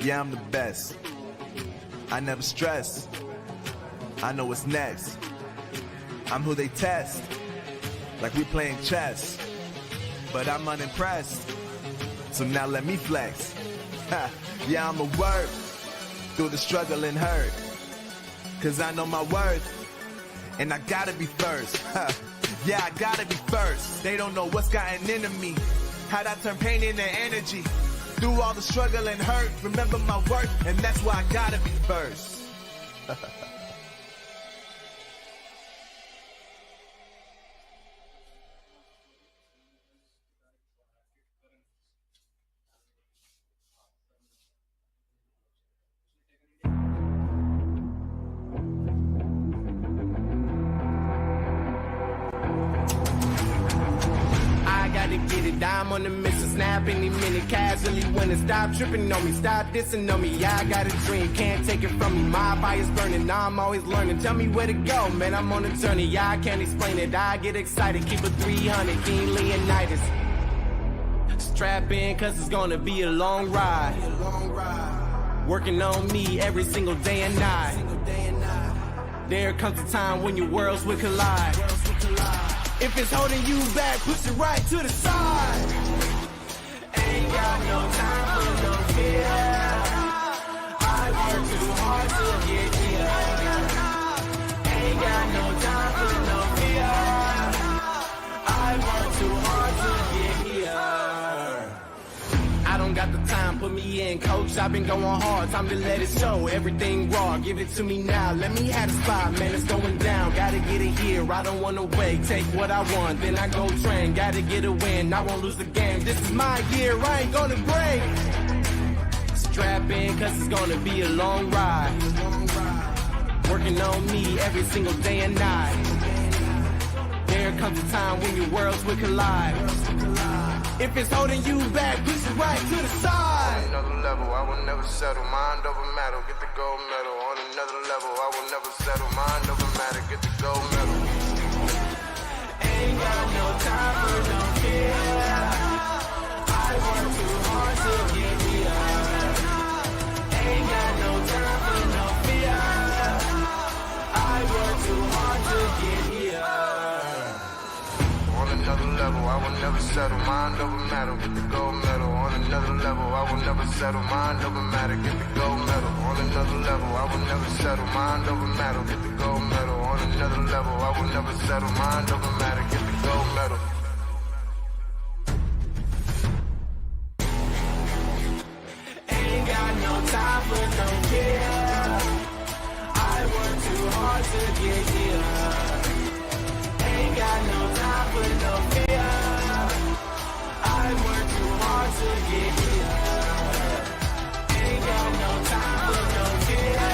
Yeah, I'm the best. I never stress. I know what's next. I'm who they test, like we playing chess. But I'm unimpressed, so now let me flex. Ha, yeah, I'ma work through the struggle and hurt, cause I know my worth, and I gotta be first. Ha, yeah, I gotta be first. They don't know what's gotten into me, how'd I turn pain into energy. Through all the struggle and hurt, remember my worth, and that's why I gotta be first. I'm on the mission, snap any minute, casually winning. Stop tripping on me, stop dissing on me. Yeah, I got a dream, can't take it from me. My fire's burning, I'm always learning. Tell me where to go, man, I'm on a journey. Yeah, I can't explain it, I get excited. Keep it 300, King Leonidas. Strap in, cause it's gonna be a long ride. Working on me every single day and night. There comes a time when your worlds will collide. If it's holding you back, push it right to the side. Ain't got no time for no fear. I work too hard to get here. Ain't got no time for no fear. I work too hard to get here. I don't got the time, put me in, coach. I've been going hard, time to let it show. Everything raw, give it to me now. Let me have the spot, man, it's going down. Gotta get it here, I don't wanna wait. Take what I want, then I go train. Gotta get a win, I won't lose the game. This is my year, I ain't gonna break. Strap in, cause it's gonna be a long ride. Working on me every single day and night. There comes a time when your worlds will collide. If it's holding you back, push it right to the side. On another level, I will never settle. Mind over matter, get the gold medal. On another level, I will never settle. Mind over matter, get the gold medal. Ain't got no time for no fear. I work too hard to get here. Ain't got no time for no fear. I work too hard to get here. On another level, I will never settle. Mind over matter, get the gold medal. On another level, I will never settle. Mind over matter, get the gold medal. On another level, I will never settle. Mind over matter, get the gold medal. On another level, I will never settle. Mind over matter, get the gold medal. Ain't got no time for no care. I work too hard to get here. Ain't got no time for no fear. I work too hard to get here. Ain't got no time for no fear.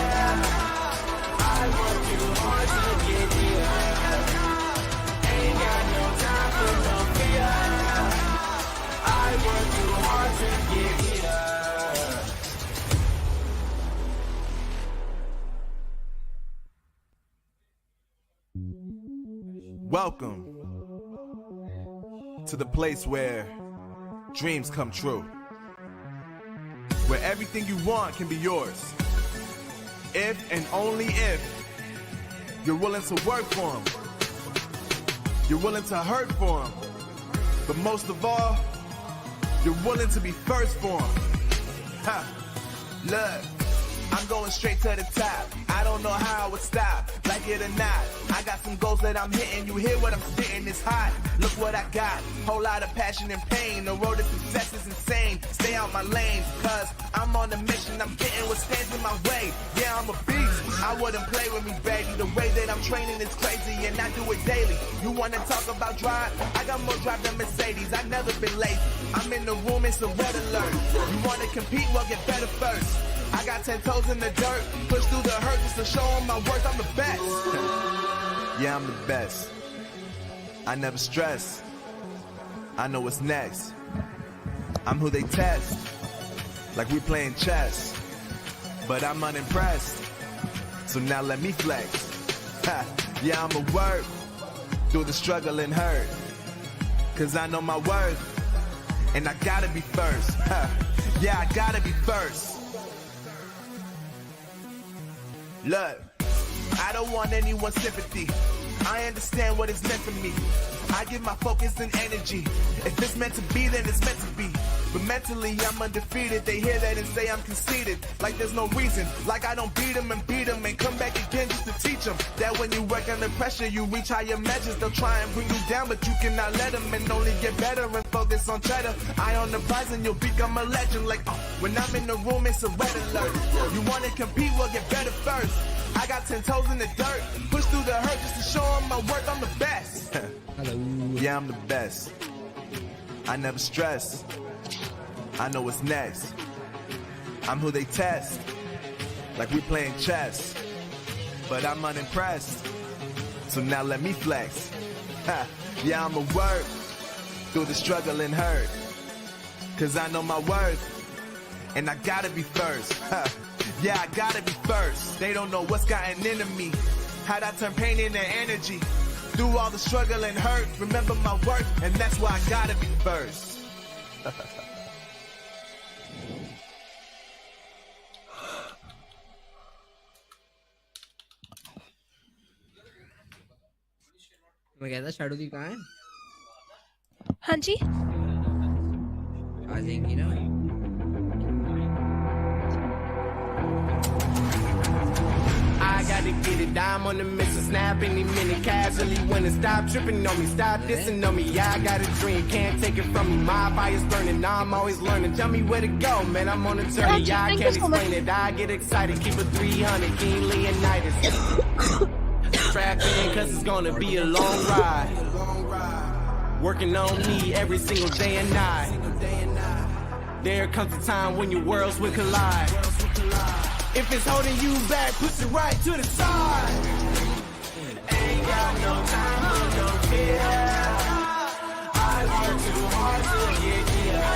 I work too hard to get here. Ain't got no time for no fear. I work too hard to get here. Welcome to the place where dreams come true, where everything you want can be yours, if and only if you're willing to work for them, you're willing to hurt for them, but most of all, you're willing to be first for them. Ha! Look, I'm going straight to the top. I don't know how I would stop, like it or not. I got some goals that I'm hitting. You hear what I'm spitting? It's hot. Look what I got. Whole lot of passion and pain. The road to success is insane. Stay out my lane, cause I'm on a mission. I'm getting what stands in my way. Yeah, I'm a beast. I wouldn't play with me, baby. The way that I'm training is crazy, and I do it daily. You wanna talk about drive? I got more drive than Mercedes. I've never been lazy. I'm in the room, it's a red alert. You wanna compete? Well, get better first. I got 10 toes in the dirt, push through the hurt just to show them my worth. I'm the best. Yeah, I'm the best. I never stress. I know what's next. I'm who they test, like we playing chess. But I'm unimpressed, so now let me flex. Ha, yeah, I'ma work through the struggle and hurt, cause I know my worth, and I gotta be first. Ha, yeah, I gotta be first. Look, I don't want anyone's sympathy. I understand what it's meant for me. I give my focus and energy. If it's meant to be, then it's meant to be. But mentally, I'm undefeated. They hear that and say I'm conceited. Like there's no reason. Like I don't beat them and come back again just to teach them that when you work under pressure, you reach higher measures. They'll try and bring you down, but you cannot let them and only get better and focus on cheddar. Eye on the prize and you'll become a legend. Like, when I'm in the room, it's a red alert. You want to compete, well, get better first. I got 10 toes in the dirt. Push through the hurt just to show them my work. I'm the best. Yeah, I'm the best. I never stress. I know what's next. I'm who they test. Like we playing chess. But I'm unimpressed. So now let me flex. Ha. Yeah, I'ma work through the struggle and hurt. Cause I know my worth. And I gotta be first. Ha. Yeah, I gotta be first. They don't know what's gotten into me. How'd I turn pain into energy? Through all the struggle and hurt, remember my work, and that's why I gotta be first. मैं कहता शाडू दी कहाँ है? हाँ जी आ जाएंगी ना I gotta get it, dime on the mission, snap any minute, casually winning. Stop tripping on me, stop dissing on me. Yeah, I got a dream, can't take it from me. My fire's burning, now I'm always learning. Tell me where to go, man, I'm on a journey. Yeah, I can't explain it, I get excited. Keep it 300, King Leonidas. Strap in, cause it's gonna be a long ride. Working on me every single day and night. There comes a time when your worlds will collide. If it's holding you back, push it right to the side. Ain't got no time for no fear. I work too hard to get here.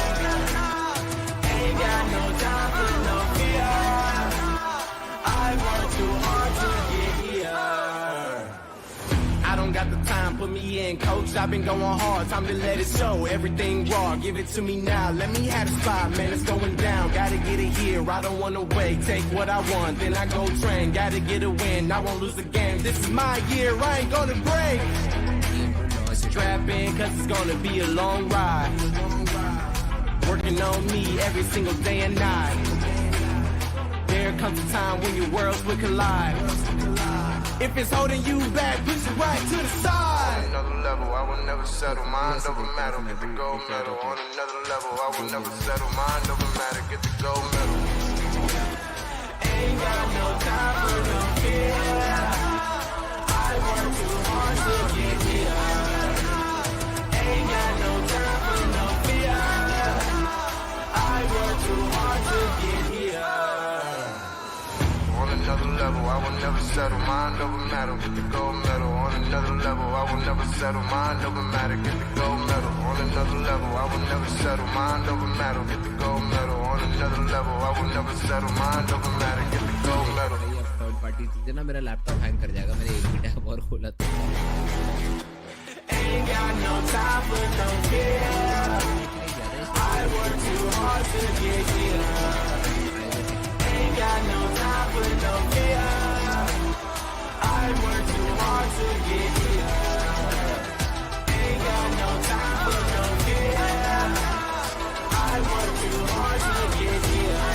Ain't got no time for no fear. I work too hard to get here. I don't got the time, put me in, coach. I've been going hard, time to let it show. Everything raw, give it to me now. Let me have the spot, man, it's going down. Gotta get it here, I don't wanna wait. Take what I want, then I go train. Gotta get a win, I won't lose the game. This is my year, I ain't gonna break. Strap in, cause it's gonna be a long ride. Working on me every single day and night. There comes a time when your worlds will collide. If it's holding you back, push it right to the side. On another level, I will never settle. Mind over matter, get the gold medal. On another level, I will never settle. Mind over matter, get the gold medal. Ain't got no time for no fear. I work too hard to get here. Ain't got no time for no fear. I work too hard to get here. On another level, I will never settle. Mind over matter, get the gold medal. On another level, I will never settle. Mind over matter, get the gold medal. On another level, I will never settle. Mind over matter, get the gold medal. On another level, I will never settle. Mind over matter, get the gold medal. Third party चीजें ना मेरा laptop hang कर जाएगा मैंने एक भी tab और खोला तो Ain't got no time for no fear. I work too hard to get here. Ain't got no time for no fear. I work too hard to get here. Ain't got no time for no fear. I work too hard to get here.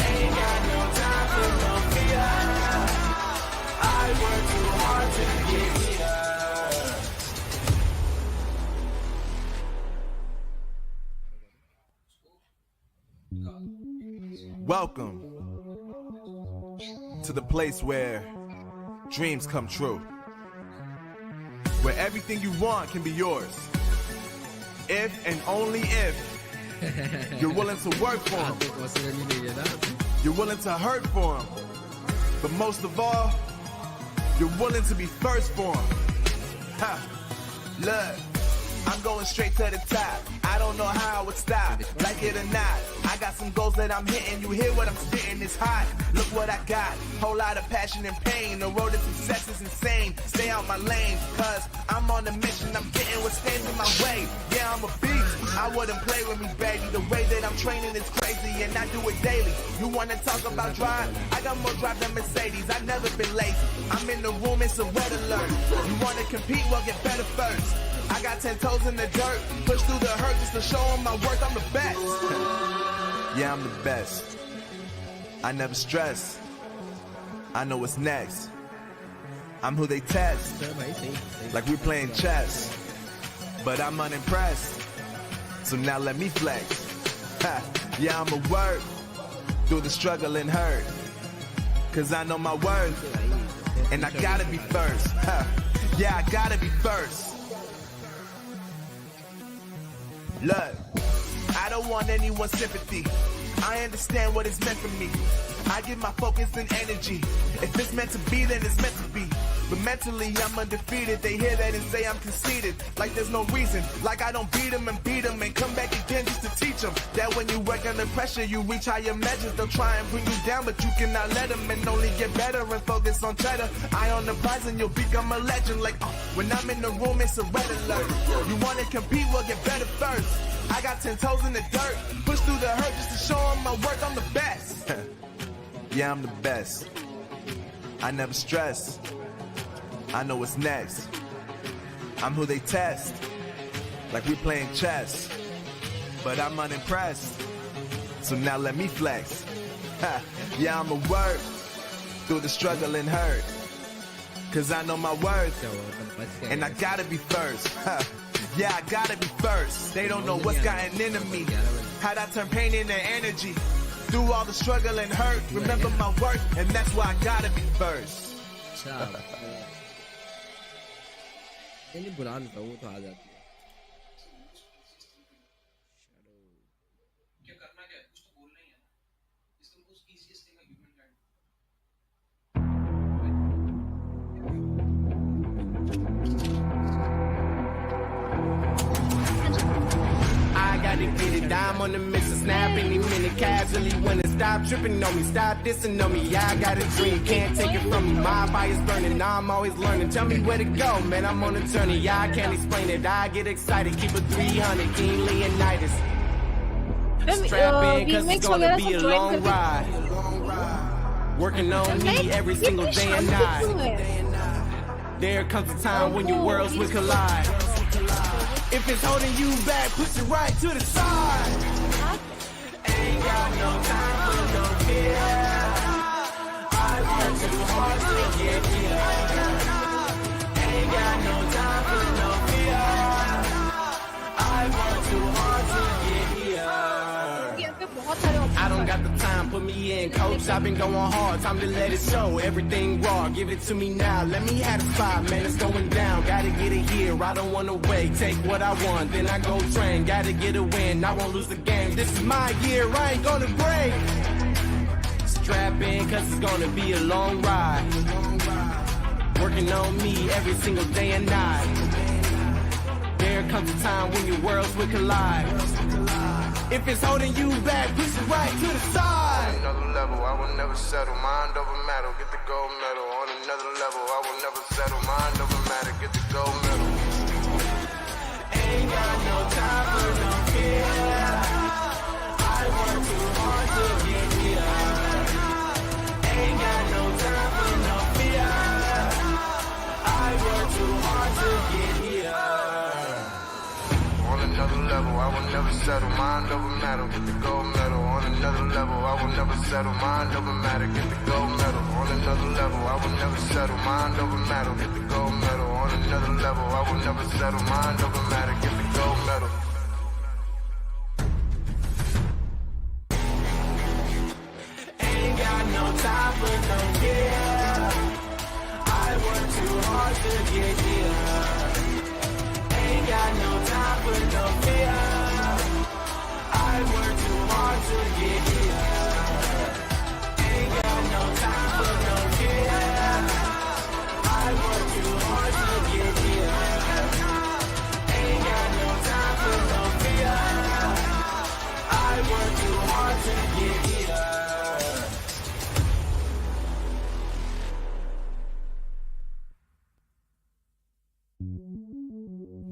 Ain't got no time for no fear. I work too hard to get here. Welcome to the place where dreams come true. Where everything you want can be yours. If and only if you're willing to work for them. You're willing to hurt for them. But most of all, you're willing to be first for them. Ha! Look, I'm going straight to the top. I don't know how I would stop, like it or not. I got some goals that I'm hitting. You hear what I'm spitting? It's hot. Look what I got. Whole lot of passion and pain. The road to success is insane. Stay out my lane, cause I'm on a mission. I'm getting what stands in my way. Yeah, I'm a beast. I wouldn't play with me, baby. The way that I'm training is crazy, and I do it daily. You wanna talk about drive? I got more drive than Mercedes. I've never been lazy. I'm in the room, it's a red alert. You wanna compete? Well, get better first. I got 10 toes in the dirt. Push through the hurt just to show them my worth. I'm the best. Yeah, I'm the best. I never stress. I know what's next. I'm who they test. Like we playing chess. But I'm unimpressed. So now let me flex. Ha. Yeah, I'ma work through the struggle and hurt. Cause I know my worth. And I gotta be first. Ha. Yeah, I gotta be first. Look, I don't want anyone's sympathy. I understand what it's meant for me. I give my focus and energy. If it's meant to be, then it's meant to be. But mentally, I'm undefeated. They hear that and say I'm conceited. Like there's no reason. Like I don't beat them and come back again just to teach them. That when you work under pressure, you reach higher measures. They'll try and bring you down, but you cannot let them. And only get better and focus on cheddar. Eye on the prize and you'll become a legend. Like, when I'm in the room, it's a red alert. You wanna compete, well, get better first. I got 10 toes in the dirt. Push through the hurt just to show them my worth. I'm the best. Yeah, I'm the best. I never stress. I know what's next. I'm who they test. Like we playing chess. But I'm unimpressed. So now let me flex. Ha. Yeah, I'ma work through the struggle and hurt. Cause I know my worth. And I gotta be first. Ha. Yeah, I gotta be first. They don't know what's gotten into me. How'd I turn pain into energy? Through all the struggle and hurt, remember my worth, and that's why I gotta be first. नहीं बुला नहीं था वो तो आ जाती है क्या करना क्या है कुछ तो बोलना ही है ना इसका कुछ easiest thing है human kind I gotta get it, I'm on the mission, snap any minute, casually when it stop tripping on me, stop dissing on me, yeah, I got a dream, can't take it from me, my fire's burning, I'm always learning, tell me where to go, man, I'm on a journey, yeah, I can't explain it, I get excited, keep it 300, King Leonidas, strap in, cause it's gonna be a long ride, working on me every single day and night, there comes a time when your worlds will collide. If it's holding you back, push it right to the side. Ain't got no time for no fear. I work too hard to get here. Ain't got no time for no fear. I work too hard to get here. I don't got the time, put me in, coach. I've been going hard, time to let it show. Everything raw, give it to me now. Let me have the spot, man, it's going down. Gotta get it here, I don't wanna wait. Take what I want, then I go train. Gotta get a win, I won't lose the game. This is my year, I ain't gonna break. Strap in, cause it's gonna be a long ride. Working on me every single day and night. There comes a time when your worlds will collide. If it's holding you back, push it right to the side. On another level, I will never settle. Mind over matter, get the gold medal. On another level, I will never settle. Mind over matter, get the gold medal. Ain't got no time for no fear. I work too hard to get here. Ain't got no time for no fear. I work too hard to get here. On another level, I will never settle. Mind over matter, get the gold medal. On another level, I will never settle. Mind over matter, get the gold medal. On another level, I will never settle. Mind over matter, get the gold medal. On another level, I will never settle. Mind over matter, get the gold medal. Ain't got no time for no fear. I work too hard to get here. Ain't got no time for no fear. I work too hard to get here. Ain't got no time for no fear. I work too hard to get here. Ain't got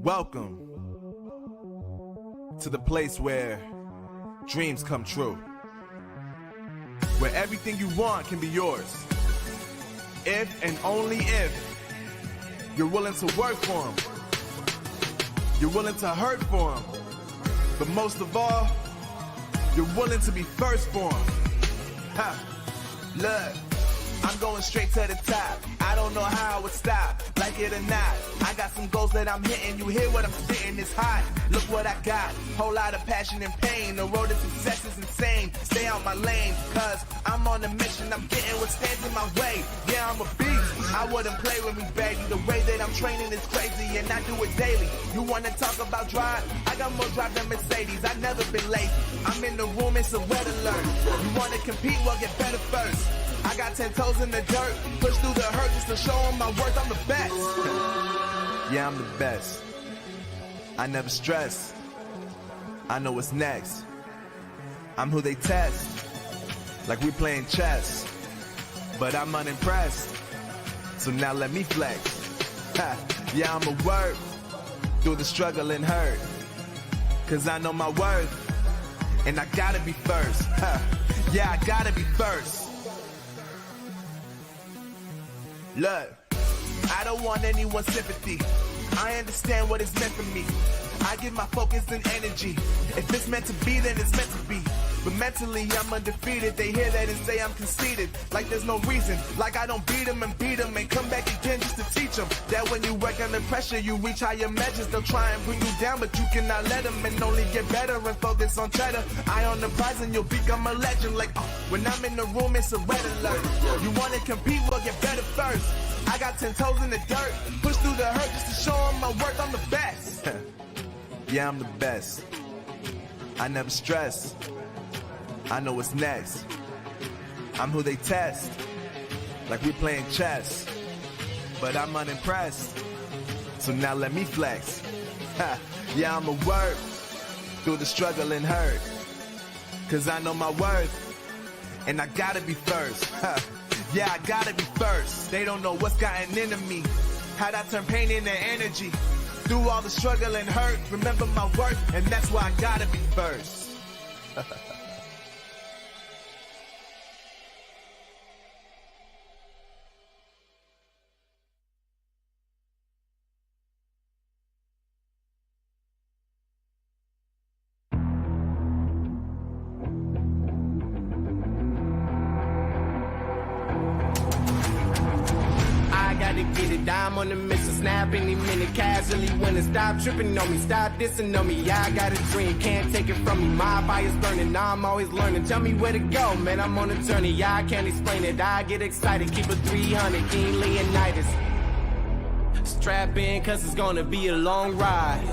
Welcome to the place where dreams come true. Where everything you want can be yours. If and only if you're willing to work for them. You're willing to hurt for them. But most of all, you're willing to be first for them. Ha! Look, I'm going straight to the top. I don't know how I would stop, like it or not. I got some goals that I'm hitting. You hear what I'm spitting? It's hot. Look what I got. Whole lot of passion and pain. The road to success is insane. Stay out my lane, cause I'm on a mission. I'm getting what stands in my way. Yeah, I'm a beast. I wouldn't play with me, baby. The way that I'm training is crazy, and I do it daily. You wanna talk about drive? I got more drive than Mercedes. I've never been lazy. I'm in the room, it's a red alert. You wanna compete? Well, get better first. I got 10 toes in the dirt, push through the hurt just to show them my worth. I'm the best. Yeah, I'm the best. I never stress. I know what's next. I'm who they test, like we playing chess. But I'm unimpressed, so now let me flex. Ha. Yeah, I'ma work through the struggle and hurt, cause I know my worth, and I gotta be first. Ha. Yeah, I gotta be first. Look, I don't want anyone's sympathy. I understand what it's meant for me. I give my focus and energy. If it's meant to be, then it's meant to be. But mentally, I'm undefeated. They hear that and say I'm conceited. Like there's no reason. Like I don't beat them and come back again just to teach them that when you work under pressure, you reach higher measures. They'll try and bring you down, but you cannot let them, and only get better and focus on cheddar. Eye on the prize and you'll become a legend. Like, when I'm in the room, it's a red alert. You want to compete? Well, get better first. I got 10 toes in the dirt, push through the hurt just to show them my worth. I'm the best. Yeah, I'm the best. I never stress. I know what's next. I'm who they test, like we playing chess. But I'm unimpressed, so now let me flex. Ha. Yeah, I'ma work through the struggle and hurt, cause I know my worth, and I gotta be first. Ha. Yeah, I gotta be first. They don't know what's gotten into me, how'd I turn pain into energy. Through all the struggle and hurt, remember my worth, and that's why I gotta be first. I'm on the mission, snap any minute, casually winning. Stop tripping on me, stop dissing on me. Yeah, I got a dream, can't take it from me. My fire's burning, I'm always learning. Tell me where to go, man, I'm on a journey. Yeah, I can't explain it, I get excited. Keep it 300, King Leonidas. Strap in, cause it's gonna be a long ride.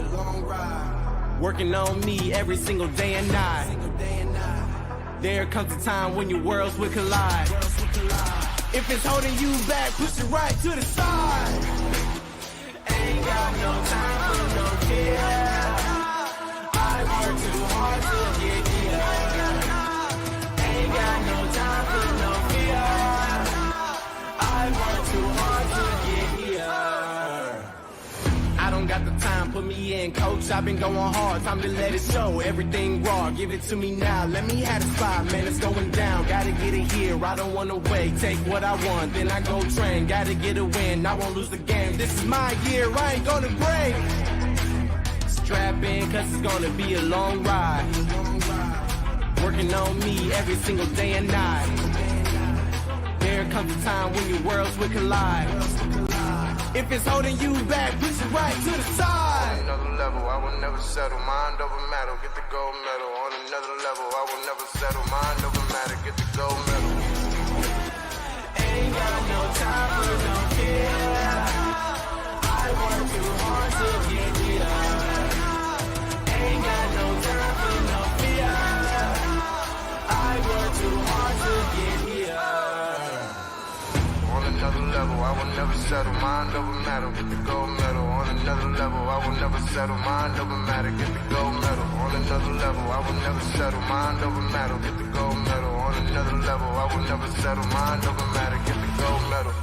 Working on me every single day and night. There comes a time when your worlds will collide. If it's holding you back, push it right to the side. Ain't got no time for no fear. I work too hard to get here. Ain't got no time for no fear. I work too hard to get here. I don't got the time, put me in, coach. I've been going hard, time to let it show. Everything raw, give it to me now. Let me have the spot, man, it's going down. Gotta get it here, I don't wanna wait. Take what I want, then I go train. Gotta get a win, I won't lose the game. This is my year, I ain't gonna break. Strap in, cause it's gonna be a long ride. Working on me every single day and night. There comes a time when your worlds will collide. If it's holding you back, push it right to the side. On another level, I will never settle. Mind over matter, get the gold medal. On another level, I will never settle. Mind over matter, get the gold medal. Ain't got no time for no fear. I work too hard to get here. Ain't got no time for no fear. I work too hard to get here. On another level, I will never settle. Mind over matter, get the gold medal. On another level, I will never settle. Mind over matter, get the gold medal. On another level, I will never settle. Mind over matter, get the gold medal. On another level, I will never settle. Mind over matter, get the gold medal.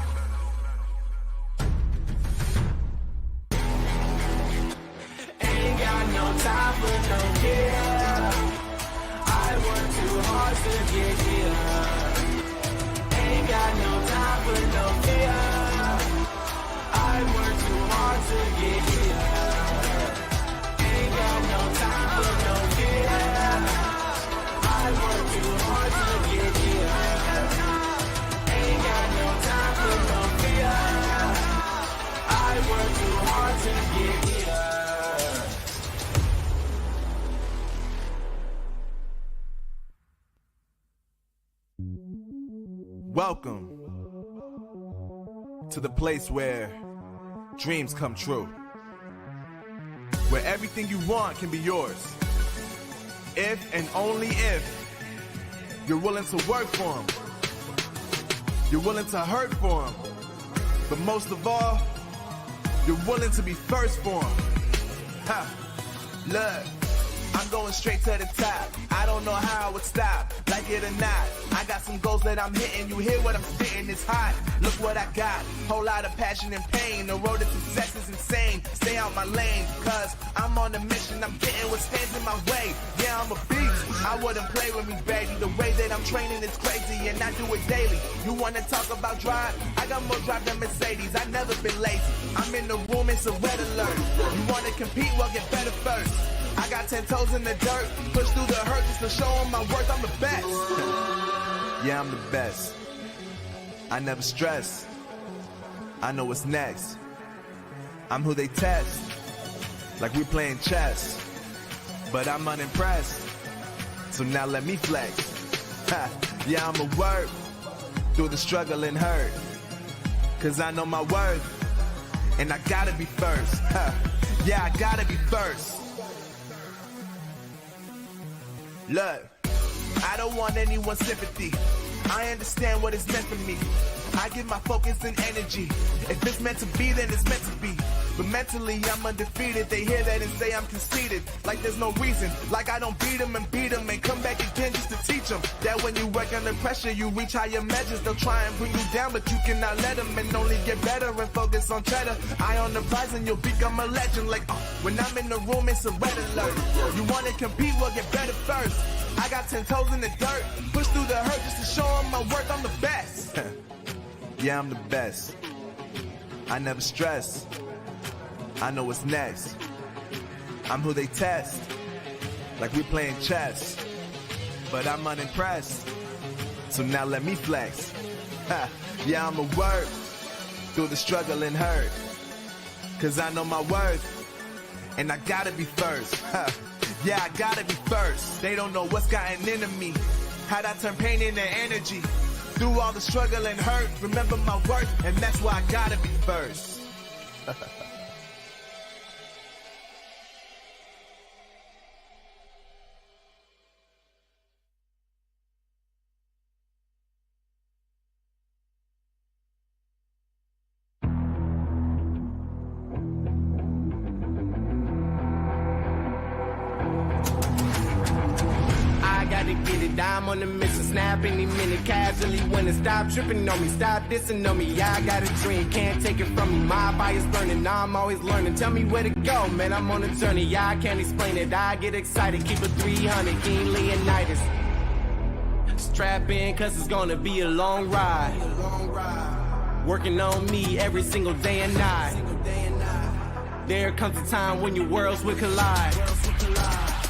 Welcome to the place where dreams come true. Where everything you want can be yours. If and only if you're willing to work for them. You're willing to hurt for them. But most of all, you're willing to be first for them. Ha! Look, I'm going straight to the top. I don't know how I would stop, like it or not. I got some goals that I'm hitting. You hear what I'm spitting? It's hot. Look what I got. Whole lot of passion and pain. The road to success is insane. Stay out my lane, cause I'm on a mission. I'm getting what stands in my way. Yeah, I'm a beast. I wouldn't play with me, baby. The way that I'm training is crazy, and I do it daily. You wanna talk about drive? I got more drive than Mercedes. I never been lazy. I'm in the room, it's a red alert. You wanna compete? Well, get better first. I got 10 toes in the dirt, push through the hurt just to show them my worth. I'm the best. Yeah, I'm the best. I never stress. I know what's next. I'm who they test, like we playing chess. But I'm unimpressed, so now let me flex. Ha. Yeah, I'ma work through the struggle and hurt, cause I know my worth, and I gotta be first. Ha. Yeah, I gotta be first. Look, I don't want anyone's sympathy. I understand what it's meant for me. I give my focus and energy. If it's meant to be, then it's meant to be. But mentally, I'm undefeated. They hear that and say I'm conceited. Like there's no reason. Like I don't beat them and come back again just to teach them that when you work under pressure, you reach higher measures. They'll try and bring you down, but you cannot let them, and only get better and focus on cheddar. Eye on the prize and you'll become a legend. Like, when I'm in the room, it's a red alert. You want to compete? Well, get better first. I got 10 toes in the dirt, push through the hurt just to show them my worth. I'm the best. Yeah, I'm the best. I never stress. I know what's next. I'm who they test, like we playing chess. But I'm unimpressed, so now let me flex. Ha. Yeah, I'ma work through the struggle and hurt, cause I know my worth, and I gotta be first. Ha. Yeah, I gotta be first. They don't know what's gotten into me, how'd I turn pain into energy. Through all the struggle and hurt, remember my worth, and that's why I gotta be first. I'm on the mission, snap any minute, casually winning. Stop tripping on me, stop dissing on me. Yeah, I got a dream, can't take it from me. My fire's burning, now I'm always learning. Tell me where to go, man, I'm on a journey. Yeah, I can't explain it, I get excited. Keep it 300, King Leonidas. Strap in, cause it's gonna be a long ride. Working on me every single day and night. There comes a time when your worlds will collide.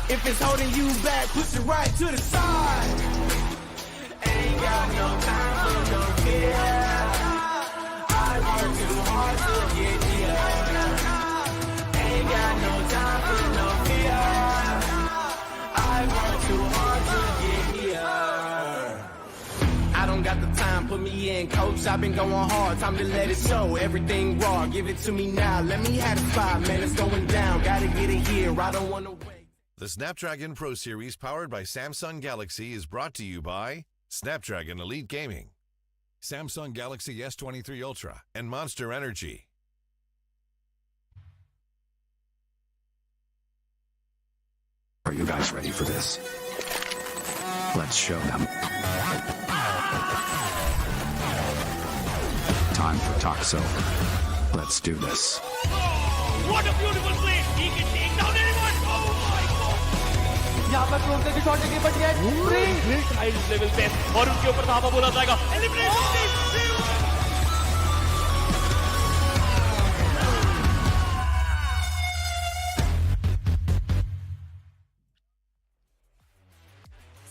If it's holding you back, push it right to the side. Ain't got no time for no fear. I work too hard to get here. Ain't got no time for no fear. I work too hard to get here. I don't got the time, put me in, coach. I've been going hard, time to let it show. Everything raw, give it to me now. Let me have the spot, man, it's going down. Gotta get it here, I don't wanna wait. The Snapdragon Pro Series powered by Samsung Galaxy is brought to you by Snapdragon Elite Gaming, Samsung Galaxy S23 Ultra, and Monster Energy. Are you guys ready for this? Let's show them. Time for Toxo. Let's do this. What a beautiful play! He can take down anyone! Oh my God! यहाँ पर close करके shot लेके बच गया great heist level पे और उनके ऊपर धावा बोला जाएगा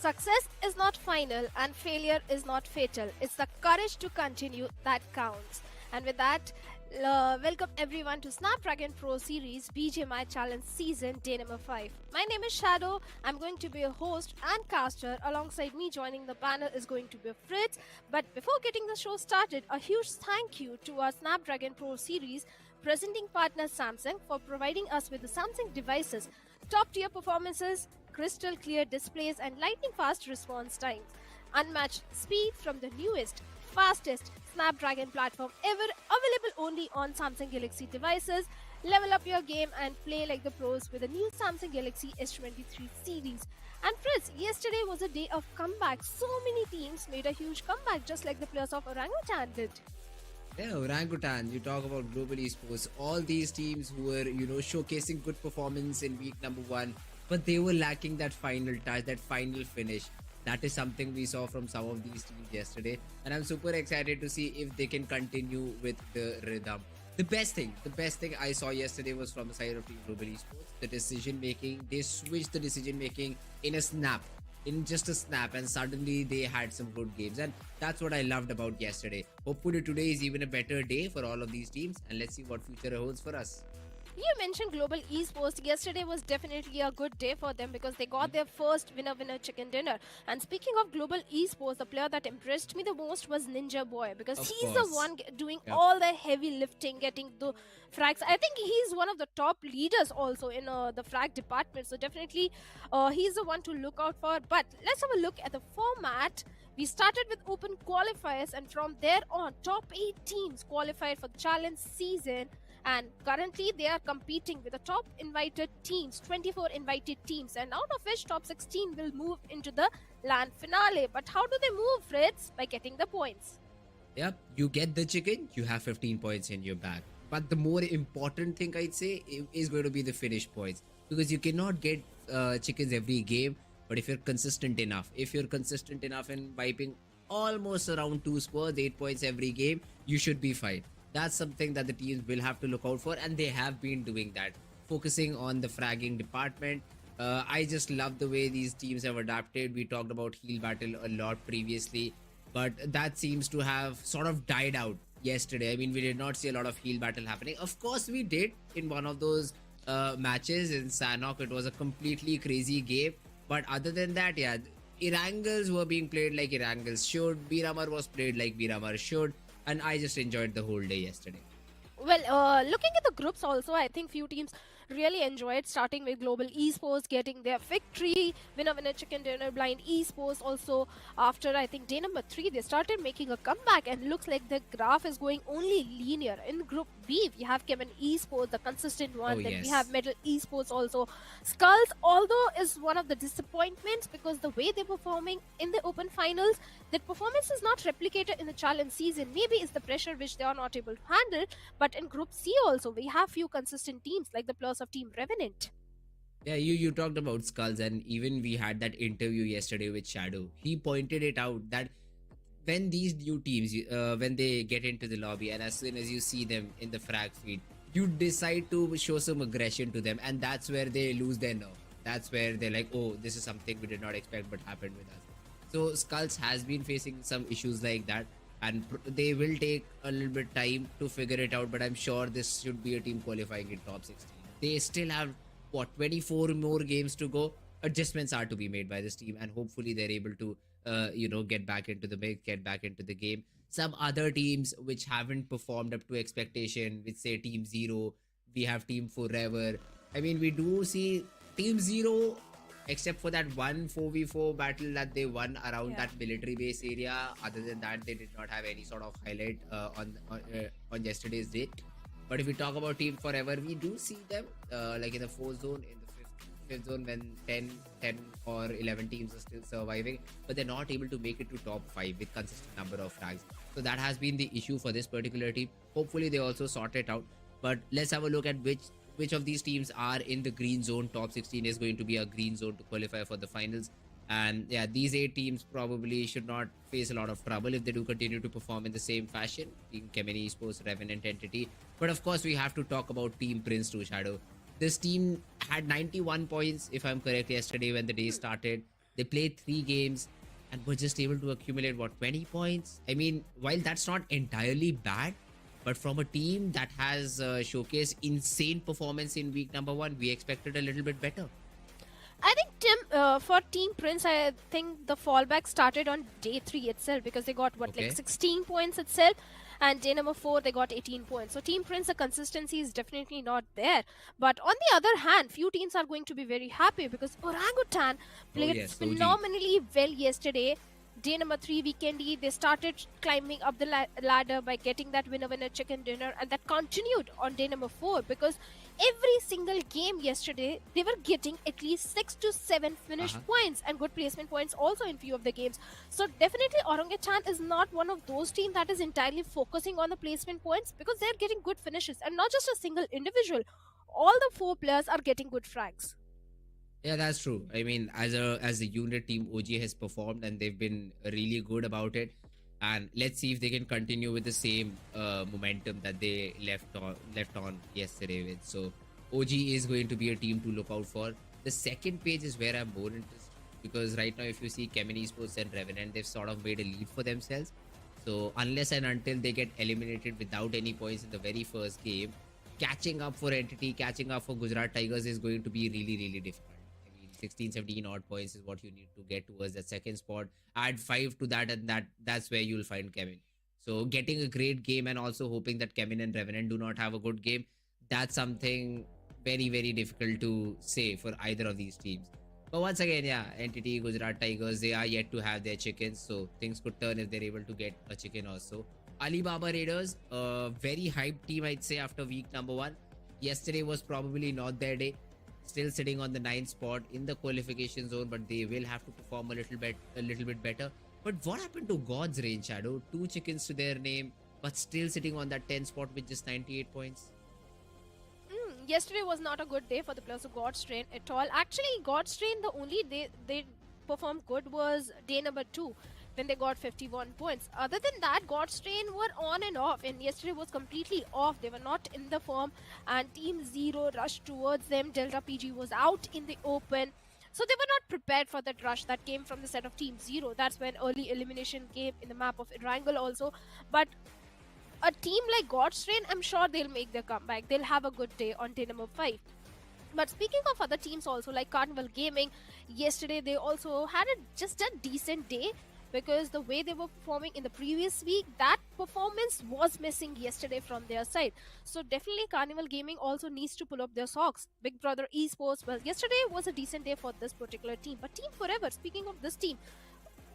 Success is not final and failure is not fatal. It's the courage to continue that counts. And with that, Welcome everyone to Snapdragon Pro Series BGMI Challenge Season Day number 5. My name is Shadow. I'm going to be a host and caster. Alongside me joining the panel is going to be Fritz. But before getting the show started, a huge thank you to our Snapdragon Pro Series presenting partner Samsung for providing us with the Samsung devices, top tier performances, crystal clear displays and lightning fast response times. Unmatched speed from the newest, fastest Snapdragon platform ever, available only on Samsung Galaxy devices. Level up your game and play like the pros with the new Samsung Galaxy S23 series. And Fritz, yesterday was a day of comeback. So many teams made a huge comeback, just like the players of Orangutan did. Yeah, Orangutan, you talk about global esports, all these teams who were, showcasing good performance in week number 1, but they were lacking that final touch, that final finish. That is something we saw from some of these teams yesterday, and I'm super excited to see if they can continue with the rhythm. The best thing I saw yesterday was from the side of Team Global Esports. The decision making, they switched the decision making in just a snap, and suddenly they had some good games, and that's what I loved about yesterday. Hopefully today is even a better day for all of these teams, and let's see what future holds for us. You mentioned Global Esports. Yesterday was definitely a good day for them because they got their first winner chicken dinner. And speaking of Global Esports, the player that impressed me the most was Ninja Boy, because he's the one doing all the heavy lifting, getting the frags. I think he's one of the top leaders also in the frag department. So definitely he's the one to look out for. But let's have a look at the format. We started with open qualifiers, and from there on, top 8 teams qualified for the challenge season. And currently they are competing with the top invited teams, 24 invited teams, and out of which top 16 will move into the LAN finale. But how do they move, Fritz? By getting the points. Yep, you get the chicken, you have 15 points in your bag. But the more important thing, I'd say, is going to be the finish points, because you cannot get chickens every game. But if you're consistent enough in wiping almost around 2 scores, 8 points every game, you should be fine. That's something that the teams will have to look out for, and they have been doing that, focusing on the fragging department. I just love the way these teams have adapted. We talked about heal battle a lot previously, but that seems to have sort of died out yesterday. I mean, we did not see a lot of heal battle happening. Of course, we did in one of those matches in Sanhok. It was a completely crazy game. But other than that, yeah, Erangels were being played like Erangels should. Miramar was played like Miramar should. And I just enjoyed the whole day yesterday. Well, looking at the groups also, I think few teams really enjoyed, starting with Global Esports getting their victory, winner chicken dinner. Blind Esports also, after I think day number 3, they started making a comeback, and looks like the graph is going only linear. In Group B, we have Chemin Esports, the consistent one. We have Metal Esports also. Skulls, although, is one of the disappointments, because the way they're performing in the open finals, that performance is not replicated in the challenge season. Maybe it's the pressure which they are not able to handle. But in Group C also, we have few consistent teams like the players of Team Revenant. Yeah, you talked about Skulls, and even we had that interview yesterday with Shadow. He pointed it out that when these new teams, when they get into the lobby, and as soon as you see them in the frag feed, you decide to show some aggression to them, and that's where they lose their nerve. That's where they're like, oh, this is something we did not expect but happened with us. So Skulls has been facing some issues like that, and they will take a little bit time to figure it out, but I'm sure this should be a team qualifying in top 16. They still have, 24 more games to go. Adjustments are to be made by this team, and hopefully they're able to, get back into the mix, get back into the game. Some other teams which haven't performed up to expectation, which say Team Zero, we have Team Forever. I mean, we do see Team Zero, except for that one 4v4 battle that they won around that military base area. Other than that, they did not have any sort of highlight on yesterday's day. But if we talk about Team Forever, we do see them like in the 4th zone, in the 5th zone, when 10 or 11 teams are still surviving, but they're not able to make it to top 5 with consistent number of frags. So that has been the issue for this particular team. Hopefully they also sort it out. But let's have a look at which of these teams are in the green zone. Top 16 is going to be a green zone to qualify for the finals. And yeah, these 8 teams probably should not face a lot of trouble if they do continue to perform in the same fashion. Team Chemin Esports, Revenant Entity. But of course, we have to talk about Team Prince 2, Shadow. This team had 91 points, if I'm correct, yesterday when the day started. They played 3 games and were just able to accumulate, 20 points? I mean, while that's not entirely bad, But from a team that has showcased insane performance in week number 1, we expected a little bit better. I think for Team Prince, I think the fallback started on day 3 itself, because they got Okay. like 16 points itself, and day number 4 they got 18 points. So Team Prince, the consistency is definitely not there. But on the other hand, few teams are going to be very happy because Orangutan played yes, OG. phenomenally well yesterday. Day number 3, Vikendi, they started climbing up the ladder by getting that winner chicken dinner, and that continued on day number 4, because every single game yesterday they were getting at least 6 to 7 finish points and good placement points also in few of the games. So definitely Orangutan is not one of those teams that is entirely focusing on the placement points, because they're getting good finishes, and not just a single individual. All the 4 players are getting good frags. Yeah, that's true. I mean, as a unit team, OG has performed and they've been really good about it. And let's see if they can continue with the same momentum that they left on yesterday with. So OG is going to be a team to look out for. The second page is where I'm more interested, because right now if you see Chemin Esports and Revenant, they've sort of made a lead for themselves. So unless and until they get eliminated without any points in the very first game, catching up for Entity, catching up for Gujarat Tigers is going to be really, really difficult. 16, 17 odd points is what you need to get towards that second spot. Add 5 to that, and that's where you'll find Kevin. So getting a great game and also hoping that Kevin and Revenant do not have a good game, that's something very, very difficult to say for either of these teams. But once again, yeah, Entity, Gujarat Tigers, they are yet to have their chickens, so things could turn if they're able to get a chicken also. Alibaba Raiders, a very hyped team, I'd say, after week number 1. Yesterday was probably not their day. Still sitting on the 9th spot in the qualification zone, but they will have to perform a little bit better. But what happened to God's Reign, Shadow? 2 chickens to their name, but still sitting on that 10th spot with just 98 points. Yesterday was not a good day for the players of God's Train at all. Actually, God's Train, the only day they performed good was day number 2, when they got 51 points. Other than that, God's Train were on and off, and yesterday was completely off. They were not in the form, and Team Zero rushed towards them. Delta PG was out in the open. So they were not prepared for that rush that came from the set of Team Zero. That's when early elimination came in the map of Erangel also. But a team like God's Train, I'm sure they'll make their comeback. They'll have a good day on day number 5. But speaking of other teams also, like Carnival Gaming, yesterday they also had just a decent day, because the way they were performing in the previous week, that performance was missing yesterday from their side. So definitely Carnival Gaming also needs to pull up their socks. Big Brother Esports, well, yesterday was a decent day for this particular team. But Team Forever, speaking of this team,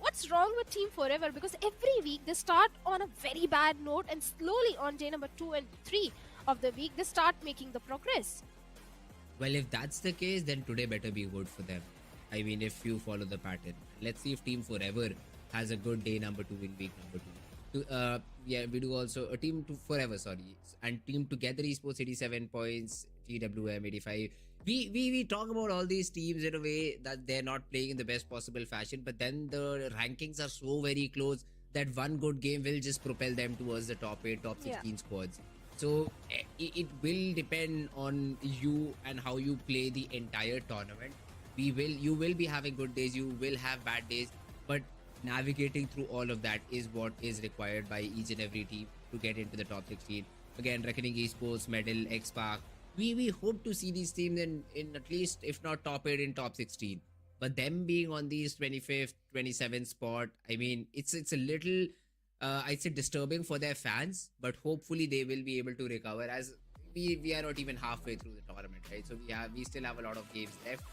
what's wrong with Team Forever? Because every week they start on a very bad note, and slowly on day number 2 and 3 of the week, they start making the progress. Well, if that's the case, then today better be good for them. I mean, if you follow the pattern. Let's see if Team Forever has a good day number 2 in week number 2. Yeah, we do also a Team Forever, sorry, and Team Together Esports 87 points, TWM 85. We talk about all these teams in a way that they're not playing in the best possible fashion, but then the rankings are so very close that one good game will just propel them towards the top 8, top 16 squads. So it will depend on you and how you play the entire tournament. You will be having good days, you will have bad days, but navigating through all of that is what is required by each and every team to get into the top 16. Again, Reckoning Esports, Medal, X-Pac, we hope to see these teams in at least, if not top 8, in top 16. But them being on these 25th, 27th spot, I mean, it's a little, I'd say, disturbing for their fans, but hopefully they will be able to recover, as we are not even halfway through the tournament, right? So we still have a lot of games left.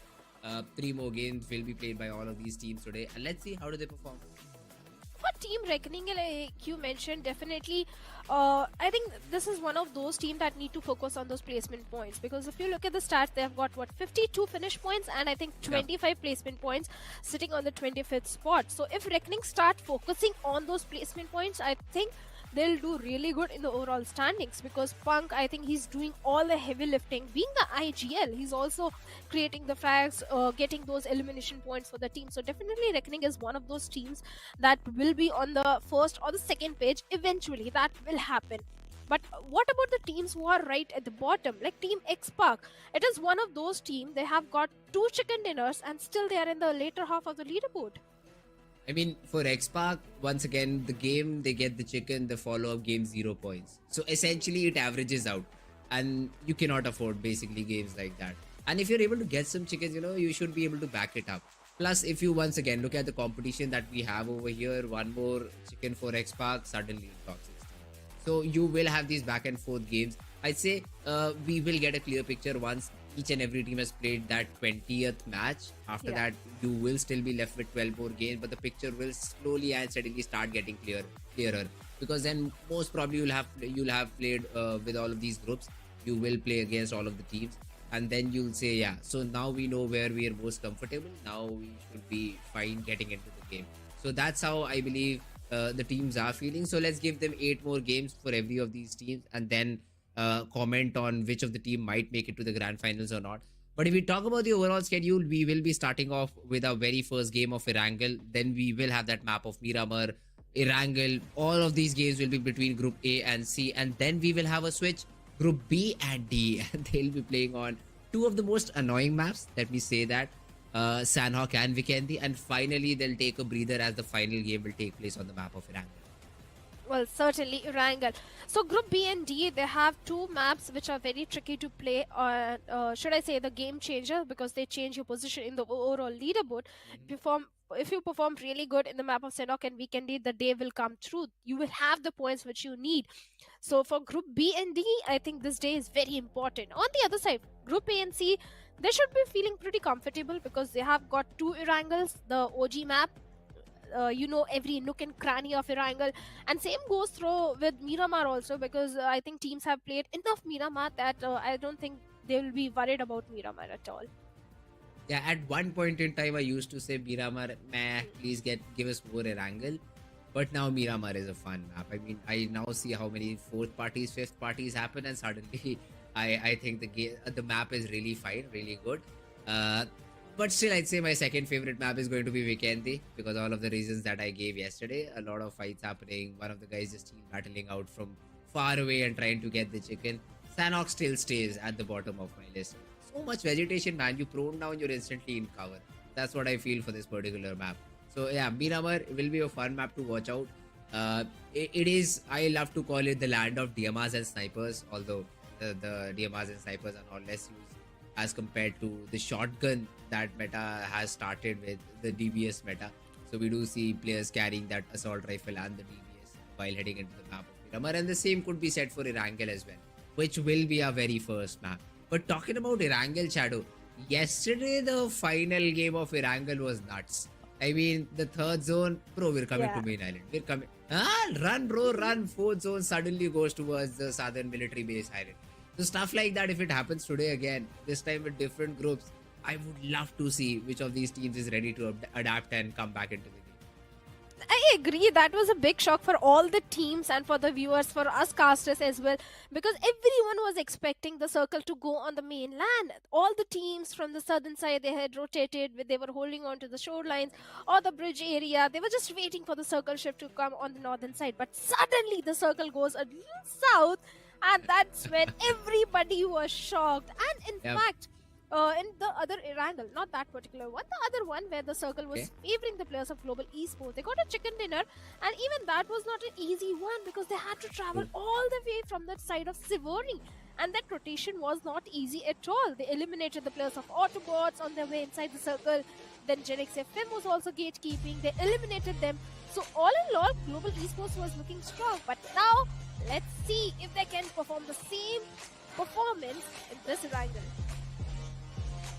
3 more games will be played by all of these teams today, and let's see how do they perform. For Team Reckoning, like you mentioned, definitely I think this is one of those teams that need to focus on those placement points, because if you look at the stats, they have got 52 finish points and I think 25 placement points, sitting on the 25th spot. So if Reckoning start focusing on those placement points, I think they'll do really good in the overall standings, because Punk, I think he's doing all the heavy lifting. Being the IGL, he's also creating the frags, getting those elimination points for the team. So definitely Reckoning is one of those teams that will be on the first or the second page eventually. That will happen. But what about the teams who are right at the bottom, like Team X-Pac? It is one of those teams, they have got 2 chicken dinners and still they are in the later half of the leaderboard. I mean, for X-Pac, once again, the game, they get the chicken, the follow-up game, 0 points. So essentially, it averages out. And you cannot afford basically games like that. And if you're able to get some chickens, you should be able to back it up. Plus, if you once again look at the competition that we have over here, one more chicken for X-Pac, suddenly top 16. So you will have these back and forth games. I'd say we will get a clear picture once each and every team has played that 20th match. After that, you will still be left with 12 more games, but the picture will slowly and steadily start getting clearer. Because then most probably you'll have played with all of these groups. You will play against all of the teams, and then you'll say, yeah, so now we know where we are most comfortable. Now we should be fine getting into the game. So that's how I believe the teams are feeling. So let's give them 8 more games for every of these teams, and then comment on which of the team might make it to the grand finals or not. But if we talk about the overall schedule, we will be starting off with our very first game of Erangel. Then we will have that map of Miramar, Erangel. All of these games will be between Group A and C, and then we will have a switch Group B and D, and they'll be playing on 2 of the most annoying maps. Let me say that, Sanhok and Vikendi, and finally they'll take a breather as the final game will take place on the map of Erangel. Well, certainly Erangel. So Group B and D, they have 2 maps which are very tricky to play on, should I say the game changer, because they change your position in the overall leaderboard. If you perform really good in the map of Sanhok and Vikendi, the day will come through. You will have the points which you need. So for Group B and D, I think this day is very important. On the other side, Group A and C, they should be feeling pretty comfortable because they have got 2 Erangels, the OG map. Every nook and cranny of Erangel, and same goes through with Miramar also, because I think teams have played enough Miramar that I don't think they will be worried about Miramar at all. Yeah, at one point in time I used to say Miramar, please give us more Erangel. But now Miramar is a fun map. I mean, I now see how many 4th parties, 5th parties happen, and suddenly I think the map is really fine, really good. But still, I'd say my second favorite map is going to be Vikendi, because all of the reasons that I gave yesterday. A lot of fights happening. One of the guys just battling out from far away and trying to get the chicken. Sanhok still stays at the bottom of my list. So much vegetation, man. You prone down, you're instantly in cover. That's what I feel for this particular map. So yeah, Miramar will be a fun map to watch out. It is, I love to call it the land of DMRs and snipers, although the DMRs and snipers are not less used as compared to the shotgun that meta has started with, the DBS meta. So we do see players carrying that assault rifle and the DBS while heading into the map of Miramar, and the same could be said for Erangel as well, which will be our very first map. But talking about Erangel, Shadow, yesterday the final game of Erangel was nuts. I mean, the 3rd zone, bro, we're coming to main island. We're coming. Run, bro, run. 4th zone suddenly goes towards the southern military base island. So stuff like that, if it happens today again, this time with different groups, I would love to see which of these teams is ready to adapt and come back into the game. I agree. That was a big shock for all the teams and for the viewers, for us casters as well, because everyone was expecting the circle to go on the main land. All the teams from the southern side, they had rotated, they were holding on to the shorelines or the bridge area. They were just waiting for the circle shift to come on the northern side. But suddenly the circle goes a little south, and that's when everybody was shocked. And in fact, in the other Erangel, not that particular one, the other one where the circle was favoring the players of Global Esports, they got a chicken dinner, and even that was not an easy one because they had to travel all the way from that side of Sivori, and that rotation was not easy at all. They eliminated the players of AUTOBOTZ on their way inside the circle. Then Genix FM was also gatekeeping. They eliminated them. So all in all, Global Esports was looking strong. But now, let's see if they can perform the same performance in this Erangel.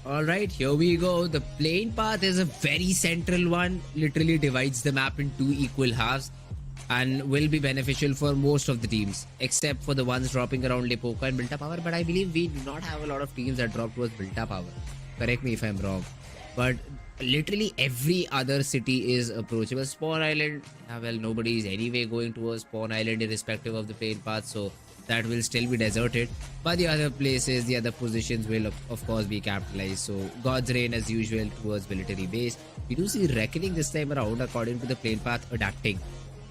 Alright, here we go. The playing path is a very central one. Literally divides the map in 2 equal halves and will be beneficial for most of the teams, except for the ones dropping around Lipoka and Built-Up Power. But I believe we do not have a lot of teams that drop towards Built-Up Power. Correct me if I'm wrong. But literally every other city is approachable. Spawn Island, well, nobody is anyway going towards Spawn Island irrespective of the playing path, so that will still be deserted. But the other places, the other positions will of course be capitalized. So God's Reign as usual towards military base. We do see Reckoning this time around according to the plane path adapting.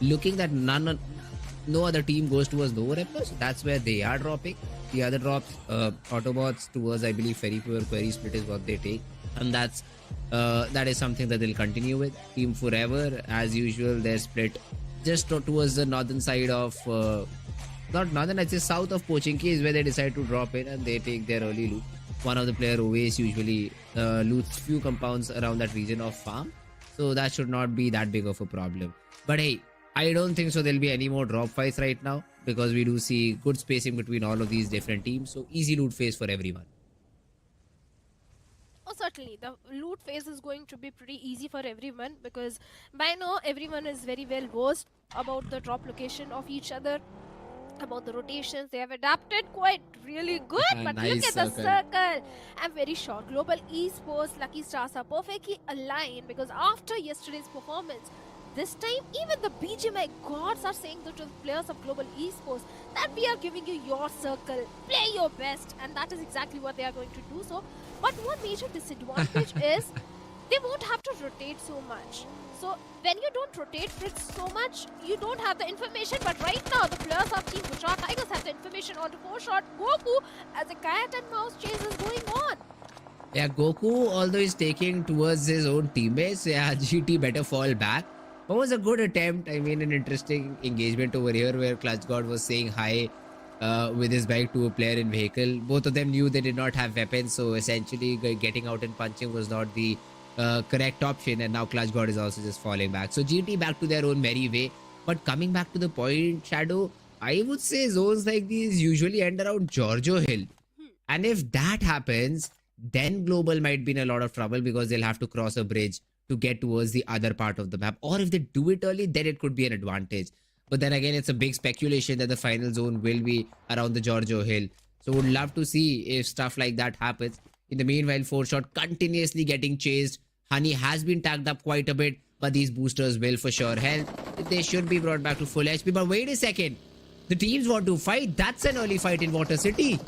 Looking that no other team goes towards Nova Repro, so that's where they are dropping. The other drops, AUTOBOTZ towards, I believe, Ferry Pure Query Split is what they take. and that is something that they'll continue with. Team Forever, as usual, they're split just towards the northern side of not northern, I'd say south of Pochinki is where they decide to drop in and they take their early loot. One of the player always usually loots few compounds around that region of farm, so that should not be that big of a problem. But hey, I don't think so there'll be any more drop fights right now, because we do see good spacing between all of these different teams, so easy loot phase for everyone. Oh, certainly. The loot phase is going to be pretty easy for everyone, because by now everyone is very well versed about the drop location of each other, about the rotations. They have adapted quite really good, but Nice look at the circle. circle. I'm very sure Global Esports Lucky Stars are perfectly aligned, because after yesterday's performance, this time even the BGMI gods are saying to the players of Global Esports that we are giving you your circle, play your best, and that is exactly what they are going to do. So, but one major disadvantage is they won't have to rotate so much. So when you don't rotate so much, you don't have the information. But right now, the players of Team Gujarat Tigers have the information on the 4-shot Goku as a cat and mouse chase is going on. Yeah, Goku, although he's taking towards his own teammates, yeah, GT better fall back. But was a good attempt. I mean, an interesting engagement over here where Clutch God was saying hi with his bike to a player in vehicle. Both of them knew they did not have weapons, so essentially getting out and punching was not the correct option, and now Clutch God is also just falling back. So GT back to their own merry way. But coming back to the point, Shadow, I would say zones like these usually end around Giorgio Hill. And if that happens, then Global might be in a lot of trouble, because they'll have to cross a bridge to get towards the other part of the map. Or if they do it early, then it could be an advantage. But then again, it's a big speculation that the final zone will be around the Giorgio Hill. So would love to see if stuff like that happens. In the meanwhile, 4-shot continuously getting chased. Honey has been tagged up quite a bit, but these boosters will for sure help. They should be brought back to full HP. But wait a second. The teams want to fight. That's an early fight in Water City.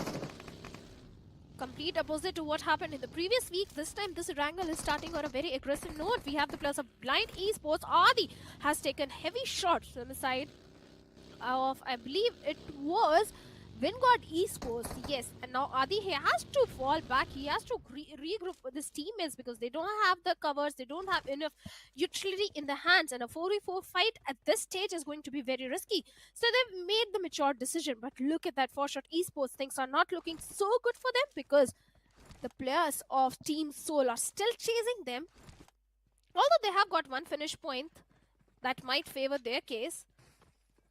Complete opposite to what happened in the previous week. This time, this Erangel is starting on a very aggressive note. We have the players of Blind Esports. Adi has taken heavy shots from the side of, I believe it was Vingod Esports. Yes, and now Adi, he has to fall back. He has to regroup with his teammates, because they don't have the covers. They don't have enough utility in the hands. And a 4v4 fight at this stage is going to be very risky. So they've made the mature decision. But look at that 4-shot Esports. Things are not looking so good for them, because the players of Team Soul are still chasing them. Although they have got one finish point that might favor their case.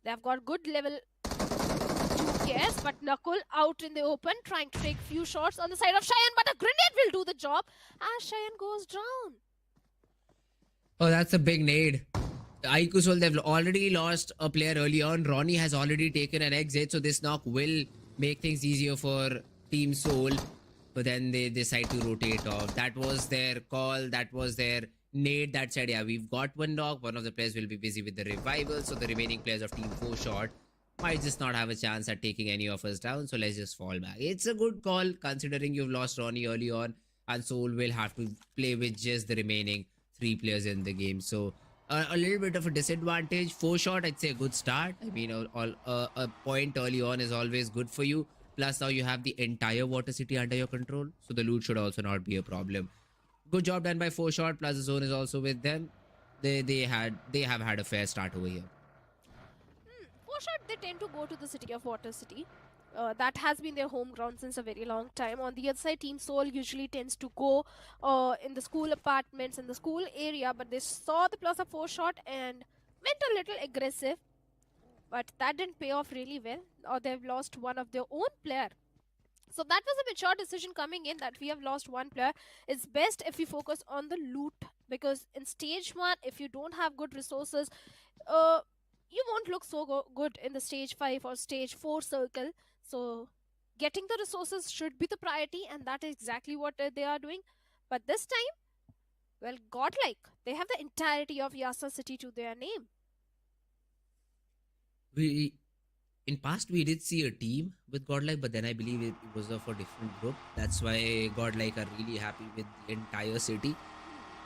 They have got good level 2 but Nakul out in the open, trying to take few shots on the side of Cheyenne, but a grenade will do the job as Cheyenne goes down. Oh, that's a big nade. Aikusol, they've already lost a player early on. Ronnie has already taken an exit, so this knock will make things easier for Team Soul. But then they decide to rotate off. That was their call. That was their nade that said, yeah, we've got one knock. One of the players will be busy with the revival, so the remaining players of Team 4-shot might just not have a chance at taking any of us down, so let's just fall back. It's a good call, considering you've lost Ronnie early on, and Soul will have to play with just the remaining 3 players in the game. So a little bit of a disadvantage. 4-shot, I'd say a good start. I mean, a point early on is always good for you. Plus now you have the entire Water City under your control, so the loot should also not be a problem. Good job done by 4-shot, plus the zone is also with them. They have had a fair start over here. 4-shot, they tend to go to the city of Water City. That has been their home ground since a very long time. On the other side, Team Soul usually tends to go in the school apartments, in the school area, but they saw the plus of 4-shot and went a little aggressive. But that didn't pay off really well, or they've lost one of their own player. So that was a mature decision coming in, that we have lost one player. It's best if we focus on the loot, because in stage 1, if you don't have good resources, you won't look so good in the stage 5 or stage 4 circle. So getting the resources should be the priority, and that is exactly what they are doing. But this time, well, Godlike, they have the entirety of Yasa City to their name. In past, we did see a team with Godlike, but then I believe it was of a different group. That's why Godlike are really happy with the entire city.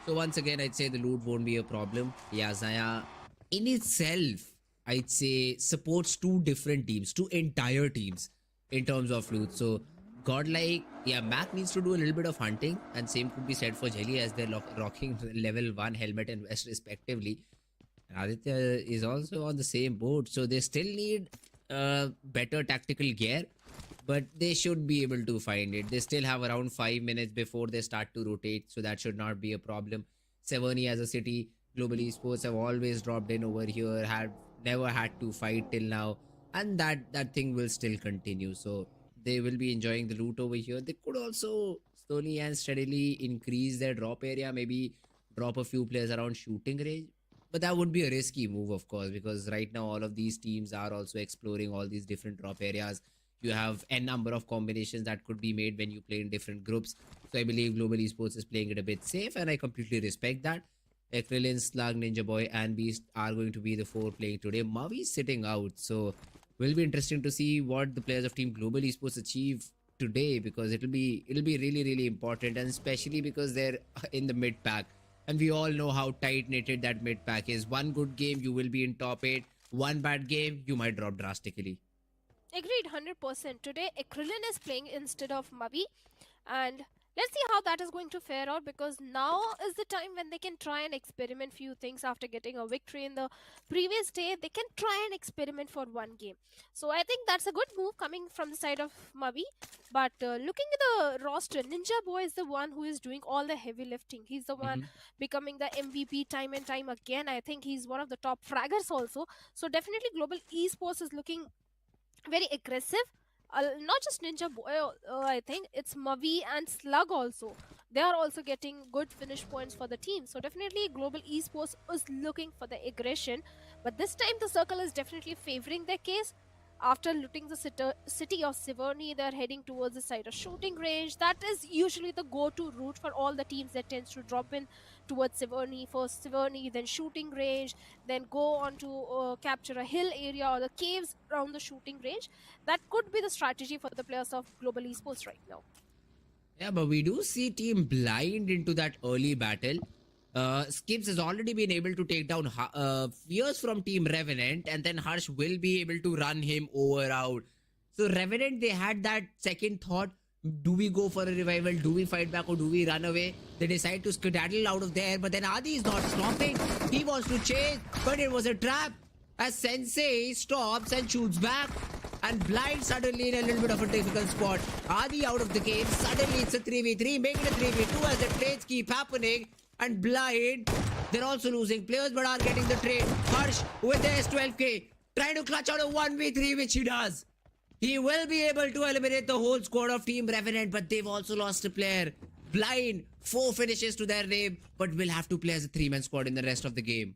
So once again, I'd say the loot won't be a problem. Yeah, Zaya in itself, I'd say, supports 2 different teams, 2 entire teams in terms of loot. So Godlike, yeah, Mac needs to do a little bit of hunting, and same could be said for Jelly as they're rocking level 1 helmet and vest respectively. Aditya is also on the same boat, so they still need better tactical gear, but they should be able to find it. They still have around 5 minutes before they start to rotate, so that should not be a problem. Severny as a city, Global Esports have always dropped in over here, have never had to fight till now, and that thing will still continue. So they will be enjoying the loot over here. They could also slowly and steadily increase their drop area, maybe drop a few players around shooting range. But that would be a risky move, of course, because right now all of these teams are also exploring all these different drop areas. You have n number of combinations that could be made when you play in different groups. So I believe Global Esports is playing it a bit safe, and I completely respect that. Krillin, Slug, Ninja Boy, and Beast are going to be the 4 playing today. Mavi is sitting out, so will be interesting to see what the players of Team Global Esports achieve today, because it'll be really important, and especially because they're in the mid pack. And we all know how tight-knitted that mid-pack is. One good game, you will be in top 8. One bad game, you might drop drastically. Agreed, 100%. Today, Krillin is playing instead of Mavi. And let's see how that is going to fare out, because now is the time when they can try and experiment few things after getting a victory in the previous day. They can try and experiment for one game. So I think that's a good move coming from the side of Mavi. But looking at the roster, Ninja Boy is the one who is doing all the heavy lifting. He's the one becoming the MVP time and time again. I think he's one of the top fraggers also. So definitely Global Esports is looking very aggressive. Not just Ninja Boy, I think it's Mavi and Slug also. They are also getting good finish points for the team. So definitely Global Esports is looking for the aggression. But this time the circle is definitely favoring their case. After looting the city of Severny, they're heading towards the side of shooting range. That is usually the go-to route for all the teams that tends to drop in towards Severny. First Severny, then shooting range, then go on to capture a hill area or the caves around the shooting range. That could be the strategy for the players of Global Esports right now. Yeah, but we do see Team Blind into that early battle. Skips has already been able to take down Fears from Team Revenant, and then Harsh will be able to run him over out. So Revenant, they had that second thought, do we go for a revival, do we fight back, or do we run away? They decide to skedaddle out of there, but then Adi is not stopping. He wants to chase, but it was a trap, as Sensei stops and shoots back. And Blind suddenly in a little bit of a difficult spot. Adi out of the game, suddenly it's a 3v3, making a 3v2 as the trades keep happening. And Blind, they're also losing players but are getting the trade. Harsh with the S12K, trying to clutch out a 1v3, which he does. He will be able to eliminate the whole squad of Team Revenant, but they've also lost a player. Blind, 4 finishes to their name, but will have to play as a 3-man squad in the rest of the game.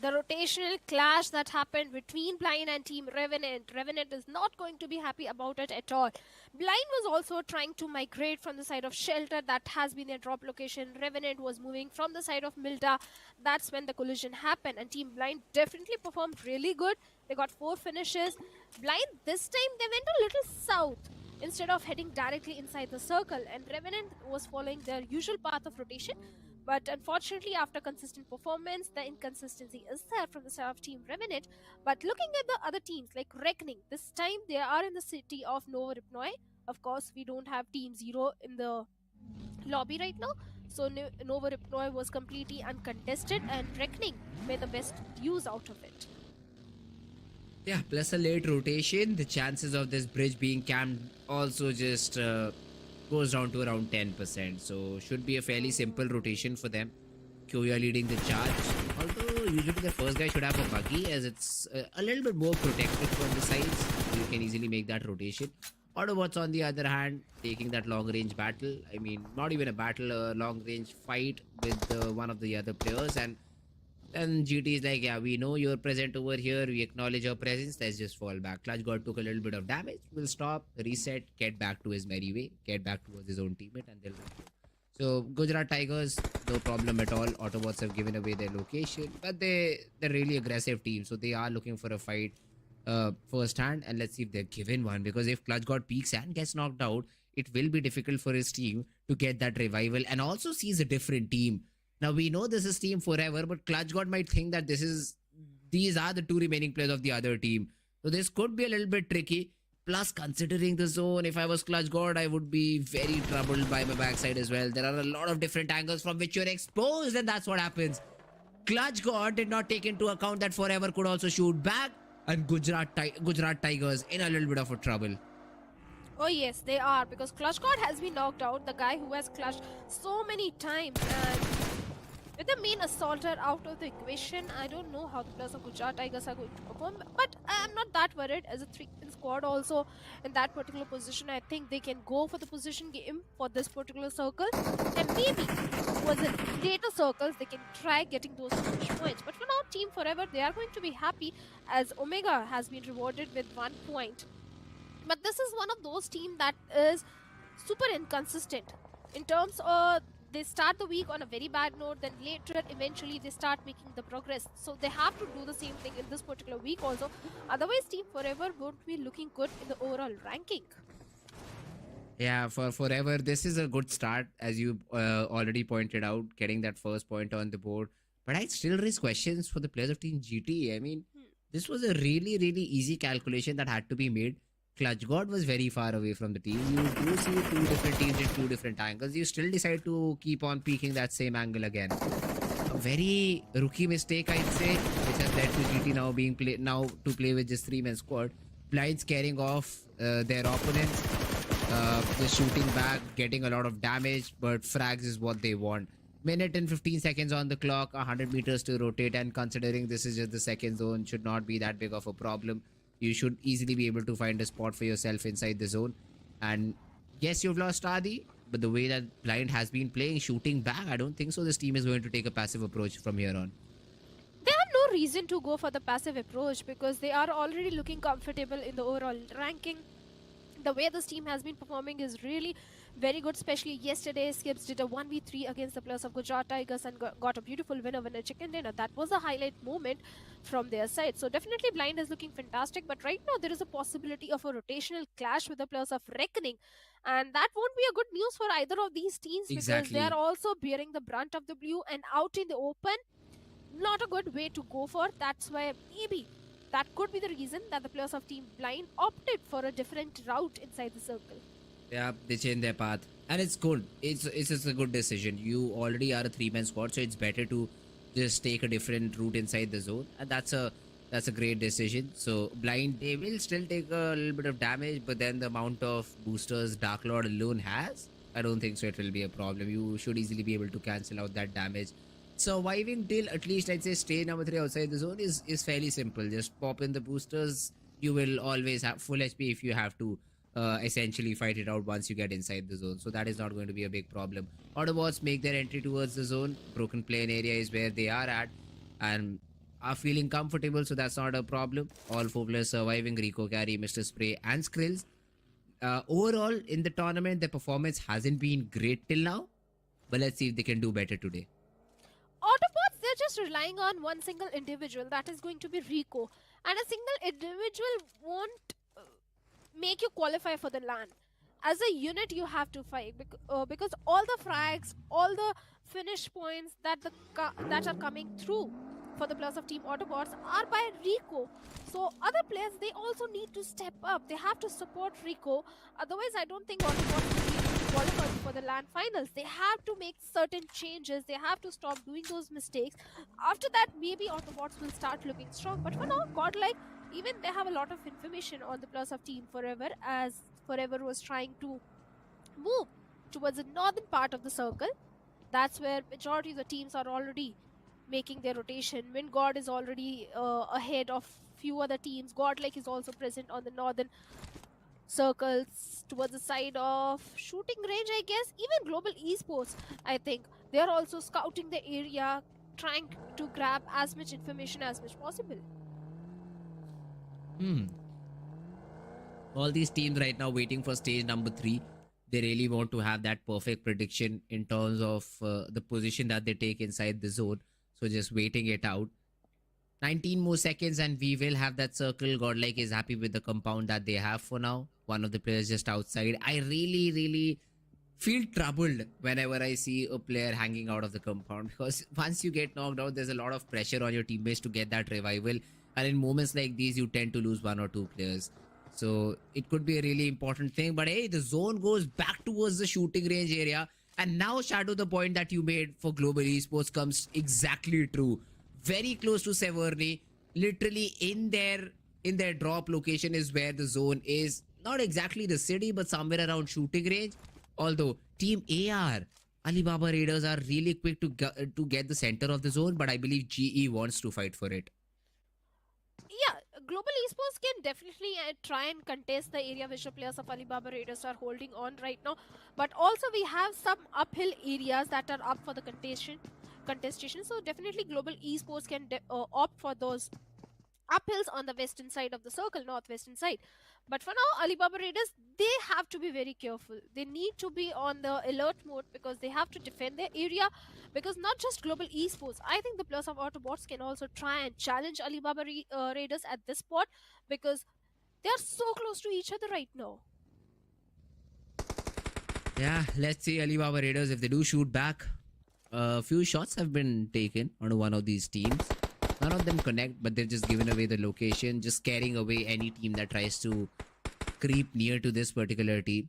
The rotational clash that happened between Blind and Team Revenant. Revenant is not going to be happy about it at all. Blind was also trying to migrate from the side of Shelter. That has been their drop location. Revenant was moving from the side of Milda. That's when the collision happened. And Team Blind definitely performed really good. They got 4 finishes. Blind, this time they went a little south instead of heading directly inside the circle. And Revenant was following their usual path of rotation. But unfortunately, after consistent performance, the inconsistency is there from the side of Team Revenant. But looking at the other teams like Reckoning, this time they are in the city of Nova Ripnoi. Of course, we don't have Team Zero in the lobby right now. So Nova Ripnoi was completely uncontested, and Reckoning made the best use out of it. Yeah, plus a late rotation, the chances of this bridge being camped also just goes down to around 10%. So should be a fairly simple rotation for them. Kyoya leading the charge. Although usually the first guy should have a buggy, as it's a little bit more protected from the sides. You can easily make that rotation. AUTOBOTZ on the other hand, taking that long range battle. I mean, not even a battle, a long range fight with one of the other players. And then GT is like, yeah, we know you're present over here. We acknowledge your presence. Let's just fall back. Clutch God took a little bit of damage. Will stop, reset, get back to his merry way, get back towards his own teammate, and they'll win. So Gujarat Tigers, no problem at all. AUTOBOTZ have given away their location, but they're really aggressive team. So they are looking for a fight first hand, and let's see if they're given one. Because if Clutch God peaks and gets knocked out, it will be difficult for his team to get that revival and also sees a different team. Now, we know this is team forever, but Clutch God might think that these are the 2 remaining players of the other team. So this could be a little bit tricky. Plus, considering the zone, if I was Clutch God, I would be very troubled by my backside as well. There are a lot of different angles from which you're exposed, and that's what happens. Clutch God did not take into account that Forever could also shoot back, and Gujarat Tigers in a little bit of a trouble. Oh yes, they are, because Clutch God has been knocked out, the guy who has clutched so many times, and with the main assaulter out of the equation, I don't know how the players of Gujarat Tigers are going to perform, but I'm not that worried. As a 3-man squad also in that particular position, I think they can go for the position game for this particular circle, and maybe was in later circles they can try getting those finish points. But for now, Team Forever, they are going to be happy as Omega has been rewarded with 1 point. But this is one of those teams that is super inconsistent in terms of they start the week on a very bad note, then later eventually they start making the progress. So they have to do the same thing in this particular week also. Otherwise, Team Forever won't be looking good in the overall ranking. Yeah, for Forever, this is a good start, as you already pointed out, getting that first point on the board. But I still raise questions for the players of Team GT. I mean, this was a really, really easy calculation that had to be made. Clutch God was very far away from the team. You do see 2 different teams in 2 different angles. You still decide to keep on peeking that same angle again. A very rookie mistake, I'd say, which has led to GT now being to play with just 3-man squad. Blinds carrying off their opponents, just shooting back, getting a lot of damage, but frags is what they want. Minute and 15 seconds on the clock, 100 meters to rotate, and considering this is just the second zone, should not be that big of a problem. You should easily be able to find a spot for yourself inside the zone. And yes, you've lost Adi, but the way that Blind has been playing, shooting back, I don't think so this team is going to take a passive approach from here on. They have no reason to go for the passive approach because they are already looking comfortable in the overall ranking. The way this team has been performing is really very good, especially yesterday. Skips did a 1v3 against the players of Gujarat Tigers and got a beautiful winner chicken dinner. That was a highlight moment from their side. So definitely Blind is looking fantastic, but right now there is a possibility of a rotational clash with the players of Reckoning, and that won't be a good news for either of these teams because they are also bearing the brunt of the blue and out in the open. Not a good way to go for. That's why maybe that could be the reason that the players of Team Blind opted for a different route inside the circle. Yeah, they changed their path. And it's good. It's just a good decision. You already are a 3-man squad, so it's better to just take a different route inside the zone. And that's a great decision. So Blind, they will still take a little bit of damage, but then the amount of boosters Dark Lord alone has, I don't think so it will be a problem. You should easily be able to cancel out that damage. Surviving till at least I'd say stage number 3 outside the zone is fairly simple. Just pop in the boosters. You will always have full HP if you have to essentially fight it out once you get inside the zone. So that is not going to be a big problem. AUTOBOTZ make their entry towards the zone. Broken plane area is where they are at and are feeling comfortable, so that's not a problem. All 4 players surviving: Rico Carry, Mr. Spray and Skrills. Overall in the tournament, their performance hasn't been great till now, but let's see if they can do better today. AUTOBOTZ, they're just relying on one single individual, that is going to be Rico. And a single individual won't make you qualify for the LAN. As a unit, you have to fight because all the frags, all the finish points that are coming through for the players of Team AUTOBOTZ are by Rico. So other players, they also need to step up. They have to support Rico. Otherwise, I don't think AUTOBOTZ will be able to qualify for the LAN finals. They have to make certain changes. They have to stop doing those mistakes. After that, maybe AUTOBOTZ will start looking strong. But for now, Godlike, even they have a lot of information on the players of Team Forever, as Forever was trying to move towards the northern part of the circle. That's where majority of the teams are already making their rotation. Wind God is already ahead of few other teams. Godlike is also present on the northern circles towards the side of shooting range, I guess. Even Global Esports, I think, they are also scouting the area, trying to grab as much information as much possible. All these teams right now waiting for stage number 3. They really want to have that perfect prediction in terms of the position that they take inside the zone. So just waiting it out. 19 more seconds and we will have that circle. Godlike is happy with the compound that they have for now. One of the players just outside. I really feel troubled whenever I see a player hanging out of the compound, because once you get knocked out, there's a lot of pressure on your teammates to get that revival. And in moments like these, you tend to lose 1 or 2 players. So it could be a really important thing. But hey, the zone goes back towards the shooting range area. And now, Shadow, the point that you made for Global Esports comes exactly true. Very close to Severny. Literally in their drop location is where the zone is. Not exactly the city, but somewhere around shooting range. Although Team AR, Alibaba Raiders are really quick to get the center of the zone. But I believe GE wants to fight for it. Yeah, Global Esports can definitely try and contest the area which the players of Alibaba Raiders are holding on right now. But also we have some uphill areas that are up for the contestation. So definitely Global Esports can opt for those uphills on the western side of the circle, northwestern side. But for now, Alibaba Raiders, they have to be very careful. They need to be on the alert mode because they have to defend their area. Because not just Global Esports, I think the players of AUTOBOTZ can also try and challenge Alibaba Raiders at this spot because they are so close to each other right now. Yeah, let's see Alibaba Raiders if they do shoot back. A few shots have been taken on one of these teams. None of them connect, but they've just given away the location, just scaring away any team that tries to creep near to this particular team.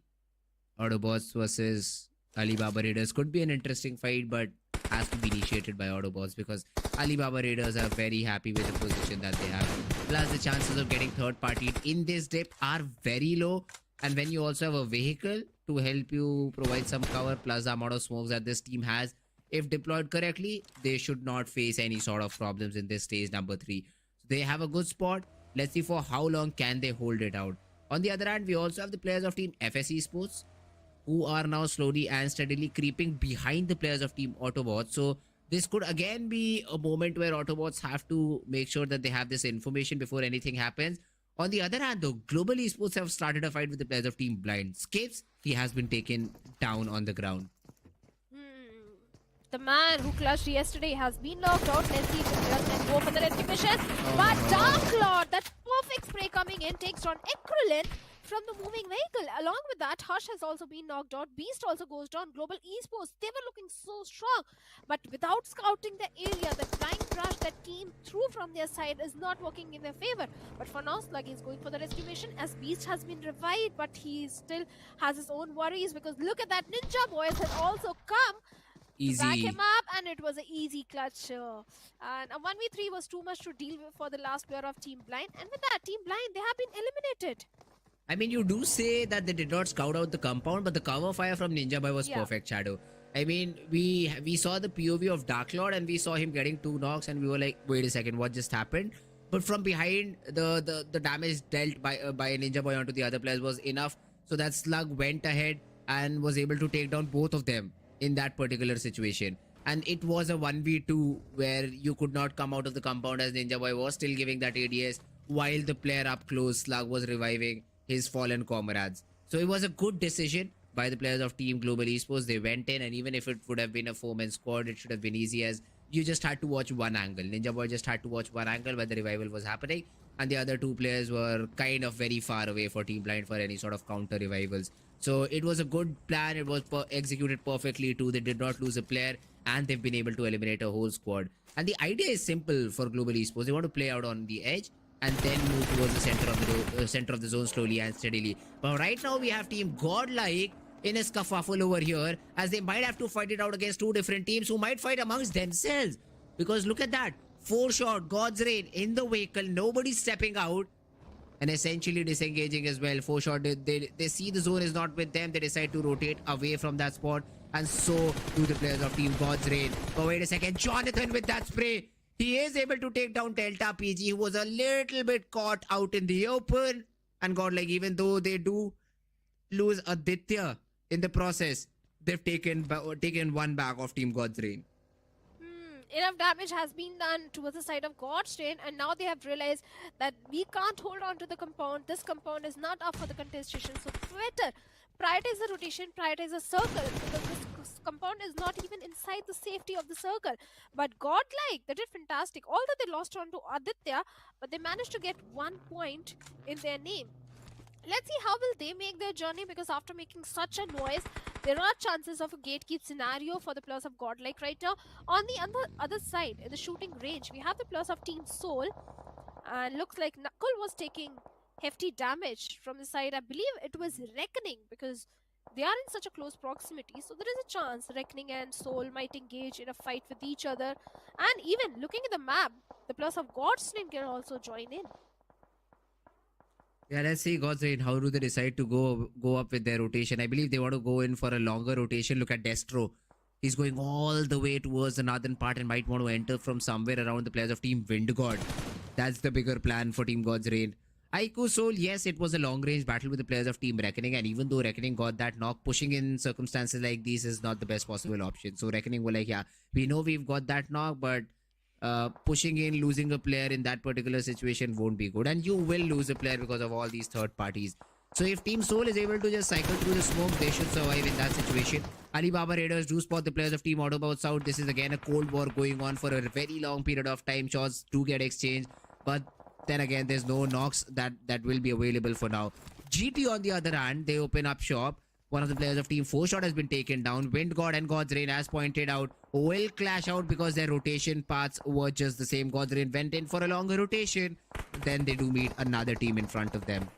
AUTOBOTZ versus Alibaba Raiders could be an interesting fight, but has to be initiated by AUTOBOTZ because Alibaba Raiders are very happy with the position that they have. Plus, the chances of getting third-partied in this dip are very low. And when you also have a vehicle to help you provide some cover, plus the amount of smokes that this team has, if deployed correctly, they should not face any sort of problems in this stage number 3. So they have a good spot. Let's see for how long can they hold it out. On the other hand, we also have the players of Team FS Esports who are now slowly and steadily creeping behind the players of Team AUTOBOTZ. So this could again be a moment where AUTOBOTZ have to make sure that they have this information before anything happens. On the other hand, though, Global Esports have started a fight with the players of Team Blind. Skips, he has been taken down on the ground. The man who clutched yesterday has been knocked out. Let's see if the players can go for the retribution. But Dark Lord, that perfect spray coming in, takes down Erangel from the moving vehicle. Along with that, Hush has also been knocked out. Beast also goes down. Global Esports, they were looking so strong. But without scouting the area, the blind rush that team threw from their side is not working in their favor. But for now, Sluggy is going for the retribution as Beast has been revived. But he still has his own worries because look at that, Ninja Boys has also come. Easy. Back him up, and it was an easy clutch. And a 1v3 was too much to deal with for the last player of Team Blind. And with that, Team Blind, they have been eliminated. I mean, you do say that they did not scout out the compound, but the cover fire from Ninja Boy was perfect, Shadow. I mean, we saw the POV of Dark Lord and we saw him getting 2 knocks and we were like, wait a second, what just happened? But from behind, the damage dealt by Ninja Boy onto the other players was enough so that Slug went ahead and was able to take down both of them in that particular situation. And it was a 1v2 where you could not come out of the compound as Ninja Boy was still giving that ADS while the player up close, Slug, was reviving his fallen comrades. So it was a good decision by the players of Team Global Esports. They went in, and even if it would have been a 4-man squad, it should have been easy as you just had to watch one angle. Ninja Boy just had to watch one angle where the revival was happening, and the other 2 players were kind of very far away for Team Blind for any sort of counter revivals. So it was a good plan. It was executed perfectly too. They did not lose a player, and they've been able to eliminate a whole squad. And the idea is simple for Global Esports. They want to play out on the edge and then move towards the center of the zone slowly and steadily. But right now we have Team Godlike in a scuffle over here, as they might have to fight it out against 2 different teams who might fight amongst themselves. Because look at that, 4-shot, God's Rain in the vehicle, nobody's stepping out and essentially disengaging as well. 4-shot, they see the zone is not with them, they decide to rotate away from that spot, and so do the players of Team God's Rain. But wait a second, Jonathan with that spray, he is able to take down Delta PG, who was a little bit caught out in the open. And Godlike, even though they do lose Aditya in the process, they've taken 1 back of Team God's Rain. Enough damage has been done towards the side of God's Rain, and now they have realized that we can't hold on to the compound. This compound is not up for the contestation, so better prioritize the rotation, prioritize the circle, because this compound is not even inside the safety of the circle. But Godlike, they did fantastic. Although they lost on to Aditya, but they managed to get 1 point in their name. Let's see how will they make their journey, because after making such a noise, there are chances of a gatekeep scenario for the players of Godlike right now. On the other side, in the shooting range, we have the players of Team Soul, and looks like Nakul was taking hefty damage from the side. I believe it was Reckoning, because they are in such a close proximity. So there is a chance Reckoning and Soul might engage in a fight with each other. And even looking at the map, the plus of God's Name can also join in. Yeah, let's see God's Reign. How do they decide to go up with their rotation? I believe they want to go in for a longer rotation. Look at Destro. He's going all the way towards the northern part and might want to enter from somewhere around the players of Team Wind God. That's the bigger plan for Team God's Reign. Aiku Soul, yes, it was a long-range battle with the players of Team Reckoning, and even though Reckoning got that knock, pushing in circumstances like these is not the best possible option. So Reckoning were like, yeah, we know we've got that knock, but pushing in, losing a player in that particular situation won't be good. And you will lose a player because of all these third parties. So if Team Soul is able to just cycle through the smoke, they should survive in that situation. Alibaba Raiders do spot the players of Team AUTOBOTZ out. This is again a cold war going on for a very long period of time. Shots do get exchanged, but then again, there's no knocks that will be available for now. GT on the other hand, they open up shop. One of the players of Team 4-Shot has been taken down. Wind God and God's Reign, as pointed out, will clash out because their rotation paths were just the same. God's Reign went in for a longer rotation. Then they do meet another team in front of them.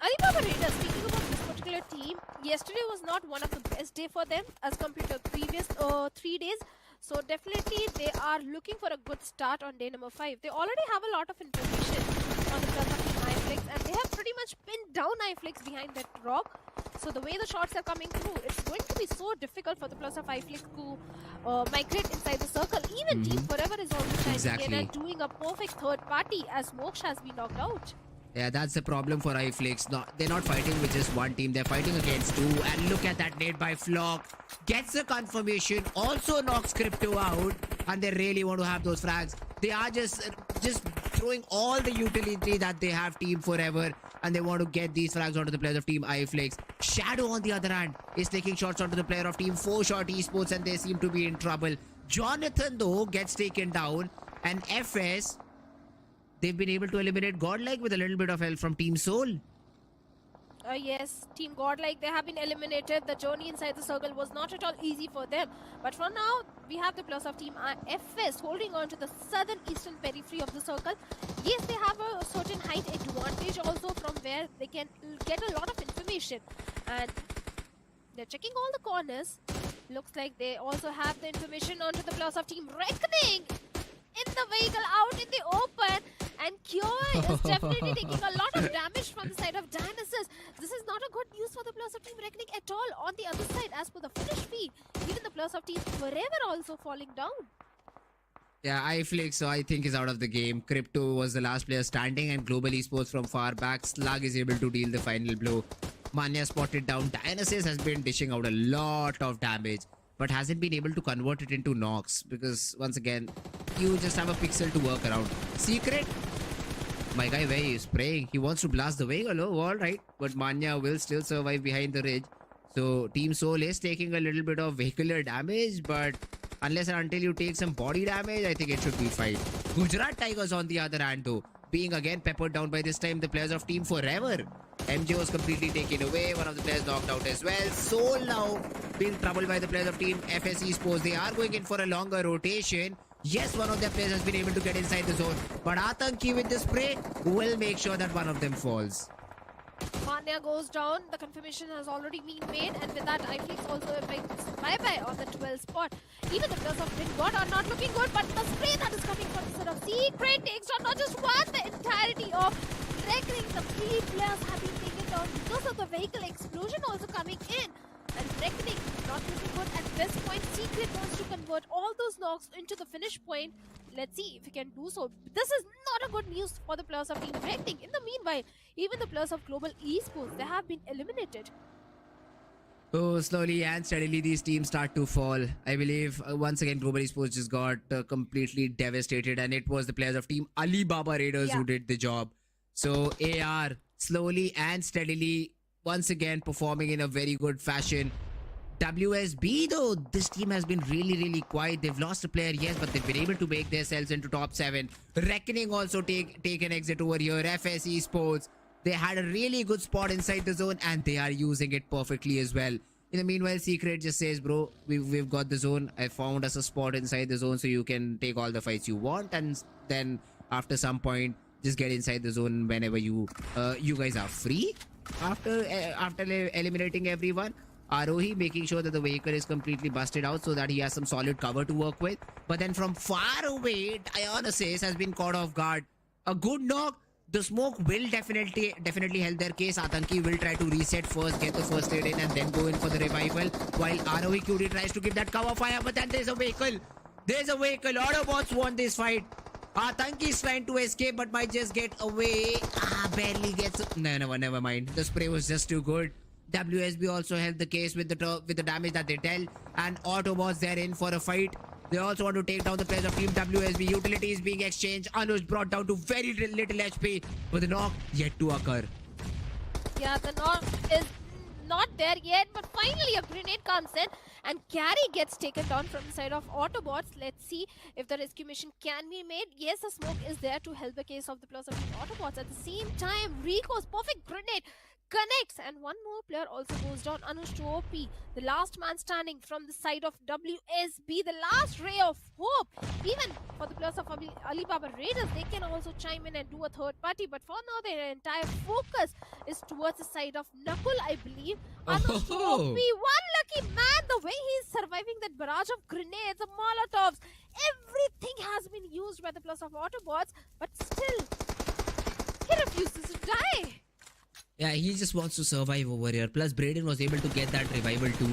Alibaba Raiders, speaking about this particular team, yesterday was not one of the best day for them as compared to previous 3 days. So definitely they are looking for a good start on day number 5. They already have a lot of information on the front of Team iFlix, and they have pretty much pinned down iFlix behind that rock. So the way the shots are coming through, it's going to be so difficult for the plus of iFlix to migrate inside the circle. Even Team Forever is also shining in and doing a perfect third party as Moksha has been knocked out. Yeah, that's the problem for iFlix. No, they're not fighting with just one team. They're fighting against two. And look at that nade by Flock. Gets a confirmation. Also knocks Crypto out. And they really want to have those frags. They are just throwing all the utility that they have, Team Forever. And they want to get these frags onto the players of Team iFlix. Shadow, on the other hand, is taking shots onto the player of Team 4-Shot Esports. And they seem to be in trouble. Jonathan, though, gets taken down. And FS... they've been able to eliminate Godlike with a little bit of help from Team Soul. Yes, Team Godlike, they have been eliminated. The journey inside the circle was not at all easy for them. But for now, we have the plus of Team FS holding on to the southern eastern periphery of the circle. Yes, they have a certain height advantage also from where they can get a lot of information. And they're checking all the corners. Looks like they also have the information onto the plus of Team Reckoning. In the vehicle, out in the open, and Kyoy is definitely taking a lot of damage from the side of Dionysus. This is not a good news for the plus of Team Reckoning at all. On the other side, as per the finish feed, even the plus of Team Forever also falling down. Yeah, iFlix, so I think, is out of the game. Crypto was the last player standing, and Global Esports from far back. Slug is able to deal the final blow. Manya spotted down. Dionysus has been dishing out a lot of damage, but hasn't been able to convert it into knocks because, once again, you just have a pixel to work around. Secret? My guy, where he is praying. He wants to blast the vehicle. Oh, alright. But Manya will still survive behind the ridge. So, Team Soul is taking a little bit of vehicular damage, but unless and until you take some body damage, I think it should be fine. Gujarat Tigers, on the other hand, though, being again peppered down by this time the players of Team Forever. MJ was completely taken away. One of the players knocked out as well. Soul now being troubled by the players of Team FS Esports. They are going in for a longer rotation. Yes, one of their players has been able to get inside the zone. But Atanki with the spray will make sure that one of them falls. Manya goes down. The confirmation has already been made. And with that, iFlix also brings bye-bye on the 12th spot. Even the players of Wind God are not looking good. But the spray that is coming from the side of Secret takes down not just one, the entirety of Reckoning. The 3 players have been taken down because of the vehicle explosion also coming in. And Reckoning not looking good at this point. Secret wants to convert all those knocks into the finish point. Let's see if he can do so. This is not a good news for the players of Team Reckoning. In the meanwhile, even the players of Global Esports, they have been eliminated. So slowly and steadily these teams start to fall. I believe once again Global Esports just got completely devastated, and it was the players of Team Alibaba Raiders who did the job. So AR slowly and steadily once again performing in a very good fashion. WSB though, this team has been really quiet. They've lost a player, yes, but they've been able to make themselves into top 7. Reckoning also take an exit over here. FS Esports, they had a really good spot inside the zone and they are using it perfectly as well. In the meanwhile, Secret just says, bro, we've got the zone. I found us a spot inside the zone so you can take all the fights you want. And then after some point, just get inside the zone whenever you guys are free. After eliminating everyone, Arohi making sure that the vehicle is completely busted out so that he has some solid cover to work with. But then from far away, Dionysus has been caught off guard. A good knock. The smoke will definitely help their case. Atanki will try to reset first, get the first aid in, and then go in for the revival. While Arohi QD tries to give that cover fire, but then there's a vehicle. There's a vehicle. Autobots won this fight. Atanki is trying to escape, but might just get away. Barely gets. No, never mind. The spray was just too good. WSB also held the case with the damage that they dealt, and Autobots they're in for a fight. They also want to take down the players of Team WSB. Utilities being exchanged. Anuj brought down to very little HP, but the knock yet to occur. Yeah, the knock is not there yet, but finally a grenade comes in and Carry gets taken down from the side of Autobots. Let's see if the rescue mission can be made. Yes, the smoke is there to help the case of the players of Team Autobots. At the same time, Rico's perfect grenade connects, and one more player also goes down. Anush to OP, the last man standing from the side of WSB, the last ray of hope. Even for the players of Alibaba Raiders, they can also chime in and do a third party, but for now their entire focus is towards the side of Nakul, I believe. Anush to OP, one lucky man, the way he's surviving that barrage of grenades, the Molotovs, everything has been used by the players of Autobots, but still, he refuses to die. Yeah, he just wants to survive over here. Plus, Braden was able to get that revival too.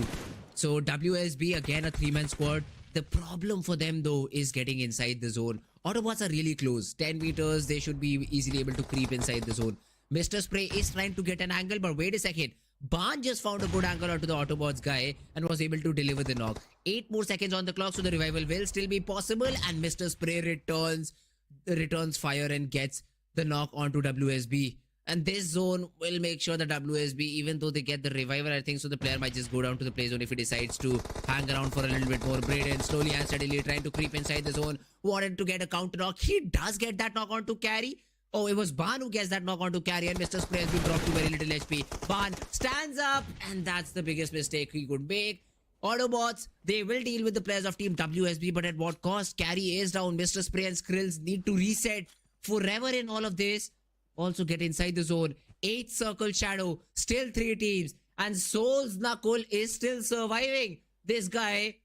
So, WSB, again, a 3-man squad. The problem for them, though, is getting inside the zone. Autobots are really close. 10 meters, they should be easily able to creep inside the zone. Mr. Spray is trying to get an angle, but wait a second. Ban just found a good angle onto the Autobots guy and was able to deliver the knock. 8 more seconds on the clock, so the revival will still be possible. And Mr. Spray returns fire and gets the knock onto WSB. And this zone will make sure that WSB, even though they get the revival, I think so the player might just go down to the play zone if he decides to hang around for a little bit more. Braden slowly and steadily trying to creep inside the zone. Wanted to get a counter knock. He does get that knock on to Carry. Oh, it was Ban who gets that knock on to Carry, and Mr. Spray has been dropped to very little HP. Ban stands up, and that's the biggest mistake he could make. Autobots, they will deal with the players of Team WSB, but at what cost? Carry is down. Mr. Spray and Skrills need to reset forever in all of this. Also get inside the zone. 8 circle shadow, still 3 teams, and Soul's Nakul is still surviving. This guy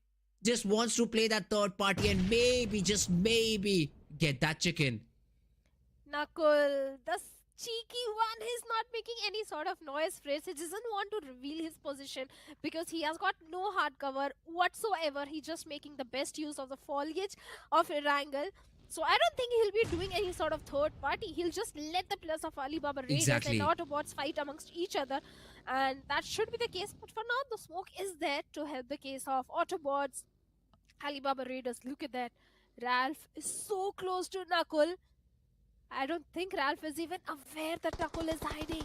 just wants to play that third party and maybe, just maybe, get that chicken. Nakul, the cheeky one, he's not making any sort of noise phrase. He doesn't want to reveal his position because he has got no hard cover whatsoever. He's just making the best use of the foliage of Erangel. So I don't think he'll be doing any sort of third party. He'll just let the players of Alibaba Raiders and Autobots fight amongst each other. And that should be the case. But for now, the smoke is there to help the case of Autobots, Alibaba Raiders. Look at that. Ralph is so close to Nakul. I don't think Ralph is even aware that Nakul is hiding.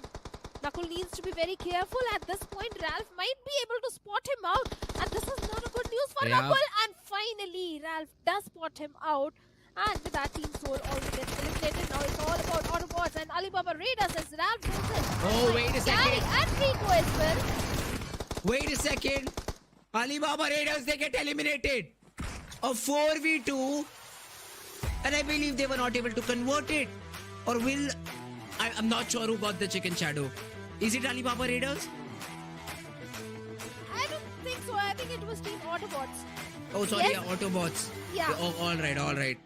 Nakul needs to be very careful. At this point, Ralph might be able to spot him out. And this is not a good news for Nakul. And finally, Ralph does spot him out. And with that, Team Soul already gets eliminated. Now it's all about Autobots and Alibaba Raiders as Ralph goes in. Oh, wait a second. And Rico as well. Wait a second. Alibaba Raiders, they get eliminated. A 4v2. And I believe they were not able to convert it. Or will... I'm not sure who got the chicken shadow. Is it Alibaba Raiders? I don't think so. I think it was Team Autobots. Oh, sorry, yes. Autobots. Yeah. Oh, all right.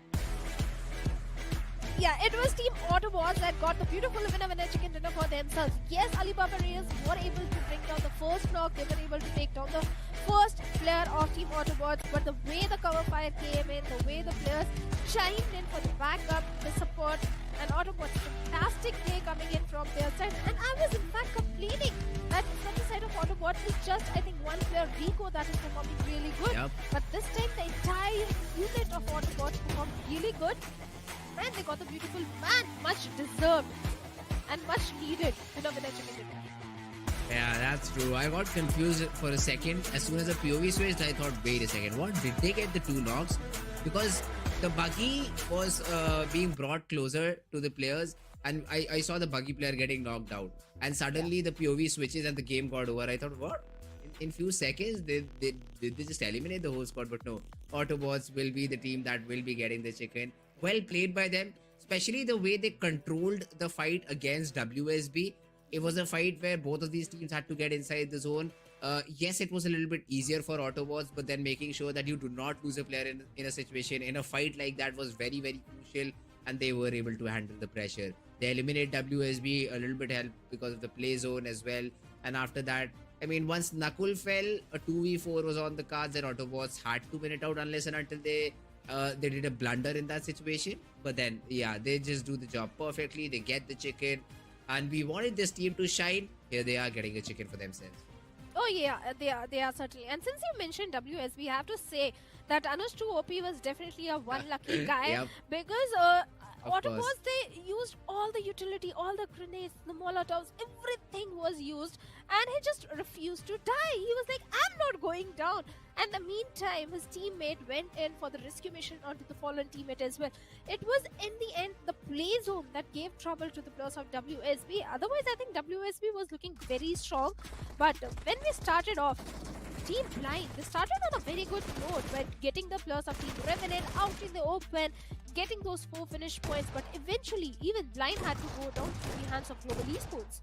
Yeah, it was Team Autobots that got the beautiful winner chicken dinner for themselves. Yes, Alibaba Raiders were able to bring down the first knock. They were able to take down the first player of Team Autobots. But the way the cover fire came in, the way the players chimed in for the backup, the support, and Autobots, fantastic play coming in from their side. And I was in fact complaining that from the side of Autobots, it's just, I think, one player, Rico, that is performing really good. Yep. But this time, the entire unit of Autobots performed really good. And they got the beautiful man, much deserved and much needed winner chicken dinner. Yeah, that's true. I got confused for a second. As soon as the POV switched, I thought, wait a second, what? Did they get the 2 knocks? Because the buggy was being brought closer to the players, and I saw the buggy player getting knocked out. And suddenly the POV switches and the game got over. I thought, what? In few seconds, did they just eliminate the whole squad? But no, Autobots will be the team that will be getting the chicken. Well played by them. especially the way they controlled the fight against WSB. It was a fight where both of these teams had to get inside the zone. Yes, it was a little bit easier for AUTOBOTZ, but then making sure that you do not lose a player in a situation, in a fight like that was very, very crucial, and they were able to handle the pressure. They eliminate WSB, a little bit help because of the play zone as well. And after that, I mean, once Nakul fell, a 2v4 was on the cards, and AUTOBOTZ had to win it out unless and until they did a blunder in that situation. But then, yeah, they just do the job perfectly. They get the chicken, and we wanted this team to shine. Here they are getting a chicken for themselves. Oh yeah, they are certainly. And since you mentioned WS, we have to say that Anush 2OP was definitely a one lucky guy. Yep. Because Of AUTOBOTZ, course. they used all the utility, all the grenades, the molotovs, everything was used, and he just refused to die. He was like, I'm not going down. And in the meantime, his teammate went in for the rescue mission onto the fallen teammate as well. It was in the end the play zone that gave trouble to the players of WSB. Otherwise, I think WSB was looking very strong. But when we started off, Team Blind, they started on a very good note by getting the players of Team Revenant out in the open, getting those 4 finish points. But eventually, even Blind had to go down to the hands of Global Esports.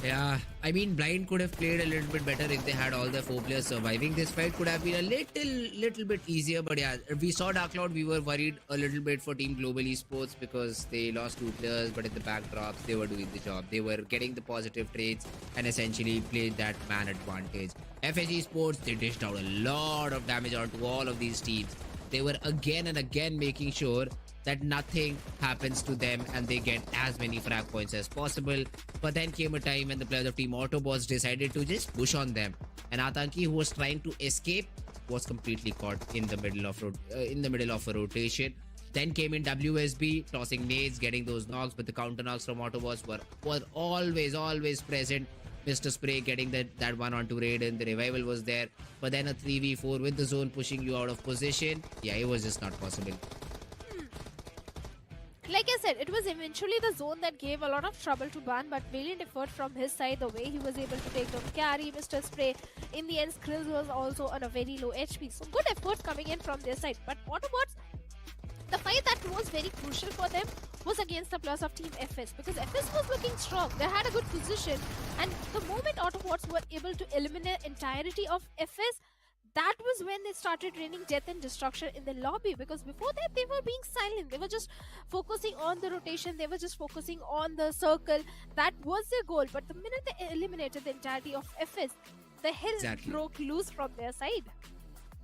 Yeah, I mean, Blind could have played a little bit better if they had all their 4 players surviving. This fight could have been a little bit easier. But yeah, we saw Dark Cloud. We were worried a little bit for Team Global Esports because they lost 2 players. But in the backdrops, they were doing the job. They were getting the positive trades and essentially played that man advantage. FSG Sports, they dished out a lot of damage onto all of these teams. They were again and again making sure that nothing happens to them and they get as many frag points as possible. But then came a time when the players of Team AUTOBOTZ decided to just push on them. And Atanki, who was trying to escape, was completely caught in the middle of a rotation. Then came in WSB, tossing nades, getting those knocks, but the counter knocks from AUTOBOTZ were always present. Mr. Spray getting that one onto Raiden, the revival was there. But then a 3v4 with the zone pushing you out of position. Yeah, it was just not possible. Like I said, it was eventually the zone that gave a lot of trouble to Ban, but valiant effort from his side, the way he was able to take down carry, Mr. Spray. In the end, Skrills was also on a very low HP. So good efforts coming in from their side. But AUTOBOTZ, the fight that was very crucial for them was against the players of Team FS, because FS was looking strong. They had a good position, and the moment AUTOBOTZ were able to eliminate entirety of FS, that was when they started raining death and destruction in the lobby, because before that they were being silent. They were just focusing on the rotation, they were just focusing on the circle. That was their goal. But the minute they eliminated the entirety of FS, the hell broke loose from their side.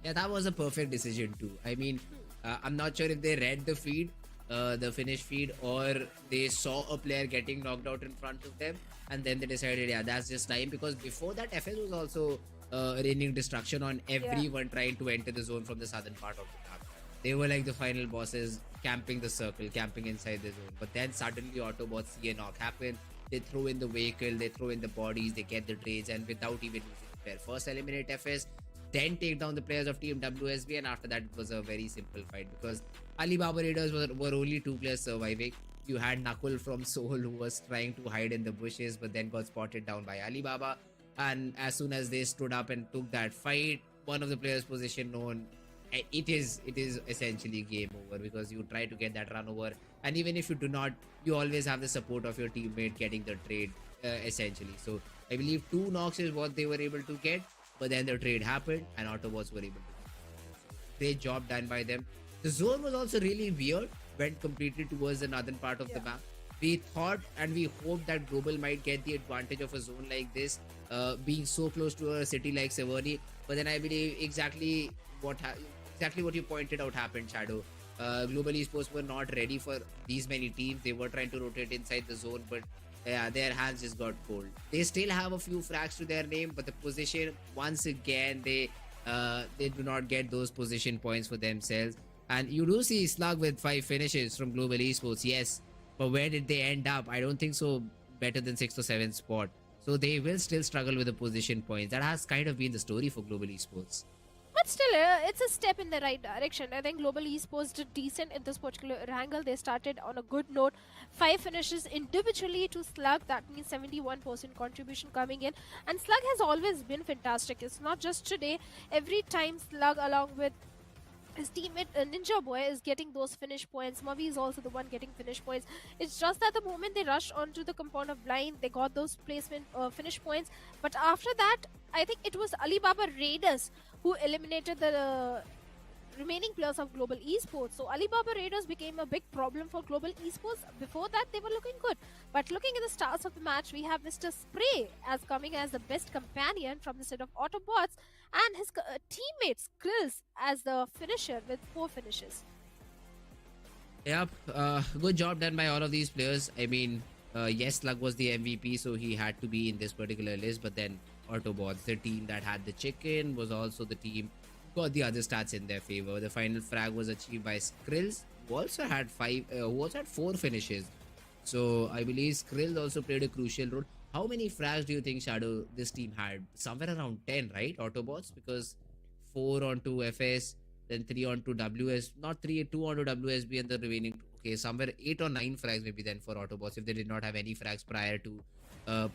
Yeah, that was a perfect decision too. I mean, I'm not sure if they read the feed, the finish feed, or they saw a player getting knocked out in front of them and then they decided, yeah, that's just time. Because before that, FS was also raining destruction on everyone trying to enter the zone from the southern part of the map. They were like the final bosses, camping the circle, camping inside the zone. But then suddenly AUTOBOTZ see a knock happen. They throw in the vehicle, they throw in the bodies, they get the trades, and without even losing the player, first eliminate FS, then take down the players of Team WSB, and after that it was a very simple fight because Alibaba Raiders were only 2 players surviving. You had Nakul from Seoul who was trying to hide in the bushes but then got spotted down by Alibaba. And as soon as they stood up and took that fight, one of the players' position known, it is essentially game over because you try to get that run over, and even if you do not, you always have the support of your teammate getting the trade essentially. So I believe 2 knocks is what they were able to get, but then the trade happened and AUTOBOTZ were able to. Great job done by them. The zone was also really weird, went completely towards the northern part of the map. We thought and we hoped that Global might get the advantage of a zone like this, being so close to a city like Severny. But then I believe exactly what you pointed out happened, Shadow. Global Esports were not ready for these many teams. They were trying to rotate inside the zone, but their hands just got cold. They still have a few frags to their name, but the position, once again, they do not get those position points for themselves. And you do see Slug with 5 finishes from Global Esports, yes. But where did they end up? I don't think so better than 6th or 7th spot. So they will still struggle with the position points. That has kind of been the story for Global Esports. But still, it's a step in the right direction. I think Global Esports did decent in this particular Erangel. They started on a good note. 5 finishes individually to Slug. That means 71% contribution coming in. And Slug has always been fantastic. It's not just today. Every time Slug along with his teammate Ninja Boy is getting those finish points. Mavi is also the one getting finish points. It's just that the moment they rushed onto the compound of Blind, they got those placement finish points. But after that, I think it was Alibaba Raiders who eliminated the remaining players of Global Esports. So Alibaba Raiders became a big problem for Global Esports. Before that, they were looking good. But looking at the stars of the match, we have Mr. Spray as coming as the best companion from the set of AUTOBOTZ, and his teammate Skrills as the finisher with 4 finishes. Yep, good job done by all of these players. I mean, yes, Slug was the MVP, so he had to be in this particular list. But then AUTOBOTZ, the team that had the chicken, was also the team got the other stats in their favor. The final frag was achieved by Skrills, who also had 4 finishes. So I believe Skrills also played a crucial role. How many frags do you think, Shadow, this team had? Somewhere around 10, right? AUTOBOTZ, because 4 onto FS, then 3 onto WS, not 3, 2 onto WSB, and the remaining, okay, somewhere 8 or 9 frags maybe then for AUTOBOTZ if they did not have any frags prior to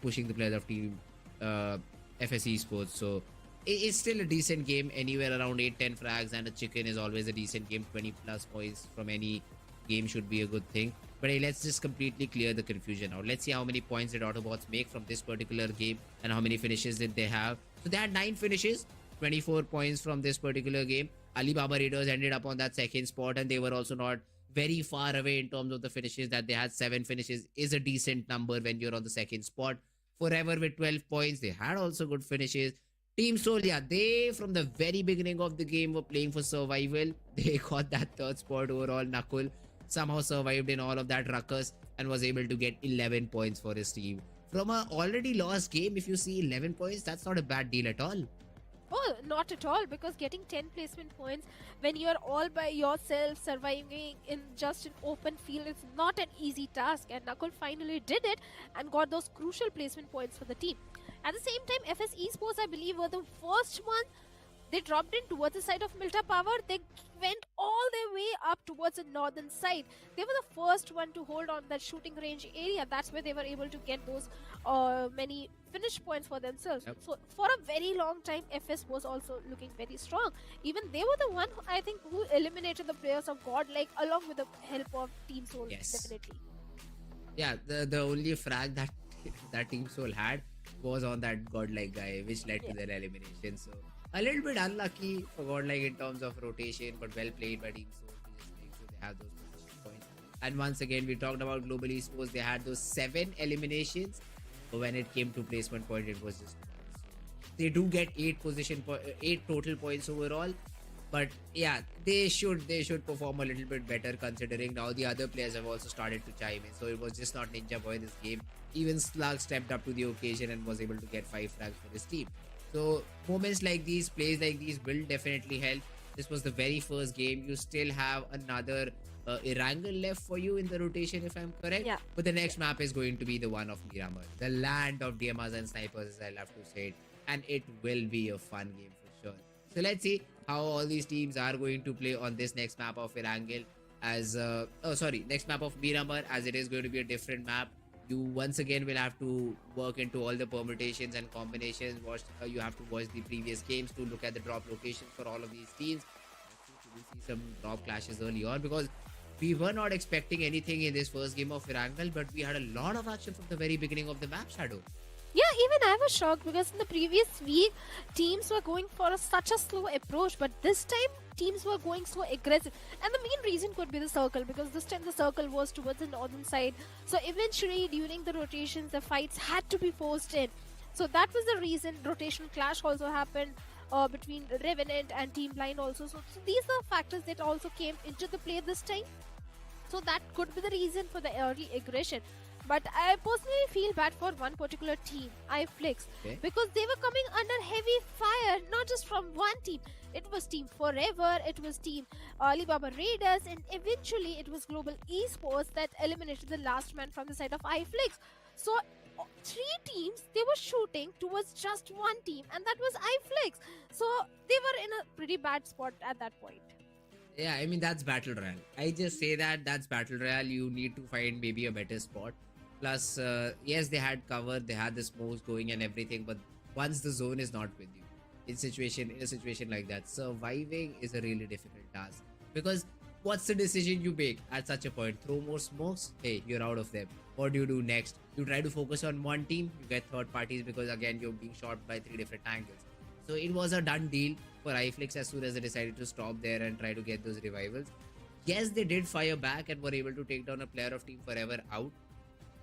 pushing the players of team FS Esports. So it's still a decent game. Anywhere around 8-10 frags and a chicken is always a decent game. 20 plus points from any game should be a good thing. But hey, let's just completely clear the confusion out. Let's see how many points did AUTOBOTZ make from this particular game and how many finishes did they have. So they had 9 finishes, 24 points from this particular game. Alibaba Raiders ended up on that second spot, and they were also not very far away in terms of the finishes that they had. 7 finishes is a decent number when you're on the second spot. Forever with 12 points, they had also good finishes. Team Soul, yeah, they from the very beginning of the game were playing for survival. They got that 3rd spot overall. Nakul somehow survived in all of that ruckus and was able to get 11 points for his team. From a already lost game, if you see 11 points, that's not a bad deal at all. Oh, not at all, because getting 10 placement points when you're all by yourself surviving in just an open field is not an easy task, and Nakul finally did it and got those crucial placement points for the team. At the same time, FS Esports, I believe, were the first one. They dropped in towards the side of Milta Power. They went all their way up towards the northern side. They were the first one to hold on that shooting range area. That's where they were able to get those many finish points for themselves. Yep. So for a very long time, FS was also looking very strong. Even they were the one, I think, who eliminated the players of Godlike along with the help of Team Soul. Yes. Definitely. Yeah, the only frag that that Team Soul had was on that Godlike guy, which led to their elimination. So a little bit unlucky for Godlike in terms of rotation, but well played by Team Soul to just make sure they have those position points. And once again, we talked about Global Esports. They had those 7 eliminations. But when it came to placement point, it was just they do get 8 total points overall. But yeah, they should perform a little bit better, considering now the other players have also started to chime in. So it was just not Ninja Boy this game. Even Slug stepped up to the occasion and was able to get 5 frags for his team. So moments like these, plays like these will definitely help. This was the very first game. You still have another Erangel left for you in the rotation, if I'm correct. Yeah. But the next map is going to be the one of Miramar, the land of DMRs and snipers, as I love to say it. And it will be a fun game for sure. So let's see how all these teams are going to play on this next map of Erangel next map of Miramar, as it is going to be a different map. You once again will have to work into all the permutations and combinations. You have to watch the previous games to look at the drop locations for all of these teams. We see some drop clashes early on, because we were not expecting anything in this first game of Erangel, but we had a lot of action from the very beginning of the map, Shadow. Yeah, even I was shocked, because in the previous week, teams were going for such a slow approach, but this time, teams were going so aggressive. And the main reason could be the circle, because this time the circle was towards the northern side. So eventually, during the rotations, the fights had to be forced in. So that was the reason. Rotation clash also happened between Revenant and Team Blind also. So these are factors that also came into the play this time. So that could be the reason for the early aggression. But I personally feel bad for one particular team, iFlix, because they were coming under heavy fire, not just from one team. It was Team Forever, it was Team Alibaba Raiders, and eventually it was Global Esports that eliminated the last man from the side of iFlix. So 3 teams, they were shooting towards just one team, and that was iFlix. So they were in a pretty bad spot at that point. Yeah, I mean, that's Battle Royale. I just say that's Battle Royale. You need to find maybe a better spot. Plus, yes, they had cover, they had the smokes going and everything, but once the zone is not with you, in a situation like that. Surviving is a really difficult task, because what's the decision you make at such a point? Throw more smokes? Hey, you're out of them. What do you do next? You try to focus on one team, you get third parties because again you're being shot by 3 different angles. So it was a done deal for iFlix as soon as they decided to stop there and try to get those revivals. Yes, they did fire back and were able to take down a player of Team Forever out.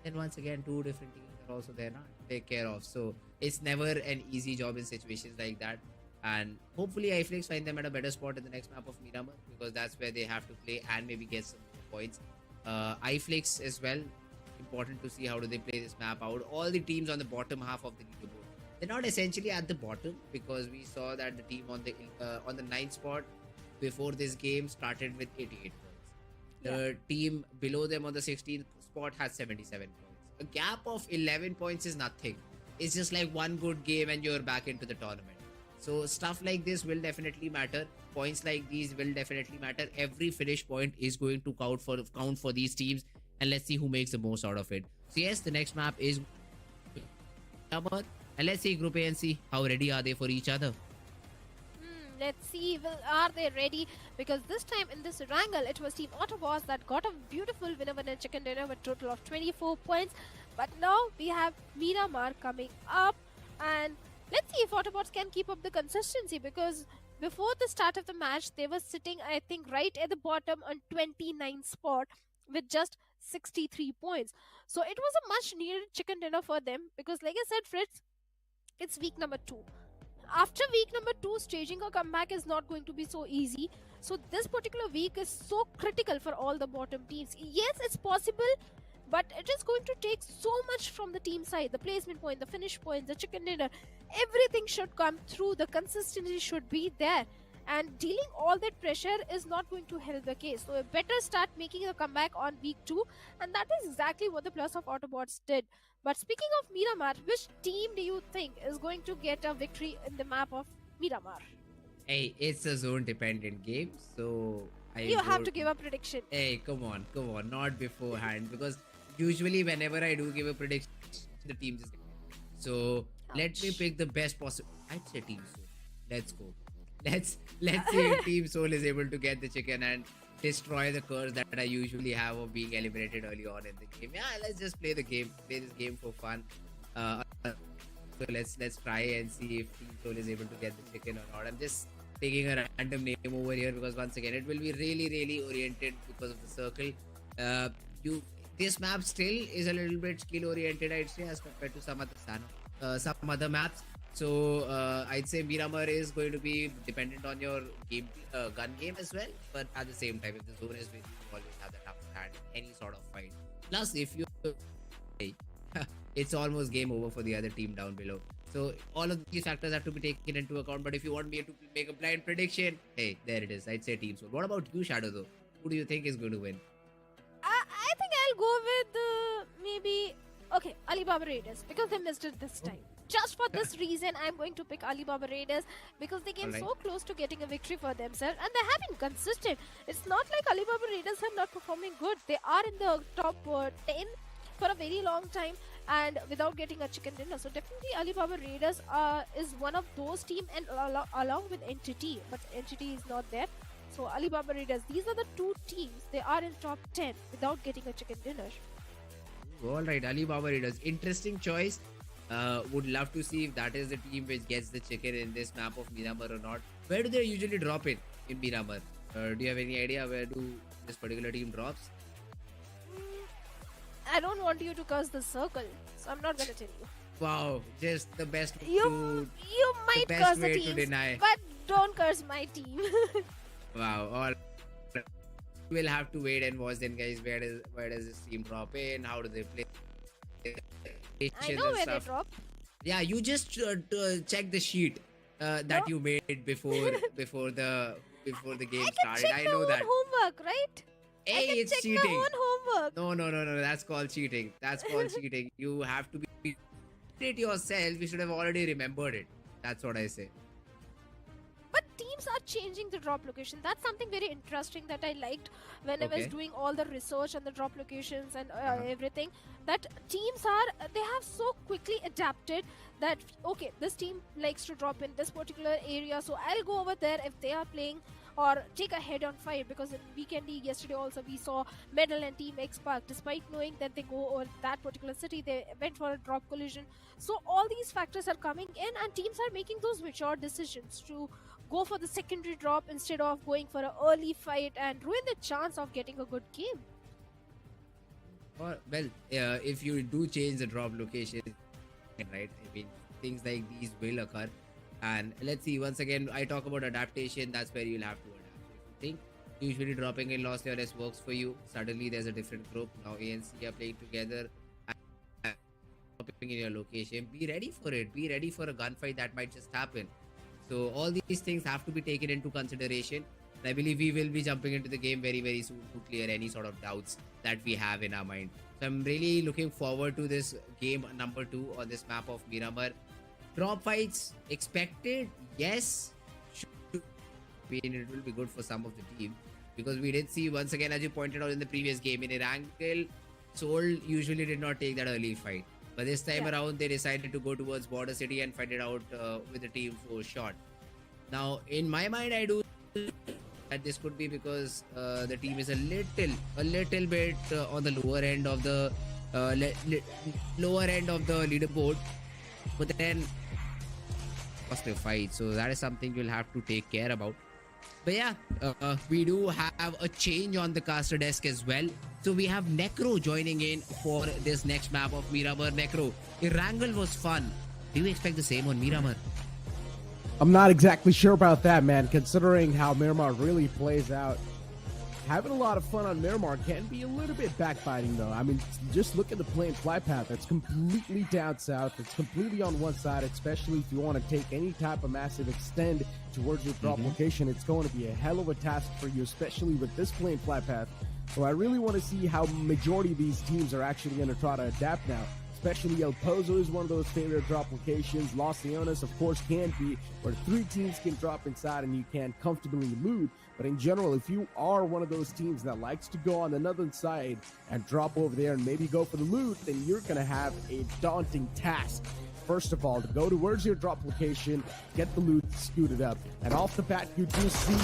Then once again, 2 different teams are also there now to take care of. So it's never an easy job in situations like that. And hopefully iFlix find them at a better spot in the next map of Miramar, because that's where they have to play and maybe get some points. iFlix as well, important to see how do they play this map out. All the teams on the bottom half of the leaderboard, they're not essentially at the bottom, because we saw that the team on the 9th spot before this game started with 88 points. The team below them on the 16th spot has 77 points. A gap of 11 points is nothing. It's just like one good game and you're back into the tournament. So stuff like this will definitely matter. Points like these will definitely matter. Every finish point is going to count for these teams, and let's see who makes the most out of it. So yes, the next map is Miramar, and let's see Group A and see how ready are they for each other. Let's see, are they ready? Because this time in this Erangel, it was Team AUTOBOTZ that got a beautiful winner chicken dinner with a total of 24 points. But now we have Miramar coming up, and let's see if AUTOBOTZ can keep up the consistency, because before the start of the match, they were sitting, I think, right at the bottom on 29th spot with just 63 points. So it was a much needed chicken dinner for them, because like I said, Fritz, it's week number 2. After week number 2, staging a comeback is not going to be so easy. So this particular week is so critical for all the bottom teams. Yes, it's possible, but it is going to take so much from the team side. The placement point, the finish point, the chicken dinner, everything should come through. The consistency should be there. And dealing all that pressure is not going to help the case. So better start making a comeback on week 2. And that is exactly what the plus of AUTOBOTZ did. But speaking of Miramar, which team do you think is going to get a victory in the map of Miramar? Hey, it's a zone dependent game, so you have to give a prediction. Hey, come on, not beforehand, because usually whenever I do give a prediction, the team just. So let me pick the best possible. I'd say Team Soul. Let's go. Let's see if Team Soul is able to get the chicken and destroy the curse that I usually have of being eliminated early on in the game. Yeah, let's just play this game for fun. So let's try and see if Team Soul is able to get the chicken or not. I'm just taking a random name over here because once again it will be really oriented because of the circle. This map still is a little bit skill oriented, I'd say, as compared to some other maps. So I'd say Miramar is going to be dependent on your gun game as well. But at the same time, if the zone is with you, you always have that upper hand in any sort of fight. Plus, if you it's almost game over for the other team down below. So all of these factors have to be taken into account. But if you want me to make a blind prediction, hey, there it is. I'd say Team Soul. What about you, Shadow, though? Who do you think is going to win? I think I'll go with maybe Alibaba Raiders, because they missed it this time. Just for this reason, I'm going to pick Alibaba Raiders, because they came so close to getting a victory for themselves, and they have been consistent. It's not like Alibaba Raiders are not performing good. They are in the top 10 for a very long time and without getting a chicken dinner. So definitely Alibaba Raiders is one of those teams, and along with Entity, but Entity is not there. So Alibaba Raiders, these are the 2 teams. They are in top 10 without getting a chicken dinner. Alright, Alibaba Raiders. Interesting choice. Would love to see if that is the team which gets the chicken in this map of Miramar or not. Where do they usually drop it in Miramar? Do you have any idea where do this particular team drops? I don't want you to curse the circle, so I'm not going to tell you. Wow, just the best You might curse the teams, but don't curse my team. Wow, all we'll have to wait and watch then, guys. Where does this team drop in? How do they play? I know where they drop. Yeah, you just check the sheet that you made before the game started. I know that. Homework, right? Hey, it's check cheating. my own homework. No. That's called cheating. Cheating. You have to be it yourself. You should have already remembered it. That's what I say. But teams are changing the drop location. That's something very interesting that I liked when I was Okay. doing all the research and the drop locations and Uh-huh. everything. That teams are, they have so quickly adapted that, okay, this team likes to drop in this particular area, so I'll go over there if they are playing, or take a head-on fight. Because in Vikendi yesterday also we saw Medal and Team X Park, despite knowing that they go over that particular city, they went for a drop collision. So all these factors are coming in, and teams are making those mature decisions to go for the secondary drop instead of going for an early fight and ruin the chance of getting a good game. If you do change the drop location, right? I mean, things like these will occur. And let's see, once again, I talk about adaptation. That's where you'll have to adapt. If you think usually dropping in Los Leones works for you, suddenly there's a different group. Now ANC are playing together. And dropping in your location, be ready for it. Be ready for a gunfight that might just happen. So all these things have to be taken into consideration. I believe we will be jumping into the game very, very soon to clear any sort of doubts that we have in our mind. So I'm really looking forward to this game number 2 on this map of Miramar. Drop fights expected? Yes. Should be, and it will be good for some of the team, because we did see, once again, as you pointed out in the previous game, in Erangel, Seoul usually did not take that early fight. But this time around, they decided to go towards Border City and fight it out with the team for shot. Now, in my mind, I do that this could be because the team is a little bit on the lower end of the leaderboard. But then, positive fight, so that is something you'll have to take care about. But yeah, we do have a change on the caster desk as well. So we have Necro joining in for this next map of Miramar. Necro, Erangel was fun. Do you expect the same on Miramar? I'm not exactly sure about that, man, considering how Miramar really plays out. Having a lot of fun on Miramar can be a little bit backbiting, though. I mean, just look at the play and fly path. It's completely down south. It's completely on one side, especially if you want to take any type of massive extend towards your drop location. It's going to be a hell of a task for you, especially with this play and fly path. So I really want to see how majority of these teams are actually going to try to adapt now. Especially El Pozo is one of those favorite drop locations. Los Leones, of course, can be, where 3 teams can drop inside and you can comfortably loot. But in general, if you are one of those teams that likes to go on another side and drop over there and maybe go for the loot, then you're going to have a daunting task. First of all, to go towards your drop location, get the loot scooted up. And off the bat, you do see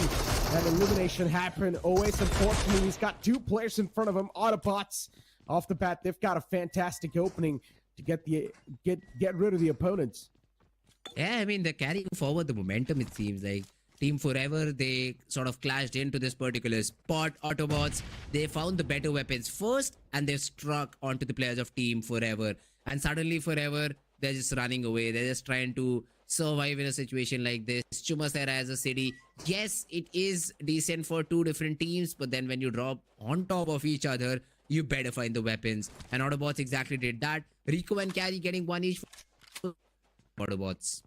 that elimination happen. Always, unfortunately, he's got 2 players in front of him, AUTOBOTZ. Off the bat, they've got a fantastic opening to get rid of the opponents. Yeah, I mean, they're carrying forward the momentum, it seems like. Team Forever, they sort of clashed into this particular spot. AUTOBOTZ, they found the better weapons first, and they struck onto the players of Team Forever. And suddenly, Forever, they're just running away. They're just trying to survive in a situation like this. Chumasera as a city, yes, it is decent for 2 different teams, but then when you drop on top of each other, you better find the weapons. And AUTOBOTZ exactly did that. Rico and Carry getting 1 each for AUTOBOTZ.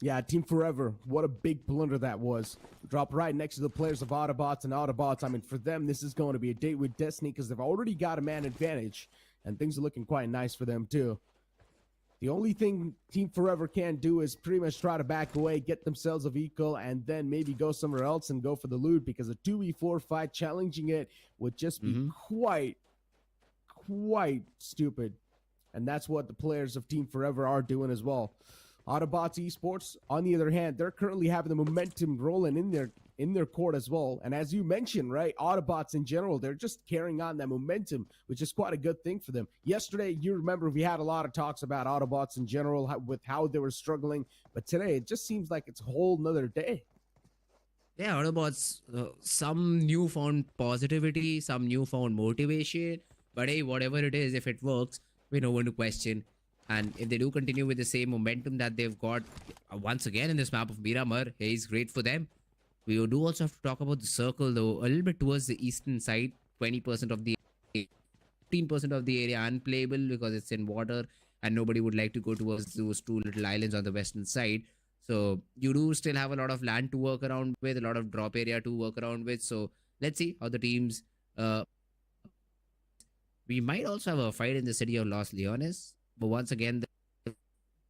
Yeah, Team Forever, what a big blunder that was. Drop right next to the players of AUTOBOTZ and AUTOBOTZ. I mean, for them, this is going to be a date with destiny because they've already got a man advantage. And things are looking quite nice for them, too. The only thing Team Forever can do is pretty much try to back away, get themselves a vehicle, and then maybe go somewhere else and go for the loot, because a 2v4 fight, challenging it, would just be quite stupid. And that's what the players of Team Forever are doing as well. AUTOBOTZ Esports, on the other hand, they're currently having the momentum rolling in their court as well. And as you mentioned, right, AUTOBOTZ in general, they're just carrying on that momentum, which is quite a good thing for them. Yesterday, you remember we had a lot of talks about AUTOBOTZ in general, with how they were struggling. But today, it just seems like it's a whole nother day. Yeah, AUTOBOTZ, some newfound positivity, some newfound motivation. But hey, whatever it is, if it works, we no one to question. And if they do continue with the same momentum that they've got once again in this map of Miramar, hey, it's great for them. We do also have to talk about the circle, though, a little bit towards the eastern side. 20% of the 15% of the area unplayable because it's in water, and nobody would like to go towards those 2 little islands on the western side. So you do still have a lot of land to work around with, a lot of drop area to work around with. So let's see how the teams. We might also have a fight in the city of Los Leones. But once again, a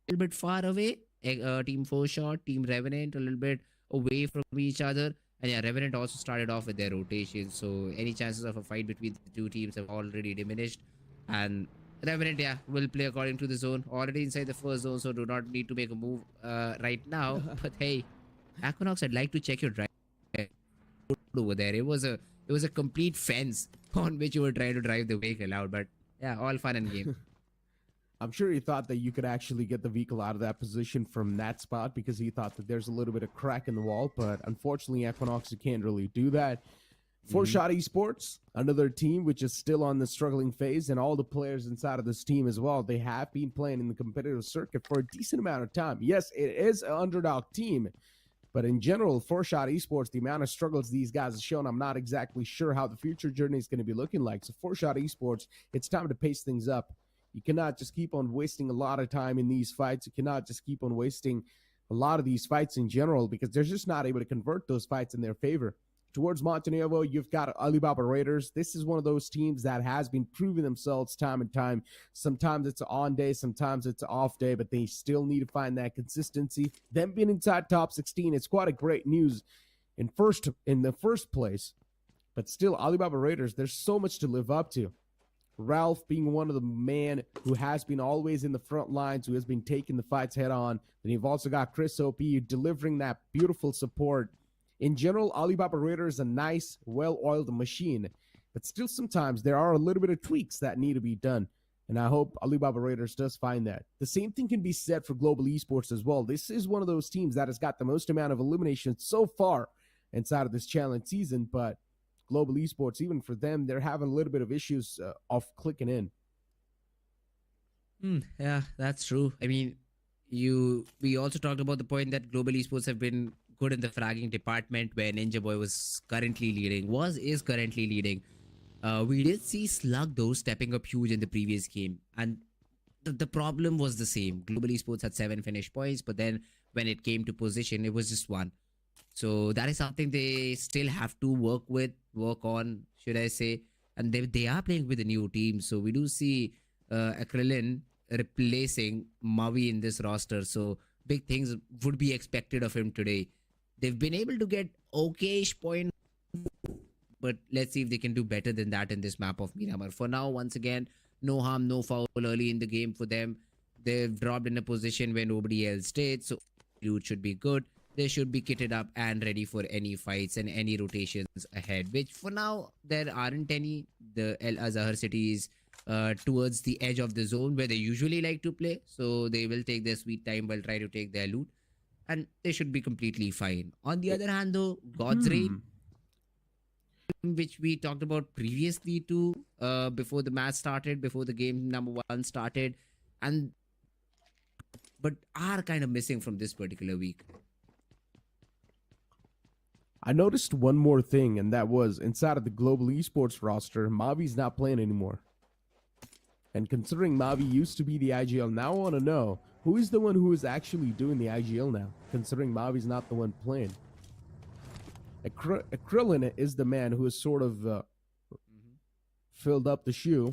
little bit far away. Team 4 Shot, Team Revenant, a little bit away from each other. And yeah, Revenant also started off with their rotation, so any chances of a fight between the two teams have already diminished. And Revenant, yeah, will play according to the zone, already inside the first zone, so do not need to make a move right now. But hey, Equinox, I'd like to check your drive over there. It was a complete fence on which you were trying to drive the vehicle out. But yeah, all fun and game. I'm sure he thought that you could actually get the vehicle out of that position from that spot because he thought that there's a little bit of crack in the wall. But unfortunately, Equinox, you can't really do that. For Shot Esports, another team which is still on the struggling phase, and all the players inside of this team as well, they have been playing in the competitive circuit for a decent amount of time. Yes, it is an underdog team, but in general, for Shot Esports, the amount of struggles these guys have shown, I'm not exactly sure how the future journey is going to be looking like. So for Shot Esports, it's time to pace things up. You cannot just keep on wasting a lot of time in these fights. You cannot just keep on wasting a lot of these fights in general because they're just not able to convert those fights in their favor. Towards Montenegro, you've got Alibaba Raiders. This is one of those teams that has been proving themselves time and time. Sometimes it's an on day, sometimes it's an off day, but they still need to find that consistency. Them being inside top 16, it's quite a great news in the first place. But still, Alibaba Raiders, there's so much to live up to. Ralph being one of the man who has been always in the front lines, who has been taking the fights head on. Then you've also got Chris OP delivering that beautiful support. In general, Alibaba Raider is a nice, well-oiled machine, but still sometimes there are a little bit of tweaks that need to be done, and I hope Alibaba Raiders does find that. The same thing can be said for Global Esports as well. This is one of those teams that has got the most amount of eliminations so far inside of this challenge season, but Global Esports, even for them, they're having a little bit of issues of clicking in. Yeah, that's true. I mean, we also talked about the point that Global Esports have been good in the fragging department, where Ninja Boy is currently leading. We did see Slug though stepping up huge in the previous game, and the problem was the same. Global Esports had 7 finish points, but then when it came to position, it was just 1. So that is something they still have to work on, should I say. And they are playing with a new team, so we do see Acrylin replacing Mavi in this roster. So big things would be expected of him today. They've been able to get okayish points, but let's see if they can do better than that in this map of Miramar. For now, once again, no harm, no foul early in the game for them. They've dropped in a position where nobody else did, so it should be good. They should be kitted up and ready for any fights and any rotations ahead, which for now, there aren't any. The El Azhar city is towards the edge of the zone where they usually like to play, so they will take their sweet time while trying to take their loot, and they should be completely fine. On the other hand, though, God's Reign, which we talked about previously too, before the match started, before the game number 1 started, but are kind of missing from this particular week. I noticed one more thing, and that was inside of the Global Esports roster, Mavi's not playing anymore. And considering Mavi used to be the IGL, now I want to know, who is the one who is actually doing the IGL now, considering Mavi's not the one playing? Krillin is the man who has sort of filled up the shoe.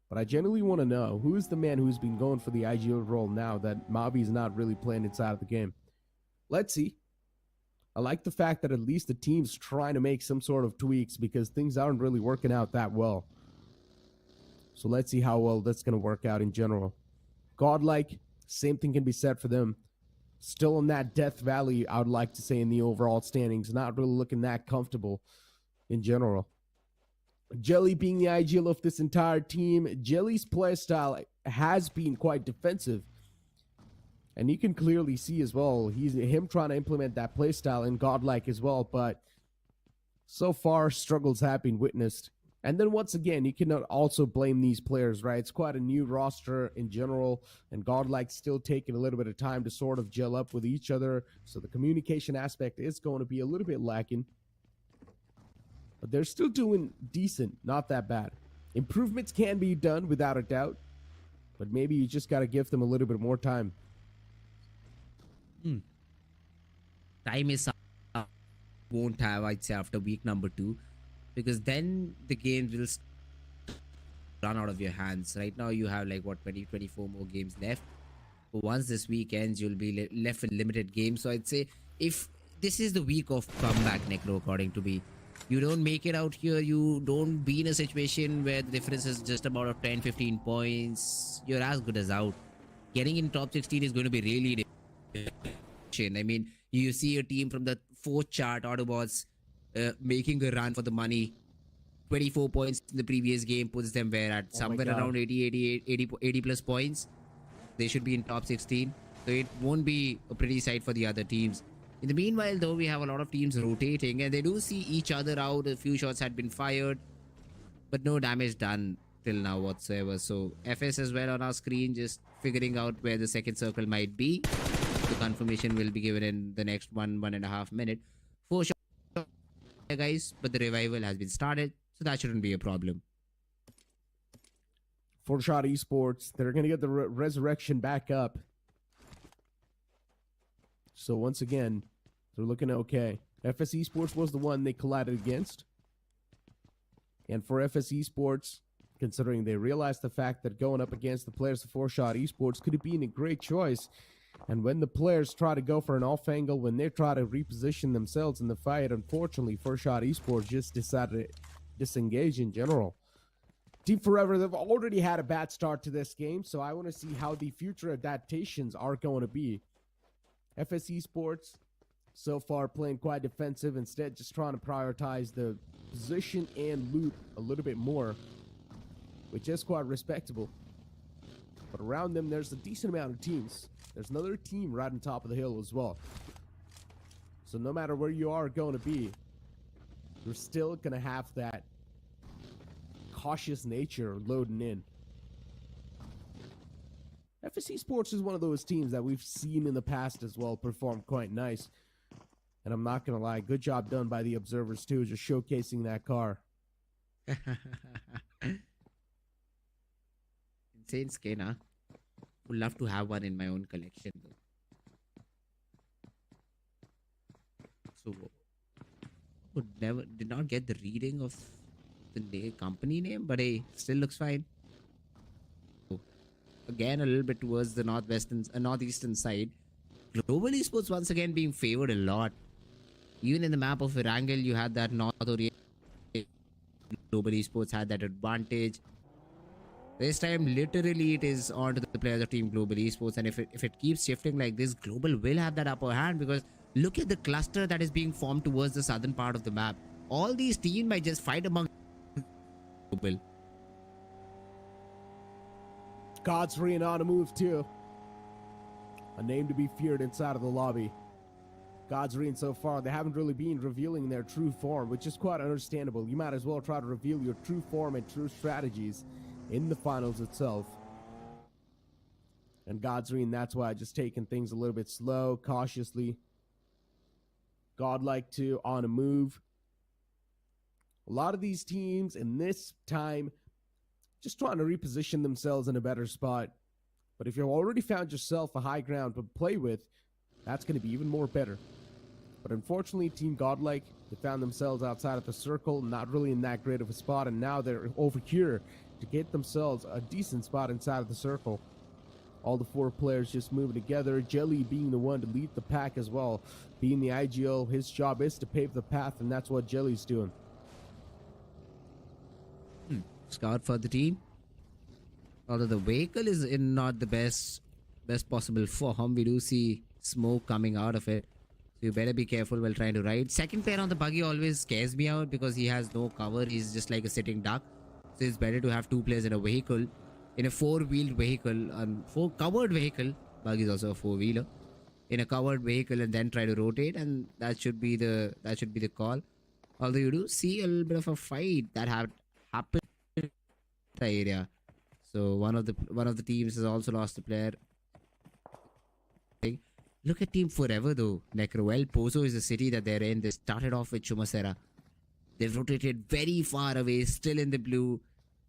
But I genuinely want to know, who is the man who's been going for the IGL role now that Mavi's not really playing inside of the game? Let's see. I like the fact that at least the team's trying to make some sort of tweaks because things aren't really working out that well. So let's see how well that's going to work out in general. Godlike, same thing can be said for them. Still in that death valley, I would like to say, in the overall standings. Not really looking that comfortable in general. Jelly being the IGL of this entire team, Jelly's playstyle has been quite defensive. And you can clearly see as well, him trying to implement that playstyle in Godlike as well. But so far, struggles have been witnessed. And then once again, you cannot also blame these players, right? It's quite a new roster in general, and Godlike's still taking a little bit of time to sort of gel up with each other. So the communication aspect is going to be a little bit lacking. But they're still doing decent, not that bad. Improvements can be done without a doubt, but maybe you just got to give them a little bit more time. Time is up. Won't have, I'd say, after week number 2. Because then the games will run out of your hands. Right now you have like 24 more games left. But once this week ends, you'll be left with limited games. So I'd say if this is the week of comeback, Necro, according to me. You don't make it out here, you don't be in a situation where the difference is just about of 10, 15 points, you're as good as out. Getting in top 16 is going to be really difficult. I mean, you see a team from the 4th chart, AUTOBOTZ, making a run for the money. 24 points in the previous game puts them where at somewhere around 80 plus points. They should be in top 16. So it won't be a pretty sight for the other teams. In the meanwhile, though, we have a lot of teams rotating and they do see each other out. A few shots had been fired, but no damage done till now whatsoever. So FS as well on our screen, just figuring out where the second circle might be. The confirmation will be given in the next 1.5 minutes. 4 shots, guys, but the revival has been started, so that shouldn't be a problem. For Shot Esports, they're going to get the resurrection back up. So once again, they're looking okay. FS Esports was the one they collided against. And for FS Esports, considering they realized the fact that going up against the players of 4-Shot Esports could have been a great choice. And when the players try to go for an off angle, when they try to reposition themselves in the fight, unfortunately, 4-Shot Esports just decided to disengage in general. Team Forever, they've already had a bad start to this game, so I want to see how the future adaptations are going to be. FS Esports, so far playing quite defensive, instead just trying to prioritize the position and loot a little bit more, which is quite respectable. But around them, there's a decent amount of teams. There's another team right on top of the hill as well. So no matter where you are going to be, you're still going to have that cautious nature loading in. FS Esports is one of those teams that we've seen in the past as well perform quite nice. And I'm not going to lie, good job done by the observers too, just showcasing that car. Insane skin, huh? Would love to have one in my own collection though. So did not get the reading of the company name, but hey, still looks fine. Again, a little bit towards the northeastern side. Global Esports once again being favored a lot. Even in the map of Erangel, you had that North Orient. Global Esports had that advantage. This time, literally, it is on to the players of Team Global Esports. And if it keeps shifting like this, Global will have that upper hand, because look at the cluster that is being formed towards the southern part of the map. All these teams might just fight among Global. Godsreen on a move too. A name to be feared inside of the lobby. Godsreen so far, they haven't really been revealing their true form, which is quite understandable. You might as well try to reveal your true form and true strategies in the finals itself. And Godsreen, that's why just taking things a little bit slow, cautiously. Godlike too, on a move. A lot of these teams in this time just trying to reposition themselves in a better spot. But if you've already found yourself a high ground to play with, that's going to be even more better. But unfortunately, Team Godlike, they found themselves outside of the circle, not really in that great of a spot, and now they're over here to get themselves a decent spot inside of the circle. All the 4 players just moving together, Jelly being the one to lead the pack as well. Being the IGL, his job is to pave the path, and that's what Jelly's doing. Scout for the team. Although the vehicle is in not the best possible form, we do see smoke coming out of it. So you better be careful while trying to ride. Second player on the buggy always scares me out because he has no cover. He's just like a sitting duck. So it's better to have 2 players in a vehicle, in a 4-wheeled vehicle, and 4 covered vehicle. Buggy is also a 4-wheeler. In a covered vehicle, and then try to rotate, and that should be the call. Although you do see a little bit of a fight that happened in the area. So one of the teams has also lost a player. Look at Team Forever though. Necro, Pozo is the city that they're in. They started off with Chumasera. They've rotated very far away, still in the blue,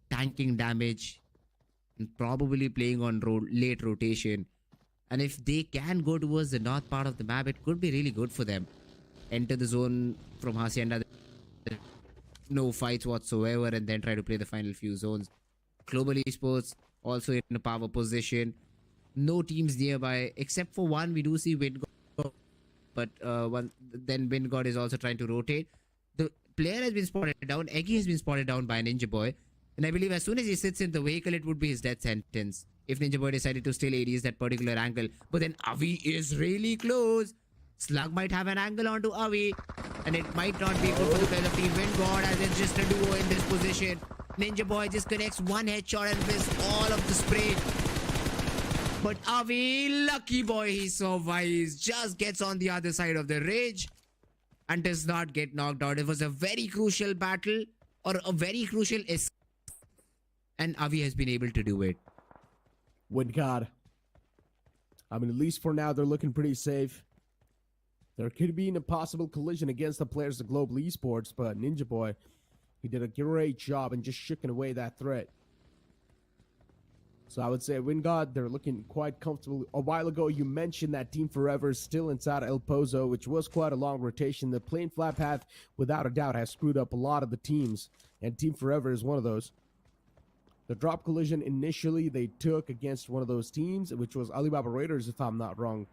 tanking damage, and probably playing on late rotation. And if they can go towards the north part of the map, it could be really good for them. Enter the zone from Hacienda, no fights whatsoever, and then try to play the final few zones. Global Esports also in a power position. No teams nearby, except for one. We do see Wind but then Wingod is also trying to rotate. The player has been spotted down. Eggy has been spotted down by Ninja Boy. And I believe as soon as he sits in the vehicle, it would be his death sentence. If Ninja Boy decided to still ADS that particular angle. But then Avi is really close. Slug might have an angle onto Avi. And it might not be good for the players of Team Wingod as it's just a duo in this position. Ninja Boy just connects one headshot and misses all of the spray. But Avi, lucky boy, he survives. Just gets on the other side of the ridge. And does not get knocked out. It was a very crucial battle. Or a very crucial escape. And Avi has been able to do it. Wingod. I mean, at least for now, they're looking pretty safe. There could be an impossible collision against the players of Global Esports, but Ninja Boy, he did a great job in just shooking away that threat. So I would say Wingod, they're looking quite comfortable. A while ago, you mentioned that Team Forever is still inside El Pozo, which was quite a long rotation. The plane flat path, without a doubt, has screwed up a lot of the teams, and Team Forever is one of those. The drop collision initially they took against one of those teams, which was Alibaba Raiders, if I'm not wrong.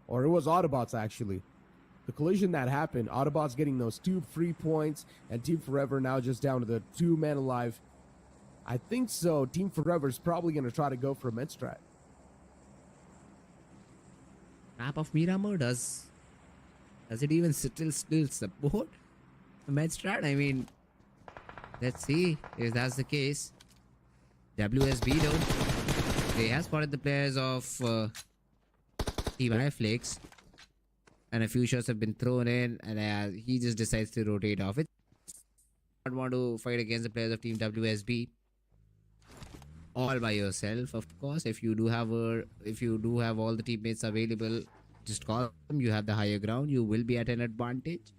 Or it was AUTOBOTZ, actually. The collision that happened, AUTOBOTZ getting those 2 free points, and Team Forever now just down to the 2 men alive. I think so. Team Forever is probably going to try to go for a med strat. Map of Miramar, does it even still support a med strat? I mean, let's see if that's the case. WSB though, they have spotted the players of Team iFlix, and a few shots have been thrown in, and he just decides to rotate off it. Not want to fight against the players of Team WSB all by yourself, of course. If you do have all the teammates available, just call them. You have the higher ground. You will be at an advantage.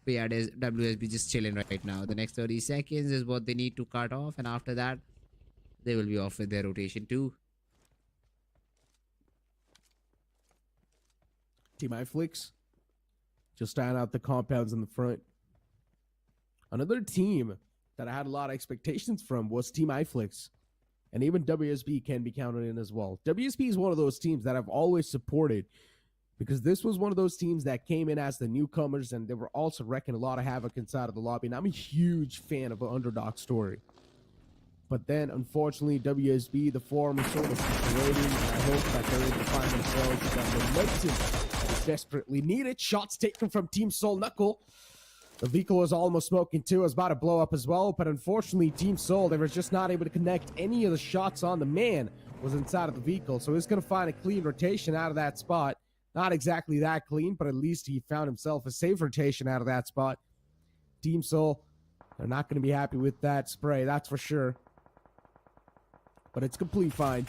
But yeah, there's WSB just chilling right now. The next 30 seconds is what they need to cut off, and after that, they will be off with their rotation too. Team iFlix just stand out the compounds in the front. Another team that I had a lot of expectations from was Team iFlix. And even WSB can be counted in as well. WSB is one of those teams that I've always supported because this was one of those teams that came in as the newcomers, and they were also wrecking a lot of havoc inside of the lobby. And I'm a huge fan of an underdog story. But then, unfortunately, WSB, the form is sort of separating. I hope that they're able to find themselves that momentum is desperately needed. Shots taken from Team Soul Knuckle. The vehicle was almost smoking too. It was about to blow up as well. But unfortunately, Team Soul, they were just not able to connect any of the shots on the man was inside of the vehicle. So he's going to find a clean rotation out of that spot. Not exactly that clean, but at least he found himself a safe rotation out of that spot. Team Soul, they're not going to be happy with that spray, that's for sure. But it's complete fine.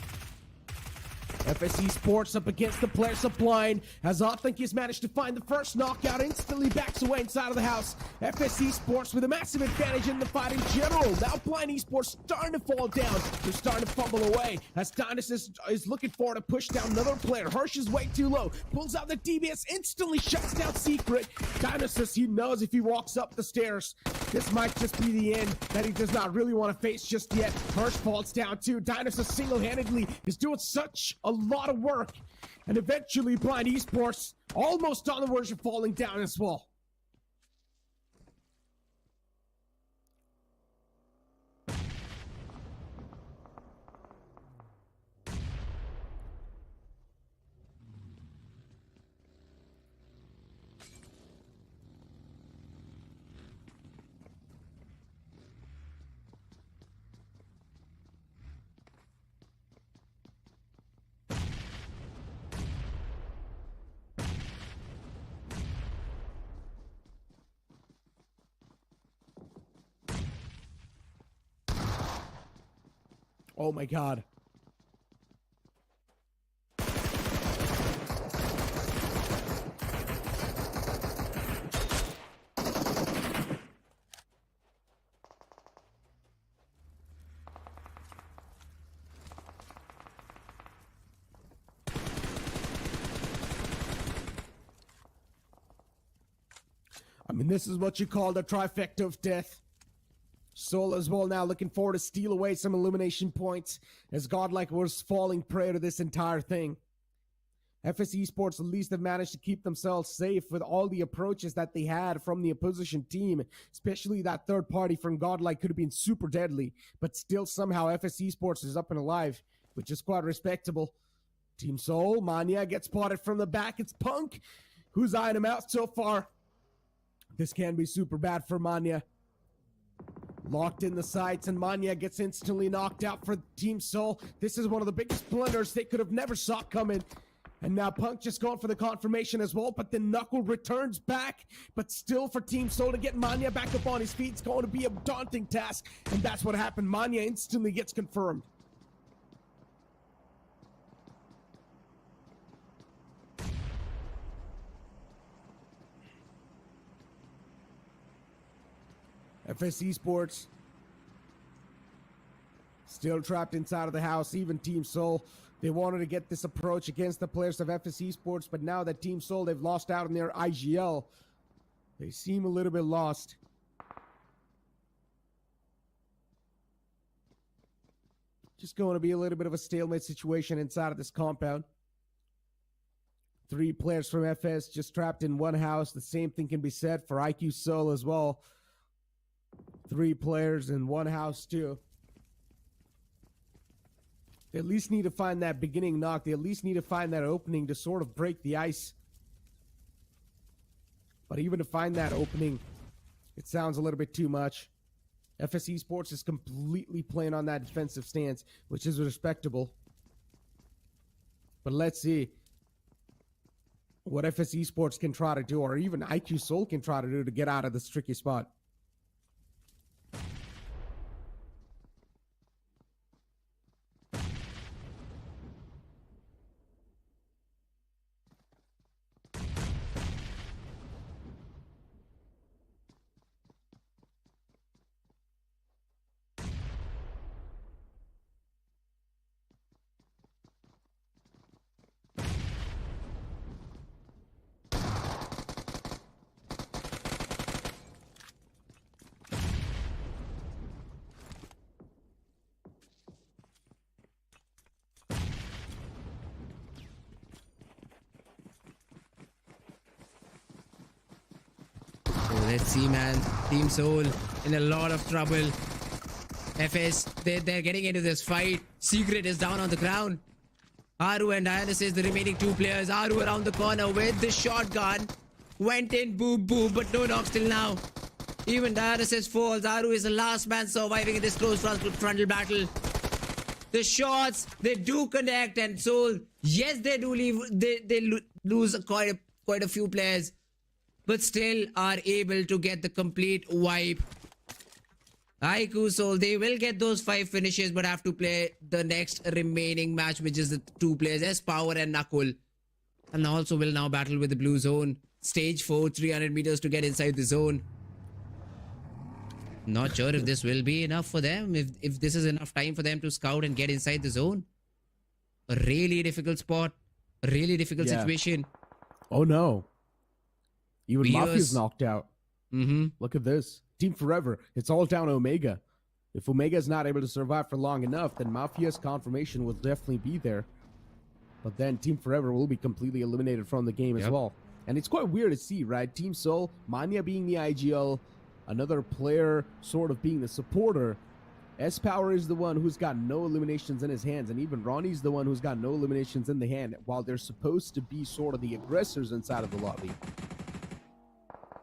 FS Esports up against the player supplying as Authentic has managed to find the first knockout, instantly backs away inside of the house. FS Esports with a massive advantage in the fight in general. Now Blind Esports starting to fall down. They're starting to fumble away as Dynasys is looking for to push down another player. Hirsch is way too low. Pulls out the DBS, instantly shuts down Secret. Dynasys, he knows if he walks up the stairs, this might just be the end that he does not really want to face just yet. Hirsch falls down too. Dynasys single-handedly is doing such a lot of work, and eventually Blind Esports almost on the verge of falling down as well. Oh my god. I mean, this is what you call the trifecta of death. Soul as well now looking forward to steal away some elimination points as Godlike was falling prey to this entire thing. FS Esports, at least, have managed to keep themselves safe with all the approaches that they had from the opposition team, especially that third party from Godlike could have been super deadly, but still somehow FS Esports is up and alive, which is quite respectable. Team Soul, Manya gets spotted from the back. It's Punk who's eyeing him out so far. This can be super bad for Manya. Locked in the sights, and Manya gets instantly knocked out for Team Soul. This is one of the biggest blunders they could have never saw coming. And now Punk just going for the confirmation as well, but then Knuckle returns back. But still for Team Soul to get Manya back up on his feet, it's going to be a daunting task. And that's what happened. Manya instantly gets confirmed. FS Esports still trapped inside of the house. Even Team Soul, they wanted to get this approach against the players of FS Esports, but now that Team Soul, they've lost out on their IGL, they seem a little bit lost. Just going to be a little bit of a stalemate situation inside of this compound. 3 players from FS just trapped in one house. The same thing can be said for IQ Soul as well. 3 players in one house too. They at least need to find that beginning knock. They at least need to find that opening to sort of break the ice. But even to find that opening, it sounds a little bit too much. FS Esports is completely playing on that defensive stance, which is respectable. But let's see what FS Esports can try to do, or even IQ Soul can try to do to get out of this tricky spot. Let's see, man. Team Soul in a lot of trouble. FS, they're getting into this fight. Secret is down on the ground. Aru and Dionysus, the remaining 2 players. Aru around the corner with the shotgun. Went in, boom, boom, but no knock till now. Even Dionysus falls. Aru is the last man surviving in this close frontal battle. The shots, they do connect, and Soul, yes, they do leave. They lose quite a few players, but still are able to get the complete wipe. IQ Soul, they will get those 5 finishes, but have to play the next remaining match, which is the 2 players, S-Power and Knuckle. And also will now battle with the blue zone. Stage 4, 300 meters to get inside the zone. Not sure if this will be enough for them, if this is enough time for them to scout and get inside the zone. A really difficult spot, a really difficult situation. Oh no. Even Viewers. Mafia's knocked out. Look at this. Team Forever. It's all down to Omega. If Omega is not able to survive for long enough, then Mafia's confirmation will definitely be there. But then Team Forever will be completely eliminated from the game as well. And it's quite weird to see, right? Team Soul, Manya being the IGL, another player sort of being the supporter. S-Power is the one who's got no eliminations in his hands, and even Ronnie's the one who's got no eliminations in the hand, while they're supposed to be sort of the aggressors inside of the lobby.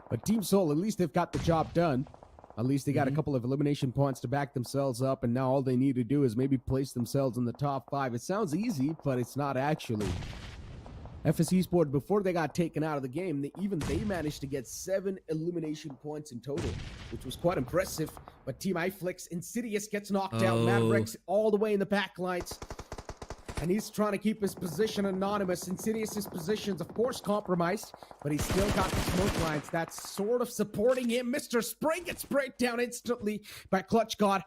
But Team Soul, at least they've got the job done. At least they got a couple of elimination points to back themselves up, and now all they need to do is maybe place themselves in the top 5. It sounds easy, but it's not actually. FS Esports, before they got taken out of the game, they managed to get 7 elimination points in total, which was quite impressive. But Team iFlix, Insidious gets knocked out. Mavericks all the way in the back lines. And he's trying to keep his position anonymous. Insidious's position's, of course, compromised, but he's still got the smoke lines that's sort of supporting him. Mr. Spray gets sprayed down instantly by Clutch God.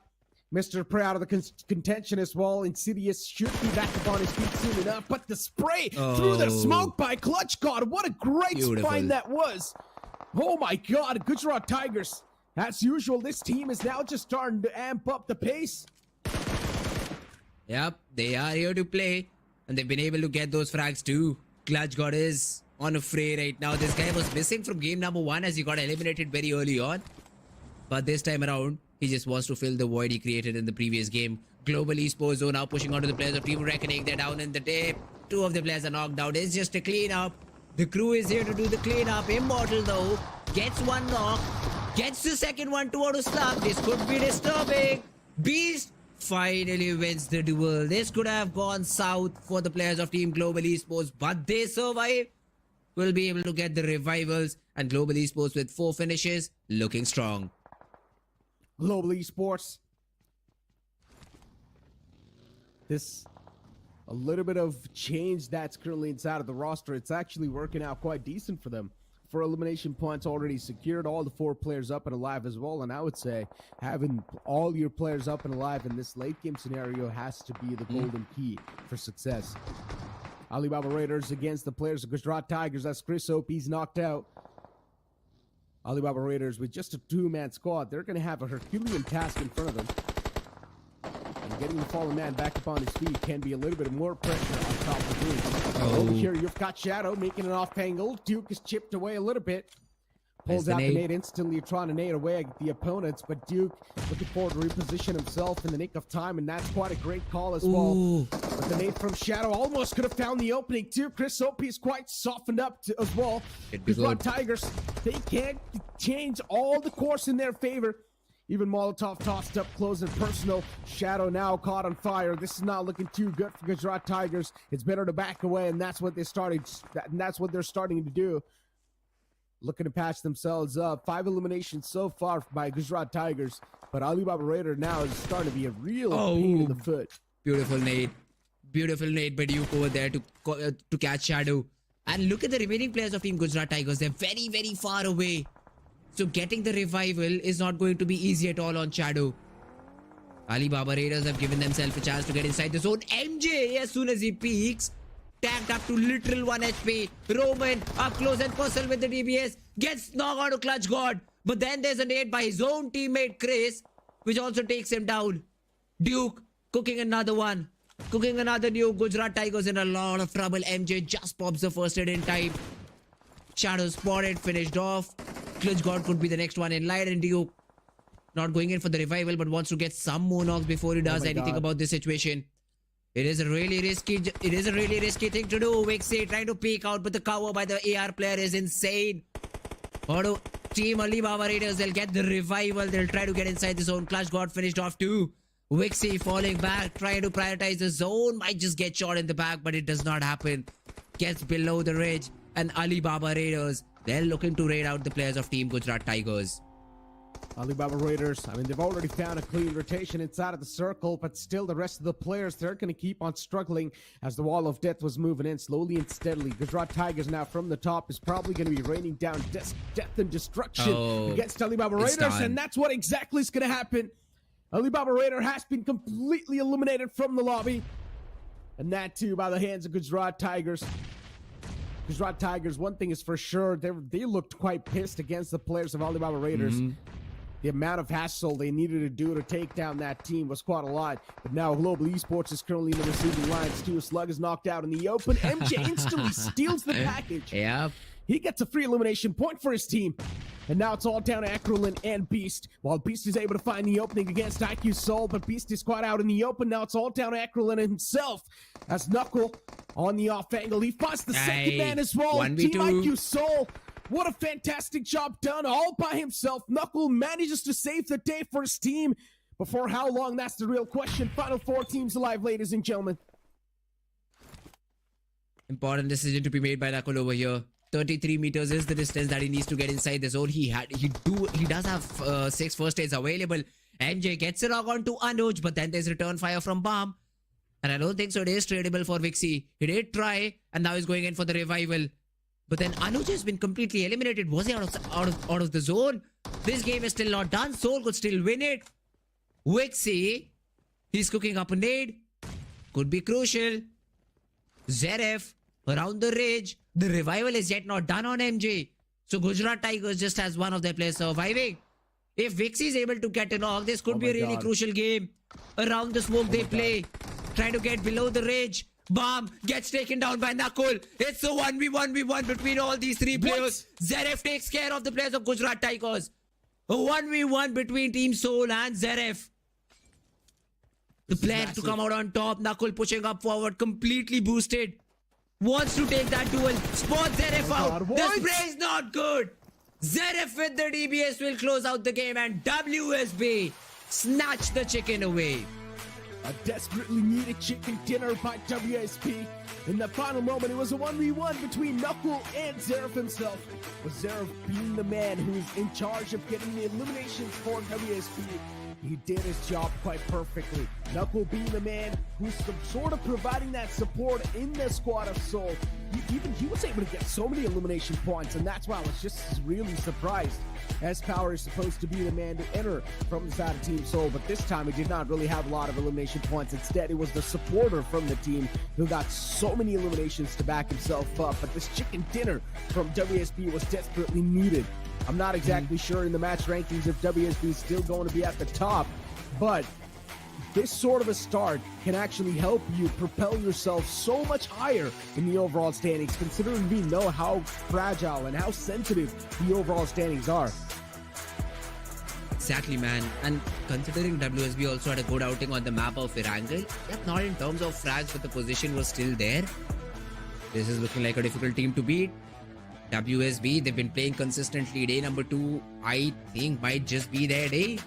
Mr. Prey out of the contention as well. Insidious should be back up on his feet soon enough, but the spray through the smoke by Clutch God. What a great find that was. Oh my God, Gujarat Tigers. As usual, this team is now just starting to amp up the pace. Yep, they are here to play, and they've been able to get those frags too. Clutch God is on a fray right now. This guy was missing from game number 1 as he got eliminated very early on. But this time around, he just wants to fill the void he created in the previous game. Global Esports Zone now pushing onto the players of Team Reckoning. They're down in the dip. 2 of the players are knocked out. It's just a cleanup. The crew is here to do the cleanup. Immortal though gets 1 knock. Gets the second one to auto slap. This could be disturbing. Beast finally wins the duel. This could have gone south for the players of Team Global Esports, but they survive. Will be able to get the revivals, and Global Esports with 4 finishes looking strong. Global Esports. This a little bit of change that's currently inside of the roster. It's actually working out quite decent for them. 4 elimination points already secured, all the 4 players up and alive as well. And I would say having all your players up and alive in this late game scenario has to be the golden key for success. Alibaba Raiders against the players of Gujarat Tigers. That's Chris Opie's knocked out. Alibaba Raiders with just a 2-man squad. They're going to have a Herculean task in front of them. And getting the fallen man back up on his feet can be a little bit more pressure on top of the group. Over here, you've got Shadow making an off angle. Duke is chipped away a little bit. Pulls out the nade instantly, trying to nade away at the opponents. But Duke looking forward to reposition himself in the nick of time, and that's quite a great call as well. But the nade from Shadow almost could have found the opening too. Chris Opie is quite softened up as well. Gujarat Tigers, they can't change all the course in their favor. Even Molotov tossed up close and personal. Shadow now caught on fire. This is not looking too good for Gujarat Tigers. It's better to back away, and that's what they started. And that's what they're starting to do. Looking to patch themselves up. 5 eliminations so far by Gujarat Tigers, but Alibaba Raider now is starting to be a real pain in the foot. Beautiful nade by Duke over there to catch Shadow. And look at the remaining players of Team Gujarat Tigers. They're very, very far away. So getting the revival is not going to be easy at all on Shadow. Alibaba Raiders have given themselves a chance to get inside the zone. MJ, as soon as he peeks, tagged up to literal 1 HP. Roman up close and personal with the DBS. Gets knocked out of Clutch God. But then there's a nade by his own teammate Chris, which also takes him down. Duke cooking another one. Cooking another nuke. Gujarat Tigers in a lot of trouble. MJ just pops the first hit in time. Shadow spotted, finished off. Clutch God could be the next one in line, and Duke not going in for the revival, but wants to get some more knocks before he does anything about this situation. It is a really risky thing to do. Vixie trying to peek out, but the cover by the AR player is insane. Auto Team Alibaba Raiders, they'll get the revival. They'll try to get inside the zone. Clutch God finished off too. Vixie falling back, trying to prioritize the zone. Might just get shot in the back, but it does not happen. Gets below the ridge, and Alibaba Raiders, they're looking to raid out the players of Team Gujarat Tigers. Alibaba Raiders, I mean, they've already found a clean rotation inside of the circle, but still the rest of the players, they're going to keep on struggling as the wall of death was moving in slowly and steadily. Gujarat Tigers now from the top is probably going to be raining down death and destruction against Alibaba Raiders, and that's what exactly is going to happen. Alibaba Raider has been completely eliminated from the lobby, and that too by the hands of Gujarat Tigers. Gujarat Tigers, one thing is for sure, they looked quite pissed against the players of Alibaba Raiders. The amount of hassle they needed to do to take down that team was quite a lot. But now Global Esports is currently in the receiving lines too. Slug is knocked out in the open. MJ instantly steals the package. Yeah. He gets a free elimination point for his team. And now it's all down to Acrolin and Beast. While Beast is able to find the opening against IQ Soul, but Beast is quite out in the open. Now it's all down to Acrolin himself. As Knuckle on the off angle. He finds the second man as well. 1v2. Team IQ Soul. What a fantastic job done all by himself. Knuckle manages to save the day for his team. But for how long, that's the real question. Final 4 teams alive, ladies and gentlemen. Important decision to be made by Knuckle over here. 33 meters is the distance that he needs to get inside the zone. He does have 6 first aids available. MJ gets it on to Anuj, but then there's return fire from Bomb. And I don't think so it is tradable for Vixie. He did try, and now he's going in for the revival. But then Anuj has been completely eliminated. Was he out of the zone? This game is still not done. Soul could still win it. Vixie, he's cooking up a nade. Could be crucial. Zeref around the ridge. The revival is yet not done on MJ. So Gujarat Tigers just has one of their players surviving. If Vixie is able to get a knock, this could be a really crucial game. Around the smoke they play. Trying to get below the ridge. Bomb gets taken down by Nakul. It's a 1v1 between all these three players. Zeref takes care of the players of Gujarat Tigers. A 1v1 between Team Soul and Zeref. The plan to come out on top. Nakul pushing up forward, completely boosted. Wants to take that duel. Spots Zeref out. The spray is not good. Zeref with the DBS will close out the game, and WSB snatch the chicken away. A desperately needed chicken dinner by WSP. In the final moment, it was a 1v1 between Knuckle and Zeref himself. With Zeref being the man who is in charge of getting the eliminations for WSP. He did his job quite perfectly. Knuckle being the man who's sort of providing that support in the squad of Soul. He was able to get so many elimination points, and that's why I was just really surprised. S-Power is supposed to be the man to enter from the side of Team Soul, but this time he did not really have a lot of elimination points. Instead, it was the supporter from the team who got so many eliminations to back himself up. But this chicken dinner from WSB was desperately needed. I'm not exactly sure in the match rankings if WSB is still going to be at the top, but this sort of a start can actually help you propel yourself so much higher in the overall standings, considering we know how fragile and how sensitive the overall standings are. Exactly, man. And considering WSB also had a good outing on the map of Erangel, yep, not in terms of frags, but the position was still there. This is looking like a difficult team to beat. WSB, they've been playing consistently. Day number 2, I think, might just be their day.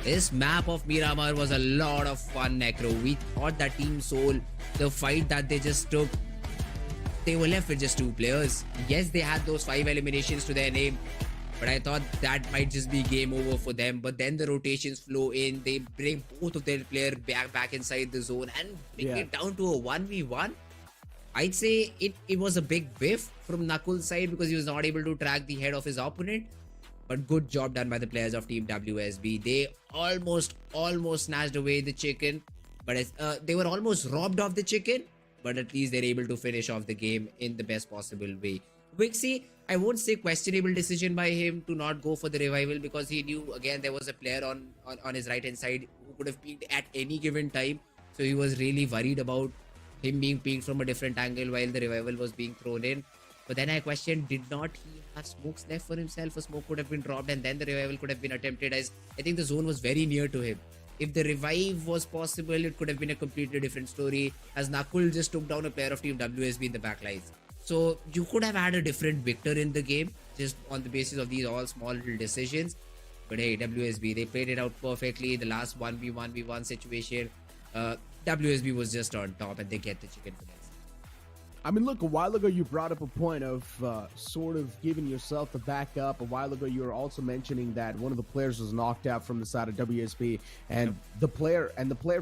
This map of Miramar was a lot of fun, Necro. We thought that Team Soul, the fight that they just took, they were left with just 2 players. Yes, they had those 5 eliminations to their name, but I thought that might just be game over for them. But then the rotations flow in. They bring both of their players back inside the zone and bring it down to a 1v1. I'd say it was a big whiff from Nakul's side because he was not able to track the head of his opponent. But good job done by the players of Team WSB. They almost snatched away the chicken. But they were almost robbed of the chicken. But at least they're able to finish off the game in the best possible way. Wixie, I won't say questionable decision by him to not go for the revival, because he knew, again, there was a player on his right hand side who could have peeked at any given time. So he was really worried about him being peeked from a different angle while the revival was being thrown in. But then I questioned, did not he have smokes left for himself? A smoke could have been dropped and then the revival could have been attempted, as I think the zone was very near to him. If the revive was possible, it could have been a completely different story, as Nakul just took down a player of Team WSB in the backlines. So you could have had a different victor in the game just on the basis of these all small little decisions. But hey, WSB, they played it out perfectly. The last 1v1 situation, WSB was just on top and they get the chicken for this. I mean, look, a while ago you brought up a point of sort of giving yourself the backup. A while ago you were also mentioning that one of the players was knocked out from the side of WSB, and the player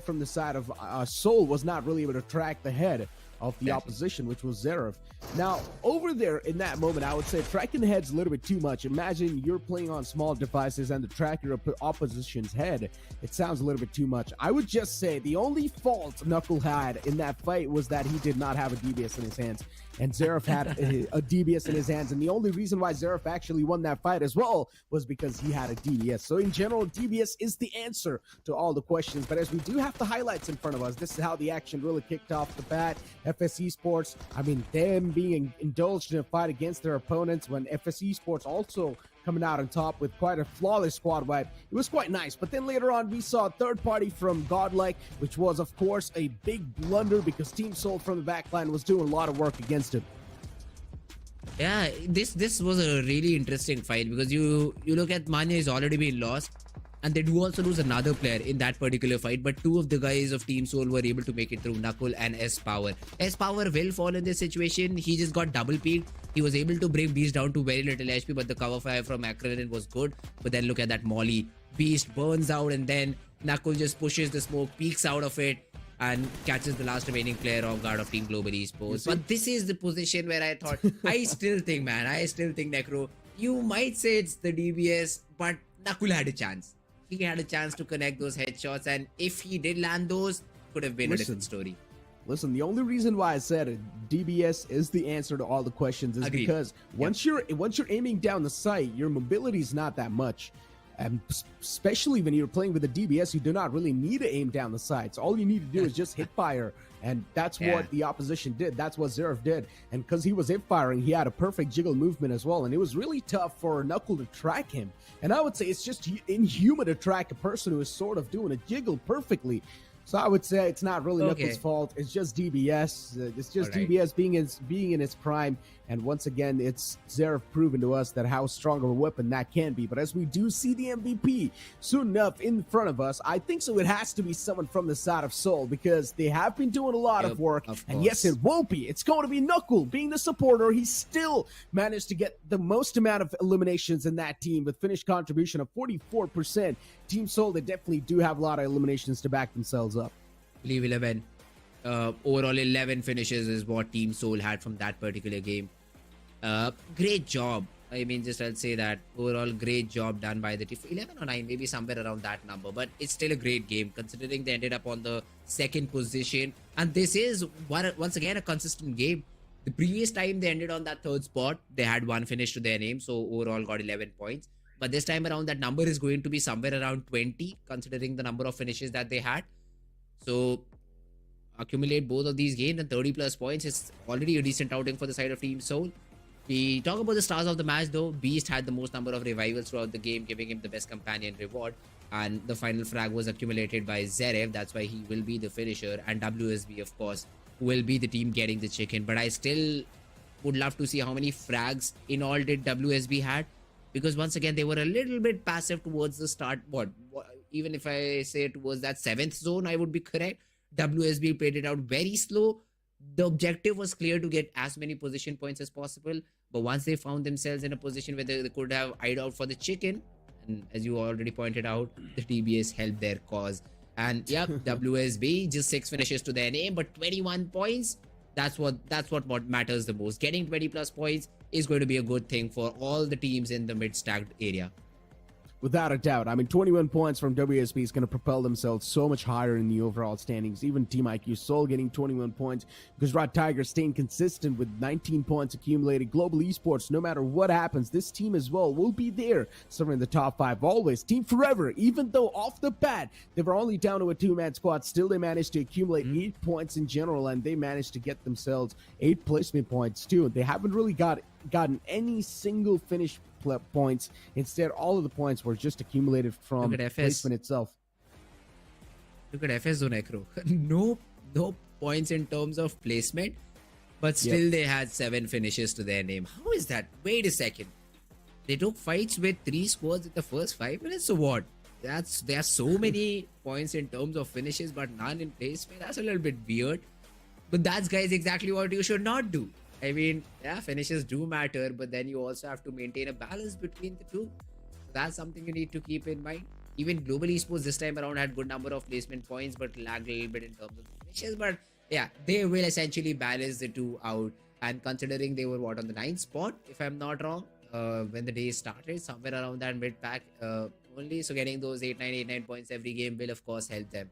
from the side of Soul was not really able to track the head of the opposition, which was Zeref. Now, over there in that moment, I would say tracking the head's a little bit too much. Imagine you're playing on small devices and to track your opposition's head, it sounds a little bit too much. I would just say the only fault Knuckle had in that fight was that he did not have a DBS in his hands, and Zeref had a DBS in his hands, and the only reason why Zeref actually won that fight as well was because he had a DBS. So in general, DBS is the answer to all the questions, but as we do have the highlights in front of us, this is how the action really kicked off the bat. FS Esports, I mean, them being indulged in a fight against their opponents when FS Esports also coming out on top with quite a flawless squad wipe. It was quite nice, but then later on we saw a third party from Godlike, which was of course a big blunder because Team Soul from the backline was doing a lot of work against him. Yeah, this was a really interesting fight because you look at Manya is already been lost, and they do also lose another player in that particular fight, but 2 of the guys of Team Soul were able to make it through, Knuckle and S-Power. S-Power will fall in this situation. He just got double peaked. He was able to bring Beast down to very little HP, but the cover fire from Akronin was good. But then look at that Molly. Beast burns out, and then Knuckle just pushes the smoke, peeks out of it, and catches the last remaining player off guard of Team Global Esports. But this is the position where I thought, I still think, Necro, you might say it's the DBS, but Knuckle had a chance. He had a chance to connect those headshots, and if he did land those, could have been a different story. Listen, the only reason why I said DBS is the answer to all the questions is because once you're aiming down the sight, your mobility is not that much. And especially when you're playing with a DBS, you do not really need to aim down the sights. All you need to do is just hit fire. And that's what the opposition did. That's what Zeref did. And because he was hip firing, he had a perfect jiggle movement as well. And it was really tough for Knuckle to track him. And I would say it's just inhuman to track a person who is sort of doing a jiggle perfectly. So I would say it's not really Knuckles' fault. It's just DBS. It's just DBS being in its prime. And once again, it's Zeref proven to us that how strong of a weapon that can be. But as we do see the MVP soon enough in front of us, I think so it has to be someone from the side of Seoul, because they have been doing a lot of work. And yes, it won't be. It's going to be Knuckle. Being the supporter, he still managed to get the most amount of eliminations in that team with finished contribution of 44%. Team Seoul, they definitely do have a lot of eliminations to back themselves up. I believe 11. Overall 11 finishes is what Team Seoul had from that particular game. Great job. I mean, just I'll say that overall great job done by the team. 11 or 9, maybe somewhere around that number, but it's still a great game considering they ended up on the second position. And this is once again a consistent game. The previous time they ended on that third spot, they had one finish to their name, so overall got 11 points. But this time around, that number is going to be somewhere around 20, considering the number of finishes that they had. So accumulate both of these games and 30 plus points is already a decent outing for the side of Team Seoul. We talk about the stars of the match though. Beast had the most number of revivals throughout the game, giving him the best companion reward. And the final frag was accumulated by Zeref. That's why he will be the finisher. And WSB, of course, will be the team getting the chicken. But I still would love to see how many frags in all did WSB had. Because once again, they were a little bit passive towards the start. Even if I say towards that 7th zone, I would be correct. WSB played it out very slow. The objective was clear to get as many position points as possible. But once they found themselves in a position where they could have eyed out for the chicken, and as you already pointed out, the TBS helped their cause. And yep, WSB just 6 finishes to their name, but 21 points. That's what matters the most. Getting 20 plus points is going to be a good thing for all the teams in the mid-stacked area. Without a doubt. I mean, 21 points from WSB is going to propel themselves so much higher in the overall standings. Even Team IQ Seoul getting 21 points. Gujarat Tigers staying consistent with 19 points accumulated. Global Esports, no matter what happens, this team as well will be there, somewhere in the top 5 always. Team Forever, even though off the bat, they were only down to a 2-man squad, still they managed to accumulate 8 points in general, and they managed to get themselves 8 placement points too. They haven't really gotten any single finish points. Instead, all of the points were just accumulated from placement itself. Look at FS Zone Necro. no points in terms of placement, but still they had 7 finishes to their name. How is that? Wait a second. They took fights with 3 squads in the first 5 minutes, so what? There are so many points in terms of finishes, but none in placement. That's a little bit weird. But that's, guys, exactly what you should not do. I mean, yeah, finishes do matter, but then you also have to maintain a balance between the two. So that's something you need to keep in mind. Even Global Esports this time around had good number of placement points, but lagged a little bit in terms of finishes. But yeah, they will essentially balance the two out. And considering they were on the 9th spot, if I'm not wrong, when the day started, somewhere around that mid-pack only. So getting those 8-9 points every game will of course help them.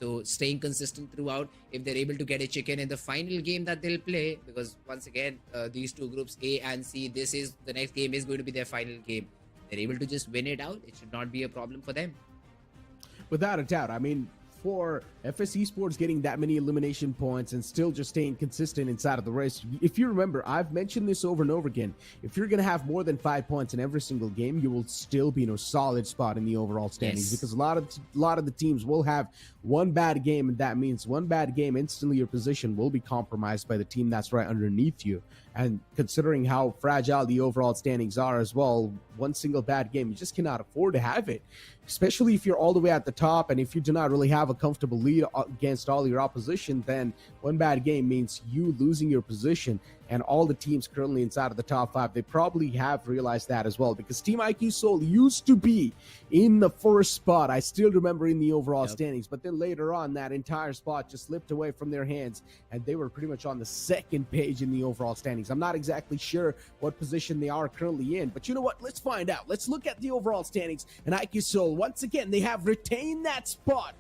So staying consistent throughout, if they're able to get a chicken in the final game that they'll play, because once again, these two groups A and C, the next game is going to be their final game. They're able to just win it out. It should not be a problem for them. Without a doubt. I mean, for FS Esports getting that many elimination points and still just staying consistent inside of the race. If you remember, I've mentioned this over and over again. If you're going to have more than 5 points in every single game, you will still be in a solid spot in the overall standings. Because a lot of the teams will have one bad game, and that means one bad game, instantly your position will be compromised by the team that's right underneath you. And considering how fragile the overall standings are as well, one single bad game, you just cannot afford to have it. Especially if you're all the way at the top, and if you do not really have a comfortable lead against all your opposition, then one bad game means you losing your position. And all the teams currently inside of the top 5, they probably have realized that as well. Because Team IQ Seoul used to be in the first spot. I still remember in the overall standings. But then later on, that entire spot just slipped away from their hands. And they were pretty much on the second page in the overall standings. I'm not exactly sure what position they are currently in. But you know what? Let's find out. Let's look at the overall standings. And IQ Seoul, once again, they have retained that spot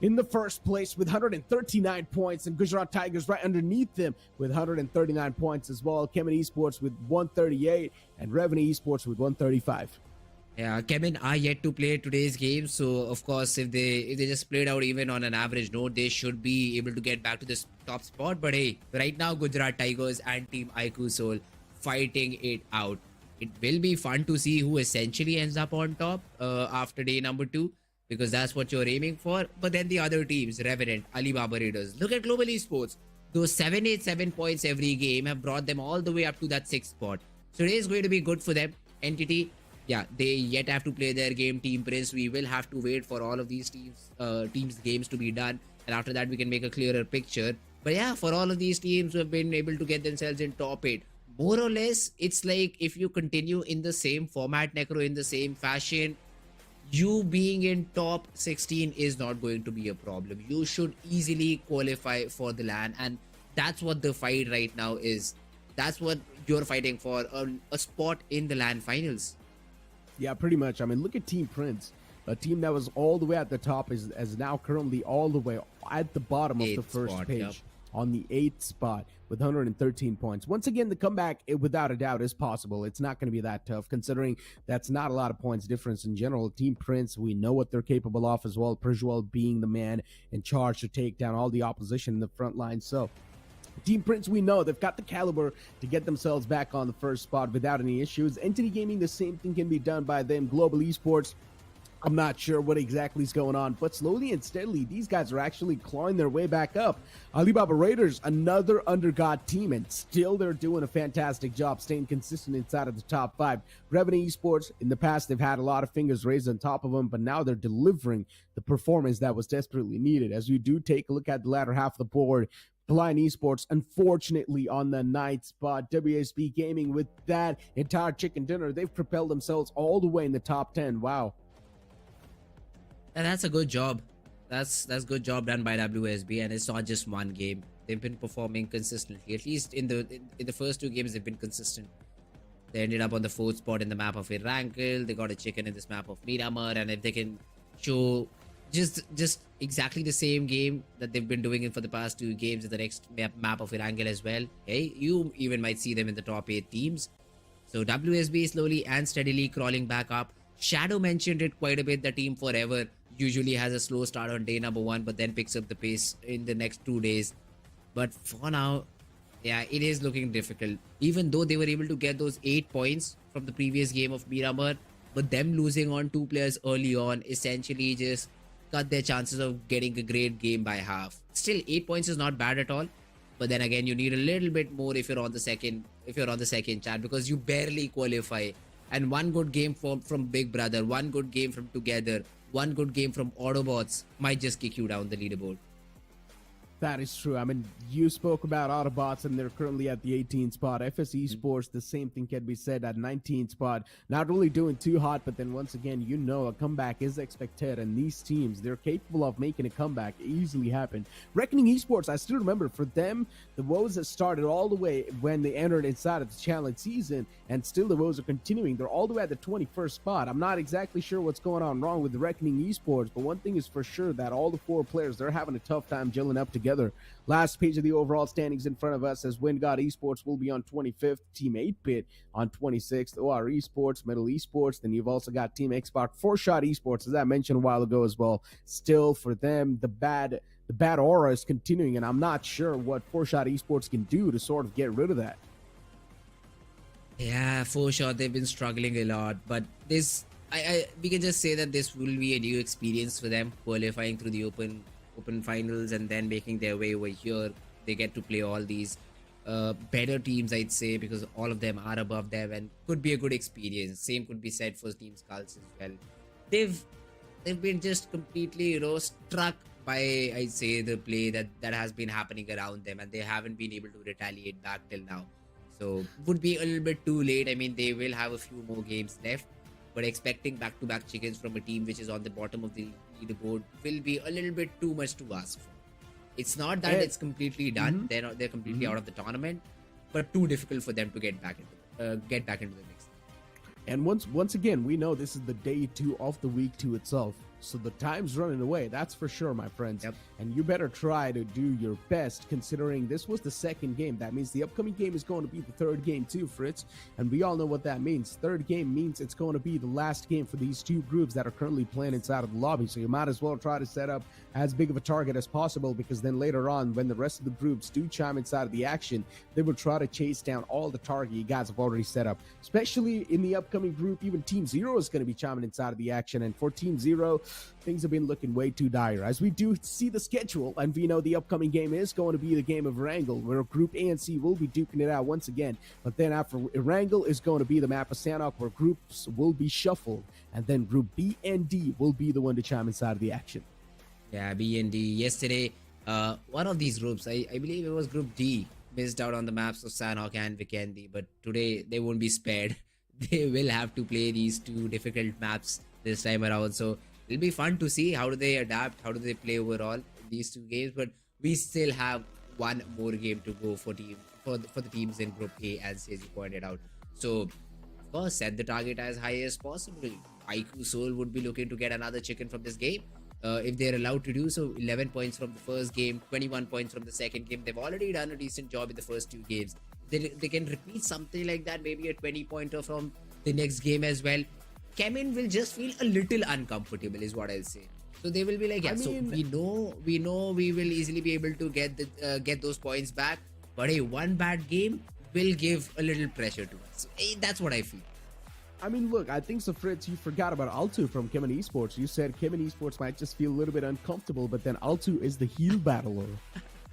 in the first place with 139 points, and Gujarat Tigers right underneath them with 139 points as well. Chemin Esports with 138 and Revenue Esports with 135. Yeah, Chemin are yet to play today's game, so of course, if they just played out even on an average note, they should be able to get back to this top spot. But hey, right now Gujarat Tigers and Team IQ Soul fighting it out. It will be fun to see who essentially ends up on top after day number 2, because that's what you're aiming for. But then the other teams, Revenant, Alibaba Raiders, look at Global Esports. Those 787 points every game have brought them all the way up to that 6th spot. So it is going to be good for them. Entity, yeah, they yet have to play their game. Team Prince, we will have to wait for all of these teams games to be done, and after that we can make a clearer picture. But yeah, for all of these teams who have been able to get themselves in top 8, more or less, it's like if you continue in the same format, Necro, in the same fashion, you being in top 16 is not going to be a problem. You should easily qualify for the LAN, and that's what the fight right now is. That's what you're fighting for, a spot in the LAN finals. Yeah, pretty much. I mean, look at Team Prince. A team that was all the way at the top is now currently all the way at the bottom of the first spot, page. yep. On the 8th spot with 113 points. Once again, the comeback, without a doubt, is possible. It's not going to be that tough, considering that's not a lot of points difference in general. Team Prince, we know what they're capable of as well. Perjuel being the man in charge to take down all the opposition in the front line. So Team Prince, we know they've got the caliber to get themselves back on the first spot without any issues. Entity Gaming, the same thing can be done by them. Global Esports, I'm not sure what exactly is going on, but slowly and steadily, these guys are actually clawing their way back up. Alibaba Raiders, another under-God team, and still they're doing a fantastic job staying consistent inside of the top 5. Revenant Esports, in the past, they've had a lot of fingers raised on top of them, but now they're delivering the performance that was desperately needed. As we do take a look at the latter half of the board, Blind Esports, unfortunately, on the 9th spot. WSB Gaming, with that entire chicken dinner, they've propelled themselves all the way in the top 10. Wow. And that's a good job. That's good job done by WSB, and it's not just one game. They've been performing consistently. At least in the first 2 games, they've been consistent. They ended up on the 4th spot in the map of Erangel. They got a chicken in this map of Miramar, and if they can show just exactly the same game that they've been doing it for the past 2 games in the next map of Erangel as well, hey, you even might see them in the top 8 teams. So WSB is slowly and steadily crawling back up. Shadow mentioned it quite a bit. The team Forever usually has a slow start on day number 1, but then picks up the pace in the next 2 days. But for now, yeah, it is looking difficult. Even though they were able to get those 8 points from the previous game of Miramar, but them losing on 2 players early on essentially just cut their chances of getting a great game by half. Still, 8 points is not bad at all. But then again, you need a little bit more if you're on the second chat, because you barely qualify. And one good game from Big Brother, one good game from Together, one good game from AUTOBOTZ might just kick you down the leaderboard. That is true. I mean, you spoke about AUTOBOTZ, and they're currently at the 18th spot. FS Esports, the same thing can be said at 19th spot. Not really doing too hot, but then once again, you know a comeback is expected, and these teams, they're capable of making a comeback. It easily happened. Reckoning Esports, I still remember, for them, the woes that started all the way when they entered inside of the challenge season, and still the woes are continuing. They're all the way at the 21st spot. I'm not exactly sure what's going on wrong with the Reckoning Esports, but one thing is for sure, that all the 4 players, they're having a tough time gelling up together. Last page of the overall standings in front of us says WinGod Esports will be on 25th, Team 8-Bit on 26th, OR Esports, Metal Esports. Then you've also got Team Xbox, 4Shot Esports, as I mentioned a while ago as well. Still, for them, the bad aura is continuing, and I'm not sure what 4Shot Esports can do to sort of get rid of that. Yeah, for sure, they've been struggling a lot, but we can just say that this will be a new experience for them, qualifying through the open finals and then making their way over here. They get to play all these better teams, I'd say, because all of them are above them, and could be a good experience. Same could be said for Team Skulls as well. They've been just completely, struck by, I'd say, the play that has been happening around them, and they haven't been able to retaliate back till now. So would be a little bit too late. I mean, they will have a few more games left, but expecting back-to-back chickens from a team which is on the bottom of the leaderboard will be a little bit too much to ask for. It's not that it's completely done. They're completely out of the tournament, but too difficult for them to get back into the mix. And once again, we know this is the day 2 of the week 2 itself. So the time's running away, that's for sure, my friends. Yep. And you better try to do your best, considering this was the second game. That means the upcoming game is going to be the third game too, Fritz. And we all know what that means. Third game means it's going to be the last game for these two groups that are currently playing inside of the lobby. So you might as well try to set up as big of a target as possible, because then later on, when the rest of the groups do chime inside of the action, they will try to chase down all the target you guys have already set up. Especially in the upcoming group, even Team Zero is going to be chiming inside of the action. And for Team Zero, things have been looking way too dire. As we do see the schedule, and we know the upcoming game is going to be the game of Erangel, where Group A and C will be duking it out once again. But then after Erangel is going to be the map of Sanhok, where groups will be shuffled. And then Group B and D will be the one to chime inside of the action. Yeah, B and D. Yesterday, one of these groups, I believe it was Group D, missed out on the maps of Sanhok and Vikendi. But today, they won't be spared. They will have to play these two difficult maps this time around. So it'll be fun to see how do they adapt, how do they play overall these two games. But we still have one more game to go for the teams in Group A, as you pointed out. So, of course, set the target as high as possible. IQ Soul would be looking to get another chicken from this game. If they're allowed to do so, 11 points from the first game, 21 points from the second game. They've already done a decent job in the first two games. They can repeat something like that, maybe a 20-pointer from the next game as well. Chemin will just feel a little uncomfortable, is what I'll say. So they will be like, yeah, so we know we will easily be able to get those points back. But a one bad game will give a little pressure to us. That's what I feel. I mean, look, I think so, Fritz, you forgot about Altu from Chemin Esports. You said Chemin Esports might just feel a little bit uncomfortable, but then Altu is the heel battler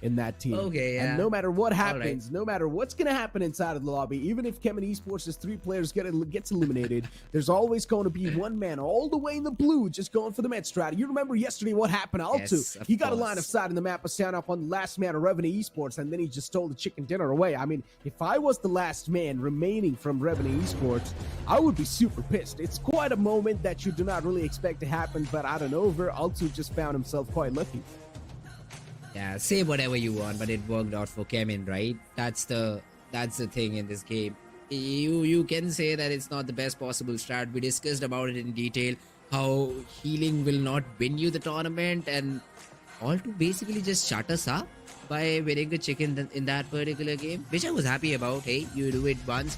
in that team. Okay, yeah. And no matter what happens, no matter what's going to happen inside of the lobby, even if Chemin Esports' three players gets eliminated, there's always going to be one man all the way in the blue just going for the med strat. You remember yesterday what happened to Altu? Yes, He got a line of sight in the map of Sanhok on the last man of Revenue Esports, and then he just stole the chicken dinner away. I mean, if I was the last man remaining from Revenue Esports, I would be super pissed. It's quite a moment that you do not really expect to happen, but I don't know, Altu just found himself quite lucky. Yeah, say whatever you want, but it worked out for Chemin, right? That's the thing in this game. You can say that it's not the best possible strat. We discussed about it in detail, how healing will not win you the tournament, and all to basically just shut us up by winning a chicken in that particular game, which I was happy about. Hey, you do it once,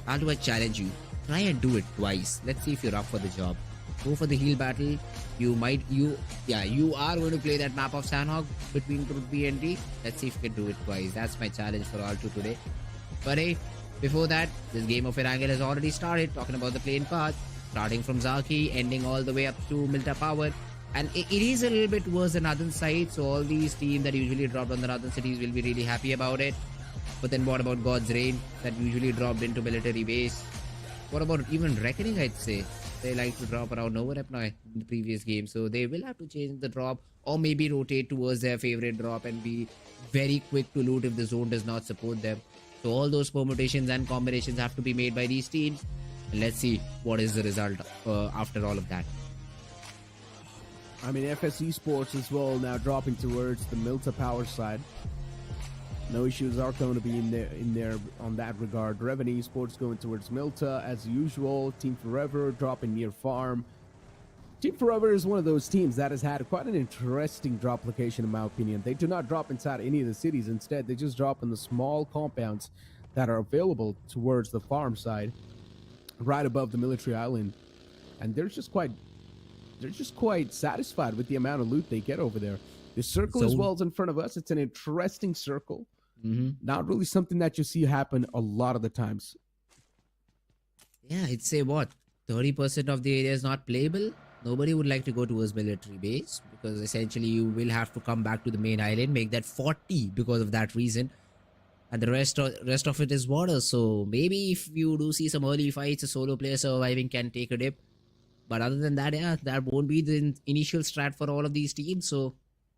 I'll do a challenge you. Try and do it twice. Let's see if you're up for the job. Go for the heal battle. You are going to play that map of Sanhok between Group B and D. Let's see if you can do it twice. That's my challenge for all two today. But hey, before that, this game of Erangel has already started, talking about the playing path, starting from Zaki, ending all the way up to Milta Power. And it is a little bit worse than Northern side, so all these teams that usually dropped on the Northern cities will be really happy about it. But then what about God's Reign that usually dropped into military base? What about even Reckoning, I'd say? They like to drop around Nova Repnoi in the previous game, so they will have to change the drop or maybe rotate towards their favorite drop and be very quick to loot if the zone does not support them. So all those permutations and combinations have to be made by these teams. And let's see what is the result after all of that. I mean, FS Esports as well now dropping towards the Milta Power side. No issues are going to be in there on that regard. Revenue Esports going towards Milta as usual. Team Forever dropping near Farm. Team Forever is one of those teams that has had quite an interesting drop location in my opinion. They do not drop inside any of the cities. Instead, they just drop in the small compounds that are available towards the farm side, right above the military island. And they're just quite satisfied with the amount of loot they get over there. The circle as well is in front of us. It's an interesting circle. Not really something that you see happen a lot of the times. Yeah, I'd say what? 30% of the area is not playable. Nobody would like to go towards military base because essentially you will have to come back to the main island, make that 40 because of that reason. And the rest of it is water. So maybe if you do see some early fights, a solo player surviving can take a dip. But other than that, yeah, that won't be the initial strat for all of these teams. So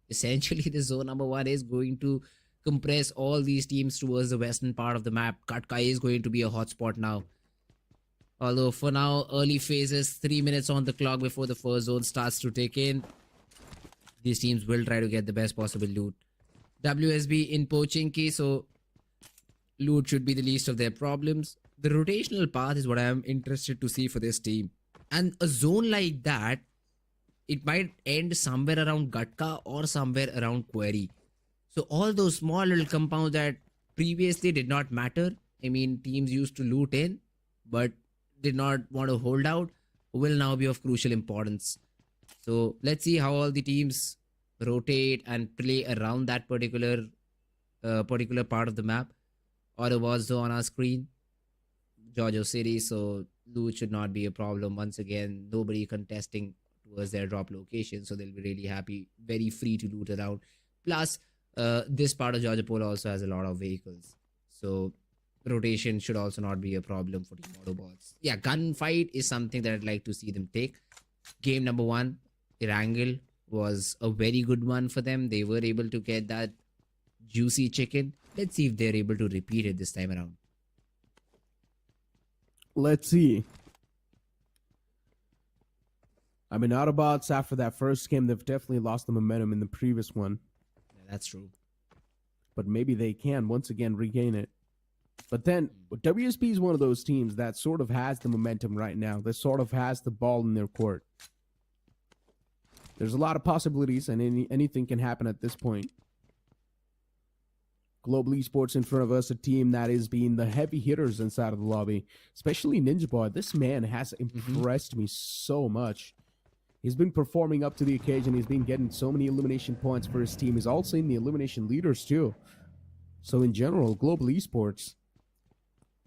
essentially the zone number 1 is going to compress all these teams towards the western part of the map. Katkai is going to be a hotspot now. Although for now, early phases, 3 minutes on the clock before the first zone starts to take in. These teams will try to get the best possible loot. WSB in Pochinki, so loot should be the least of their problems. The rotational path is what I am interested to see for this team. And a zone like that it might end somewhere around Gatka or somewhere around Query. So all those small little compounds that previously did not matter, I mean, teams used to loot in, but did not want to hold out, will now be of crucial importance. So let's see how all the teams rotate and play around that particular part of the map. AUTOBOTZ on our screen, Georgia City, so loot should not be a problem. Once again, nobody contesting towards their drop location, so they'll be really happy, very free to loot around. Plus, this part of Georgia Pole also has a lot of vehicles, so rotation should also not be a problem for Team AUTOBOTZ. Yeah, gunfight is something that I'd like to see them take. Game number 1, Erangel, was a very good one for them. They were able to get that juicy chicken. Let's see if they're able to repeat it this time around. Let's see. I mean, AUTOBOTZ, after that first game, they've definitely lost the momentum in the previous one. Yeah, that's true. But maybe they can once again regain it. But then, WSP is one of those teams that sort of has the momentum right now. That sort of has the ball in their court. There's a lot of possibilities, and anything can happen at this point. Global Esports in front of us, a team that is being the heavy hitters inside of the lobby, especially Ninja Boy. This man has impressed me so much. He's been performing up to the occasion. He's been getting so many elimination points for his team. He's also in the elimination leaders too. So in general, Global Esports,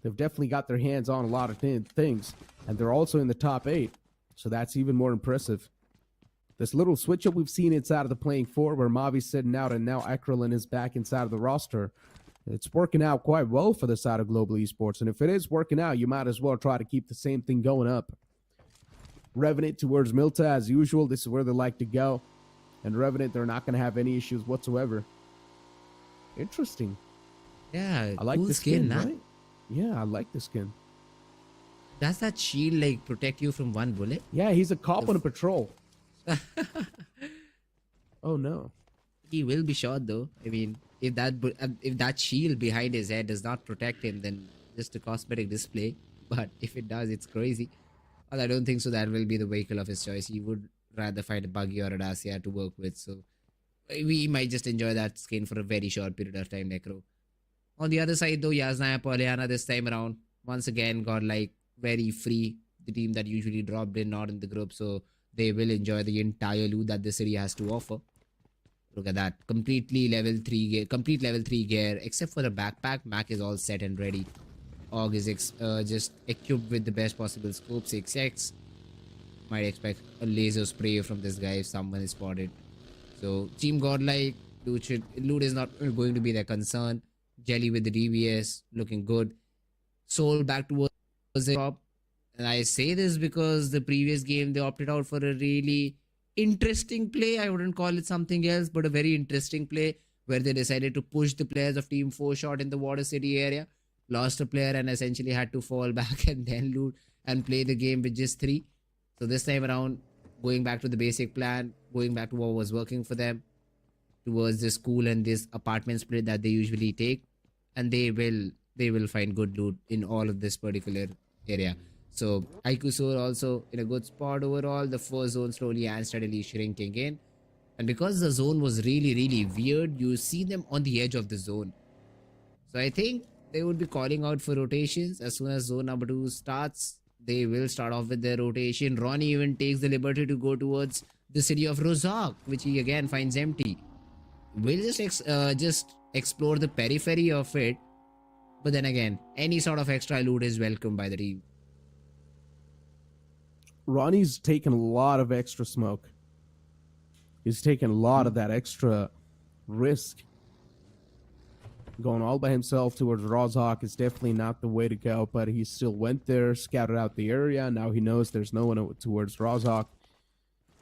they've definitely got their hands on a lot of things, and they're also in the top 8. So that's even more impressive. This little switch up we've seen inside of the playing 4 where Mavi's sitting out and now Akrylin is back inside of the roster. It's working out quite well for the side of Global Esports. And if it is working out, you might as well try to keep the same thing going up. Revenant towards Milta as usual. This is where they like to go. And Revenant, they're not going to have any issues whatsoever. Interesting. Yeah, I like cool the skin, nah? right? Yeah, I like the skin. Does that shield like protect you from one bullet? Yeah, he's a cop on a patrol. Oh no. He will be shot though. I mean, if that shield behind his head does not protect him, then just a cosmetic display. But if it does, it's crazy. Well, I don't think so. That will be the vehicle of his choice. He would rather find a buggy or a Dacia to work with. So we might just enjoy that skin for a very short period of time, Necro. On the other side though, Yaznaya Poliana this time around, once again got like very free. The team that usually dropped in, not in the group. So they will enjoy the entire loot that the city has to offer. Look at that. Completely level 3 gear. Complete level 3 gear. Except for the backpack. Mac is all set and ready. AUG is just equipped with the best possible scope. 6x. Might expect a laser spray from this guy if someone is spotted. So Team Godlike. Loot is not going to be their concern. Jelly with the DBS. Looking good. Soul back towards the top. And I say this because the previous game they opted out for a really interesting play. I wouldn't call it something else, but a very interesting play where they decided to push the players of Team 4 shot in the Water City area. Lost a player and essentially had to fall back and then loot and play the game with just 3. So this time around, going back to the basic plan, going back to what was working for them towards this school and this apartment split that they usually take. And they will find good loot in all of this particular area. So Aikusur also in a good spot overall. The first zone slowly and steadily shrinking in. And because the zone was really, really weird, you see them on the edge of the zone. So I think they would be calling out for rotations. As soon as zone number 2 starts, they will start off with their rotation. Ronnie even takes the liberty to go towards the city of Rozak, which he again finds empty. We'll just explore the periphery of it. But then again, any sort of extra loot is welcome by the team. Ronnie's taken a lot of extra smoke. He's taken a lot of that extra risk. Going all by himself towards Rozak is definitely not the way to go, but he still went there, scouted out the area. Now he knows there's no one towards Rozak.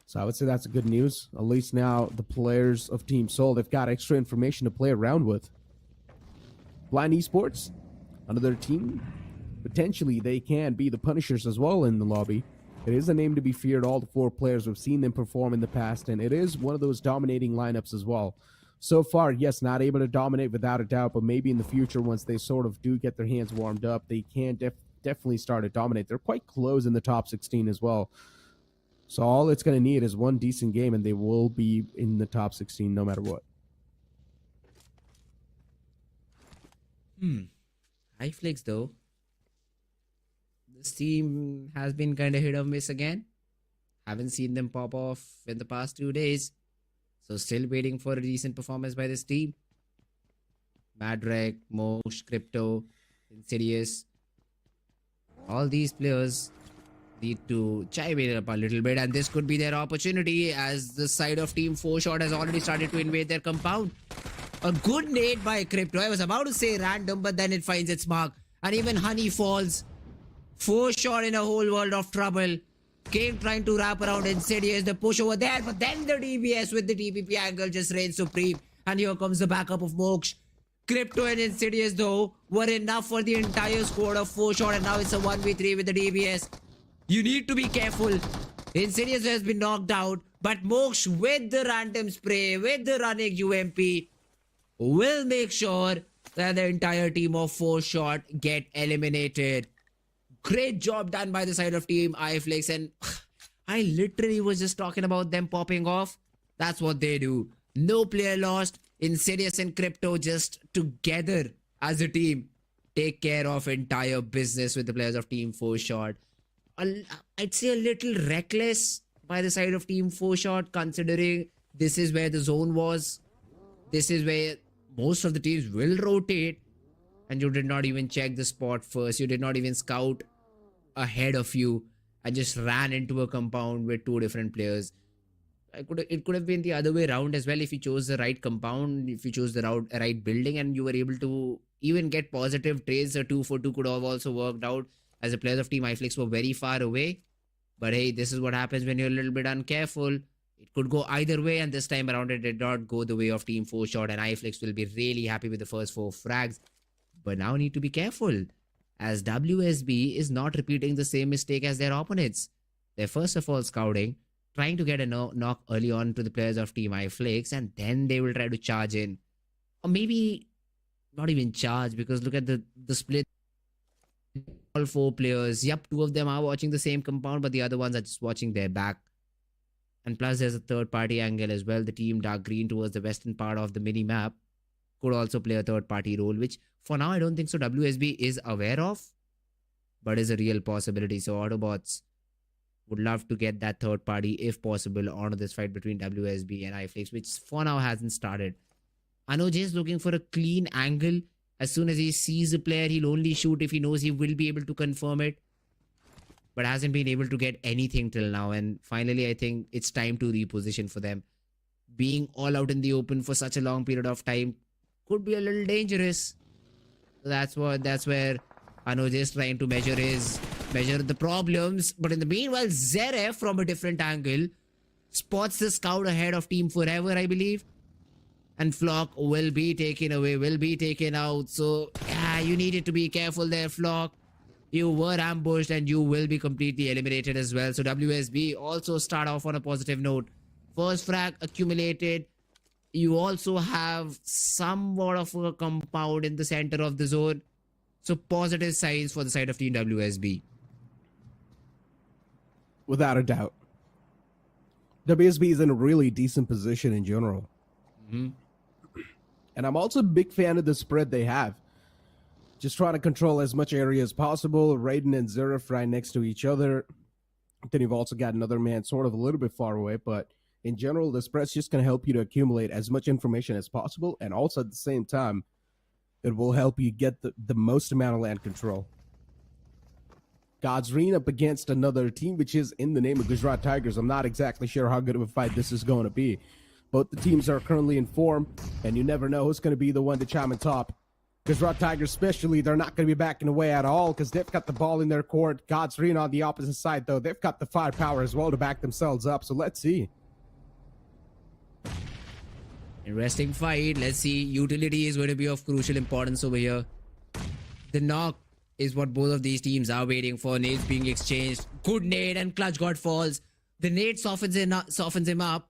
So I would say that's good news. At least now the players of Team Soul, they've got extra information to play around with. Blind Esports, another team. Potentially they can be the Punishers as well in the lobby. It is a name to be feared. All the 4 players, we've seen them perform in the past, and it is one of those dominating lineups as well. So far, yes, not able to dominate without a doubt, but maybe in the future, once they sort of do get their hands warmed up, they can definitely start to dominate. They're quite close in the top 16 as well. So all it's going to need is one decent game, and they will be in the top 16 no matter what. High flicks though. This team has been kind of hit or miss again. Haven't seen them pop off in the past 2 days. So still waiting for a decent performance by this team. Madrek, Mosh, Crypto, Insidious. All these players need to chime in up a little bit, and this could be their opportunity as the side of Team 4Shot has already started to invade their compound. A good nade by Crypto. I was about to say random, but then it finds its mark. And even Honey falls. 4Shot in a whole world of trouble. Came trying to wrap around Insidious, the push over there, but then the DBS with the TPP angle just reigns supreme. And here comes the backup of Moksha. Crypto and Insidious though were enough for the entire squad of 4Shot, and now it's a 1v3 with the DBS. You need to be careful. Insidious has been knocked out, but Moksha with the random spray, with the running UMP, will make sure that the entire team of 4Shot get eliminated. Great job done by the side of Team iFlix, and I literally was just talking about them popping off. That's what they do. No player lost. Insidious and Crypto just together as a team take care of entire business with the players of Team 4Shot. I'd say a little reckless by the side of Team 4Shot, considering this is where the zone was. This is where most of the teams will rotate, and you did not even check the spot first. You did not even scout ahead of you and just ran into a compound with two different players. It could have been the other way around as well if you chose the right compound, if you chose the right building, and you were able to even get positive trades. A 2-for-2 could have also worked out as the players of Team iFlix were very far away. But hey, this is what happens when you're a little bit uncareful. It could go either way, and this time around it did not go the way of Team 4Shot, and iFlix will be really happy with the first 4 frags. But now need to be careful, as WSB is not repeating the same mistake as their opponents. They're first of all scouting, trying to get a knock early on to the players of Team iFlix, and then they will try to charge in. Or maybe not even charge, because look at the split. All 4 players. Yep, 2 of them are watching the same compound, but the other ones are just watching their back. And plus there's a third party angle as well. The team dark green towards the western part of the mini map could also play a third party role, which for now I don't think so WSB is aware of, but is a real possibility. So AUTOBOTZ would love to get that third party, if possible, onto this fight between WSB and iFlix, which for now hasn't started. Anoj is looking for a clean angle. As soon as he sees a player, he'll only shoot if he knows he will be able to confirm it, but hasn't been able to get anything till now. And finally, I think it's time to reposition for them. Being all out in the open for such a long period of time could be a little dangerous. That's where Anoj is trying to measure the problems. But in the meanwhile, Zeref from a different angle spots the scout ahead of Team Forever, I believe. And Flock will be taken away, will be taken out. So, yeah, you needed to be careful there, Flock. You were ambushed and you will be completely eliminated as well. So, WSB also start off on a positive note. First frag accumulated. You also have somewhat of a compound in the center of the zone. So, positive signs for the side of Team WSB. Without a doubt. WSB is in a really decent position in general. And I'm also a big fan of the spread they have. Just trying to control as much area as possible. Raiden and Zeref right next to each other. Then you've also got another man sort of a little bit far away. But in general, the spread's just going to help you to accumulate as much information as possible. And also at the same time, it will help you get the most amount of land control. Godsreen up against another team, which is in the name of Gujarat Tigers. I'm not exactly sure how good of a fight this is going to be. Both the teams are currently in form, and you never know who's going to be the one to chime in top. Gujarat Tigers especially, they're not going to be backing away at all because they've got the ball in their court. Godsreen on the opposite side, though, they've got the firepower as well to back themselves up. So let's see. Interesting fight. Let's see. Utility is going to be of crucial importance over here. The knock is what both of these teams are waiting for. Nades being exchanged. Good nade, and Clutch God falls. The nade softens him up.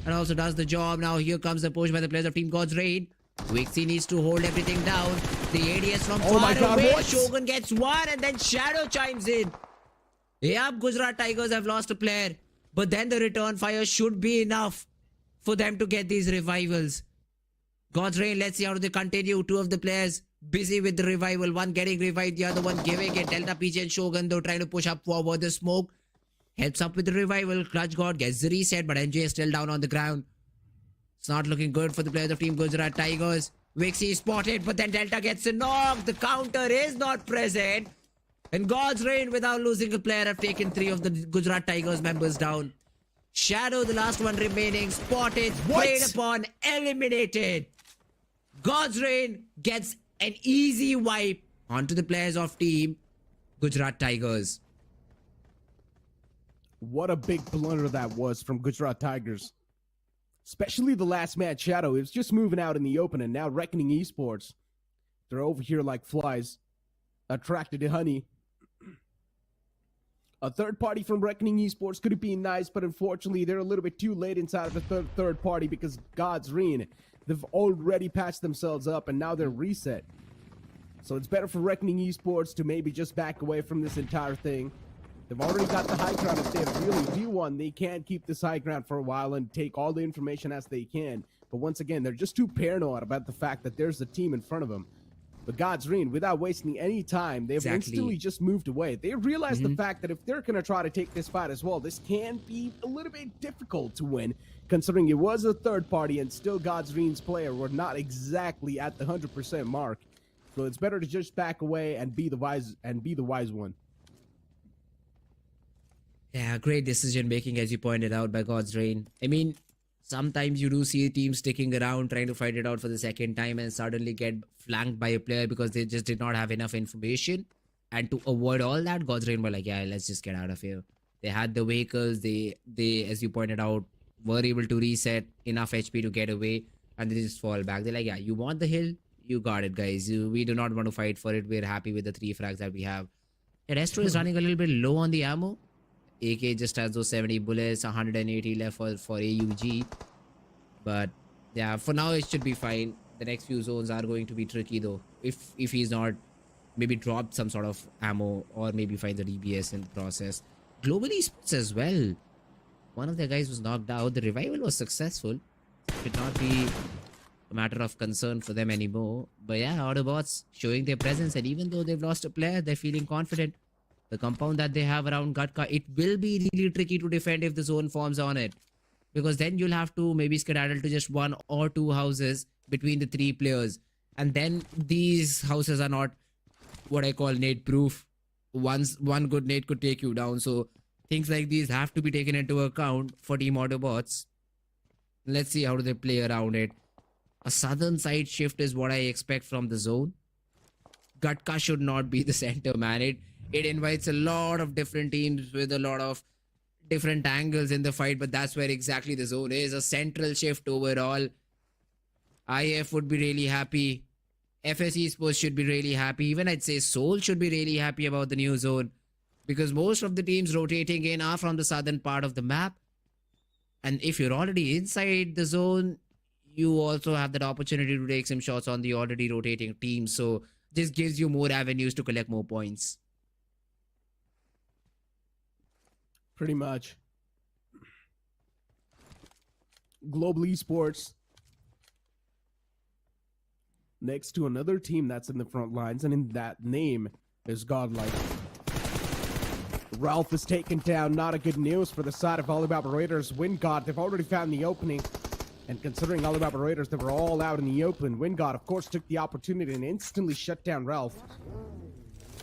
And also does the job. Now here comes the push by the players of Team God's Raid. Wixie needs to hold everything down. The ADS from far away. What? Shogun gets one, and then Shadow chimes in. Yep, Gujarat Tigers have lost a player. But then the return fire should be enough for them to get these revivals. God's Reign, let's see how they continue. Two of the players busy with the revival. One getting revived, the other one giving it. Delta PG and Shogun though trying to push up forward. The smoke helps up with the revival. Clutch God gets the reset, but NJ is still down on the ground. It's not looking good for the players of Team Gujarat Tigers. Vixie spotted, but then Delta gets a knock. The counter is not present. And God's Reign, without losing a player, have taken 3 of the Gujarat Tigers members down. Shadow, the last one remaining, spotted, played upon, eliminated. God's Reign gets an easy wipe onto the players of Team Gujarat Tigers. What a big blunder that was from Gujarat Tigers. Especially the last man, Shadow. It was just moving out in the open, and now Reckoning Esports. They're over here like flies, attracted to honey. A third party from Reckoning Esports could have been nice, but unfortunately they're a little bit too late inside of the third party because God's Reign, they've already patched themselves up and now they're reset. So it's better for Reckoning Esports to maybe just back away from this entire thing. They've already got the high ground. If they really do want, they can keep this high ground for a while and take all the information as they can. But once again, they're just too paranoid about the fact that there's a team in front of them. But God's Reign, without wasting any time, they've instantly just moved away. They realize the fact that if they're going to try to take this fight as well, this can be a little bit difficult to win, considering it was a third party and still God's Reign's player were not exactly at the 100% mark. So it's better to just back away and be the wise one. Yeah, great decision making, as you pointed out, by God's Reign. I mean, sometimes you do see teams sticking around trying to fight it out for the second time and suddenly get flanked by a player because they just did not have enough information. And to avoid all that, God's Reign were like, yeah, let's just get out of here. They had the vehicles, they as you pointed out, were able to reset enough HP to get away, and they just fall back. They're like, yeah, you want the hill? You got it, guys. We do not want to fight for it. We're happy with the 3 frags that we have. Restro is running a little bit low on the ammo. AK just has those 70 bullets, 180 left for AUG. But yeah, for now it should be fine. The next few zones are going to be tricky though. If he's not maybe dropped some sort of ammo or maybe finds a DBS in the process. Global Esports as well. One of their guys was knocked out. The revival was successful. Should not be a matter of concern for them anymore. But yeah, AUTOBOTZ showing their presence, and even though they've lost a player, they're feeling confident. The compound that they have around Gatka, it will be really tricky to defend if the zone forms on it. Because then you'll have to maybe skedaddle to just 1 or 2 houses between the 3 players. And then these houses are not what I call nade proof. One good nade could take you down. So things like these have to be taken into account for Team AUTOBOTZ. Let's see how do they play around it. A southern side shift is what I expect from the zone. Gatka should not be the center, man. It invites a lot of different teams with a lot of different angles in the fight, but that's where exactly the zone is. A central shift overall. IF would be really happy. FS Esports should be really happy. Even I'd say Seoul should be really happy about the new zone, because most of the teams rotating in are from the southern part of the map. And if you're already inside the zone, you also have that opportunity to take some shots on the already rotating team. So this gives you more avenues to collect more points. Pretty much. Global Esports next to another team that's in the front lines, and in that name is Godlike. Ralph is taken down. Not a good news for the side of Alibaba Raiders. Wingod, they've already found the opening. And considering Alibaba Raiders, they were all out in the open, Wingod, of course, took the opportunity and instantly shut down Ralph.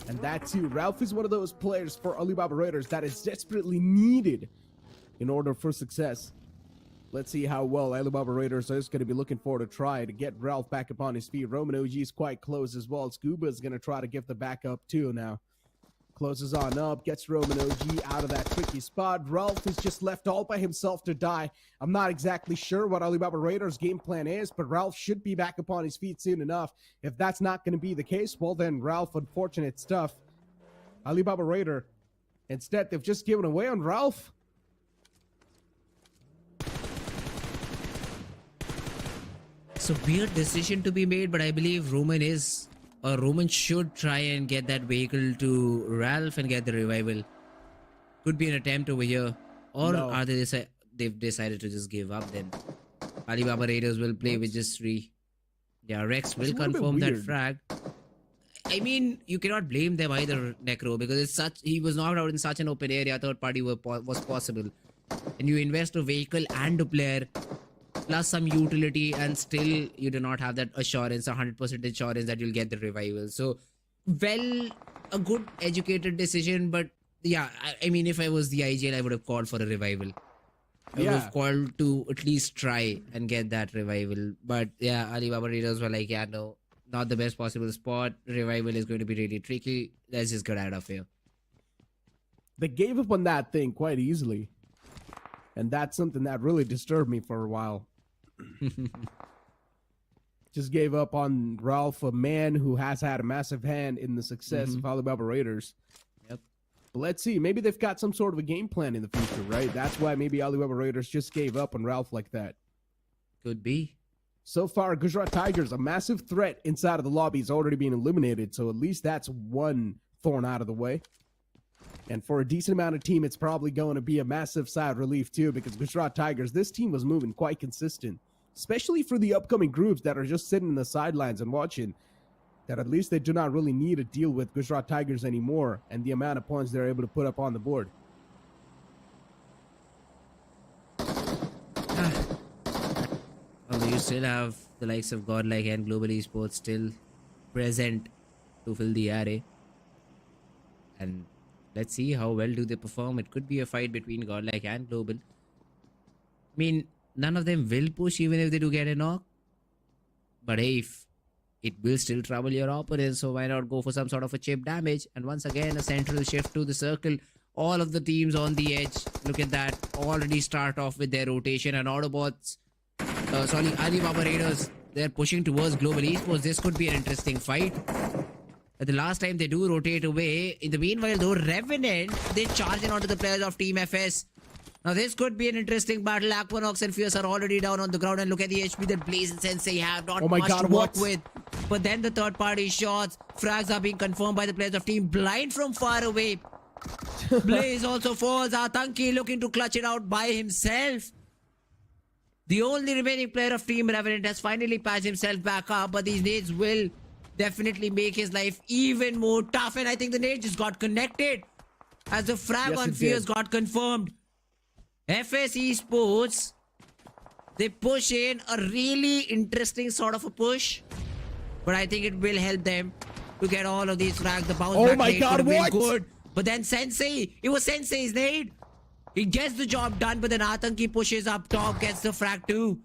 And that too, Ralph is one of those players for Alibaba Raiders that is desperately needed in order for success. Let's see how well Alibaba Raiders is going to be looking for to try to get Ralph back up on his feet. Roman OG is quite close as well. Scuba is going to try to give the backup too now. Closes on up, gets Roman OG out of that tricky spot. Ralph is just left all by himself to die. I'm not exactly sure what Alibaba Raiders' game plan is, but Ralph should be back up on his feet soon enough. If that's not going to be the case, well then Ralph, unfortunate stuff. Alibaba Raider, instead they've just given away on Ralph. So weird decision to be made, but I believe Roman should try and get that vehicle to Ralph and get the revival. Could be an attempt over here Or No. are they've decided to just give up then? Alibaba Raiders will play with just 3. Yeah, Rex will It's a little bit confirm that weird. frag. I mean, you cannot blame them either, Necro, because he was knocked out in such an open area. Third party was possible, and you invest a vehicle and a player, plus some utility, and still you do not have that assurance, 100% assurance that you'll get the revival. So, well, a good educated decision, but yeah, I mean, if I was the IGL, I would have called for a revival. I would have called to at least try and get that revival. But yeah, Alibaba Raiders were like, yeah, no, not the best possible spot. Revival is going to be really tricky. Let's just get out of here. They gave up on that thing quite easily. And that's something that really disturbed me for a while. Just gave up on Ralph, a man who has had a massive hand in the success of Alibaba Raiders. Yep. But let's see. Maybe they've got some sort of a game plan in the future, right? That's why maybe Alibaba Raiders just gave up on Ralph like that. Could be. So far, Gujarat Tigers, a massive threat inside of the lobby, is already being eliminated. So at least that's one thorn out of the way. And for a decent amount of team, it's probably going to be a massive side relief too, because Gujarat Tigers, this team was moving quite consistent, especially for the upcoming groups that are just sitting in the sidelines and watching, that at least they do not really need to deal with Gujarat Tigers anymore and the amount of points they're able to put up on the board. Although you still have the likes of Godlike and Global Esports still present to fill the array. And let's see how well do they perform. It could be a fight between Godlike and Global. I mean, none of them will push even if they do get a knock. But hey, if it will still trouble your opponent, so why not go for some sort of a chip damage? And once again, a central shift to the circle. All of the teams on the edge, look at that, already start off with their rotation. And AUTOBOTZ, Alibaba Raiders, they're pushing towards Global Esports. This could be an interesting fight. The last time they do rotate away. In the meanwhile, though, Revenant, they charge in onto the players of Team FS. Now, this could be an interesting battle. Aquanox and Fierce are already down on the ground. And look at the HP that Blaze and Sensei have. Not much to work with. But then the third-party shots. Frags are being confirmed by the players of Team Blind from far away. Blaze also falls. Atanki looking to clutch it out by himself. The only remaining player of Team Revenant has finally patched himself back up. But these nades will definitely make his life even more tough. And I think the nade just got connected as the frag on Fierce got confirmed. FS Esports, they push in a really interesting sort of a push. But I think it will help them to get all of these frags. The bounce back nade could have been good. But then Sensei, it was Sensei's nade. He gets the job done, but then Atanki pushes up top, gets the frag too.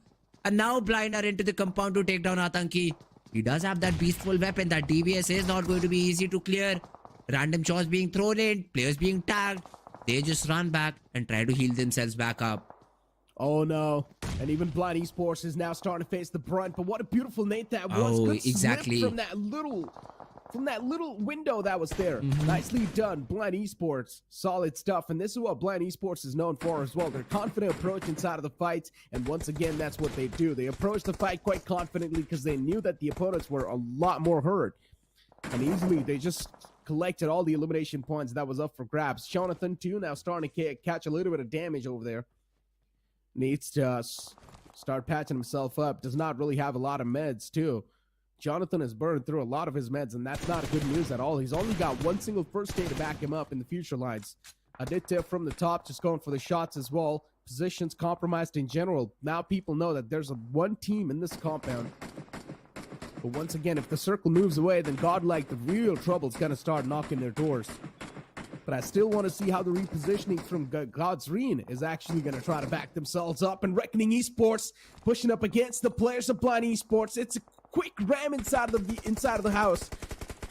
And now Blind are into the compound to take down Atanki. He does have that beastful weapon. That DBS is not going to be easy to clear. Random shots being thrown in, players being tagged. They just run back and try to heal themselves back up. Oh no. And even Blind Esports is now starting to face the brunt. But what a beautiful nade that was. Oh, Good exactly. slip from that little window that was there. Nicely done, Blind Esports. Solid stuff. And this is what Blind Esports is known for as well. Their confident approach inside of the fights. And once again, that's what they do. They approach the fight quite confidently because they knew that the opponents were a lot more hurt. And easily, they just collected all the elimination points that was up for grabs. Jonathan, too, now starting to catch a little bit of damage over there. Needs to start patching himself up. Does not really have a lot of meds, too. Jonathan has burned through a lot of his meds, and that's not good news at all. He's only got one single first aid to back him up in the future lines. Aditya from the top just going for the shots as well. Positions compromised in general. Now people know that there's one team in this compound. But once again, if the circle moves away, then Godlike, the real trouble's going to start knocking their doors. But I still want to see how the repositioning from God's Reen is actually going to try to back themselves up. And Reckoning Esports pushing up against the players of Blind Esports. It's a quick ram inside of the house.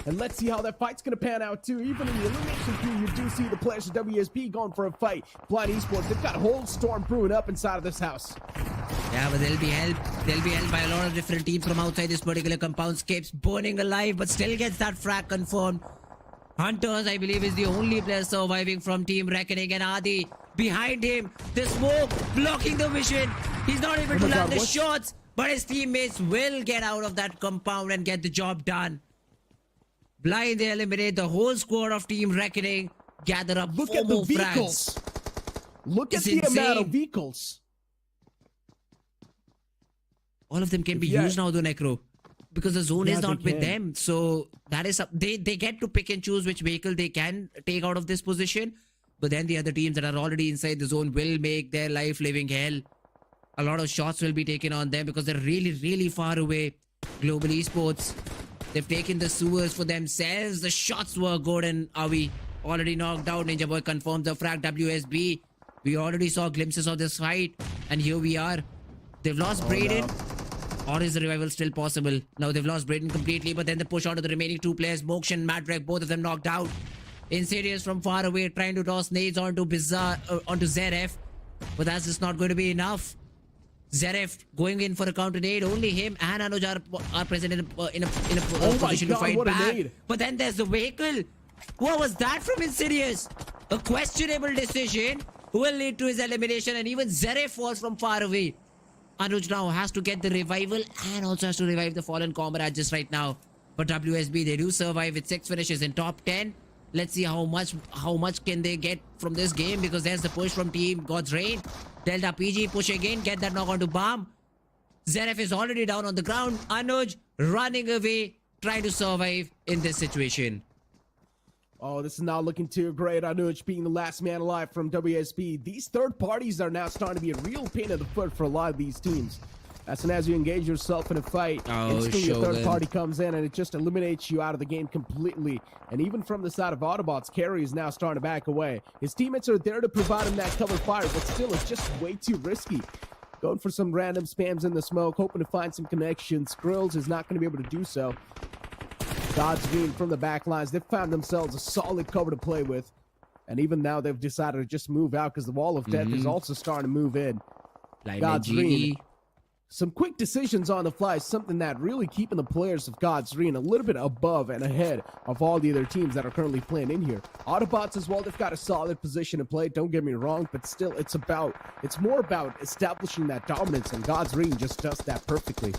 And let's see how that fight's going to pan out too. Even in the elimination queue, you do see the players of WSP going for a fight. Blind Esports, they've got a whole storm brewing up inside of this house. Yeah, but they'll be helped. They'll be helped by a lot of different teams from outside this particular compound. Scapes burning alive, but still gets that frag confirmed. Hunters, I believe, is the only player surviving from Team Reckoning, and Adi behind him. The smoke blocking the vision. He's not able to land the shots, but his teammates will get out of that compound and get the job done. Blind, they eliminate the whole squad of Team Reckoning. Gather up Look four at the more vehicles. frags. Look at It's the amount of insane. vehicles. All of them can be Yeah. used now, though, Necro, because the zone Yeah, is they not with can. them. So that is they get to pick and choose which vehicle they can take out of this position. But then the other teams that are already inside the zone will make their life living hell. A lot of shots will be taken on them because they're really, really far away. Global Esports, they've taken the sewers for themselves. The shots were good, and Avi already knocked out. Ninja Boy confirms the frag. WSB. We already saw glimpses of this fight, and here we are. They've lost Braden. Or is the revival still possible? Now they've lost Braden completely, but then the push onto the remaining two players, Moksha and Madrek, both of them knocked out. Insidious from far away, trying to toss nades onto onto Zeref, but that's just not going to be enough. Zeref going in for a counter nade. Only him and Anuj are present in a Oh my position to God, fight what a back. nade. But then there's the vehicle. What was that from Insidious? A questionable decision will lead to his elimination, and even Zeref falls from far away. Anuj now has to get the revival and also has to revive the fallen comrade just right now. But WSB, they do survive with 6 finishes in top 10. Let's see how much can they get from this game, because there's the push from Team God's Reign. Delta PG push again, get that knock onto Bomb. Zeref is already down on the ground. Anuj running away, trying to survive in this situation. Oh, this is not looking too great. Anuj being the last man alive from WSB. These third parties are now starting to be a real pain in the foot for a lot of these teams. As soon as you engage yourself in a fight, instantly a third party comes in and it just eliminates you out of the game completely. And even from the side of AUTOBOTZ, Carry is now starting to back away. His teammates are there to provide him that cover fire, but still it's just way too risky. Going for some random spams in the smoke, hoping to find some connections. Skrills is not going to be able to do so. God's Green from the back lines. They've found themselves a solid cover to play with. And even now they've decided to just move out because the wall of death is also starting to move in. God's Green. Some quick decisions on the fly is something that really keeping the players of God's Green a little bit above and ahead of all the other teams that are currently playing in here. AUTOBOTZ as well, they've got a solid position to play, don't get me wrong, but still it's more about establishing that dominance, and God's Green just does that perfectly.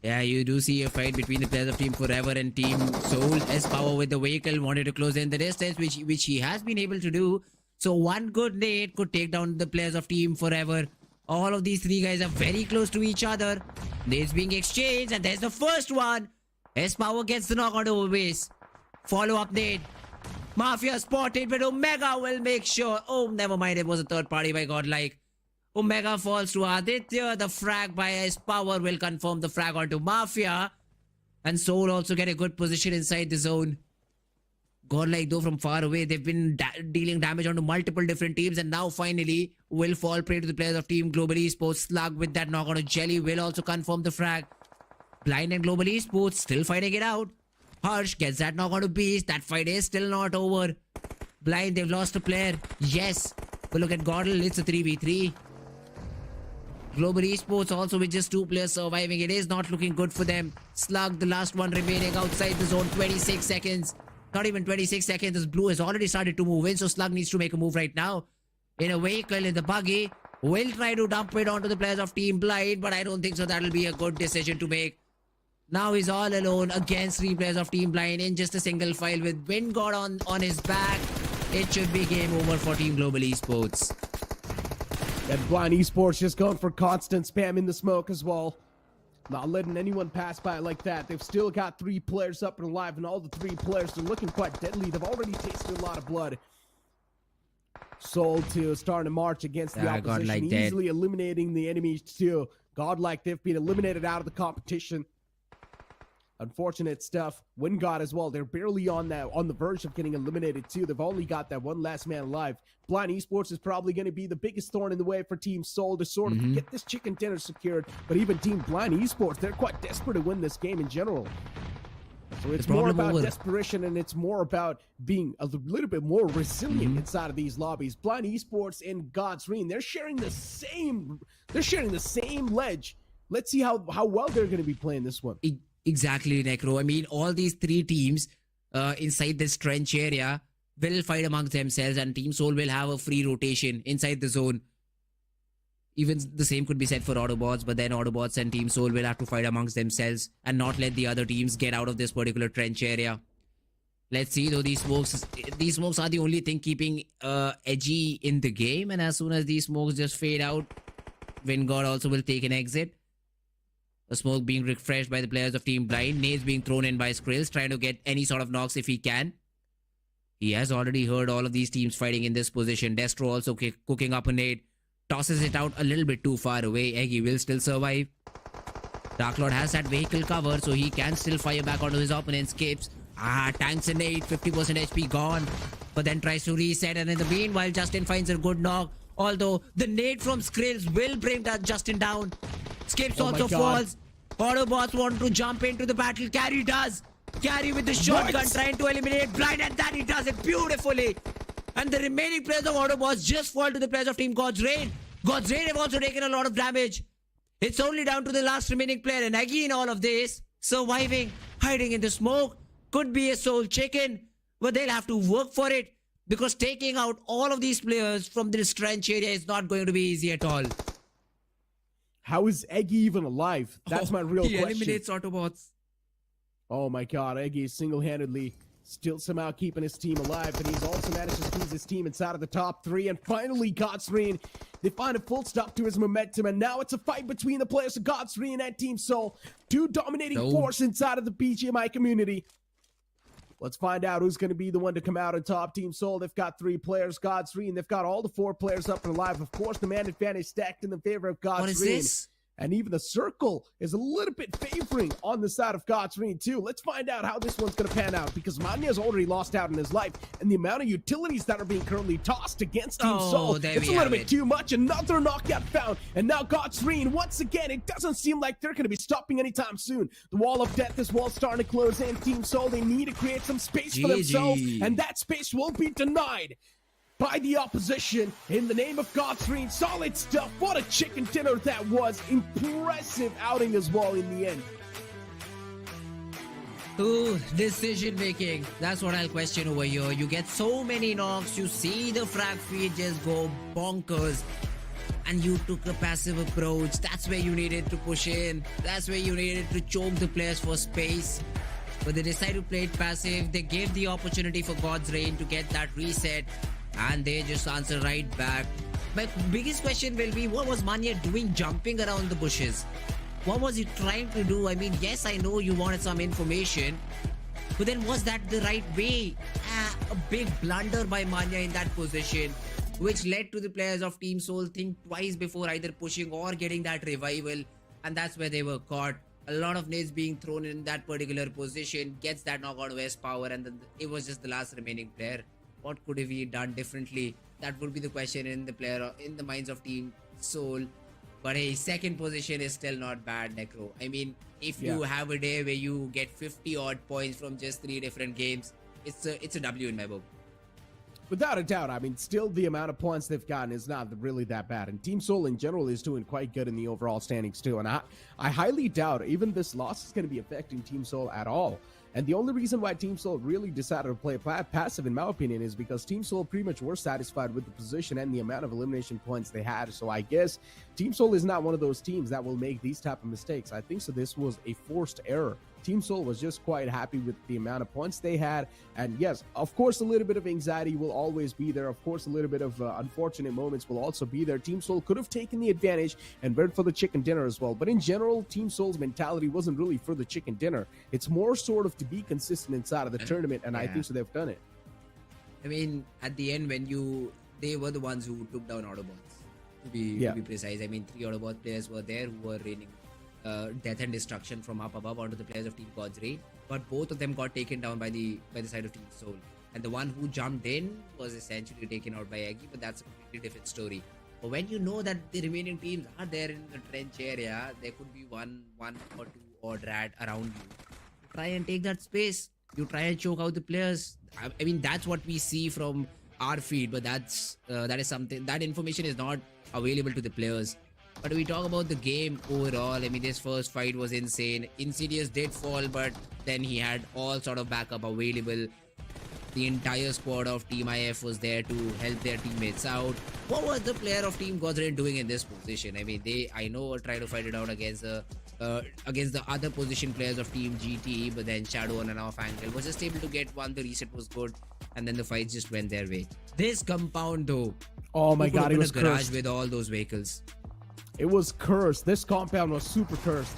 Yeah, you do see a fight between the players of Team Forever and Team Soul. S-Power with the vehicle wanted to close in the distance, which he has been able to do. So one good nade could take down the players of Team Forever. All of these three guys are very close to each other. Nades being exchanged, and there's the first one. S-Power gets the knock onto base. Follow-up nade. Mafia spotted, but Omega will make sure. Oh, never mind. It was a third party by Godlike. Omega falls to Aditya. The frag by S-Power will confirm the frag onto Mafia. And Soul also get a good position inside the zone. Godlike, though, from far away, they've been dealing damage onto multiple different teams, and now finally will fall prey to the players of Team Global Esports. Slug with that knock onto Jelly will also confirm the frag. Blind and Global Esports still fighting it out. Harsh gets that knock onto Beast. That fight is still not over. Blind, they've lost a player. Yes. But look at Godl, it's a 3v3. Global Esports also with just 2 players surviving. It is not looking good for them. Slug, the last one remaining outside the zone. 26 seconds. Not even 26 seconds. This blue has already started to move in. So Slug needs to make a move right now. In a vehicle, in the buggy. Will try to dump it onto the players of Team Blind. But I don't think so. That'll be a good decision to make. Now he's all alone against 3 players of Team Blind in just a single file with Wind God on his back. It should be game over for Team Global Esports. And Blind Esports just going for constant spam in the smoke as well. Not letting anyone pass by like that. They've still got 3 players up and alive, and all the 3 players are looking quite deadly. They've already tasted a lot of blood. Soul too, starting to march against the opposition, Godlike easily dead. eliminating the enemies too. Godlike, they've been eliminated out of the competition. Unfortunate stuff. Wind God as well. They're barely on the verge of getting eliminated too. They've only got that one last man alive. Blind Esports is probably going to be the biggest thorn in the way for Team Soul to sort of get this chicken dinner secured. But even Team Blind Esports, they're quite desperate to win this game in general. So it's more about desperation, and it's more about being a little bit more resilient inside of these lobbies. Blind Esports and God's Reign, they're sharing the same ledge. Let's see how well they're going to be playing this one. Exactly, Necro. I mean, all these 3 teams inside this trench area will fight amongst themselves, and Team Soul will have a free rotation inside the zone. Even the same could be said for AUTOBOTZ, but then AUTOBOTZ and Team Soul will have to fight amongst themselves and not let the other teams get out of this particular trench area. Let's see though, these smokes are the only thing keeping edgy in the game, and as soon as these smokes just fade out, Wingod also will take an exit. The smoke being refreshed by the players of Team Blind. Nades being thrown in by Skrills, trying to get any sort of knocks if he can. He has already heard all of these teams fighting in this position. Destro also cooking up a nade. Tosses it out a little bit too far away. Eggy will still survive. Dark Lord has that vehicle cover, so he can still fire back onto his opponent. Skips. Tanks a nade. 50% HP gone. But then tries to reset. And in the meanwhile, Justin finds a good knock. Although the nade from Skrills will bring that Justin down. Skips also falls. Autobots want to jump into the battle. Carry does. Carry with the shotgun trying to eliminate Blind, and that he does it beautifully. And the remaining players of Autobots just fall to the players of Team God's Reign. God's Reign have also taken a lot of damage. It's only down to the last remaining player, and again all of this, surviving, hiding in the smoke, could be a soul chicken, but they'll have to work for it, because taking out all of these players from this trench area is not going to be easy at all. How is Eggy even alive? That's my real question. He eliminates Autobots. Oh my god, Eggy is single-handedly still somehow keeping his team alive, but he's also managed to squeeze his team inside of the top 3, and finally God's Reign, they find a full stop to his momentum, and now it's a fight between the players of God's Reign and Team Soul, two dominating force inside of the BGMI community. Let's find out who's going to be the one to come out on top. Team Soul, they've got 3 players. God's Reign, they've got all the 4 players up and alive. Of course, the man advantage stacked in the favor of God's Reign. What is this? And even the circle is a little bit favoring on the side of God's Reign too. Let's find out how this one's going to pan out, because Manya's already lost out in his life, and the amount of utilities that are being currently tossed against Team Soul, it's a little bit too much. Another knockout found, and now God's Reign, once again, it doesn't seem like they're going to be stopping anytime soon. The wall of death is starting to close in. Team Soul, they need to create some space for themselves, and that space won't be denied by the opposition in the name of God's Reign. Solid stuff. What a chicken dinner that was. Impressive outing as well in the end. Ooh, decision making. That's what I'll question over here. You get so many knocks, you see the frag feed just go bonkers, and you took a passive approach. That's where you needed to push in. That's where you needed to choke the players for space. But they decided to play it passive. They gave the opportunity for God's Reign to get that reset, and they just answer right back. My biggest question will be, what was Manya doing jumping around the bushes? What was he trying to do? I mean, yes, I know you wanted some information, but then was that the right way? A big blunder by Manya in that position, which led to the players of Team Soul think twice before either pushing or getting that revival, and that's where they were caught. A lot of nades being thrown in that particular position, gets that knock out of his power, and then it was just the last remaining player. What could have he done differently? That would be the question in the minds of Team Soul. But hey, second position is still not bad, Necro. I mean, if you have a day where you get 50 odd points from just 3 different games, it's a W in my book. Without a doubt, I mean, still the amount of points they've gotten is not really that bad. And Team Soul in general is doing quite good in the overall standings too. And I highly doubt even this loss is going to be affecting Team Soul at all. And the only reason why Team Soul really decided to play passive, in my opinion, is because Team Soul pretty much were satisfied with the position and the amount of elimination points they had. So I guess Team Soul is not one of those teams that will make these type of mistakes. I think so this was a forced error. Team Soul was just quite happy with the amount of points they had. And yes, of course, a little bit of anxiety will always be there. Of course, a little bit of unfortunate moments will also be there. Team Soul could have taken the advantage and went for the chicken dinner as well. But in general, Team Soul's mentality wasn't really for the chicken dinner. It's more sort of to be consistent inside of the tournament. And I think so they've done it. I mean, at the end, they were the ones who took down Autobots, to be precise. I mean, 3 Autobot players were there who were raining death and destruction from up above onto the players of Team God's Reign, but both of them got taken down by the side of Team Soul, and the one who jumped in was essentially taken out by Aggie, but that's a completely different story. But when you know that the remaining teams are there in the trench area, there could be one or 2 odd rat around you. You try and take that space. You try and choke out the players. I mean, that's what we see from our feed, but that is something, that information is not available to the players. But we talk about the game overall. I mean, this first fight was insane. Insidious did fall, but then he had all sort of backup available. The entire squad of Team IF was there to help their teammates out. What was the player of Team God's Reign doing in this position? I mean, I know, try to fight it out against a against the other position players of Team GT, but then Shadow on and off angle was just able to get one. The reset was good, and then the fights just went their way. This compound, though, Oh my god, it was a garage cursed. with all those vehicles. It was cursed. This compound was super cursed.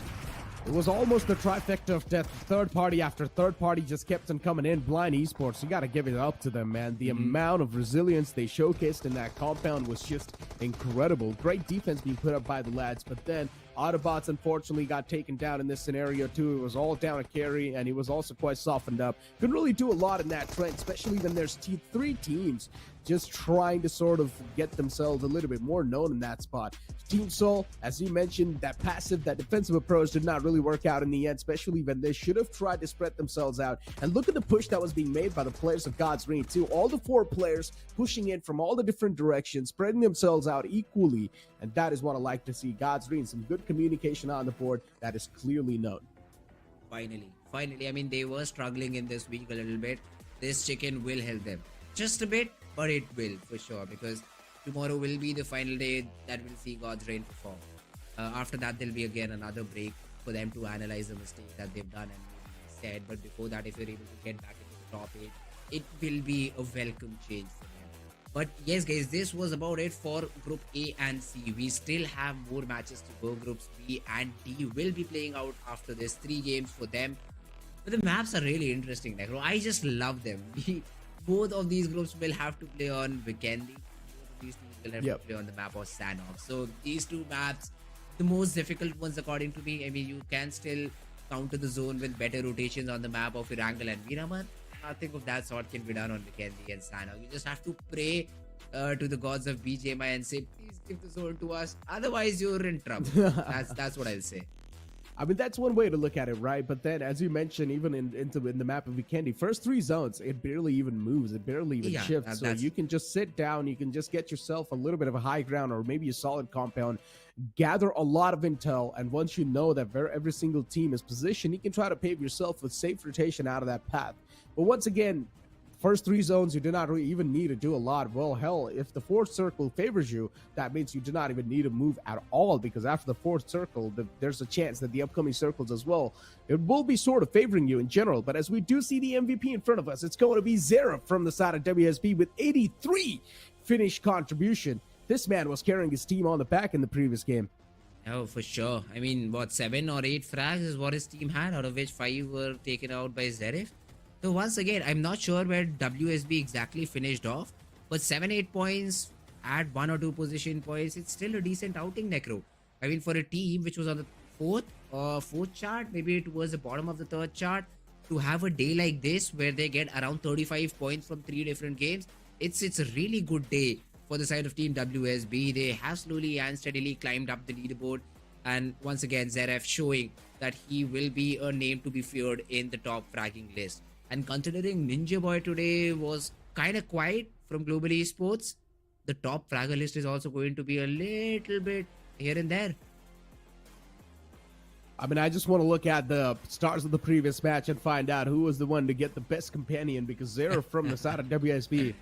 It was almost the trifecta of death. Third party after third party just kept on coming in. Blind Esports, you got to give it up to them, man. The amount of resilience they showcased in that compound was just incredible. Great defense being put up by the lads, but then AUTOBOTZ unfortunately got taken down in this scenario too. It was all down a carry, and he was also quite softened up. Couldn't really do a lot in that trend, especially when there's three teams just trying to sort of get themselves a little bit more known in that spot. Team Soul, as you mentioned, that passive, that defensive approach did not really work out in the end, especially when they should have tried to spread themselves out. And look at the push that was being made by the players of God's Ring too. All the 4 players pushing in from all the different directions, spreading themselves out equally. And that is what I like to see. God's Ring, some good communication on the board that is clearly known. Finally. I mean, they were struggling in this week a little bit. This chicken will help them. Just a bit, but it will for sure, because tomorrow will be the final day that will see God's Reign perform. After that, there'll be again another break for them to analyze the mistakes that they've done and said. But before that, if you're able to get back into the top 8, it will be a welcome change for them. But yes, guys, this was about it for Group A and C. We still have more matches to go. Groups B and D will be playing out after this. 3 games for them. But the maps are really interesting. Like, I just love them. Both of these groups will have to play on Vikendi. Both of these teams will have to play on the map of Sanhok. So these 2 maps, the most difficult ones according to me. I mean, you can still counter the zone with better rotations on the map of Erangel and Miramar. Nothing of that sort can be done on Vikendi and Sanhok. You just have to pray to the gods of BGMI and say, please give the zone to us. Otherwise, you're in trouble. That's what I'll say. I mean, that's one way to look at it, right? But then, as you mentioned, even in the map of Vikendi, first 3 zones, it barely even moves. It barely even shifts. So you can just sit down. You can just get yourself a little bit of a high ground or maybe a solid compound, gather a lot of intel, and once you know that every single team is positioned, you can try to pave yourself with safe rotation out of that path. But once again, first 3 zones, you do not really even need to do a lot. Well, hell, if the 4th circle favors you, that means you do not even need to move at all, because after the 4th circle, there's a chance that the upcoming circles as well, it will be sort of favoring you in general. But as we do see the MVP in front of us, it's going to be Zera from the side of WSB with 83 finish contribution. This man was carrying his team on the back in the previous game. Oh, for sure. I mean, what, 7 or 8 frags is what his team had, out of which 5 were taken out by Zerif. So once again, I'm not sure where WSB exactly finished off, but 7-8 points at 1 or 2 position points, it's still a decent outing, Necro. I mean, for a team which was on the 4th chart, maybe towards the bottom of the 3rd chart, to have a day like this where they get around 35 points from 3 different games, it's a really good day for the side of Team WSB. They have slowly and steadily climbed up the leaderboard, and once again, Zeref showing that he will be a name to be feared in the top fragging list. And considering Ninja Boy today was kind of quiet from Global Esports, the top fragger list is also going to be a little bit here and there. I mean, I just want to look at the stars of the previous match and find out who was the one to get the best companion, because Zera from the side of WSB,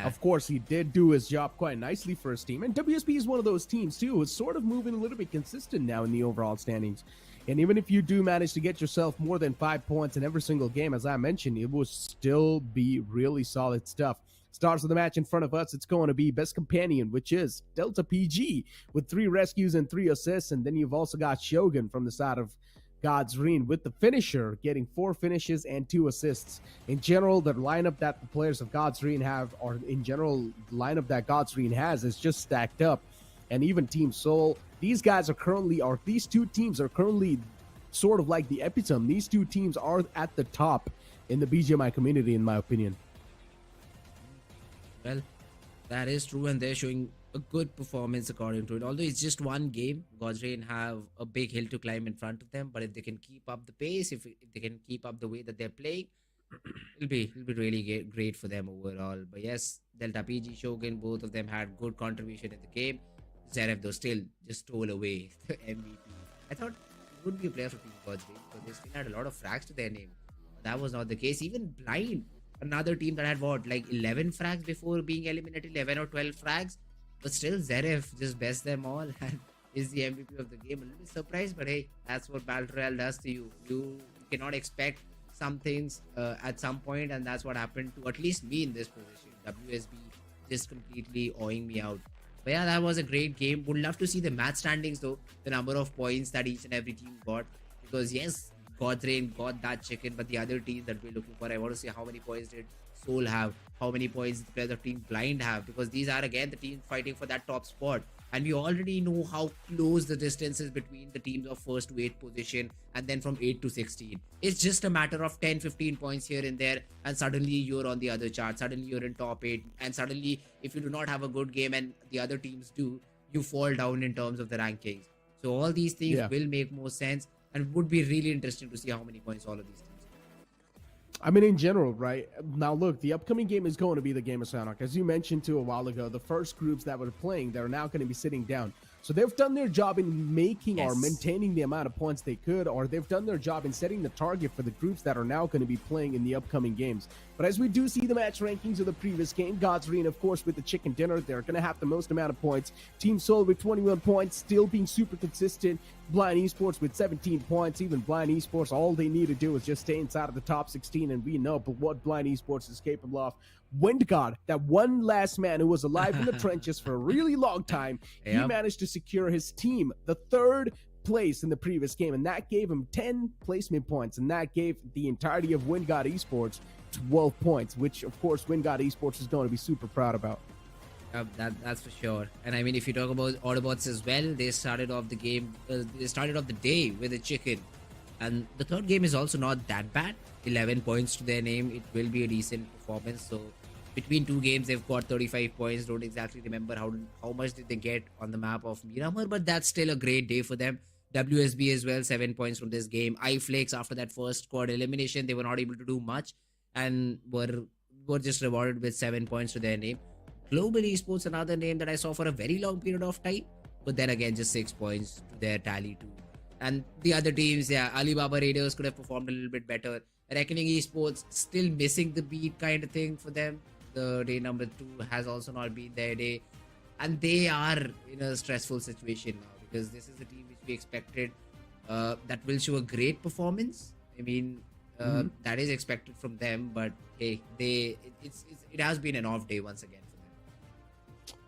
of course, he did do his job quite nicely for his team. And WSB is one of those teams, too, who's sort of moving a little bit consistent now in the overall standings. And even if you do manage to get yourself more than 5 points in every single game, as I mentioned, it will still be really solid stuff. Stars of the match in front of us, it's going to be best companion, which is Delta PG with 3 rescues and 3 assists. And then you've also got Shogun from the side of God's Reign with the finisher, getting 4 finishes and 2 assists. In general, the lineup that the players of God's Reign have, or in general, the lineup that God's Reign has, is just stacked up. And even Team Soul, these guys are currently, or these 2 teams are currently sort of like the epitome. These 2 teams are at the top in the BGMI community, in my opinion. Well, that is true, and they're showing a good performance according to it. Although it's just one game, God's Reign have a big hill to climb in front of them. But if they can keep up the pace, if they can keep up the way that they're playing, it'll be really great for them overall. But yes, Delta PG, Shogun, both of them had good contribution in the game. Zeref, though, still just stole away the MVP. I thought he would be a player for Team God's Reign, because they still had a lot of frags to their name. But that was not the case. Even Blind, another team that had like 11 frags before being eliminated, 11 or 12 frags. But still, Zeref just best them all. And is the MVP of the game. A little surprised, but hey, that's what Battle Royale does to you. You cannot expect some things at some point, and that's what happened to at least me in this position. WSB just completely awing me out. But yeah, that was a great game. Would love to see the match standings though, the number of points that each and every team got. Because yes, Godrain got that chicken, but the other team that we're looking for, I want to see how many points did Soul have, how many points did the other team Blind have, because these are again the teams fighting for that top spot. And we already know how close the distance is between the teams of first to 8th position and then from 8 to 16. It's just a matter of 10-15 points here and there, and suddenly you're on the other chart, suddenly you're in top 8, and suddenly if you do not have a good game and the other teams do, you fall down in terms of the rankings. So all these things will make more sense, and would be really interesting to see how many points all of these teams. I mean, in general, right? Now, look, the upcoming game is going to be the game of Sanhok. As you mentioned too a while ago, the first groups that were playing, they're now going to be sitting down. So they've done their job in making or maintaining the amount of points they could, or they've done their job in setting the target for the groups that are now going to be playing in the upcoming games. But as we do see the match rankings of the previous game, Godlike, of course, with the chicken dinner, they're going to have the most amount of points. Team Soul with 21 points, still being super consistent. Blind Esports with 17 points. Even Blind Esports, all they need to do is just stay inside of the top 16, and we know what Blind Esports is capable of. WindGod, that one last man who was alive in the trenches for a really long time, he managed to secure his team the 3rd place in the previous game, and that gave him 10 placement points, and that gave the entirety of WindGod Esports 12 points, which of course WindGod Esports is going to be super proud about. That's for sure. And I mean, if you talk about AUTOBOTZ as well, they started off the game, they started off the day with a chicken, and the 3rd game is also not that bad. 11 points to their name. It will be a decent performance. So between 2 games, they've got 35 points. Don't exactly remember how much did they get on the map of Miramar, but that's still a great day for them. WSB as well, 7 points from this game. iFlakes, after that first squad elimination, they were not able to do much and were just rewarded with 7 points to their name. Global Esports, another name that I saw for a very long period of time, but then again just 6 points to their tally too. And the other teams, Alibaba Raiders could have performed a little bit better. Reckoning Esports still missing the beat kind of thing for them. The day number 2 has also not been their day, and they are in a stressful situation now, because this is the team which we expected that will show a great performance. I mean, that is expected from them, but hey, it has been an off day once again.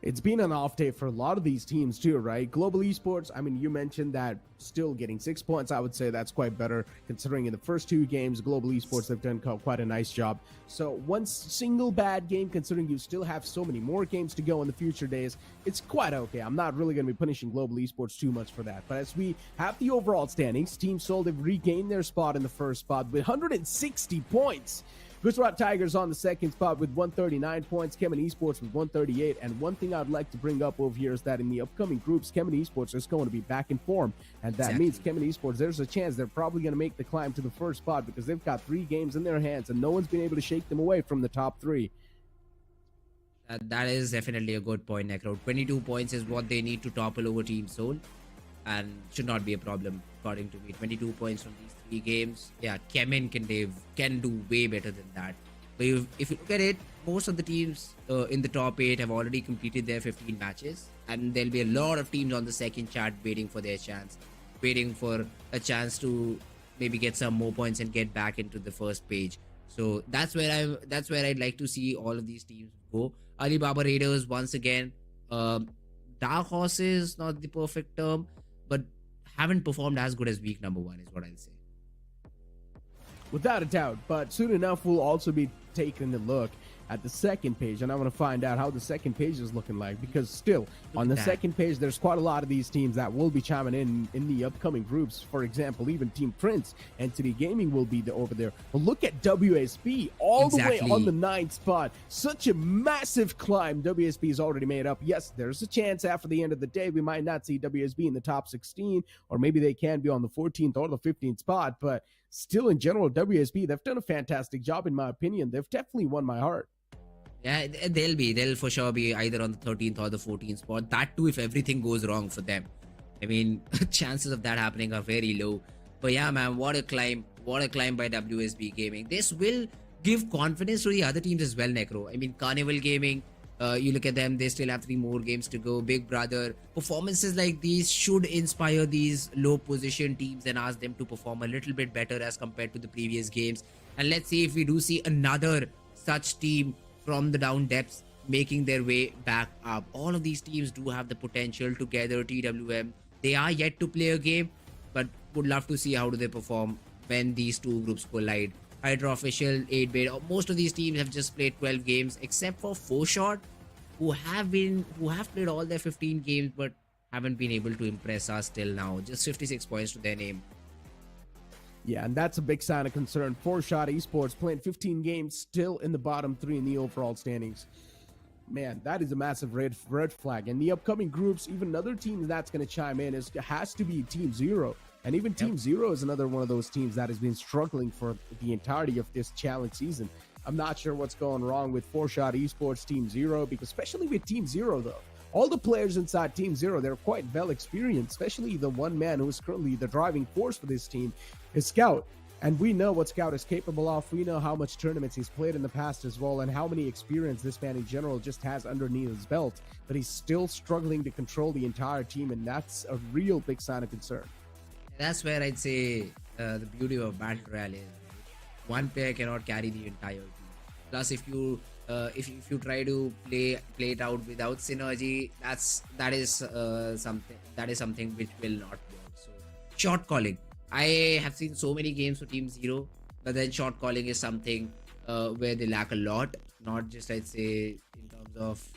It's been an off day for a lot of these teams too, right? Global Esports, I mean, you mentioned that still getting 6 points. I would say that's quite better considering in the first 2 games, Global Esports have done quite a nice job. So one single bad game, considering you still have so many more games to go in the future days, it's quite okay. I'm not really going to be punishing Global Esports too much for that. But as we have the overall standings, Team Soul have regained their spot in the first spot with 160 points. Gujarat Tigers on the 2nd spot with 139 points, Chemin Esports with 138. And one thing I'd like to bring up over here is that in the upcoming groups, Chemin Esports is going to be back in form. And that means Chemin Esports, there's a chance they're probably going to make the climb to the first spot, because they've got 3 games in their hands and no one's been able to shake them away from the top 3. That is definitely a good point, Necro. 22 points is what they need to topple over Team Soul, and should not be a problem according to me. 22 points from these 3 games. Yeah, Chemin can do way better than that. But if you look at it, most of the teams in the top 8 have already completed their 15 matches, and there'll be a lot of teams on the second chart waiting for their chance, waiting for a chance to maybe get some more points and get back into the first page. So that's where I'd like to see all of these teams go. Alibaba Raiders, once again, dark horses, not the perfect term, but haven't performed as good as week number 1 is what I'll say. Without a doubt, but soon enough we'll also be taking a look at the second page, and I want to find out how the second page is looking like, because still on the second page there's quite a lot of these teams that will be chiming in the upcoming groups. For example, even Team Prince, Entity Gaming will be over there. But look at WSB all the way on the 9th spot. Such a massive climb WSB has already made up. Yes, there's a chance after the end of the day we might not see WSB in the top 16, or maybe they can be on the 14th or the 15th spot, but still in general, WSB, they've done a fantastic job in my opinion. They've definitely won my heart. Yeah, they'll for sure be either on the 13th or the 14th spot. That too, if everything goes wrong for them. I mean, chances of that happening are very low. But yeah, man, what a climb by WSB Gaming. This will give confidence to the other teams as well, Necro. I mean, Carnival Gaming, You look at them, they still have 3 more games to go. Big brother. Performances like these should inspire these low position teams and ask them to perform a little bit better as compared to the previous games. And let's see if we do see another such team from the down depths making their way back up. All of these teams do have the potential to gather TWM. They are yet to play a game, but would love to see how do they perform when these two groups collide. Hydra official, 8-bit. Most of these teams have just played 12 games, except for 4Shot, who have played all their 15 games, but haven't been able to impress us till now. Just 56 points to their name. Yeah, and that's a big sign of concern. 4Shot Esports playing 15 games, still in the bottom 3 in the overall standings. Man, that is a massive red flag. And the upcoming groups, even another team that's going to chime in has to be Team Zero. And even Team Zero is another one of those teams that has been struggling for the entirety of this challenge season. I'm not sure what's going wrong with 4Shot Esports Team Zero, because especially with Team Zero, though, all the players inside Team Zero, they're quite well experienced, especially the one man who is currently the driving force for this team is Scout. And we know what Scout is capable of. We know how much tournaments he's played in the past as well, and how many experience this man in general just has underneath his belt. But he's still struggling to control the entire team, and that's a real big sign of concern. That's where I'd say the beauty of Battle Royale is. One player cannot carry the entire team. Plus, if you try to play it out without synergy, that is something which will not work. So, shot calling. I have seen so many games for Team Zero, but then shot calling is something where they lack a lot. Not just, I'd say, in terms of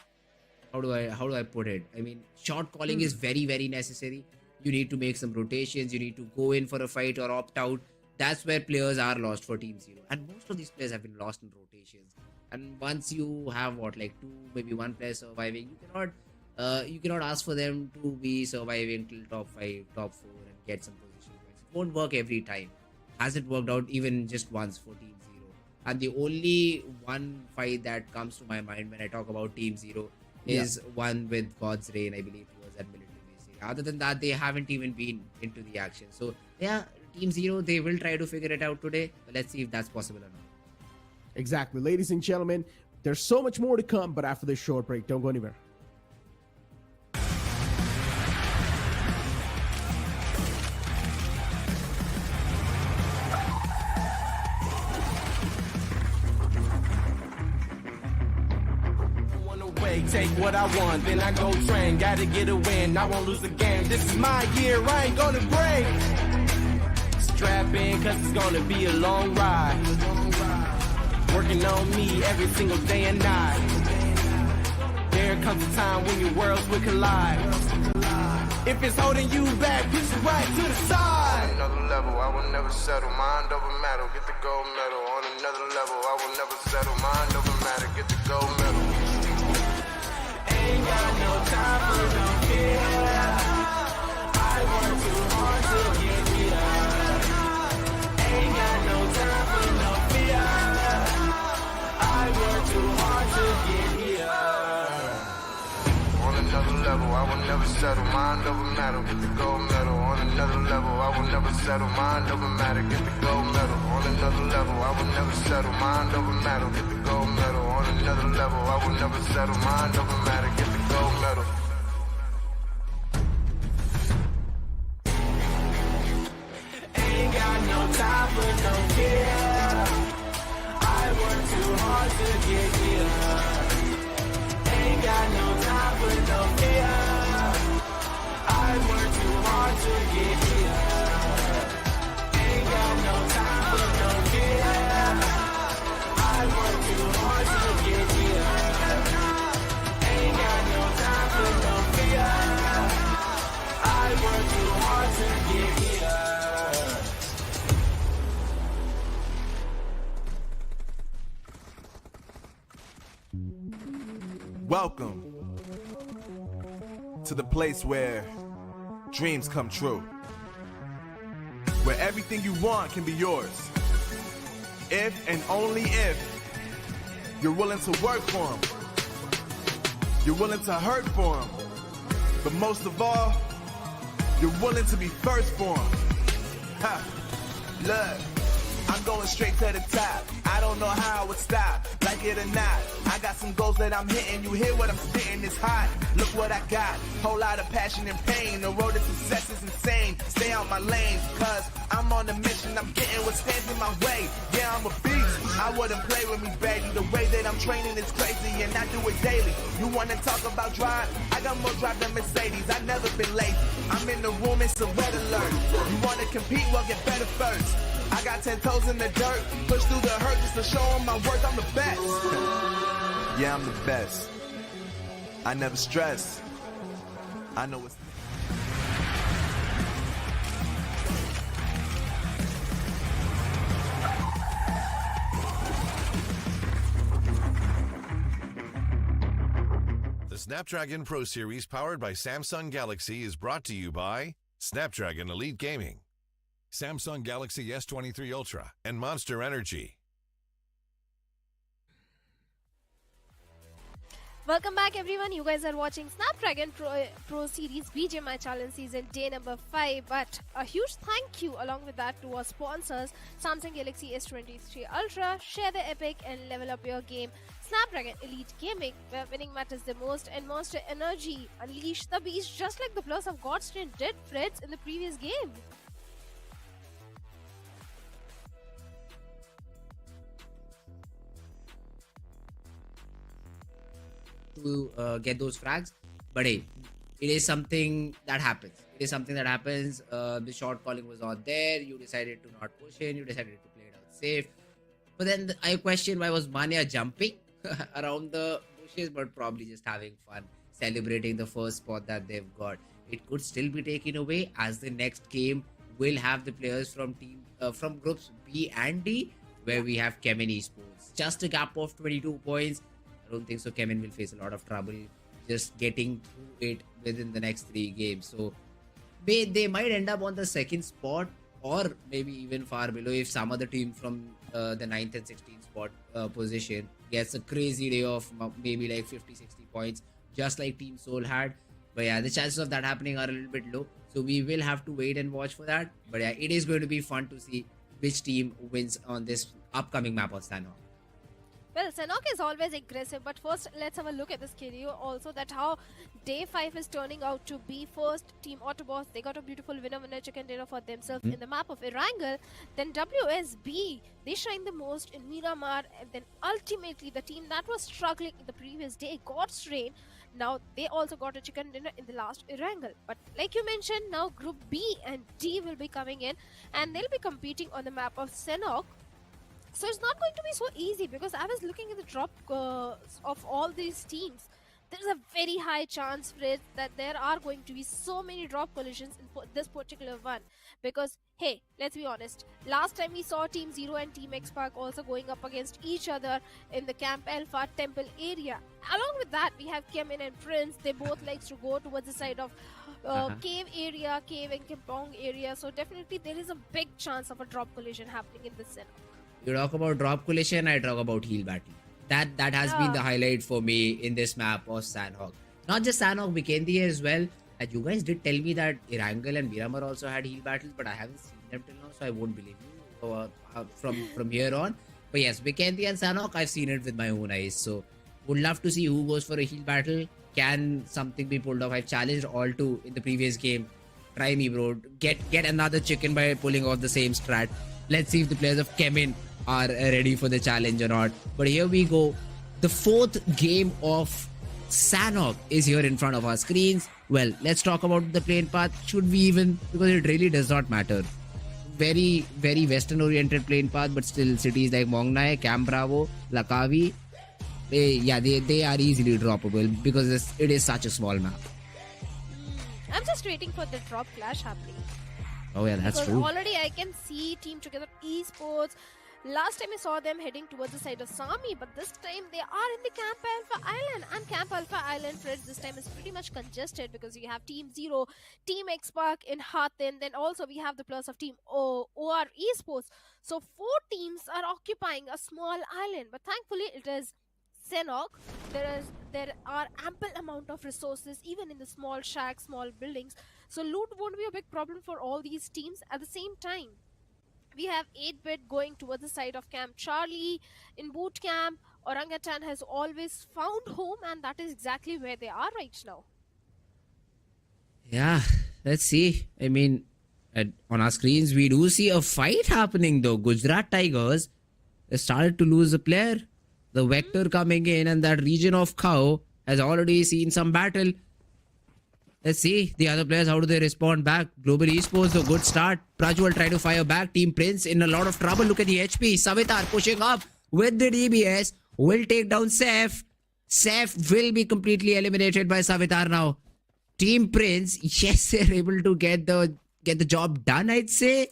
how do I put it? I mean, shot calling is very, very necessary. You need to make some rotations. You need to go in for a fight or opt out. That's where players are lost for Team Zero, and most of these players have been lost in rotations. And once you have like 2, maybe 1 player surviving, you cannot ask for them to be surviving till top 5, top 4, and get some position points. It won't work every time. Hasn't worked out even just once for Team Zero. And the only one fight that comes to my mind when I talk about Team Zero is one with God's Reign. I believe it was at military base. Other than that, they haven't even been into the action. So yeah, Team Zero, they will try to figure it out today. But let's see if that's possible or not. Exactly. Ladies and gentlemen, there's so much more to come, but after this short break, don't go anywhere. Take what I want, then I go train. Gotta get a win, I won't lose the game. This is my year, I ain't gonna break. Strap in, cause it's gonna be a long ride. Working on me every single day and night. There comes a time when your worlds will collide. If it's holding you back, push it right to the side. On another level, I will never settle. Mind over matter, get the gold medal. On another level, I will never settle. Mind over matter, get the gold medal. Ain't got no time for no fear. I work too hard to get here. Ain't got no time for no fear. I work too hard to get here. On another level, I will never settle. Mind over matter, get the gold medal. On another level, I will never settle. Mind over matter, get the gold medal. On another level, I will never settle. Mind over matter, get the gold medal. On another level, I will never settle. Mind over matter, get the gold medal. Ain't got no time for no fear. I work too hard to get here. Ain't got no time for no fear. I work too hard to get here. Ain't got no time for no fear. I work too hard to get here. Ain't got no time for no fear. I work too hard to get here. Welcome to the place where dreams come true, where everything you want can be yours, if and only if you're willing to work for them, you're willing to hurt for them, but most of all, you're willing to be first for them. Ha! Look, I'm going straight to the top. I don't know how it would stop. Life like it or not. I got some goals that I'm hitting. You hear what I'm spitting? It's hot. Look what I got. Whole lot of passion and pain. The road to success is insane. Stay out my lane, cause I'm on a mission. I'm getting what stands in my way. Yeah, I'm a beast. I wouldn't play with me, baby. The way that I'm training is crazy, and I do it daily. You wanna talk about drive? I got more drive than Mercedes. I never been lazy. I'm in the room, it's a red alert. You wanna compete? Well, get better first. I got 10 toes in the dirt. Push through the hurt just to show them my worth. I'm the best. Yeah, I'm the best. I never stress. I know it's... The Snapdragon Pro Series powered by Samsung Galaxy is brought to you by Snapdragon Elite Gaming, Samsung Galaxy S23 Ultra, and Monster Energy. Welcome back, everyone. You guys are watching Snapdragon Pro Series BGMI Challenge Season Day number 5. But a huge thank you along with that to our sponsors, Samsung Galaxy S23 Ultra. Share the epic and level up your game. Snapdragon Elite Gaming, where winning matters the most, and Monster Energy. Unleash the beast just like the plus of Godstrain did, Fritz, in the previous game. To get those frags, but hey, it is something that happens. It is something that happens. The shot calling was on there. You decided to not push in. You decided to play it out safe. But then I question, why was Mania jumping around the bushes, but probably just having fun, celebrating the first spot that they've got. It could still be taken away, as the next game will have the players from groups B and D, where we have Chemin Esports. Just a gap of 22 points. I don't think so Chemin will face a lot of trouble just getting through it within the next 3 games. So they might end up on the second spot, or maybe even far below if some other team from the 9th and 16th spot position gets a crazy day of maybe like 50-60 points, just like Team Soul had. But yeah, the chances of that happening are a little bit low, so we will have to wait and watch for that. But yeah, it is going to be fun to see which team wins on this upcoming map of Sanhok. Well, Sanhok is always aggressive, but first let's have a look at the schedule also, that how day 5 is turning out to be. First, Team AUTOBOTZ, they got a beautiful winner chicken dinner for themselves in the map of Erangel. Then WSB, they shine the most in Miramar. And then ultimately, the team that was struggling in the previous day, Godstrain, now they also got a chicken dinner in the last Erangel. But like you mentioned, now Group B and D will be coming in, and they'll be competing on the map of Sanhok. So it's not going to be so easy, because I was looking at the drop of all these teams. There's a very high chance, Fred, that there are going to be so many drop collisions in this particular one. Because, hey, let's be honest, last time we saw Team Zero and Team X-Pac also going up against each other in the Camp Alpha Temple area. Along with that, we have Chemin and Prince. They both likes to go towards the side of Cave area, Cave and Kampong area. So definitely there is a big chance of a drop collision happening in this center. You talk about drop collision, I talk about heal battle. That has been the highlight for me in this map of Sanhok. Not just Sanhok, Vikendi as well. And you guys did tell me that Erangel and Miramar also had heal battles, but I haven't seen them till now, so I won't believe you from here on. But yes, Vikendi and Sanhok, I've seen it with my own eyes. So would love to see who goes for a heal battle. Can something be pulled off? I've challenged all two in the previous game. Try me, bro. Get another chicken by pulling off the same strat. Let's see if the players of Chemin are ready for the challenge or not. But here we go. The 4th game of Sanhok is here in front of our screens. Well, let's talk about the plane path. Should we even? Because it really does not matter. Very, very western oriented plane path, but still cities like Mongnai, Camp Bravo, Lakavi, they are easily droppable because it is such a small map. I'm just waiting for the drop clash happening. Oh yeah, that's because true. Already I can see Team Together Esports. Last time I saw them heading towards the side of Sami, but this time they are in the Camp Alpha Island. And Camp Alpha Island, Fred, this time is pretty much congested because you have Team Zero, Team X-Pac in Hathin, then also we have the plus of Team OR Esports. So 4 teams are occupying a small island, but thankfully it is Sanhok. There are ample amount of resources even in the small shacks, small buildings. So loot won't be a big problem for all these teams. At the same time, we have 8-bit going towards the side of Camp Charlie. In Boot Camp, Orangutan has always found home, and that is exactly where they are right now. Yeah, let's see. I mean, on our screens, we do see a fight happening though. Gujarat Tigers they started to lose a player. The Vector coming in, and that region of Cow has already seen some battle. Let's see the other players. How do they respond back? Global Esports, a good start. Prajwal try to fire back. Team Prince in a lot of trouble. Look at the HP. Savitar pushing up with the DBS. Will take down Seth. Seth will be completely eliminated by Savitar now. Team Prince, yes, they're able to get the job done, I'd say.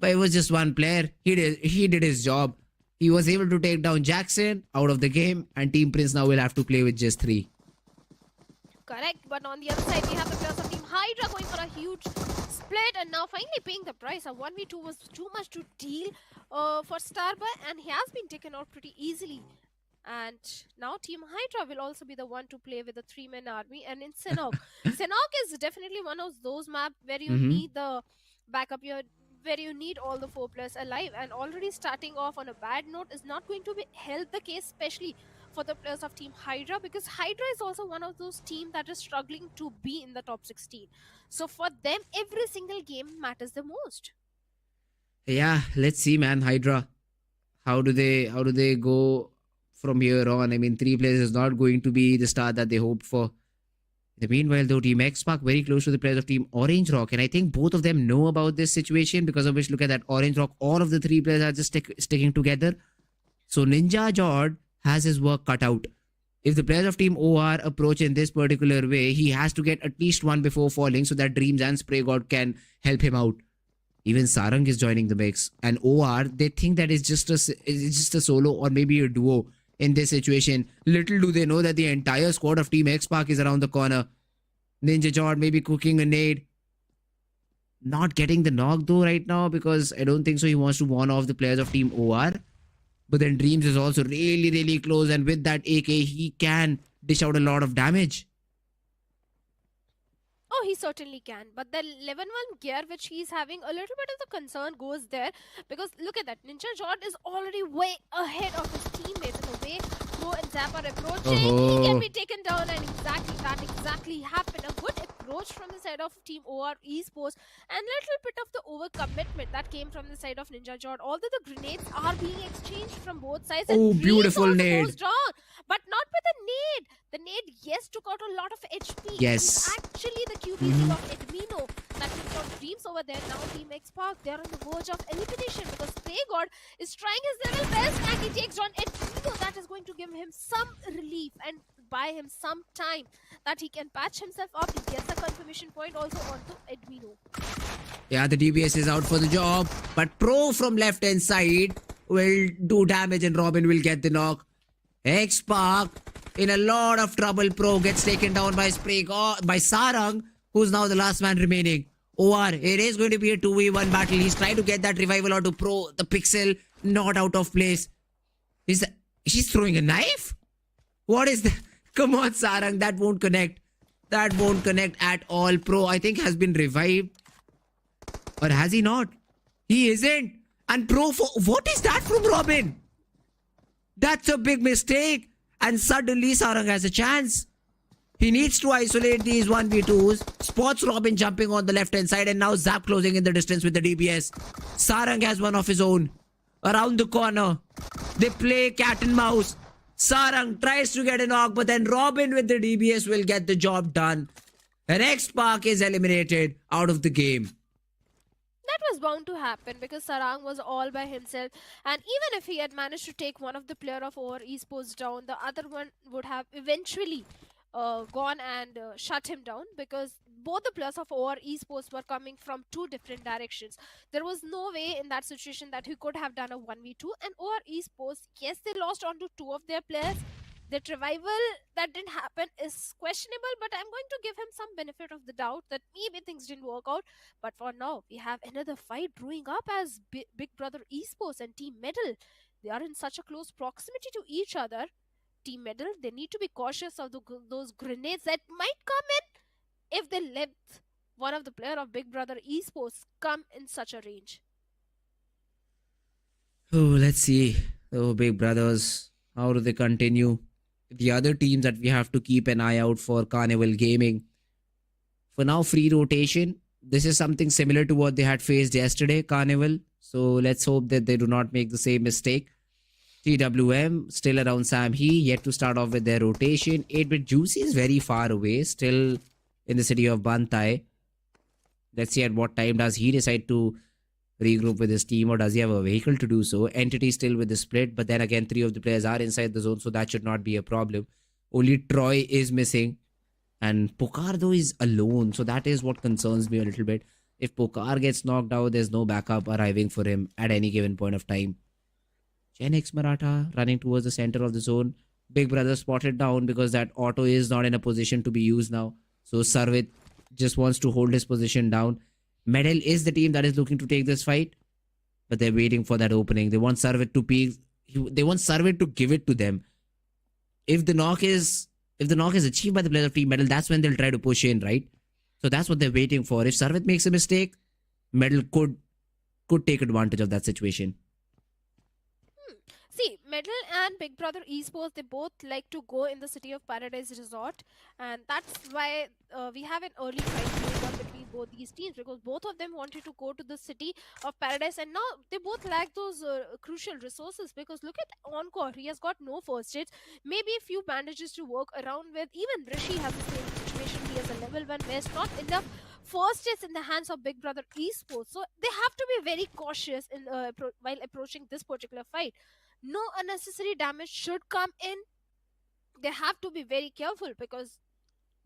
But it was just one player. He did his job. He was able to take down Jackson out of the game, and Team Prince now will have to play with just 3. Correct, but on the other side, we have the players of Team Hydra going for a huge split and now finally paying the price. A 1v2 was too much to deal for Starboy, and he has been taken out pretty easily. And now Team Hydra will also be the one to play with the 3-man army. And in Sanhok, Sanhok is definitely one of those maps where you need the backup, where you need all the 4 players alive. And already starting off on a bad note is not going to help the case, especially for the players of Team Hydra, because Hydra is also one of those teams that is struggling to be in the top 16. So for them, every single game matters the most. Yeah, let's see, man. Hydra, how do they go from here on? I mean, 3 players is not going to be the start that they hoped for. In the meanwhile, though, Team X-Pac very close to the players of Team Orange Rock, and I think both of them know about this situation, because of which, look at that, Orange Rock, all of the 3 players are just sticking together. So Ninja Jord has his work cut out. If the players of Team OR approach in this particular way, he has to get at least 1 before falling so that Dreams and Spray God can help him out. Even Sarang is joining the mix, and OR, they think that it's just a solo or maybe a duo in this situation. Little do they know that the entire squad of Team X-Pac is around the corner. Ninja Jord maybe cooking a nade. Not getting the knock though right now, because I don't think so he wants to warn off the players of Team OR. But then Dreams is also really, really close, and with that AK, he can dish out a lot of damage. Oh, he certainly can. But the 11-1 gear which he's having, a little bit of the concern goes there. Because look at that. Ninja Jord is already way ahead of his teammates in a way. Crow and Zap are approaching. He can be taken down, and that exactly happened. A good approach from the side of Team OR Esports, and little bit of the overcommitment that came from the side of Ninja Jord. Although the grenades are being exchanged from both sides. Oh, and beautiful nade. goes down, but not with the nade. The nade, yes, took out a lot of HP. Yes. It's actually the QBC of Edmino that took out Dreams over there. Now Team X-Pac, they're on the verge of elimination, because Spray God is trying his level best, and he takes down Edmino. That is going to give him some relief and buy him some time that he can patch himself up. He gets a confirmation point also onto Edmino. Yeah, the DBS is out for the job, but Pro from left hand side will do damage, and Robin will get the knock. X-Pac in a lot of trouble. Pro gets taken down by by Sarang, who's now the last man remaining. OR, it is going to be a 2v1 battle. He's trying to get that revival onto Pro. The pixel not out of place. She's throwing a knife? What is that? Come on, Sarang, that won't connect. That won't connect at all. Pro, I think, has been revived. Or has he not? He isn't. And Pro, what is that from Robin? That's a big mistake. And suddenly Sarang has a chance. He needs to isolate these 1v2s. Spots Robin jumping on the left hand side, and now Zap closing in the distance with the DBS. Sarang has one of his own. Around the corner. They play cat and mouse. Sarang tries to get a knock, but then Robin with the DBS will get the job done. And X-Pac is eliminated out of the game. That was bound to happen, because Sarang was all by himself, and even if he had managed to take one of the player of OR Esports down, the other one would have eventually gone and shut him down, because both the players of OR Esports were coming from 2 different directions. There was no way in that situation that he could have done a 1v2, and OR Esports, yes, they lost onto 2 of their players. The revival that didn't happen is questionable, but I'm going to give him some benefit of the doubt that maybe things didn't work out. But for now, we have another fight brewing up as Big Brother Esports and Team Medal. They are in such a close proximity to each other. Team Medal, they need to be cautious of those grenades that might come in if they let one of the player of Big Brother Esports come in such a range. Oh, let's see. Oh, Big Brothers. How do they continue? The other teams that we have to keep an eye out for, Carnival Gaming. For now, free rotation. This is something similar to what they had faced yesterday, Carnival. So let's hope that they do not make the same mistake. TWM still around Sam He, yet to start off with their rotation. 8-bit Juicy is very far away, still in the city of Bantai. Let's see at what time does he decide to regroup with his team, or does he have a vehicle to do so. Entity still with the split, but then again 3 of the players are inside the zone, so that should not be a problem. Only Troy is missing, and Pokar though is alone, so that is what concerns me a little bit. If Pokar gets knocked out, there's no backup arriving for him at any given point of time. Gen X Maratha running towards the center of the zone. Big Brother spotted down because that auto is not in a position to be used now. So Sarvit just wants to hold his position down. Medal is the team that is looking to take this fight, but they're waiting for that opening. They want Sarvit to peak. They want Sarvit to give it to them. If the knock is achieved by the players of Team Medal, that's when they'll try to push in, right? So that's what they're waiting for. If Sarvit makes a mistake, Medal could take advantage of that situation. See, Medal and Big Brother Esports, they both like to go in the City of Paradise Resort, and that's why we have an early fight going on between both these teams, because both of them wanted to go to the City of Paradise, and now they both lack those crucial resources. Because look at Encore, he has got no first aids, maybe a few bandages to work around with. Even Rishi has the same situation. He has a level 1 vest, not enough first aids in the hands of Big Brother Esports, so they have to be very cautious in while approaching this particular fight. No unnecessary damage should come in. They have to be very careful, because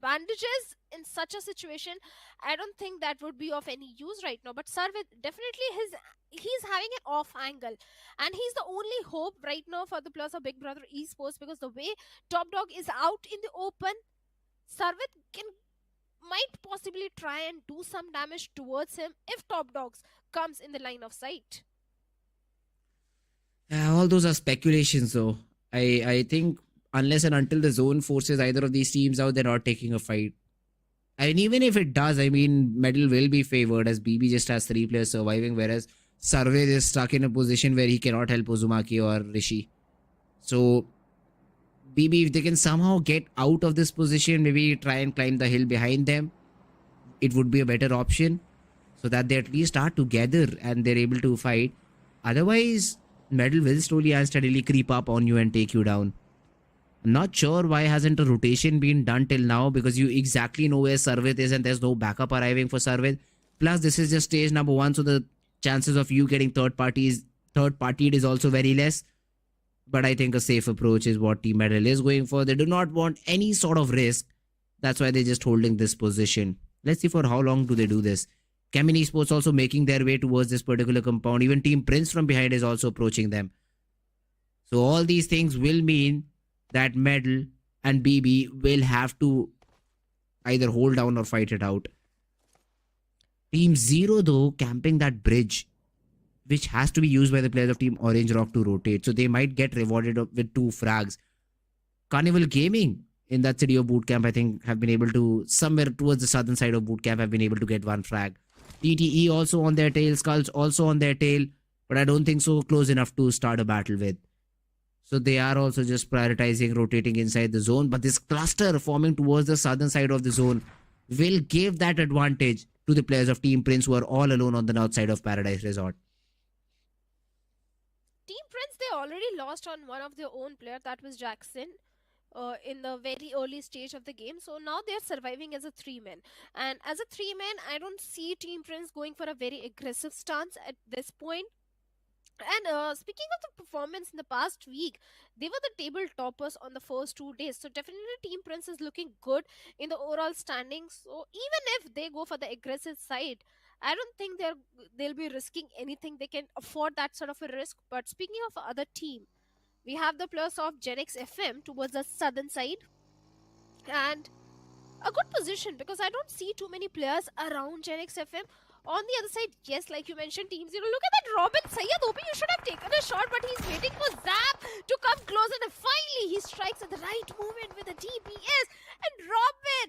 bandages in such a situation, I don't think that would be of any use right now. But Sarvit, definitely he's having an off angle, and he's the only hope right now for the players of Big Brother Esports, because the way Top Dog is out in the open, Sarvit might possibly try and do some damage towards him if Top Dogs comes in the line of sight. All those are speculations though. I think unless and until the zone forces either of these teams out, they're not taking a fight. And even if it does, I mean, Medal will be favored, as BB just has 3 players surviving, whereas Sarvit is stuck in a position where he cannot help Uzumaki or Rishi. So BB, if they can somehow get out of this position, maybe try and climb the hill behind them, it would be a better option, so that they at least are together and they're able to fight. Otherwise, Medal will slowly and steadily creep up on you and take you down. I'm not sure why hasn't a rotation been done till now, because you exactly know where Sarvit is and there's no backup arriving for Sarvit. Plus, this is just stage number 1, so the chances of you getting third-partied is also very less. But I think a safe approach is what Team Medal is going for. They do not want any sort of risk. That's why they're just holding this position. Let's see for how long do they do this. Chemin Esports also making their way towards this particular compound. Even Team Prince from behind is also approaching them. So all these things will mean that Medal and BB will have to either hold down or fight it out. Team Zero though, camping that bridge, which has to be used by the players of Team Orange Rock to rotate. So they might get rewarded with 2 frags. Carnival Gaming in that city of Bootcamp, I think, have been able to, somewhere towards the southern side of Bootcamp, have been able to get 1 frag. TTE also on their tail, Skulls also on their tail, but I don't think so close enough to start a battle with. So they are also just prioritizing rotating inside the zone, but this cluster forming towards the southern side of the zone will give that advantage to the players of Team Prince, who are all alone on the north side of Paradise Resort. Team Prince, they already lost on one of their own player, that was Jackson, in the very early stage of the game. So now they're surviving as a 3-man. And as a 3-man, I don't see Team Prince going for a very aggressive stance at this point. And speaking of the performance in the past week, they were the table toppers on the first 2 days. So definitely Team Prince is looking good in the overall standings. So even if they go for the aggressive side, I don't think they'll be risking anything. They can afford that sort of a risk. But speaking of other team, we have the players of Gen X FM towards the southern side. And a good position, because I don't see too many players around Gen X FM. On the other side, yes, like you mentioned, Team Zero. Look at that Robin Sayyad OP. You should have taken a shot, but he's waiting for Zap to come closer. And finally, he strikes at the right moment with a DPS. And Robin,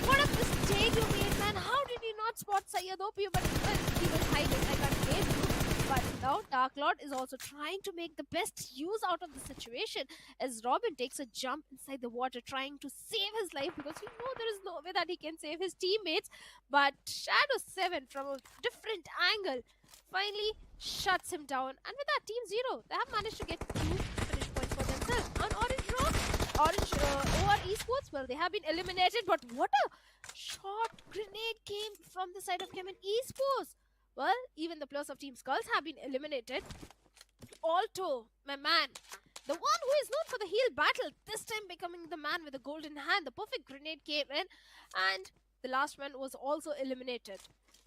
what a mistake you made, man. How did he not spot Sayyad OP? But he was hiding. I can't blame you. But now Dark Lord is also trying to make the best use out of the situation as Robin takes a jump inside the water trying to save his life because there is no way that he can save his teammates. But Shadow 7 from a different angle finally shuts him down. And with that, Team 0, they have managed to get 2 finish points for themselves. On Orange Road, OR Esports, well, they have been eliminated, but what a shot grenade came from the side of Chemin Esports. Well, even the players of Team Skulls have been eliminated. Alto, my man, the one who is known for the heal battle, this time becoming the man with the golden hand. The perfect grenade came in, and the last one was also eliminated.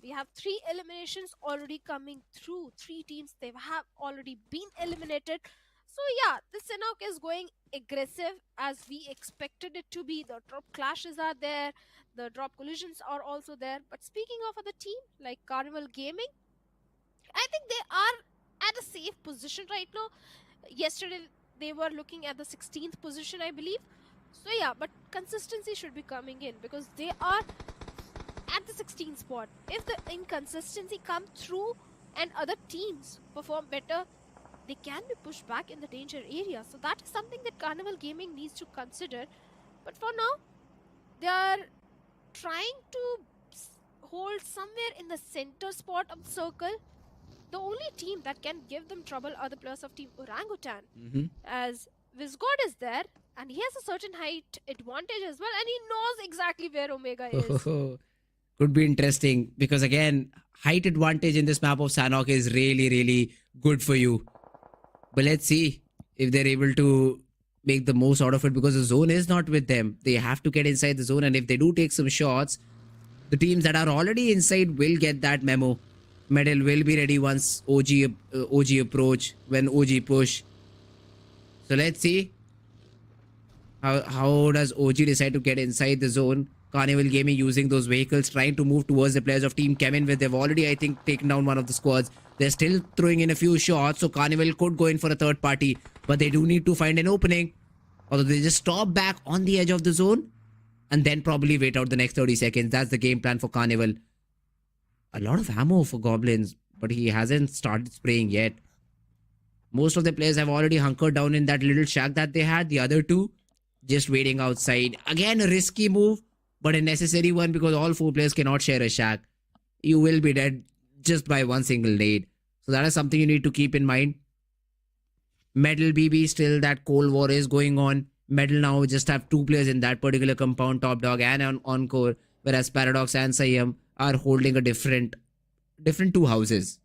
We have 3 eliminations already coming through. 3 teams, they have already been eliminated. So yeah, the Sanhok is going aggressive as we expected it to be. The drop clashes are there, the drop collisions are also there. But speaking of other team like Carnival Gaming, I think they are at a safe position right now. Yesterday they were looking at the 16th position, I believe. So yeah, but consistency should be coming in because they are at the 16th spot. If the inconsistency come through and other teams perform better, they can be pushed back in the danger area. So that is something that Carnival Gaming needs to consider. But for now, they are trying to hold somewhere in the center spot of the circle. The only team that can give them trouble are the players of Team Orangutan. As Vizgod is there, and he has a certain height advantage as well, and he knows exactly where Omega is. Could be interesting because again, height advantage in this map of Sanhok is really, really good for you. But let's see if they're able to make the most out of it because the zone is not with them. They have to get inside the zone, and if they do take some shots, the teams that are already inside will get that memo. Medal will be ready once OG approach, when OG push. So let's see how does OG decide to get inside the zone. Carnival Gaming using those vehicles, trying to move towards the players of Team Chemin, where they've already, I think, taken down one of the squads. They're still throwing in a few shots, so Carnival could go in for a third party, but they do need to find an opening. Although they just stop back on the edge of the zone and then probably wait out the next 30 seconds. That's the game plan for Carnival. A lot of ammo for Goblins, but he hasn't started spraying yet. Most of the players have already hunkered down in that little shack that they had. The other two just waiting outside. Again, a risky move, but a necessary one because all 4 players cannot share a shack. You will be dead just by one single nade. So that is something you need to keep in mind. Metal BB, still that Cold War is going on. Metal now just have 2 players in that particular compound, Top Dog and Encore, whereas Paradox and Siam are holding a different 2 houses.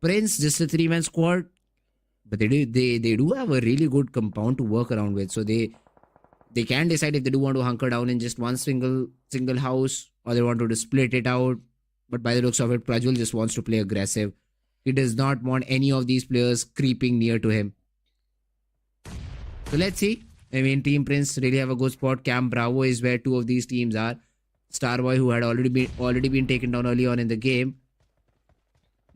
Prince, just a 3-man squad, but they do have a really good compound to work around with. So they can decide if they do want to hunker down in just one single house or they want to split it out. But by the looks of it, Prajwal just wants to play aggressive. He does not want any of these players creeping near to him. So let's see. I mean, Team Prince really have a good spot. Camp Bravo is where 2 of these teams are. Starboy, who had already been taken down early on in the game,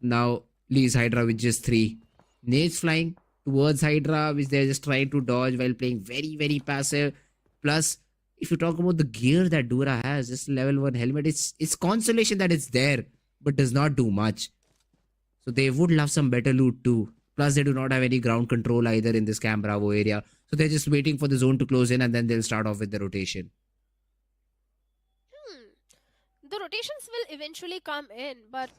now leaves Hydra with just 3. Nades flying towards Hydra, which they're just trying to dodge while playing very, very passive. Plus, if you talk about the gear that Dura has, just level 1 helmet, it's consolation that it's there, but does not do much. So they would love some better loot too. Plus, they do not have any ground control either in this Camp Bravo area. So they're just waiting for the zone to close in and then they'll start off with the rotation. The rotations will eventually come in, but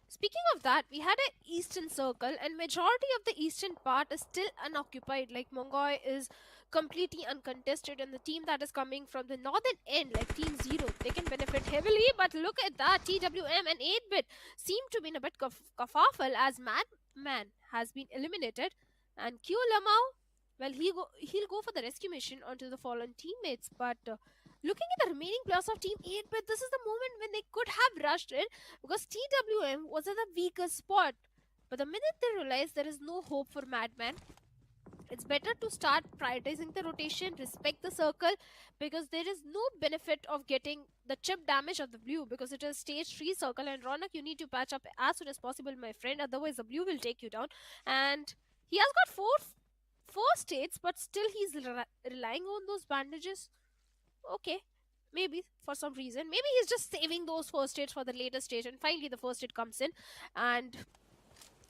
speaking of that, we had an eastern circle and majority of the eastern part is still unoccupied. Like Mongoi is completely uncontested, and the team that is coming from the northern end, like Team 0, they can benefit heavily. But look at that, TWM and 8-bit seem to be in a bit kerfuffle as Madman has been eliminated, and Q Lamau, well, he'll go for the rescue mission onto the fallen teammates. But looking at the remaining players of Team 8-bit, this is the moment when they could have rushed in because TWM was at the weaker spot. But the minute they realize there is no hope for Madman, it's better to start prioritizing the rotation, respect the circle, because there is no benefit of getting the chip damage of the blue because it is stage 3 circle. And Ronak, you need to patch up as soon as possible, my friend, otherwise the blue will take you down. And he has got four states, but still he's relying on those bandages. Okay, Maybe for some reason. Maybe he's just saving those first hits for the later stage, and finally the first hit comes in. And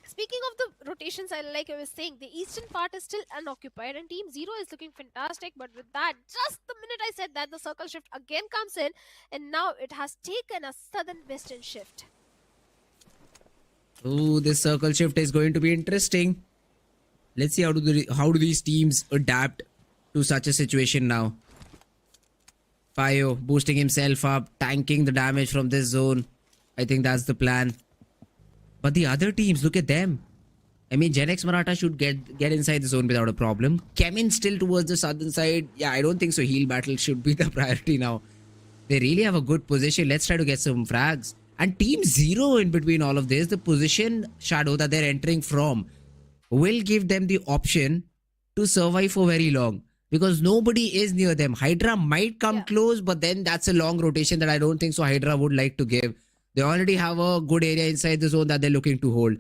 speaking of the rotations, like I was saying, the eastern part is still unoccupied, and Team Zero is looking fantastic. But with that, just the minute I said that, the circle shift again comes in, and now it has taken a southern western shift. Oh, this circle shift is going to be interesting. Let's see how do these teams adapt to such a situation now. Pio boosting himself up, tanking the damage from this zone. I think that's the plan. But the other teams, look at them. I mean, Gen X Maratha should get inside the zone without a problem. Chemin still towards the southern side. Yeah, I don't think so. Heal battle should be the priority now. They really have a good position. Let's try to get some frags. And Team Zero in between all of this, the position, Shadow, that they're entering from will give them the option to survive for very long. Because nobody is near them. Hydra might come close, but then that's a long rotation that I don't think so Hydra would like to give. They already have a good area inside the zone that they're looking to hold.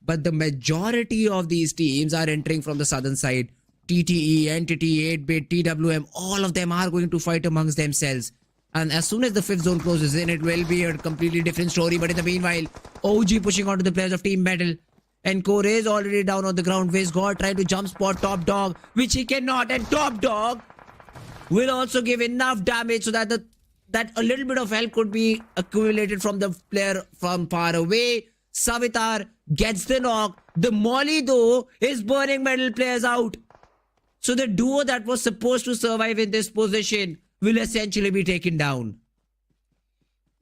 But the majority of these teams are entering from the southern side. TTE, Entity, 8-Bit, TWM, all of them are going to fight amongst themselves. And as soon as the fifth zone closes in, it will be a completely different story. But in the meanwhile, OG pushing onto the players of Team Metal. And Core is already down on the ground. Vizgod trying to jump spot Top Dog, which he cannot. And Top Dog will also give enough damage so that that a little bit of help could be accumulated from the player from far away. Savitar gets the knock. The Molly, though, is burning Metal players out. So the duo that was supposed to survive in this position will essentially be taken down.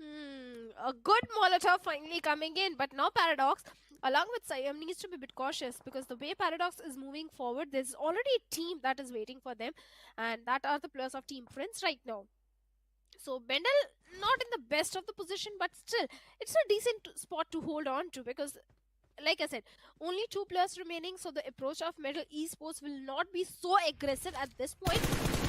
A good Molotov finally coming in, but now Paradox, along with Siam, needs to be a bit cautious because the way Paradox is moving forward, there's already a team that is waiting for them, and that are the players of Team Prince right now. So Bendel not in the best of the position, but still, it's a decent spot to hold on to because, like I said, only 2 players remaining, so the approach of Metal Esports will not be so aggressive at this point.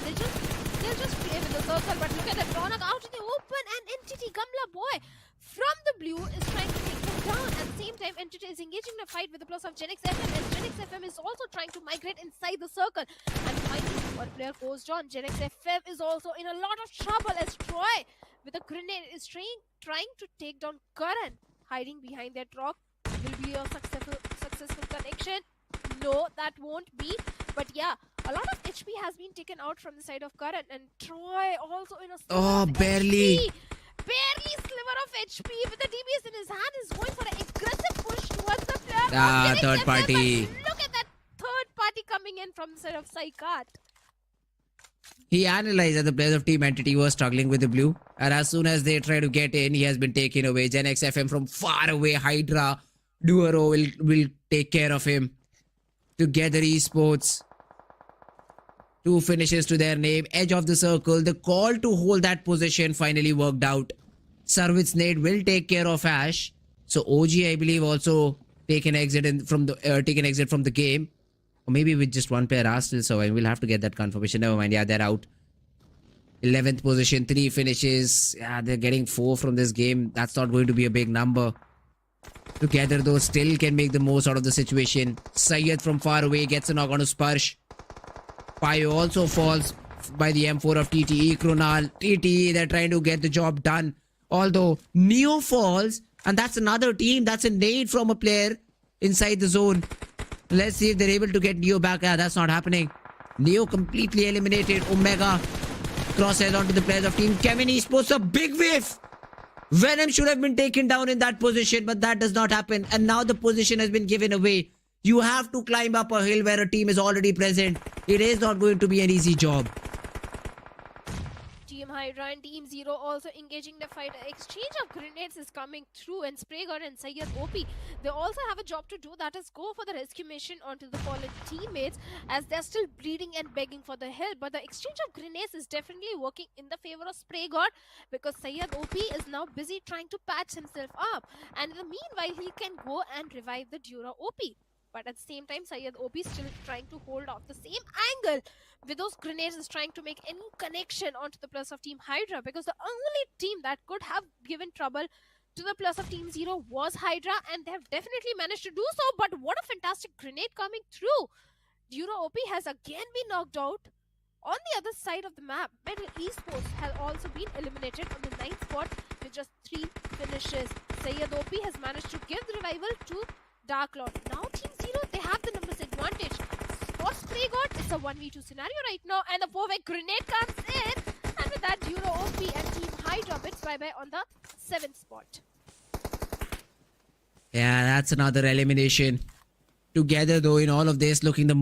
They'll just play with the circle, but look at that Ronak out in the open, and Entity Gamla boy from the blue is trying to take them down. At the same time, Entity is engaging in a fight with the plus of Gen X FM, and Gen X FM is also trying to migrate inside the circle. And finally, one player goes down. Gen X FM is also in a lot of trouble as Troy with a grenade is trying to take down Karan, hiding behind that rock. Will be a successful connection? No, that won't be. But yeah, a lot of HP has been taken out from the side of Karan, and Troy also in a Oh, barely. Barely sliver of HP with the DBS in his hand is going for an aggressive push towards the player. Ah, third party. Look at that third party coming in from the side of Saikat. He analyzed that the players of Team Entity were struggling with the blue. And as soon as they try to get in, he has been taken away. Gen X FM from far away. Hydra, Duero will take care of him. Together Esports. 2 finishes to their name. Edge of the circle. The call to hold that position finally worked out. Service Nade will take care of Ash. So OG, I believe, also take an exit from the game. Or maybe with just one player are still surviving. We'll have to get that confirmation. Never mind. Yeah, they're out. 11th position, 3 finishes. Yeah, they're getting 4 from this game. That's not going to be a big number. Together, though, still can make the most out of the situation. Syed from far away gets a knock on a Sparsh. Pio also falls by the M4 of TTE. Kronal, TTE, they're trying to get the job done. Although, Neo falls, and that's another team. That's a nade from a player inside the zone. Let's see if they're able to get Neo back. Yeah, that's not happening. Neo completely eliminated. Omega crosshair onto the players of Team Chemin Esports. A big whiff. Venom should have been taken down in that position, but that does not happen. And now the position has been given away. You have to climb up a hill where a team is already present. It is not going to be an easy job. Team Hydra and Team Zero also engaging the fight. Exchange of grenades is coming through, and Spraygard and Syed OP, they also have a job to do, that is go for the rescue mission onto the fallen teammates as they're still bleeding and begging for the help. But the exchange of grenades is definitely working in the favor of Spraygard because Syed OP is now busy trying to patch himself up, and in the meanwhile he can go and revive the Dura OP. But at the same time, Syed OP is still trying to hold off the same angle with those grenades, is trying to make any connection onto the plus of Team Hydra, because the only team that could have given trouble to the plus of Team Zero was Hydra, and they have definitely managed to do so. But what a fantastic grenade coming through. Dura OP has again been knocked out. On the other side of the map, Metal Esports has also been eliminated on the 9th spot with just 3 finishes. Sayyid OP has managed to give the revival to Dark Lord. Now Team Zero, they have the numbers advantage. For Spray God, it's a 1v2 scenario right now, and the 4-way grenade comes in. And with that, Duro OP and Team Hydra bids bye-bye on the 7th spot. Yeah, that's another elimination. Together though, in all of this, looking the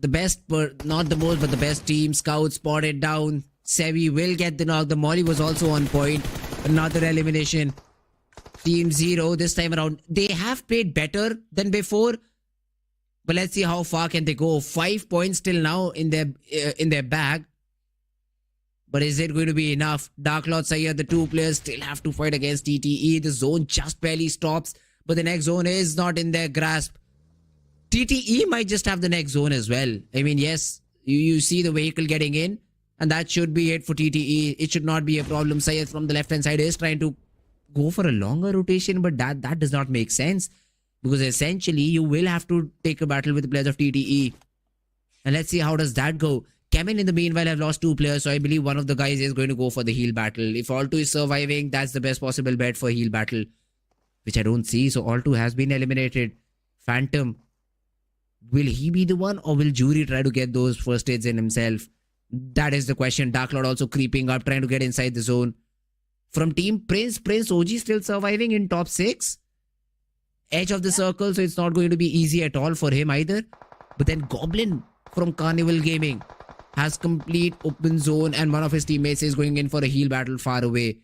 best, not the most, but the best team. Scout spotted down. Sevi will get the knock. The Molly was also on point. Another elimination. Team Zero this time around. They have played better than before. But let's see how far can they go. 5 points till now in their bag. But is it going to be enough? Dark Lord Sayyid, the 2 players still have to fight against TTE. The zone just barely stops. But the next zone is not in their grasp. TTE might just have the next zone as well. I mean, yes, you see the vehicle getting in. And that should be it for TTE. It should not be a problem. Sayyid from the left-hand side is trying to go for a longer rotation. But that does not make sense. Because essentially, you will have to take a battle with the players of TTE. And let's see how does that go. Chemin in the meanwhile have lost 2 players. So I believe one of the guys is going to go for the heal battle. If All2 is surviving, that's the best possible bet for heal battle. Which I don't see. So All2 has been eliminated. Phantom. Will he be the one, or will Jury try to get those first aids in himself? That is the question. Dark Lord also creeping up, trying to get inside the zone. From Team Prince OG still surviving in top 6. Edge of the circle, so it's not going to be easy at all for him either. But then Goblin from Carnival Gaming has complete open zone, and one of his teammates is going in for a heal battle far away.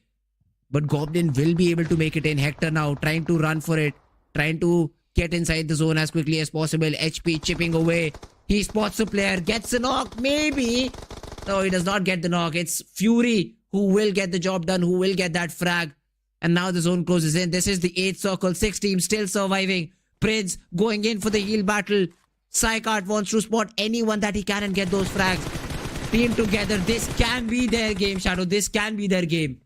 But Goblin will be able to make it in. Hector now trying to run for it, trying to get inside the zone as quickly as possible. HP chipping away. He spots a player, gets a knock, maybe. No, he does not get the knock. It's Fury who will get the job done, who will get that frag. And now the zone closes in. This is the 8th circle. 6 teams still surviving. Prince going in for the heal battle. Psychart wants to spot anyone that he can and get those frags. Team together. This can be their game, Shadow. This can be their game.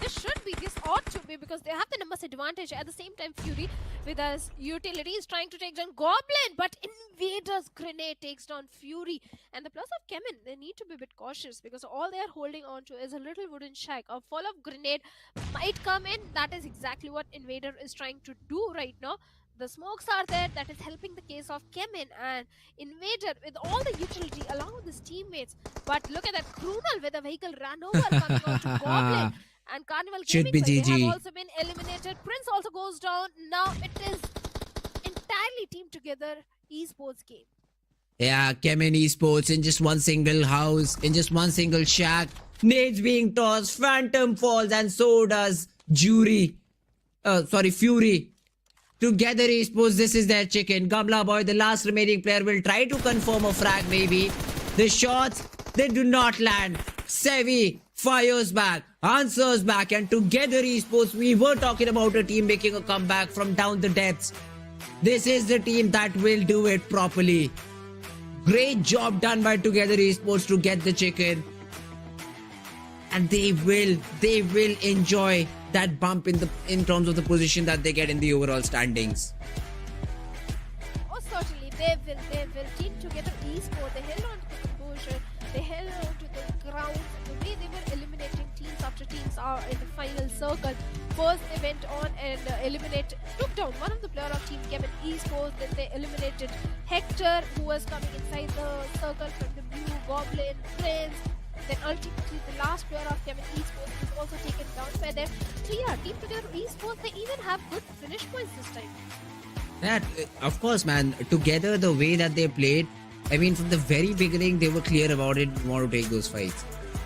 This should be, this ought to be, because they have the numbers advantage. At the same time, Fury with his utility is trying to take down Goblin, but Invader's grenade takes down Fury. And the plus of Chemin, they need to be a bit cautious, because all they are holding on to is a little wooden shack. A fall of grenade might come in. That is exactly what Invader is trying to do right now. The smokes are there. That is helping the case of Chemin, and Invader with all the utility along with his teammates. But look at that, Krunal with a vehicle ran over coming on to Goblin. And Carnival Should Gaming, be they GG. have also been eliminated. Prince also goes down. Now it is entirely team together esports game. Yeah, Chemin Esports in just one single house, in just one single shack. Nades being tossed, Phantom falls, and so does Fury. Together Esports, this is their chicken. Gamla Boy, the last remaining player, will try to confirm a frag maybe. The shots, they do not land. Sevi fires back, answers back, and together Esports, we were talking about a team making a comeback from down the depths. This is the team that will do it properly. Great job done by Together Esports to get the chicken. And they will enjoy that bump in terms of the position that they get in the overall standings. Oh, certainly they will. Team Together Esports, they held on to the composure, they held on to the ground. The way they were eliminating teams after teams are in the final circle. First, they went on and took down one of the player of Team Chemin Esports. Then they eliminated Hector, who was coming inside the circle from the blue, Goblin, Prince. Then ultimately, the last player of Chemin Esports was also taken down by them. So yeah, Team Together Esports, they even have good finish points this time. That, of course, man. Together, the way that they played, I mean, from the very beginning, they were clear about it. We want to take those fights.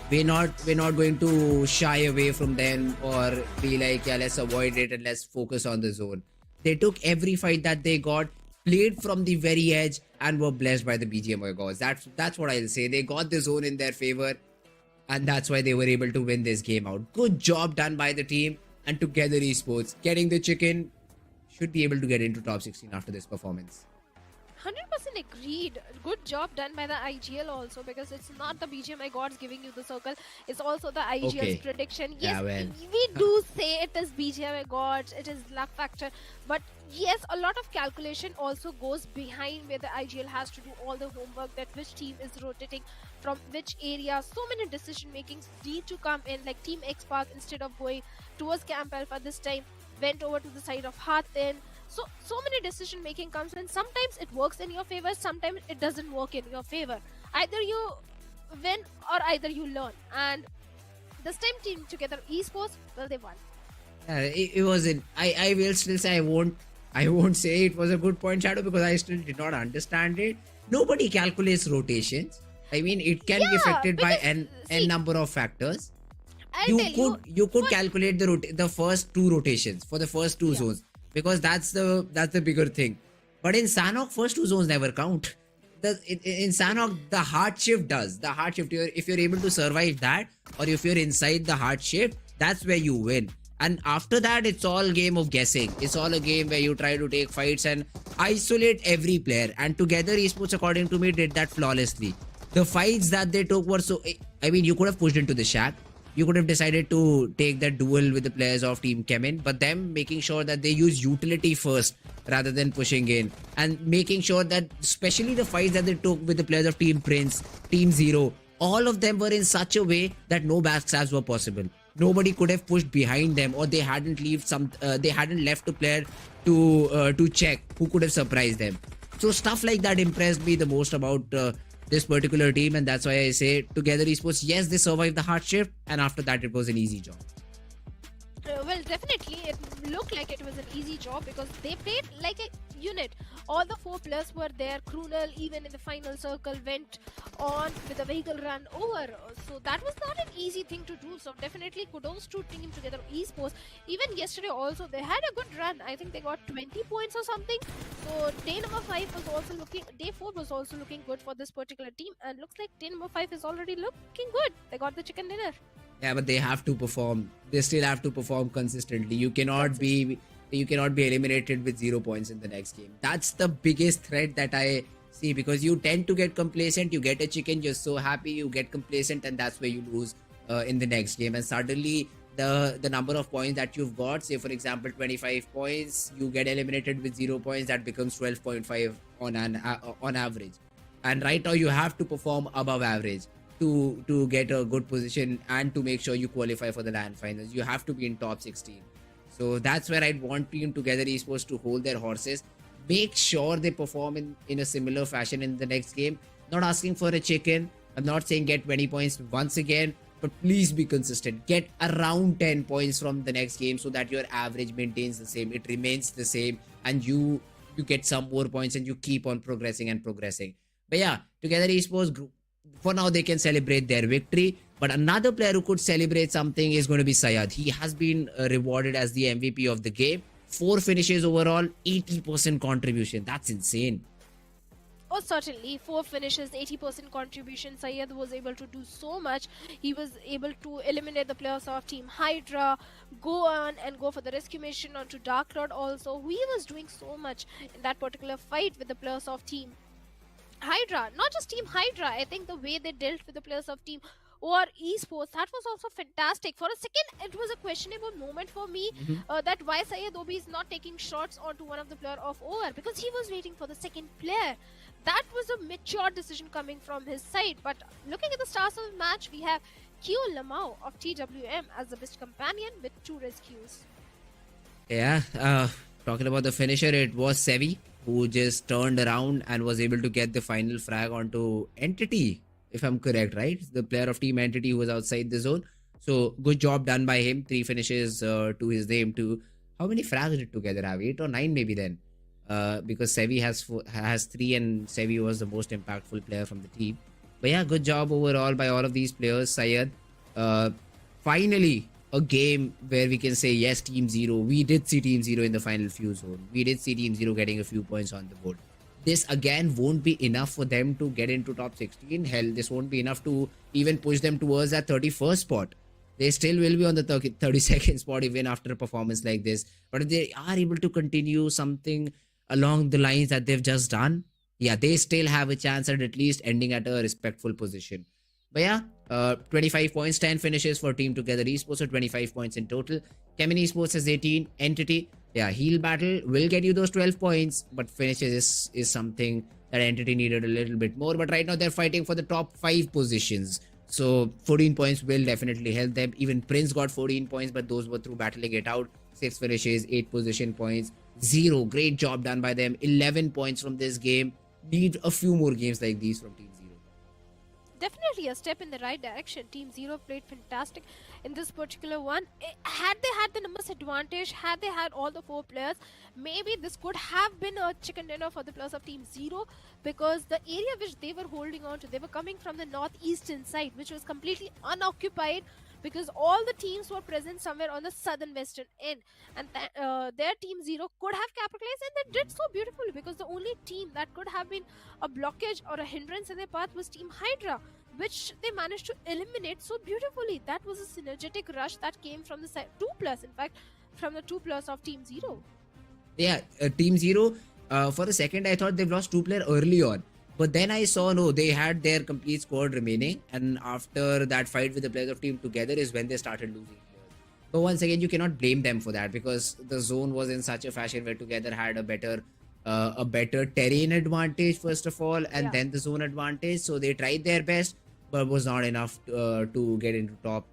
We're not going to shy away from them or be like, yeah, let's avoid it and let's focus on the zone. They took every fight that they got, played from the very edge, and were blessed by the BGMI gods. That's what I'll say. They got the zone in their favor, and that's why they were able to win this game out. Good job done by the team, and Together Esports getting the chicken, should be able to get into top 16 after this performance. 100% agreed. Good job done by the IGL also, because it's not the BGMI gods giving you the circle, it's also the IGL's prediction. Yes, Yeah, well. we do say it is BGMI gods, it is luck factor, but Yes, a lot of calculation also goes behind where the IGL has to do all the homework, that which team is rotating from which area. So many decision makings need to come in, like Team X Park, instead of going towards Camp Alpha this time, went over to the side of Hathin. So many decision making comes in. Sometimes it works in your favor, sometimes it doesn't work in your favor. Either you win or either you learn. And this time Team Together Esports, well, they won. It wasn't. I will still say I won't say it was a good point, Shadow, because I still did not understand it. Nobody calculates rotations. I mean, it can be Yeah, affected by because, n number of factors. I'll tell You could calculate the first two rotations for the first two zones, because that's the bigger thing. But in Sanhok, first two zones never count. In Sanhok, the hard shift does. The hard shift, if you're able to survive that, or if you're inside the hard shift, that's where you win. And after that, it's all game of guessing. It's all a game where you try to take fights and isolate every player. And Together Esports, according to me, did that flawlessly. The fights that they took were so... I mean, you could have pushed into the shack. You could have decided to take that duel with the players of Team Chemin, but them making sure that they use utility first rather than pushing in, and making sure that especially the fights that they took with the players of Team Prince, Team Zero, all of them were in such a way that no backstabs were possible. Nobody could have pushed behind them, or they hadn't left a player to check who could have surprised them. So stuff like that impressed me the most about this particular team, and that's why I say Together Esports, yes, they survived the hard shift, and after that it was an easy job. Well, definitely, it looked like it was an easy job because they played like a unit. All the four players were there. Krunal, even in the final circle, went on with a vehicle run over. So that was not an easy thing to do. So definitely kudos to Team Together Esports. Even yesterday also, they had a good run. I think they got 20 points or something. So day number 5 was also looking, day 4 was also looking good for this particular team. And looks like day number 5 is already looking good. They got the chicken dinner. Yeah, but they have to perform. They still have to perform consistently. You cannot be eliminated with 0 points in the next game. That's the biggest threat that I see, because you tend to get complacent. You get a chicken, you're so happy, you get complacent, and that's where you lose in the next game. And suddenly the number of points that you've got, say for example 25 points, you get eliminated with 0 points, that becomes 12.5 on average. And right now you have to perform above average to get a good position and to make sure you qualify for the LAN finals. You have to be in top 16. So that's where I'd want Team Together Esports to hold their horses. Make sure they perform in a similar fashion in the next game. Not asking for a chicken. I'm not saying get 20 points once again, but please be consistent. Get around 10 points from the next game so that your average maintains the same. It remains the same, and you get some more points and you keep on progressing and progressing. But yeah, Together Esports group, for now they can celebrate their victory. But another player who could celebrate something is going to be Syed. He has been rewarded as the MVP of the game. 4 finishes overall, 80% contribution. That's insane. Oh, certainly. 4 finishes, 80% contribution. Syed was able to do so much. He was able to eliminate the players of Team Hydra, go on and go for the rescue mission onto Dark Lord also. He was doing so much in that particular fight with the players of Team Hydra. Not just Team Hydra. I think the way they dealt with the players of Team OR Esports, that was also fantastic. For a second, it was a questionable moment for me that why Syed Obi is not taking shots onto one of the player of OR, because he was waiting for the second player. That was a mature decision coming from his side. But looking at the stars of the match, we have Kyo Lamau of TWM as the best companion with 2 rescues. Yeah, talking about the finisher, it was Sevi who just turned around and was able to get the final frag onto Entity, if I'm correct, right? The player of Team Entity who was outside the zone. So good job done by him. 3 finishes to his name too. How many frags did Together have? 8 or 9 maybe then. Because Sevi has 3 and Sevi was the most impactful player from the team. But yeah, good job overall by all of these players. Syed, finally a game where we can say yes, Team Zero. We did see Team Zero in the final few zone. We did see Team Zero getting a few points on the board. This again won't be enough for them to get into top 16. Hell, this won't be enough to even push them towards that 31st spot. They still will be on the 32nd spot even after a performance like this. But if they are able to continue something along the lines that they've just done, yeah, they still have a chance at least ending at a respectful position. But yeah, 25 points, 10 finishes for Team Together Esports, so 25 points in total. Chemin Esports has 18. Entity, yeah, Heal Battle will get you those 12 points, but finishes is something that Entity needed a little bit more. But right now they're fighting for the top 5 positions. So 14 points will definitely help them. Even Prince got 14 points, but those were through battling it out. 6 finishes, 8 position points, 0. Great job done by them. 11 points from this game. Need a few more games like these from Team Zero. Definitely a step in the right direction. Team Zero played fantastic in this particular one. Had they had the numbers advantage, had they had all the 4 players, maybe this could have been a chicken dinner for the players of Team Zero, because the area which they were holding on to, they were coming from the northeastern side, which was completely unoccupied, because all the teams were present somewhere on the southern western end, and their Team Zero could have capitalized, and they did so beautifully, because the only team that could have been a blockage or a hindrance in their path was Team Hydra, which they managed to eliminate so beautifully. That was a synergetic rush that came from the 2+, in fact, from the 2+ of Team Zero. Yeah, Team Zero, for a second I thought they've lost 2 players early on. But then I saw, no, they had their complete squad remaining. And after that fight with the players of Team Together is when they started losing players. But once again, you cannot blame them for that, because the zone was in such a fashion where Together had a better terrain advantage, first of all, and then the zone advantage. So they tried their best, but was not enough to get into top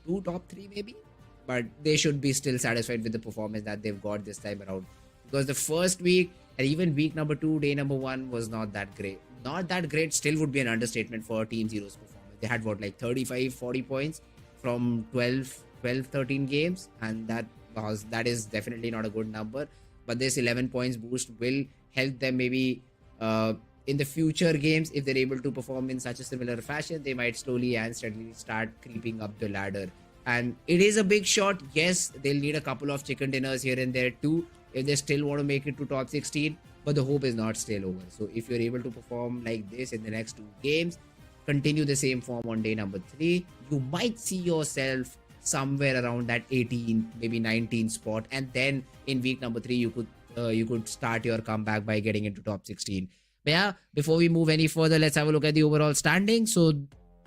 2, top 3 maybe. But they should be still satisfied with the performance that they've got this time around. Because the first week, and even week number 2, day number 1 was not that great. Not that great still would be an understatement for Team Zero's performance. They had what, like 35, 40 points from 12, 13 games, and that is definitely not a good number. But this 11 points boost will help them maybe in the future games. If they're able to perform in such a similar fashion, they might slowly and steadily start creeping up the ladder. And it is a big shot. Yes, they'll need a couple of chicken dinners here and there too, if they still want to make it to top 16. But the hope is not still over. So if you're able to perform like this in the next 2 games, continue the same form on day number 3, you might see yourself somewhere around that 18, maybe 19 spot. And then in week number 3, you could start your comeback by getting into top 16. But yeah, before we move any further, let's have a look at the overall standing. So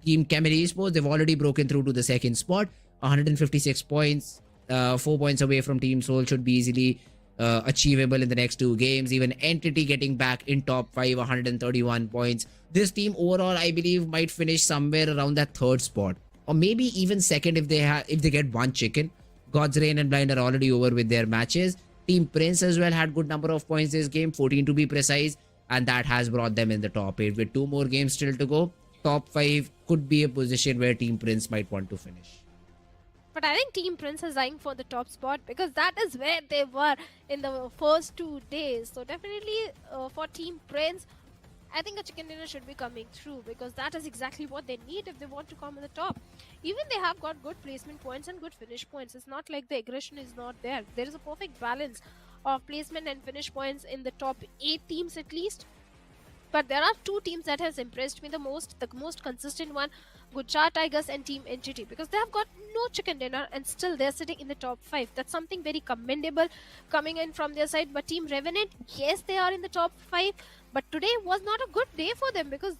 Team Chemin Esports, they've already broken through to the second spot. 156 points, 4 points away from Team Soul, should be easily achievable in the next 2 games. Even Entity getting back in top 5, 131 points. This team overall, I believe, might finish somewhere around that 3rd spot, or maybe even 2nd if they get 1 chicken. God's Reign and Blind are already over with their matches. Team Prince as well had good number of points this game, 14 to be precise, and that has brought them in the top 8 with 2 more games still to go. Top 5 could be a position where Team Prince might want to finish. But I think Team Prince is eyeing for the top spot, because that is where they were in the first 2 days. So definitely for Team Prince, I think a chicken dinner should be coming through, because that is exactly what they need if they want to come in the top. Even they have got good placement points and good finish points. It's not like the aggression is not there. There is a perfect balance of placement and finish points in the top 8 teams at least. But there are 2 teams that has impressed me the most consistent one, Gujarat Tigers and Team Entity, because they have got no chicken dinner and still they're sitting in the top 5. That's something very commendable coming in from their side. But Team Revenant, yes, they are in the top 5, but today was not a good day for them, because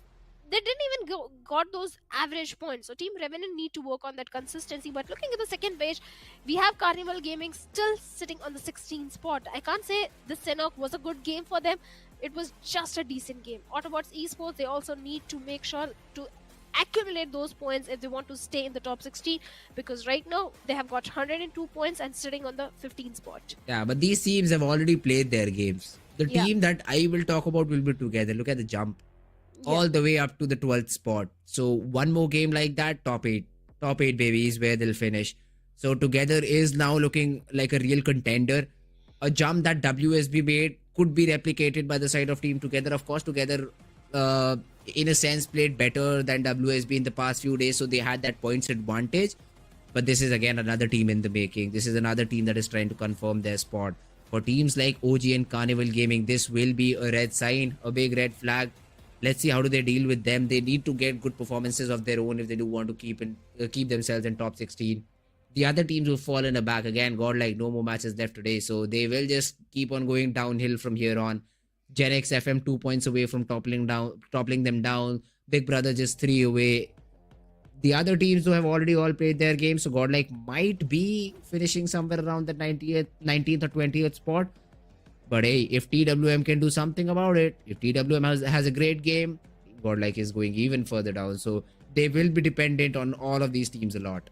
they didn't even got those average points. So Team Revenant need to work on that consistency. But looking at the second page, we have Carnival Gaming still sitting on the 16th spot. I can't say this Sanhok was a good game for them. It was just a decent game. AUTOBOTZ Esports, they also need to make sure to accumulate those points if they want to stay in the top 16, because right now they have got 102 points and sitting on the 15th spot. Yeah, but these teams have already played their games. The team that I will talk about will be Together. Look at the jump. All the way up to the 12th spot. So one more game like that, top 8. Top 8, baby, is where they'll finish. So Together is now looking like a real contender. A jump that WSB made could be replicated by the side of Team Together. Of course, Together, in a sense, played better than WSB in the past few days. So they had that points advantage. But this is again another team in the making. This is another team that is trying to confirm their spot. For teams like OG and Carnival Gaming, this will be a red sign, a big red flag. Let's see how do they deal with them. They need to get good performances of their own if they do want to keep themselves in top 16. The other teams will fall in the back again. Godlike, no more matches left today, so they will just keep on going downhill from here on. Gen X FM 2 points away from toppling them down. Big Brother just 3 away. The other teams who have already all played their games, so Godlike might be finishing somewhere around the 19th or 20th spot. But hey, if TWM can do something about it, if TWM has a great game, Godlike is going even further down. So they will be dependent on all of these teams a lot.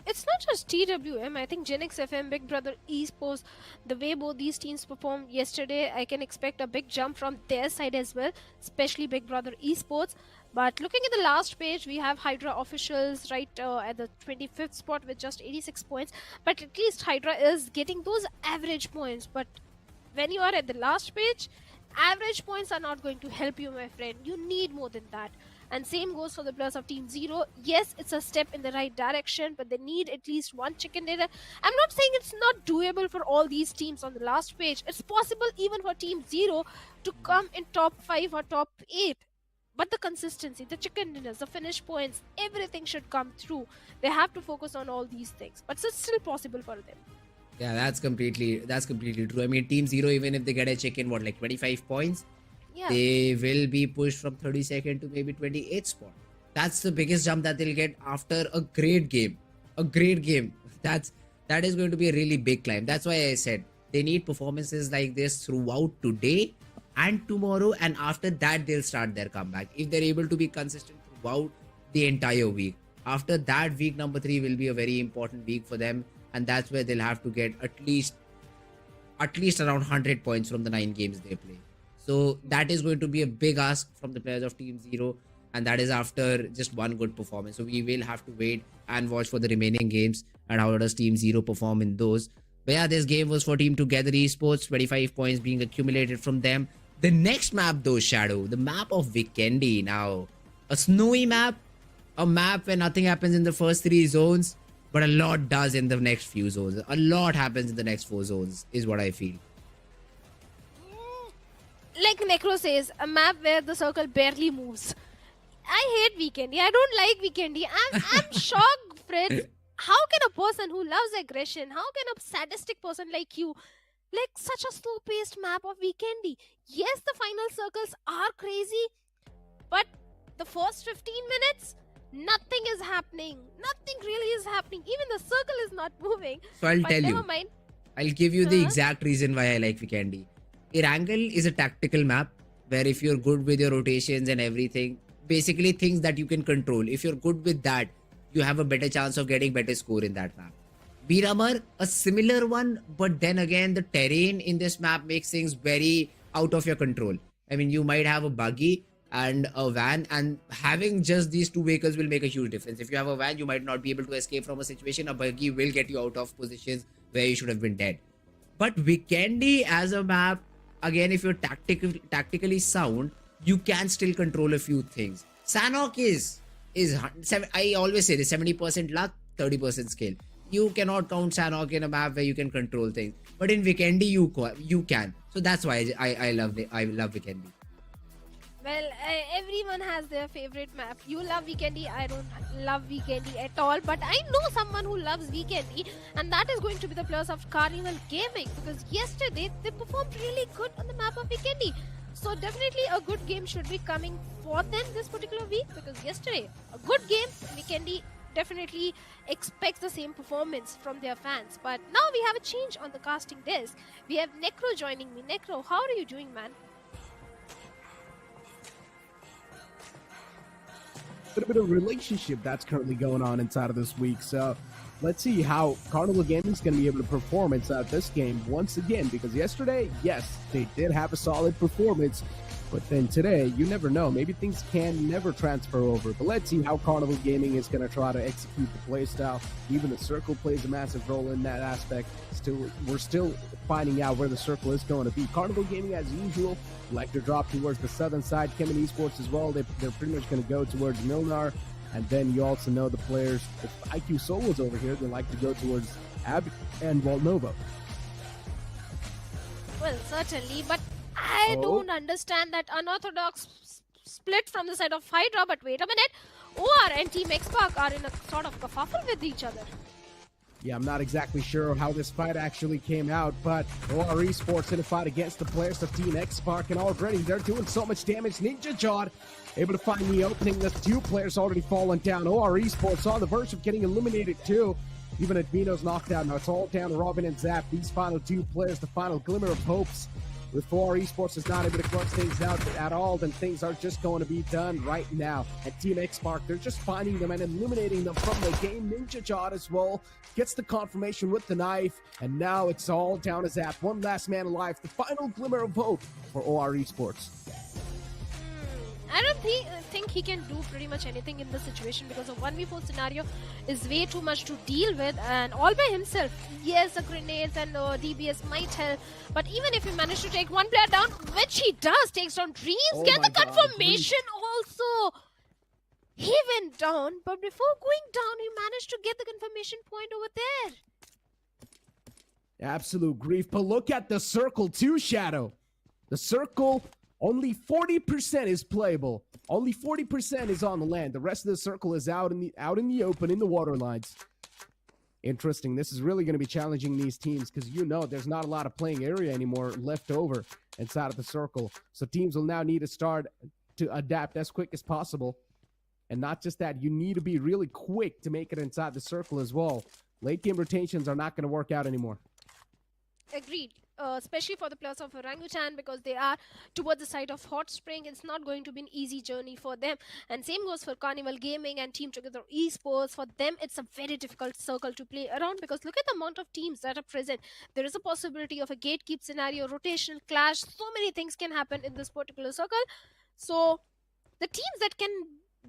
It's not just TWM. I think Genix FM, Big Brother Esports, the way both these teams performed yesterday, I can expect a big jump from their side as well, especially Big Brother Esports. But looking at the last page, we have Hydra officials right at the 25th spot with just 86 points. But at least Hydra is getting those average points. But when you are at the last page, average points are not going to help you, my friend. You need more than that. And same goes for the players of Team Zero. Yes, it's a step in the right direction, but they need at least one chicken dinner. I'm not saying it's not doable for all these teams on the last page. It's possible even for Team Zero to come in top 5 or top 8. But the consistency, the chicken dinners, the finish points, everything should come through. They have to focus on all these things. But it's still possible for them. Yeah, that's completely true. I mean, Team Zero, even if they get a chicken, 25 points, Yeah. they will be pushed from 32nd to maybe 28th spot. That's the biggest jump that they'll get after a great game. That is going to be a really big climb. That's why I said they need performances like this throughout today and tomorrow, and after that they'll start their comeback. If they're able to be consistent throughout the entire week, after that, week number 3 will be a very important week for them, and that's where they'll have to get at least around 100 points from the 9 games they play. So that is going to be a big ask from the players of Team Zero, and that is after just one good performance. So we will have to wait and watch for the remaining games and how does Team Zero perform in those. But yeah, this game was for Team Together Esports, 25 points being accumulated from them. The next map though, Shadow, the map of Vikendi now. A snowy map, a map where nothing happens in the first 3 zones, but a lot does in the next few zones. A lot happens in the next 4 zones is what I feel. Like Necro says, a map where the circle barely moves. I hate Vikendi. I don't like Vikendi. I'm shocked, Fritz. How can a person who loves aggression, how can a sadistic person like you, like such a slow-paced map of Vikendi? Yes, the final circles are crazy, but the first 15 minutes, nothing is happening. Nothing really is happening. Even the circle is not moving. So I'll But tell never you. mind. I'll give you the exact reason why I like Vikendi. Erangel is a tactical map where if you're good with your rotations and everything, basically things that you can control. If you're good with that, you have a better chance of getting better score in that map. Miramar, a similar one, but then again, the terrain in this map makes things very out of your control. I mean, you might have a buggy and a van, and having just these 2 vehicles will make a huge difference. If you have a van, you might not be able to escape from a situation. A buggy will get you out of positions where you should have been dead. But Vikendi as a map, again, if you're tactically sound, you can still control a few things. Sanhok is I always say this, 70% luck, 30% skill. You cannot count Sanhok in a map where you can control things. But in Vikendi, you can. So that's why I love Vikendi. Well, everyone has their favorite map. You love Vikendi, I don't love Vikendi at all. But I know someone who loves Vikendi, and that is going to be the players of Carnival Gaming. Because yesterday, they performed really good on the map of Vikendi. So definitely a good game should be coming for them this particular week. Because yesterday, a good game, Vikendi definitely expects the same performance from their fans. But now we have a change on the casting desk. We have Necro joining me. Necro, how are you doing, man? A bit of relationship that's currently going on inside of this week. So let's see how Carnival Gaming is going to be able to perform inside this game once again. Because yesterday, yes, they did have a solid performance. But then today, you never know. Maybe things can never transfer over. But let's see how Carnival Gaming is going to try to execute the playstyle. Even the circle plays a massive role in that aspect. We're still finding out where the circle is going to be. Carnival Gaming, as usual, like to drop towards the southern side. Chemin Esports as well. They're pretty much going to go towards Miramar. And then you also know the players, the IQ Solos over here, they like to go towards Ab and Volnova. Well, certainly, but I don't understand that unorthodox split from the side of Hydra. But wait a minute, OR and Team X-Park are in a sort of kerfuffle with each other. Yeah, I'm not exactly sure how this fight actually came out, but OR Esports in a fight against the players of Team X-Spark, and already they're doing so much damage. Ninja Jawed able to find the opening. The two players already fallen down. OR Esports on the verge of getting eliminated too. Even Admino's knocked out. Now it's all down to Robin and Zap. These final two players, the final glimmer of hopes. If OR Esports is not able to close things out at all, then things are just going to be done right now. And Team X-Spark, they're just finding them and eliminating them from the game. Ninja Jawed as well gets the confirmation with the knife, and now it's all down to Zap. One last man alive, the final glimmer of hope for OR Esports. I don't think he can do pretty much anything in this situation because a 1v4 scenario is way too much to deal with, and all by himself. Yes, the grenades and DBS might help, but even if he managed to take one player down, which he does, takes down Dreams, get the confirmation also. He went down, but before going down, he managed to get the confirmation point over there. Absolute grief, but look at the circle too, Shadow. The circle, only 40% is playable. Only 40% is on the land. The rest of the circle is out in the open, in the water lines. Interesting. This is really going to be challenging these teams because you know there's not a lot of playing area anymore left over inside of the circle. So teams will now need to start to adapt as quick as possible. And not just that, you need to be really quick to make it inside the circle as well. Late game rotations are not going to work out anymore. Agreed. Especially for the players of Orangutan, because they are towards the side of Hot Spring. It's not going to be an easy journey for them. And same goes for Carnival Gaming and Team Together Esports. For them, it's a very difficult circle to play around because look at the amount of teams that are present. There is a possibility of a gatekeep scenario, rotational clash. So many things can happen in this particular circle. So the teams that can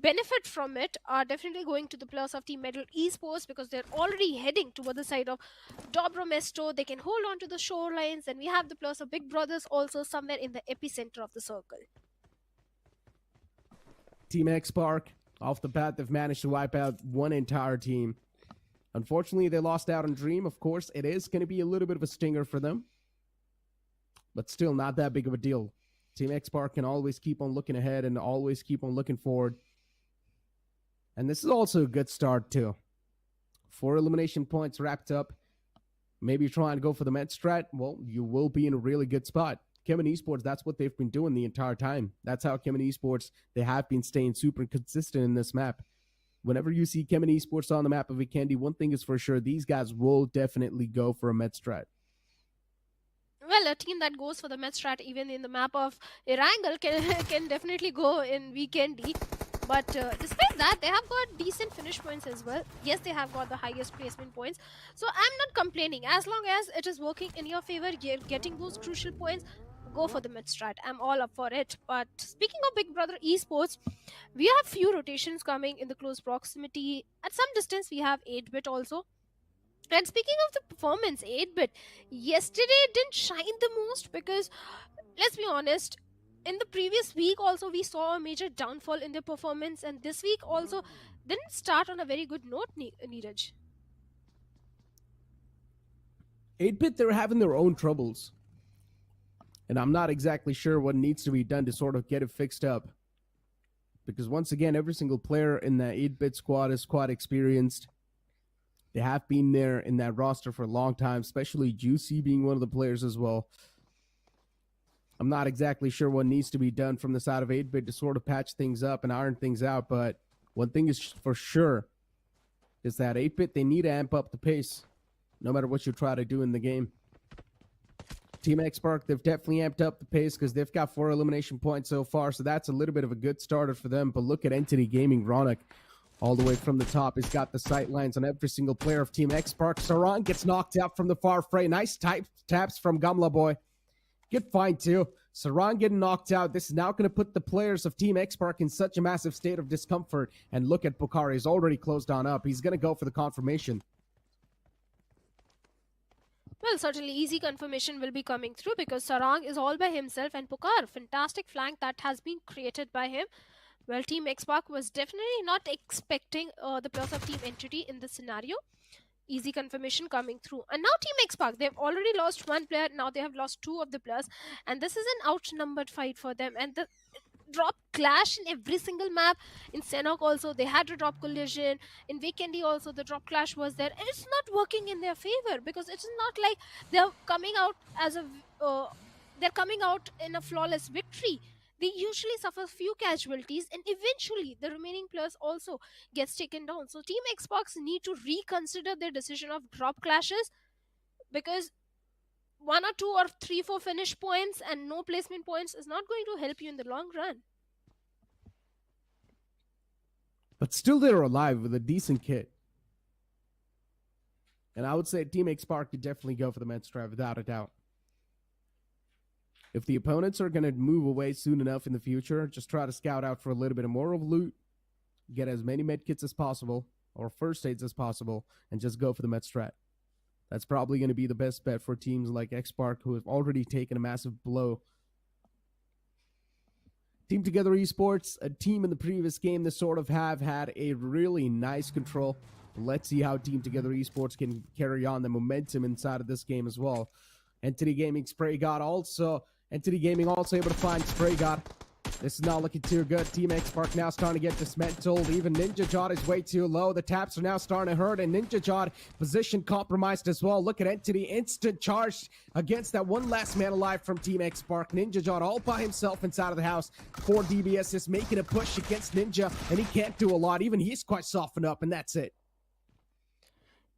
benefit from it are definitely going to the players of Team Metal Esports because they're already heading toward the side of Dobro Mesto. They can hold on to the shorelines, and we have the players of Big Brothers also somewhere in the epicenter of the circle. Team X-Spark, off the bat, they've managed to wipe out one entire team. Unfortunately, they lost out on Dream. Of course, it is going to be a little bit of a stinger for them, but still not that big of a deal. Team X-Spark can always keep on looking ahead and always keep on looking forward. And this is also a good start, too. 4 elimination points wrapped up. Maybe you're trying to go for the med strat. Well, you will be in a really good spot. Chemin Esports, that's what they've been doing the entire time. That's how Chemin Esports, they have been staying super consistent in this map. Whenever you see Chemin Esports on the map of Vikendi, one thing is for sure, these guys will definitely go for a med strat. Well, a team that goes for the med strat, even in the map of Erangel, can definitely go in Vikendi. But despite that, they have got decent finish points as well. Yes, they have got the highest placement points. So I'm not complaining. As long as it is working in your favor, you're getting those crucial points, go for the mid strat. I'm all up for it. But speaking of Big Brother Esports, we have few rotations coming in the close proximity. At some distance, we have 8-bit also. And speaking of the performance, 8-bit, yesterday didn't shine the most because, let's be honest, in the previous week also we saw a major downfall in their performance, and this week also didn't start on a very good note, Neeraj. 8-bit, they're having their own troubles. And I'm not exactly sure what needs to be done to sort of get it fixed up. Because once again, every single player in that 8-bit squad is quite experienced. They have been there in that roster for a long time, especially Juicy being one of the players as well. I'm not exactly sure what needs to be done from the side of 8-bit to sort of patch things up and iron things out, but one thing is for sure is that 8-bit, they need to amp up the pace no matter what you try to do in the game. Team X-Spark, they've definitely amped up the pace because they've got 4 elimination points so far, so that's a little bit of a good starter for them. But look at Entity Gaming, Ronak, all the way from the top. He's got the sight lines on every single player of Team X-Spark. Sarang gets knocked out from the far fray. Nice taps from Gamla Boy. Good find too. Sarang getting knocked out. This is now going to put the players of Team X-Spark in such a massive state of discomfort. And look at Pokari. He's already closed on up. He's going to go for the confirmation. Well, certainly easy confirmation will be coming through because Sarang is all by himself, and Pokar, fantastic flank that has been created by him. Well, Team X-Spark was definitely not expecting the players of Team Entity in this scenario. Easy confirmation coming through. And now Team X-Spark, they've already lost 1 player. Now they have lost 2 of the players. And this is an outnumbered fight for them. And drop clash in every single map. In Sanhok also, they had a drop collision. In Vikendi also, the drop clash was there. And it's not working in their favor because it's not like they're coming out as a... they're coming out in a flawless victory. They usually suffer few casualties and eventually the remaining players also gets taken down. So Team Xbox need to reconsider their decision of drop clashes, because 1 or 2 or 3, 4 finish points and no placement points is not going to help you in the long run. But still they're alive with a decent kit. And I would say Team Xbox could definitely go for the Mets drive without a doubt. If the opponents are going to move away soon enough in the future, just try to scout out for a little bit of more of loot, get as many med kits as possible, or first aids as possible, and just go for the med strat. That's probably going to be the best bet for teams like Xpark, who have already taken a massive blow. Team Together Esports, a team in the previous game that sort of have had a really nice control. Let's see how Team Together Esports can carry on the momentum inside of this game as well. Entity Gaming Spray God also... Entity Gaming also able to find Spray God. This is not looking too good. Team Xpark now starting to get dismantled. Even Ninja Jod is way too low. The taps are now starting to hurt, and Ninja Jod position compromised as well. Look at Entity, instant charge against that one last man alive from Team Xpark. Ninja Jod all by himself inside of the house. 4 DBS is making a push against Ninja, and he can't do a lot. Even he's quite softened up, and that's it.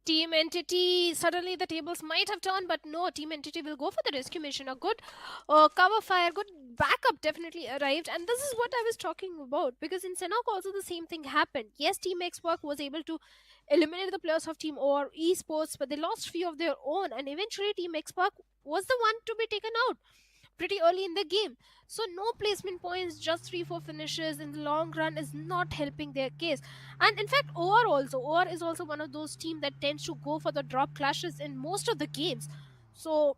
Team Entity, suddenly the tables might have turned, but no, Team Entity will go for the rescue mission. A good cover fire, good backup definitely arrived, and this is what I was talking about, because in Sanhok also the same thing happened. Yes, Team Xbox was able to eliminate the players of Team OR Esports, but they lost few of their own, and eventually Team Xbox was the one to be taken out pretty early in the game. So no placement points, just 3-4 finishes in the long run is not helping their case. And in fact, OR is also one of those teams that tends to go for the drop clashes in most of the games. So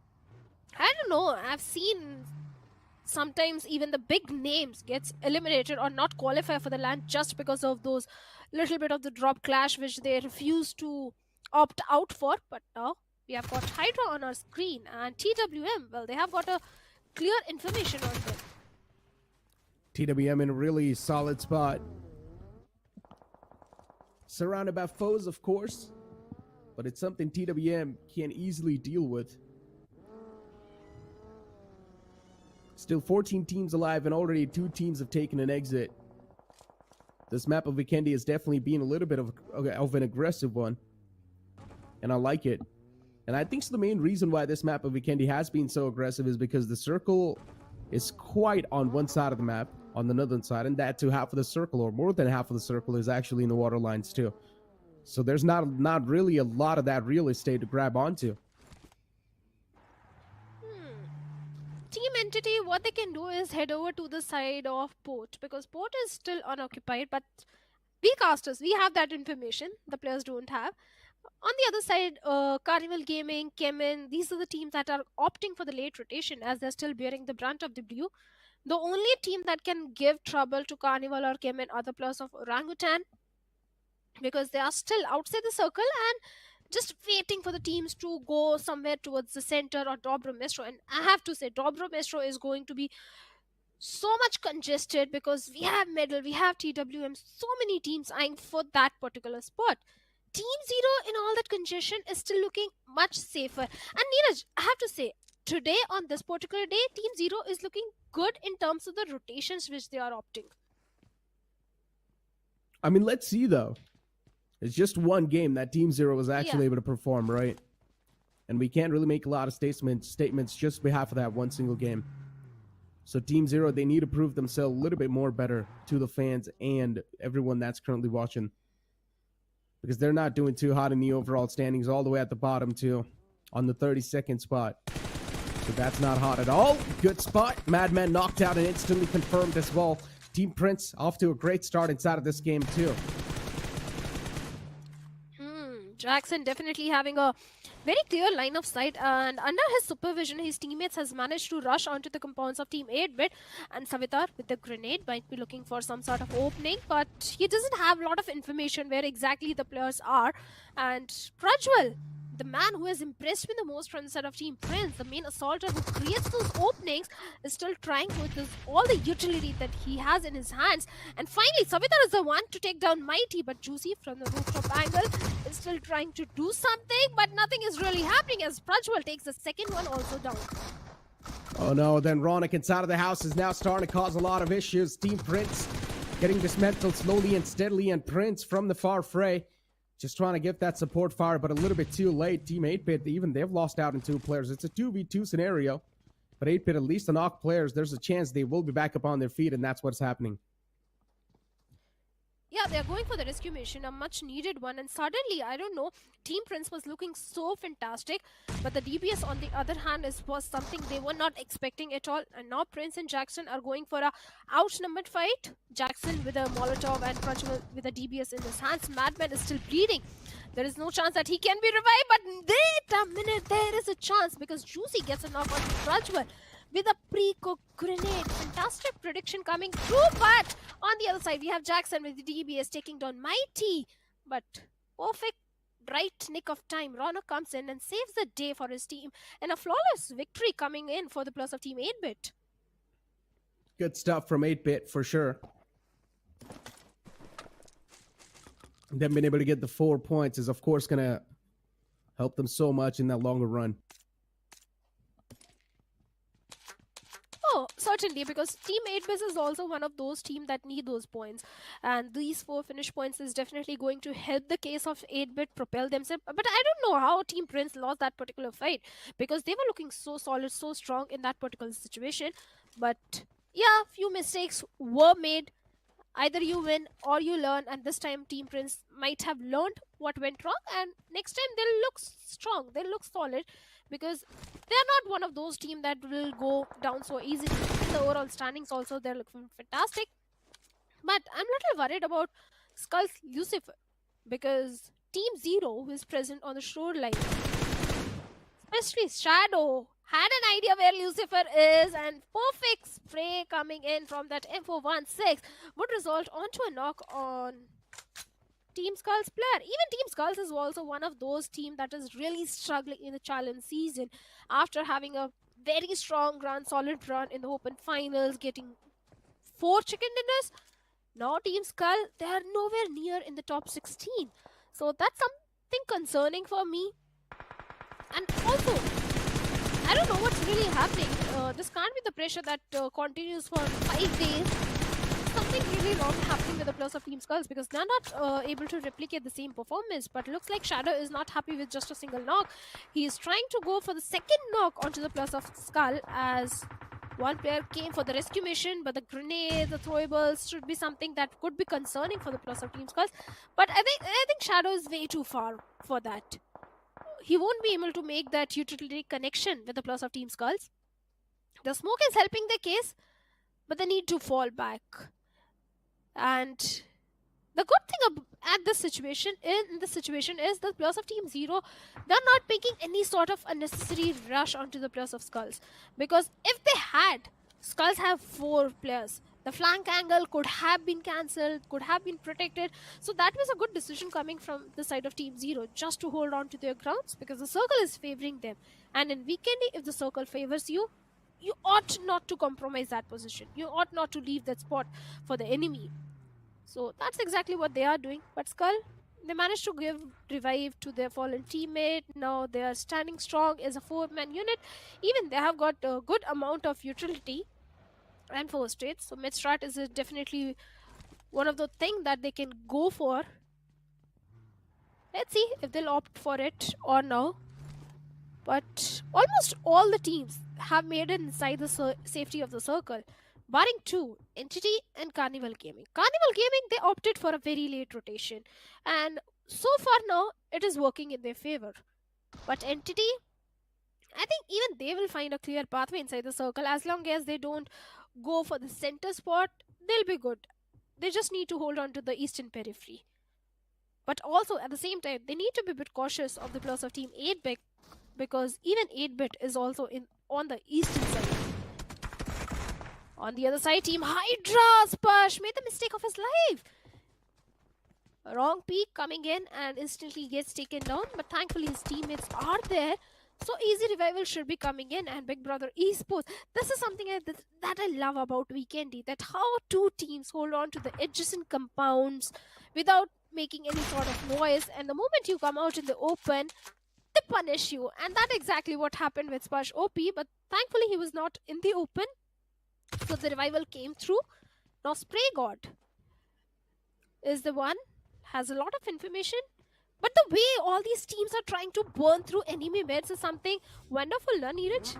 I don't know, I've seen sometimes even the big names gets eliminated or not qualify for the LAN just because of those little bit of the drop clash which they refuse to opt out for. But now we have got Hydra on our screen, and TWM, well, they have got a clear information on them. TWM in a really solid spot. Surrounded by foes, of course, but it's something TWM can easily deal with. Still 14 teams alive, and already 2 teams have taken an exit. This map of Vikendi has definitely been a little bit of an aggressive one, and I like it. And I think the main reason why this map of Vikendi has been so aggressive is because the circle is quite on one side of the map, on the northern side, and that to half of the circle, or more than half of the circle, is actually in the water lines too. So there's not really a lot of that real estate to grab onto. Team Entity, what they can do is head over to the side of Port, because Port is still unoccupied, but we casters, we have that information the players don't have. On the other side, Carnival Gaming, Chemin, these are the teams that are opting for the late rotation as they're still bearing the brunt of the blue. The only team that can give trouble to Carnival or Chemin are the players of Orangutan, because they are still outside the circle and just waiting for the teams to go somewhere towards the center or Dobro Metro. And I have to say, Dobro Metro is going to be so much congested because we have Medal, we have TWM, so many teams eyeing for that particular spot. Team Zero in all that congestion is still looking much safer. And Neeraj, I have to say, today on this particular day, Team Zero is looking good in terms of the rotations which they are opting. I mean, let's see though. It's just one game that Team Zero was actually able to perform, right? And we can't really make a lot of statements just behalf of that one single game. So Team Zero, they need to prove themselves a little bit more better to the fans and everyone that's currently watching, because they're not doing too hot in the overall standings, all the way at the bottom too, on the 32nd spot. So that's not hot at all. Good spot. Madman knocked out and instantly confirmed as well. Team Prince off to a great start inside of this game too. Jackson definitely having a very clear line of sight, and under his supervision, his teammates has managed to rush onto the compounds of Team 8-bit, and Savitar with the grenade might be looking for some sort of opening, but he doesn't have a lot of information where exactly the players are. And Prajwal the man who has impressed me the most from the side of Team Prince, the main assaulter who creates those openings, is still trying with all the utility that he has in his hands. And finally, Savitar is the one to take down Mighty, but Juicy from the rooftop angle is still trying to do something, but nothing is really happening as Prajwal takes the second one also down. Oh no, then Ronak inside of the house is now starting to cause a lot of issues. Team Prince getting dismantled slowly and steadily, and Prince from the far fray just trying to give that support fire, but a little bit too late. Team 8-Bit, even they've lost out in 2 players. It's a 2v2 scenario, but 8-Bit at least to knock players. There's a chance they will be back up on their feet, and that's what's happening. Yeah, they're going for the rescue mission, a much needed one, and suddenly, I don't know, Team Prince was looking so fantastic, but the DBS on the other hand was something they were not expecting at all, and now Prince and Jackson are going for a outnumbered fight. Jackson with a Molotov and Prajwal with a DBS in his hands. Madman is still bleeding. There is no chance that he can be revived, but wait a minute, there is a chance because Juicy gets a knock on Prajwal with a pre-cooked grenade. Fantastic prediction coming through, but on the other side, we have Jackson with the DBS taking down Mighty. But perfect right nick of time, Ronak comes in and saves the day for his team. And a flawless victory coming in for the plus of Team 8-Bit. Good stuff from 8-Bit for sure. Them being able to get the 4 points is, of course, going to help them so much in that longer run. Oh, certainly, because Team 8-Bit is also one of those teams that need those points. And these 4 finish points is definitely going to help the case of 8-Bit propel themselves. But I don't know how Team Prince lost that particular fight, because they were looking so solid, so strong in that particular situation. But yeah, few mistakes were made. Either you win or you learn, and this time Team Prince might have learned what went wrong, and next time they'll look strong, they'll look solid, because they're not one of those teams that will go down so easily. In the overall standings also, they're looking fantastic. But I'm a little worried about Skull's Lucifer, because Team Zero, who is present on the shoreline, especially Shadow, had an idea where Lucifer is, and perfect spray coming in from that M416 would result onto a knock on Team Skull's player. Even Team Skulls is also one of those teams that is really struggling in the challenge season after having a very strong run, solid run in the open finals, getting 4 chicken dinners. Now Team Skull, they are nowhere near in the top 16. So that's something concerning for me. And also, I don't know what's really happening. This can't be the pressure that continues for 5 days. Something really wrong happening with the plus of Team Skulls, because they're not able to replicate the same performance. But looks like Shadow is not happy with just a single knock. He is trying to go for the second knock onto the plus of Skull, as one player came for the rescue mission, but the grenade, the throwables should be something that could be concerning for the plus of Team Skulls. But I think Shadow is way too far for that. He won't be able to make that utility connection with the plus of Team Skulls. The smoke is helping their case, but they need to fall back. And the good thing at this situation is the plus of Team Zero, they're not making any sort of unnecessary rush onto the plus of Skulls. Because if they had, Skulls have 4 players. The flank angle could have been cancelled, could have been protected. So that was a good decision coming from the side of Team Zero, just to hold on to their grounds, because the circle is favoring them. And in Vikendi, if the circle favors you, you ought not to compromise that position. You ought not to leave that spot for the enemy. So that's exactly what they are doing. But Skull, they managed to give revive to their fallen teammate. Now they are standing strong as a 4-man unit. Even they have got a good amount of utility and first aid. So mid strat is definitely one of the things that they can go for. Let's see if they'll opt for it or no. But almost all the teams have made it inside the safety of the circle, barring 2, Entity and Carnival Gaming. Carnival Gaming, they opted for a very late rotation, and so far now it is working in their favor. But Entity, I think even they will find a clear pathway inside the circle. As long as they don't go for the center spot, they'll be good. They just need to hold on to the eastern periphery. But also at the same time, they need to be a bit cautious of the plus of Team 8-Bit, because even 8-Bit is also on the eastern side. On the other side, Team Hydra, Spush made the mistake of his life. Wrong peak coming in and instantly gets taken down, but thankfully his teammates are there. So easy revival should be coming in, and Big Brother Esports. This is something that I love about Vikendi, that how two teams hold on to the adjacent compounds without making any sort of noise. And the moment you come out in the open, they punish you. And that's exactly what happened with Splash OP, but thankfully he was not in the open. So the revival came through. Now Spray God is the one, has a lot of information. But the way all these teams are trying to burn through enemy meds is something wonderful, no, Neeraj?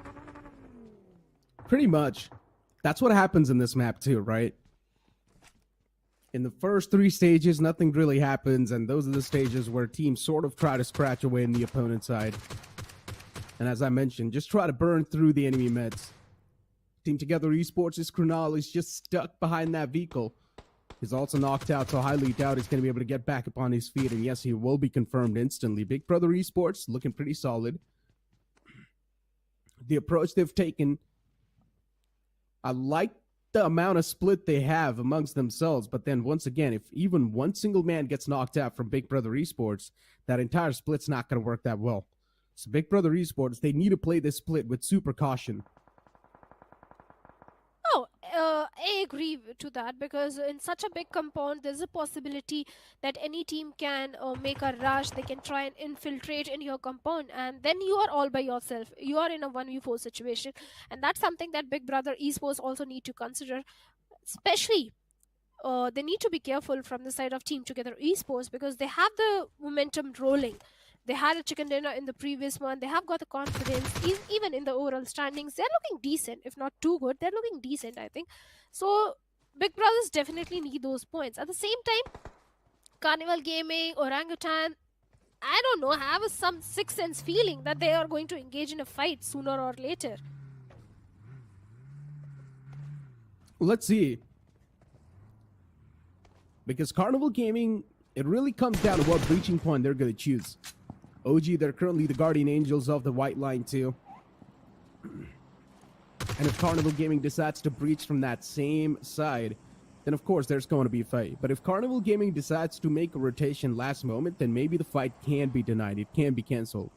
Pretty much. That's what happens in this map too, right? In the first 3 stages, nothing really happens, and those are the stages where teams sort of try to scratch away in the opponent's side. And as I mentioned, just try to burn through the enemy meds. Team Together Esports' Krunal is just stuck behind that vehicle. He's also knocked out, so I highly doubt he's going to be able to get back up on his feet. And yes, he will be confirmed instantly. Big Brother Esports looking pretty solid. The approach they've taken, I like the amount of split they have amongst themselves. But then once again, if even one single man gets knocked out from Big Brother Esports, that entire split's not going to work that well. So Big Brother Esports, they need to play this split with super caution. I agree to that, because in such a big compound, there's a possibility that any team can make a rush. They can try and infiltrate in your compound, and then you are all by yourself. You are in a 1v4 situation, and that's something that Big Brother Esports also need to consider. Especially, they need to be careful from the side of Team Together Esports, because they have the momentum rolling. They had a chicken dinner in the previous one. They have got the confidence. Even in the overall standings, they're looking decent. If not too good, they're looking decent, I think. So, Big Brothers definitely need those points. At the same time, Carnival Gaming, Orangutan, I don't know, have some sixth sense feeling that they are going to engage in a fight sooner or later. Let's see. Because Carnival Gaming, it really comes down to what breaching point they're going to choose. OG, they're currently the Guardian Angels of the White Line too. And if Carnival Gaming decides to breach from that same side, then of course there's going to be a fight. But if Carnival Gaming decides to make a rotation last moment, then maybe the fight can be denied. It can be canceled.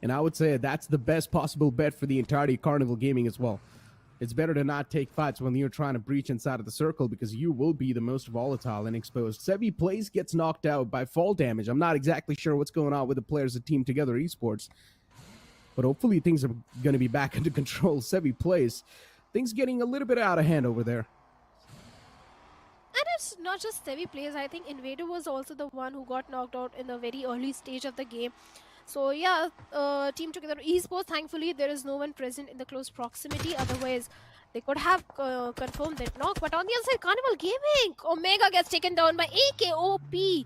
And I would say that's the best possible bet for the entirety of Carnival Gaming as well. It's better to not take fights when you're trying to breach inside of the circle, because you will be the most volatile and exposed. Sevi plays, gets knocked out by fall damage. I'm not exactly sure what's going on with the players of Team Together Esports, but hopefully things are going to be back under control. Sevi plays. Things getting a little bit out of hand over there. And it's not just Sevi plays. I think Invader was also the one who got knocked out in the very early stage of the game. So yeah, Team Together Esports, thankfully there is no one present in the close proximity. Otherwise, they could have confirmed that knock. But on the other side, Carnival Gaming, Omega gets taken down by AKOP.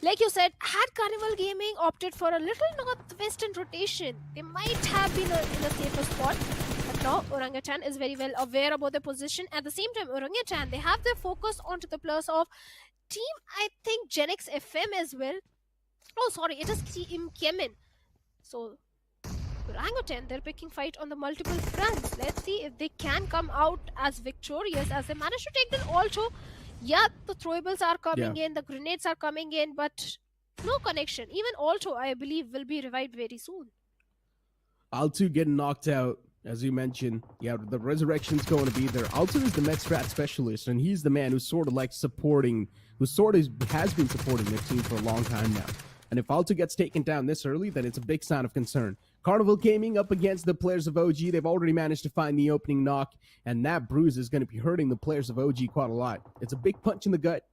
Like you said, had Carnival Gaming opted for a little northwestern rotation, they might have been in a safer spot. But now Orangutan is very well aware about their position. At the same time, Orangutan, they have their focus onto the plus of Team, I think, Genix FM as well. Oh, sorry, it is Team Chemin. So, Orangutan, they're picking fight on the multiple fronts. Let's see if they can come out as victorious, as they manage to take the Alto. Yeah, the throwables are coming in, the grenades are coming in, but no connection. Even Alto, I believe, will be revived very soon. Alto getting knocked out, as you mentioned. Yeah, the resurrection's going to be there. Alto is the med strat specialist, and he's the man who's sort of like supporting, who sort of has been supporting the team for a long time now. And if Alto gets taken down this early, then it's a big sign of concern. Carnival Gaming up against the players of OG. They've already managed to find the opening knock, and that bruise is going to be hurting the players of OG quite a lot. It's a big punch in the gut.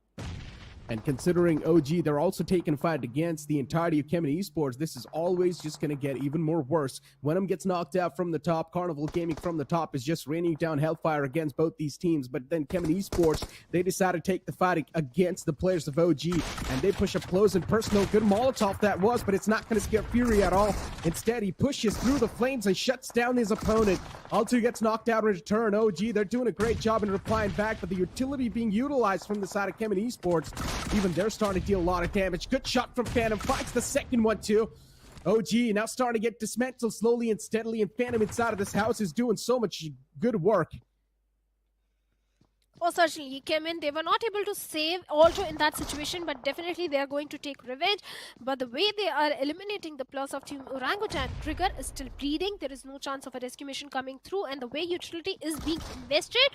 And considering OG, they're also taking a fight against the entirety of Chemin Esports, this is always just going to get even more worse. Wenham gets knocked out from the top. Carnival Gaming from the top is just raining down hellfire against both these teams. But then Chemin Esports, they decide to take the fight against the players of OG, and they push up close and personal. Good Molotov that was, but it's not going to scare Fury at all. Instead, he pushes through the flames and shuts down his opponent. Alto gets knocked out in return. OG, they're doing a great job in replying back, but the utility being utilized from the side of Chemin Esports, even they're starting to deal a lot of damage. Good shot from Phantom. Finds the second one, too. OG now starting to get dismantled slowly and steadily, and Phantom inside of this house is doing so much good work. Oh, certainly. He came in. They were not able to save Alto in that situation, but definitely they are going to take revenge. But the way they are eliminating the plus of Team Orangutan, Trigger is still bleeding. There is no chance of a rescue mission coming through, and the way utility is being invested,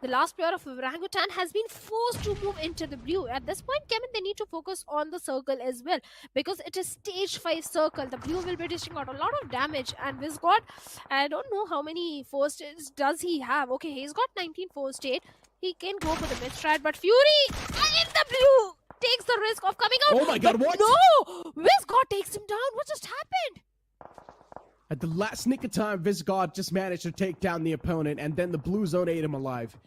the last player of Orangutan has been forced to move into the blue. At this point, Kevin, they need to focus on the circle as well, because it is stage 5 circle. The blue will be dishing out a lot of damage, and Vizgod, I don't know how many first aids does he have. Okay, he's got 19 first aid. He can go for the mid strat, but Fury in the blue takes the risk of coming out. Oh my god, but what? No! Vizgod takes him down. What just happened? At the last nick of time, Vizgod just managed to take down the opponent, and then the blue zone ate him alive.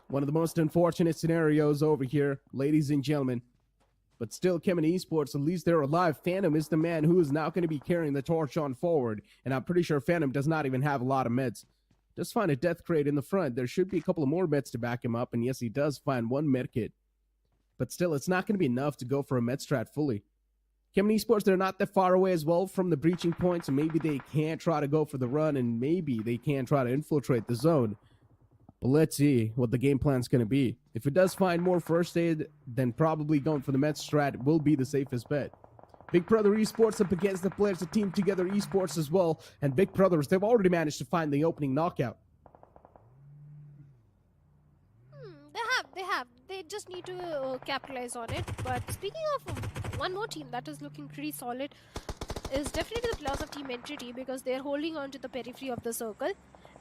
One of the most unfortunate scenarios over here, ladies and gentlemen. But still, Chemin Esports, at least they're alive. Phantom is the man who is now going to be carrying the torch on forward. And I'm pretty sure Phantom does not even have a lot of meds. Just find a death crate in the front. There should be a couple of more meds to back him up. And yes, he does find one med kit. But still, it's not going to be enough to go for a med strat fully. Chemin Esports, they're not that far away as well from the breaching point. So maybe they can try to go for the run. And maybe they can try to infiltrate the zone. But let's see what the game plan's going to be. If it does find more first aid, then probably going for the med strat will be the safest bet. Big Brother Esports up against the players of Team Together Esports as well. And Big Brothers, they've already managed to find the opening knockout. They have. They just need to capitalize on it. But speaking of one more team that is looking pretty solid, is definitely the players of Team Entity, because they're holding on to the periphery of the circle.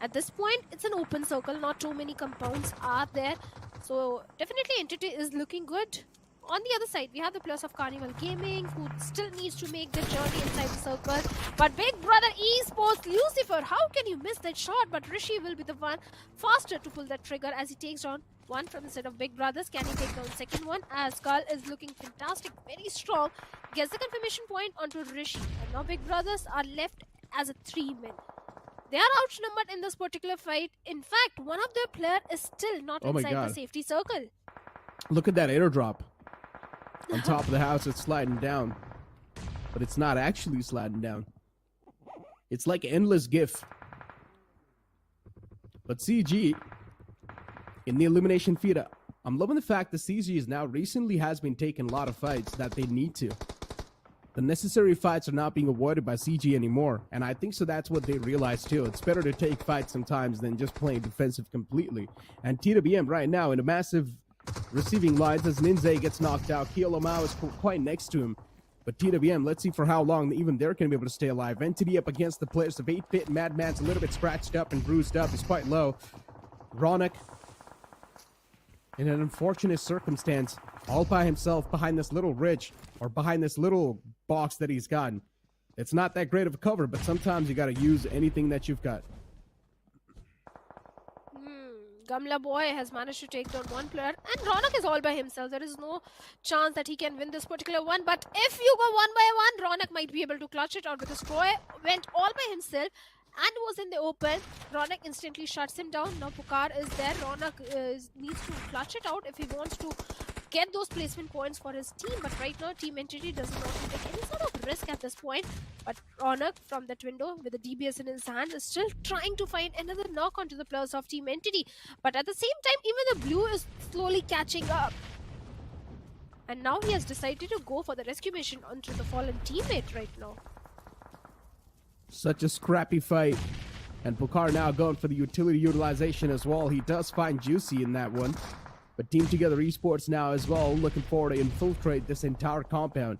At this point, it's an open circle. Not too many compounds are there. So definitely Entity is looking good. On the other side, we have the players of Carnival Gaming, who still needs to make the journey inside the circle. But Big Brother Esports, Lucifer, how can you miss that shot? But Rishi will be the one faster to pull that trigger as he takes down one from the set of Big Brothers. Can he take down second one? As Skull is looking fantastic, very strong. Gets the confirmation point onto Rishi. And now Big Brothers are left as a 3-man. They are outnumbered in this particular fight. In fact, one of their players is still not inside the safety circle. Look at that airdrop. On top of the house, it's sliding down. But it's not actually sliding down. It's like endless GIF. But CG, in the elimination feed, I'm loving the fact that CG is now recently has been taking a lot of fights that they need to. The necessary fights are not being avoided by CG anymore. And I think so that's what they realized too. It's better to take fights sometimes than just playing defensive completely. And TWM right now in a massive receiving lines as Ninja gets knocked out. Kiolo Mao is quite next to him. But TWM, let's see for how long even they're going to be able to stay alive. Entity up against the players of 8-Bit. Madman's a little bit scratched up and bruised up. He's quite low. Ronak, in an unfortunate circumstance, all by himself behind this little ridge, or behind this little box that he's gotten. It's not that great of a cover, but sometimes you got to use anything that you've got. Gamla Boy has managed to take down one player, and Ronak is all by himself. There is no chance that he can win this particular one, but if you go one by one, Ronak might be able to clutch it out, because Troy went all by himself and was in the open. Ronak instantly shuts him down. Now Pukar is there. Ronak needs to clutch it out if he wants to get those placement points for his team, but right now Team Entity does not take any sort of risk at this point. But Ronak from that window with the DBS in his hand is still trying to find another knock onto the players of Team Entity, but at the same time even the blue is slowly catching up, and now he has decided to go for the rescue mission onto the fallen teammate right now. Such a scrappy fight, and Pukar now going for the utility utilization as well. He does find Juicy in that one. But Team Together Esports now as well looking forward to infiltrate this entire compound.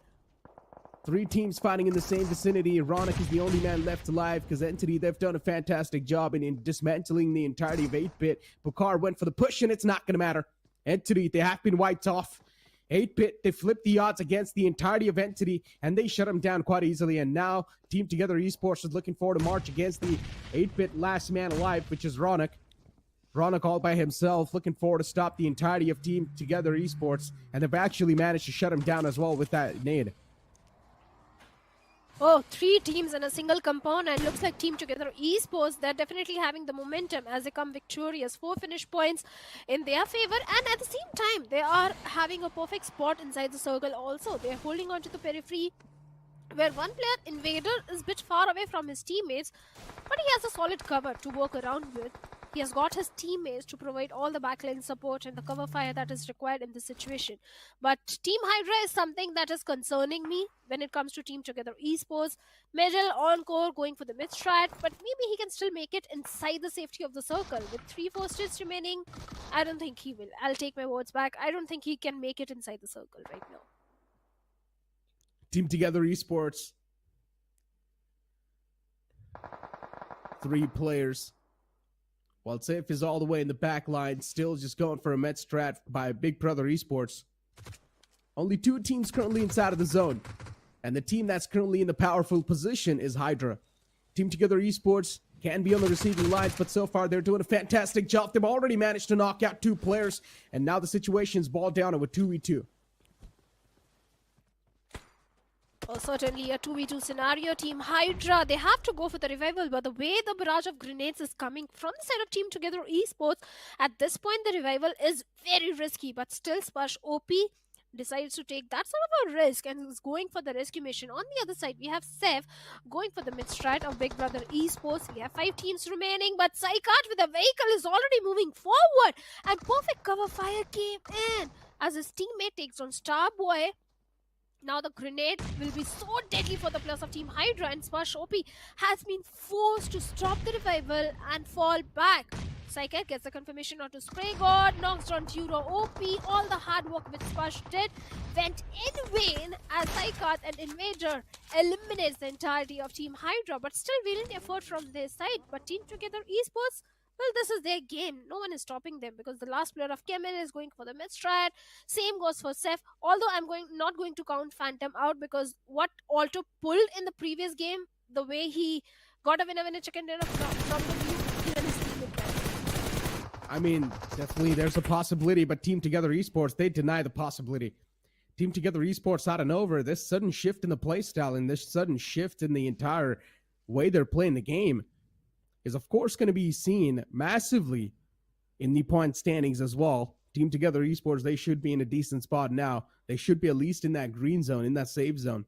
3 teams fighting in the same vicinity. Ronak is the only man left alive because Entity, they've done a fantastic job in dismantling the entirety of 8-Bit. Pukar went for the push and it's not going to matter. Entity, they have been wiped off. 8-Bit, they flipped the odds against the entirety of Entity and they shut him down quite easily. And now Team Together Esports is looking forward to march against the 8-Bit last man alive, which is Ronak. Ronak all by himself, looking forward to stop the entirety of Team Together Esports, and they've actually managed to shut him down as well with that nade. Oh, 3 teams in a single compound, and looks like Team Together Esports, they're definitely having the momentum as they come victorious. 4 finish points in their favor, and at the same time, they are having a perfect spot inside the circle also. They're holding on to the periphery, where one player, Invader, is a bit far away from his teammates, but he has a solid cover to work around with. He has got his teammates to provide all the backline support and the cover fire that is required in this situation. But Team Hydra is something that is concerning me when it comes to Team Together Esports. Middle, encore, going for the mid strat, but maybe he can still make it inside the safety of the circle. With 3-4 states remaining, I don't think he will. I'll take my words back. I don't think he can make it inside the circle right now. Team Together Esports. 3 players. While Safe is all the way in the back line, still just going for a med strat by Big Brother Esports. Only 2 teams currently inside of the zone. And the team that's currently in the powerful position is Hydra. Team Together Esports can be on the receiving lines, but so far they're doing a fantastic job. They've already managed to knock out 2 players, and now the situation's ball down with 2v2. Certainly a 2v2 scenario. Team Hydra, they have to go for the revival, but the way the barrage of grenades is coming from the side of Team Together Esports, at this point the revival is very risky, but still Spush OP decides to take that sort of a risk and is going for the rescue mission. On the other side, we have Sev going for the mid strat of Big Brother Esports. We have 5 teams remaining, but Psycart with a vehicle is already moving forward, and perfect cover fire came in as his teammate takes on Starboy. Now the grenade will be so deadly for the players of Team Hydra, and Spush OP has been forced to stop the revival and fall back. Psychic gets the confirmation onto Spray God, knocks down Duro OP. All the hard work which Spush did went in vain as Psychic and Invader eliminates the entirety of Team Hydra, but still valiant effort from their side. But Team Together Esports, well, this is their game. No one is stopping them because the last player of Chemin is going for the mid strat. Same goes for Seth. Although I'm not going to count Phantom out because what Alto pulled in the previous game, the way he got a winner chicken dinner from the view, even his team with that. I mean, definitely there's a possibility, but Team Together Esports, they deny the possibility. Team Together Esports out of nowhere, this sudden shift in the playstyle and this sudden shift in the entire way they're playing the game is of course going to be seen massively in the point standings as well. Team Together Esports, they should be in a decent spot now. They should be at least in that green zone, in that safe zone.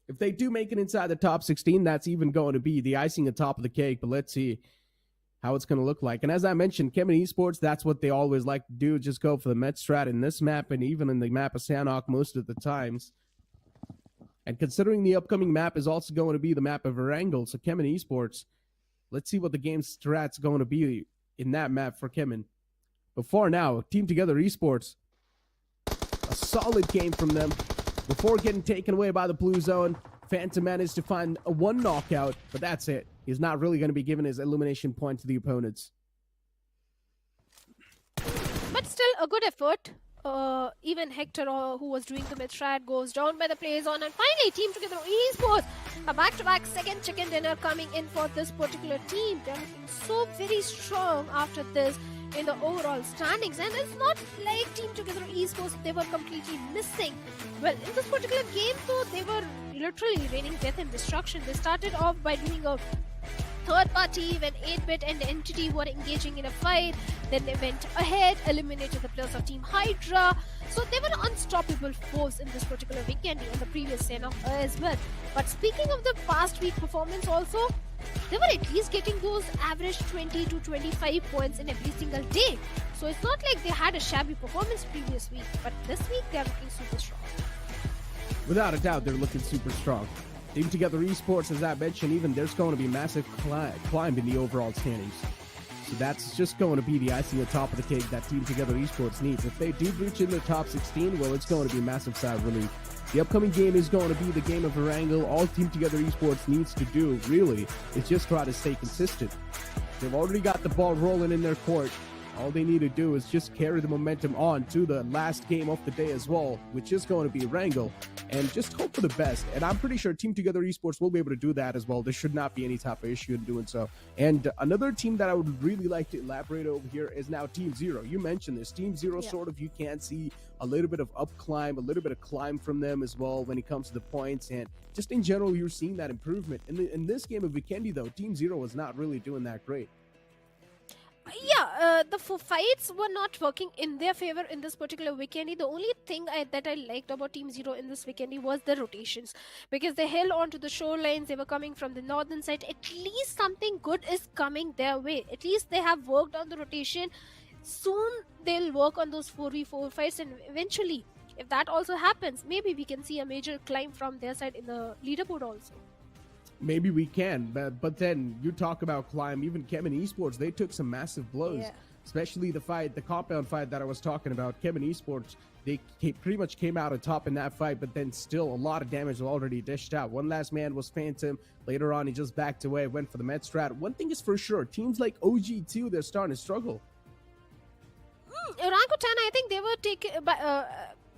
If they do make it inside the top 16, that's even going to be the icing atop of the cake, but let's see how it's going to look like. And as I mentioned, Chemin Esports, that's what they always like to do, just go for the Met strat in this map and even in the map of Sanhok most of the times. And considering the upcoming map is also going to be the map of Erangel, so Chemin Esports, let's see what the game's strat's going to be in that map for Chemin. But for now, Team Together Esports, a solid game from them. Before getting taken away by the blue zone, Phantom managed to find a 1 knockout, but that's it. He's not really going to be giving his elimination point to the opponents. But still a good effort. Even Hector, who was doing the mid strat, goes down by the play zone, and finally Team Together Esports, a back-to-back second chicken dinner coming in for this particular team. They're looking so very strong after this in the overall standings, and it's not like Team Together Esports, they were completely missing. Well, in this particular game though, they were literally raining death and destruction. They started off by doing a third party when 8-Bit and Entity were engaging in a fight. Then they went ahead, eliminated the players of Team Hydra. So they were unstoppable force in this particular Vikendi and the previous Sanhok as well. But speaking of the past week performance also, they were at least getting those average 20 to 25 points in every single day. So it's not like they had a shabby performance previous week, but this week they're looking super strong. Without a doubt, they're looking super strong. Team Together Esports, as I mentioned, even there's going to be massive climb in the overall standings. So that's just going to be the icing on top of the cake that Team Together Esports needs. If they do reach in the top 16, well, it's going to be massive side relief. The upcoming game is going to be the game of Erangel. All Team Together Esports needs to do, really, is just try to stay consistent. They've already got the ball rolling in their court. All they need to do is just carry the momentum on to the last game of the day as well, which is going to be Erangel, and just hope for the best. And I'm pretty sure Team Together Esports will be able to do that as well. There should not be any type of issue in doing so. And another team that I would really like to elaborate over here is now Team Zero. You mentioned this. Team Zero, sort of, you can see a little bit of up climb, a little bit of climb from them as well when it comes to the points. And just in general, you're seeing that improvement. In this game of Vikendi, though, Team Zero was not really doing that great. The fights were not working in their favor in this particular weekend. The only thing that I liked about Team Zero in this weekend was the rotations, because they held on to the shorelines. They were coming from the northern side. At least something good is coming their way. At least they have worked on the rotation. Soon they'll work on those 4v4 fights, and eventually, if that also happens, maybe we can see a major climb from their side in the leaderboard also. Maybe we can, but then you talk about climb. Even Chemin Esports, they took some massive blows, especially the compound fight that I was talking about. Chemin Esports, they pretty much came out on top in that fight, but then still a lot of damage was already dished out. One last man was Phantom. Later on, he just backed away, went for the med strat. One thing is for sure, teams like OG2, they're starting to struggle. Orangutan, I think they were taken by.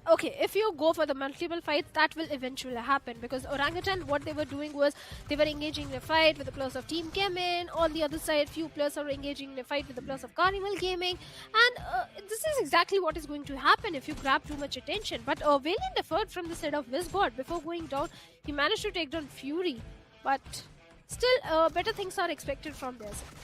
Okay, if you go for the multiple fights, that will eventually happen, because Orangutan, what they were doing was they were engaging in a fight with the players of Team Chemin. On the other side, few players are engaging in a fight with the players of Carnival Gaming, and this is exactly what is going to happen if you grab too much attention. But a valiant effort from the side of Wizbot. Before going down, he managed to take down Fury, but still better things are expected from their side.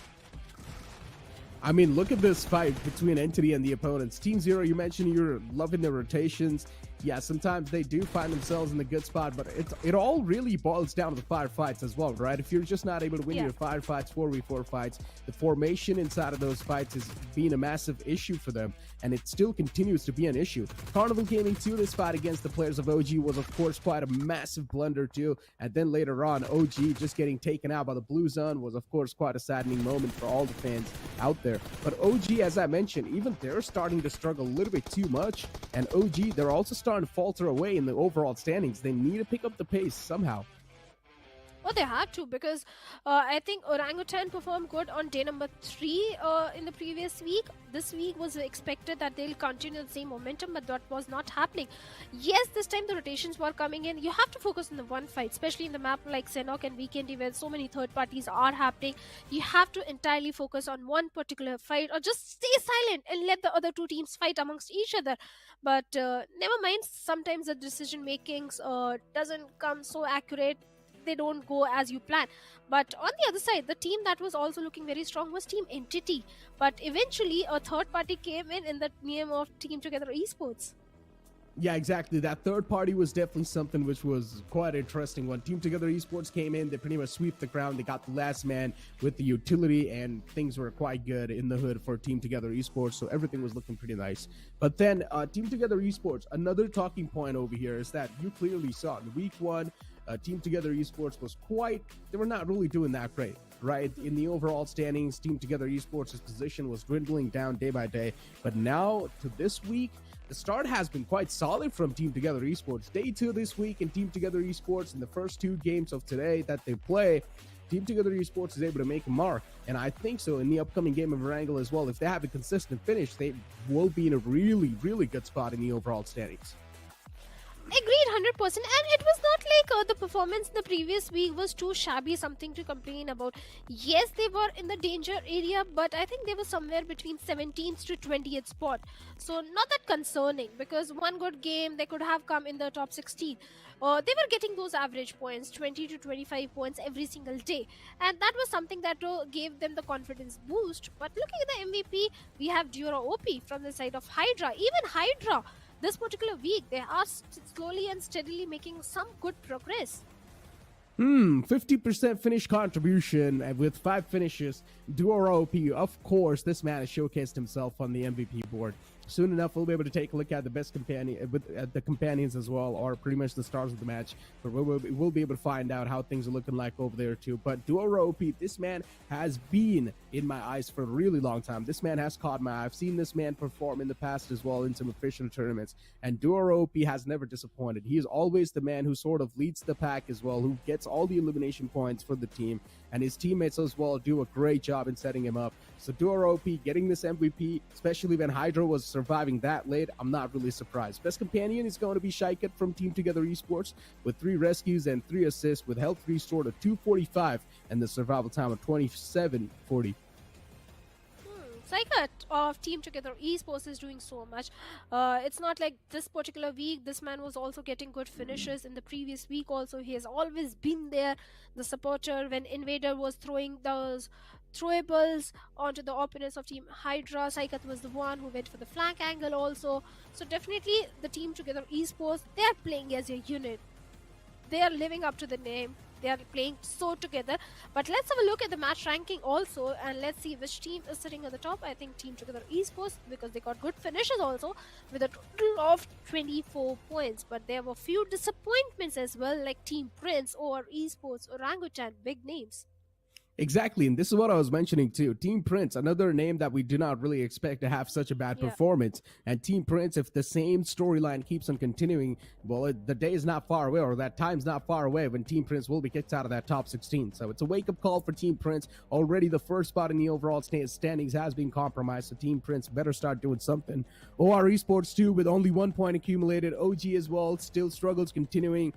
I mean, look at this fight between Entity and the opponents. Team Zero, you mentioned you're loving the rotations. Yeah, sometimes they do find themselves in a good spot, but it all really boils down to the firefights as well, right? If you're just not able to win your firefights, 4v4 fights, the formation inside of those fights is being a massive issue for them, and it still continues to be an issue. Carnival Gaming too, this fight against the players of OG was of course quite a massive blunder too, and then later on, OG just getting taken out by the Blue Zone was of course quite a saddening moment for all the fans out there. But OG, as I mentioned, even they're starting to struggle a little bit too much, and OG, they're also starting to falter away in the overall standings. They need to pick up the pace somehow. Well, they had to, because I think Orangutan performed good on day number 3 in the previous week. This week was expected that they'll continue the same momentum, but that was not happening. Yes, this time the rotations were coming in. You have to focus on the one fight, especially in the map like Sanhok and Vikendi, where so many third parties are happening. You have to entirely focus on one particular fight, or just stay silent and let the other two teams fight amongst each other. But never mind, sometimes the decision makings doesn't come so accurate. They don't go as you plan. But on the other side, the team that was also looking very strong was Team Entity. But eventually, a third party came in the name of Team Together Esports. Yeah, exactly. That third party was definitely something which was quite interesting. When Team Together Esports came in, they pretty much sweep the ground. They got the last man with the utility, and things were quite good in the hood for Team Together Esports, so everything was looking pretty nice. But then Team Together Esports, another talking point over here is that you clearly saw in week 1, Team Together Esports was they were not really doing that great, right? In the overall standings, Team Together Esports' position was dwindling down day by day. But now to this week, the start has been quite solid from Team Together Esports. Day 2 this week, and Team Together Esports in the first 2 games of today that they play, Team Together Esports is able to make a mark. And I think so in the upcoming game of Erangel as well. If they have a consistent finish, they will be in a really, really good spot in the overall standings. Agreed, 100%. And it was not like the performance in the previous week was too shabby, something to complain about. Yes, they were in the danger area, but I think they were somewhere between 17th to 20th spot. So not that concerning, because one good game, they could have come in the top 16. They were getting those average points, 20 to 25 points every single day. And that was something that gave them the confidence boost. But looking at the MVP, we have Duo OP from the side of Hydra. Even Hydra, this particular week, they are slowly and steadily making some good progress. 50% finish contribution with 5 finishes. Duo OP, of course, this man has showcased himself on the MVP board. Soon enough, we'll be able to take a look at the best the companions as well, or pretty much the stars of the match. But we'll be able to find out how things are looking like over there too. But Duo OP, this man has been in my eyes for a really long time. This man has caught my eye. I've seen this man perform in the past as well in some official tournaments. And Duo OP has never disappointed. He is always the man who sort of leads the pack as well, who gets all the elimination points for the team. And his teammates as well do a great job in setting him up. So Duo OP getting this MVP, especially when Hydra was surviving that late, I'm not really surprised. Best companion is going to be Shaikat from Team Together Esports with 3 rescues and 3 assists with health restored to 245 and the survival time of 2740. Shaikat of Team Together Esports is doing so much. It's not like this particular week. This man was also getting good finishes in the previous week also. He has always been there, the supporter, when Invader was throwing those throwables onto the opponents of Team Hydra. Saikat was the one who went for the flank angle also. So definitely the Team Together Esports, they are playing as a unit. They are living up to the name. They are playing so together. But let's have a look at the match ranking also, and let's see which team is sitting at the top. I think Team Together Esports, because they got good finishes also with a total of 24 points. But there were few disappointments as well, like Team Prince, OR Esports, Orangutan, big names. Exactly, and this is what I was mentioning too. Team Prince, another name that we do not really expect to have such a bad performance. And Team Prince, if the same storyline keeps on continuing, well, the day is not far away, or that time's not far away when Team Prince will be kicked out of that top 16. So it's a wake-up call for Team Prince. Already the first spot in the overall standings has been compromised, so Team Prince better start doing something. OR Esports too, with only 1 point accumulated. OG as well, still struggles continuing.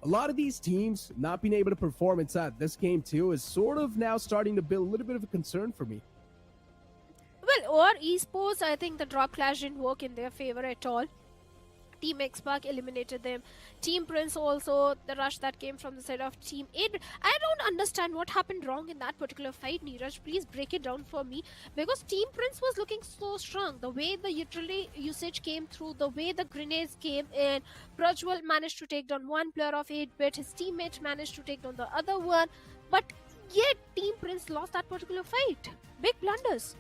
A lot of these teams not being able to perform inside this game too is sort of now starting to build a little bit of a concern for me. Well, OR Esports, I think the drop clash didn't work in their favor at all. Team X-Pac eliminated them. Team Prince also, the rush that came from the side of Team 8. I don't understand what happened wrong in that particular fight, Neeraj. Please break it down for me. Because Team Prince was looking so strong. The way the utility usage came through, the way the grenades came in. Prajwal managed to take down one player of 8-bit. His teammate managed to take down the other one. But yet, Team Prince lost that particular fight. Big blunders.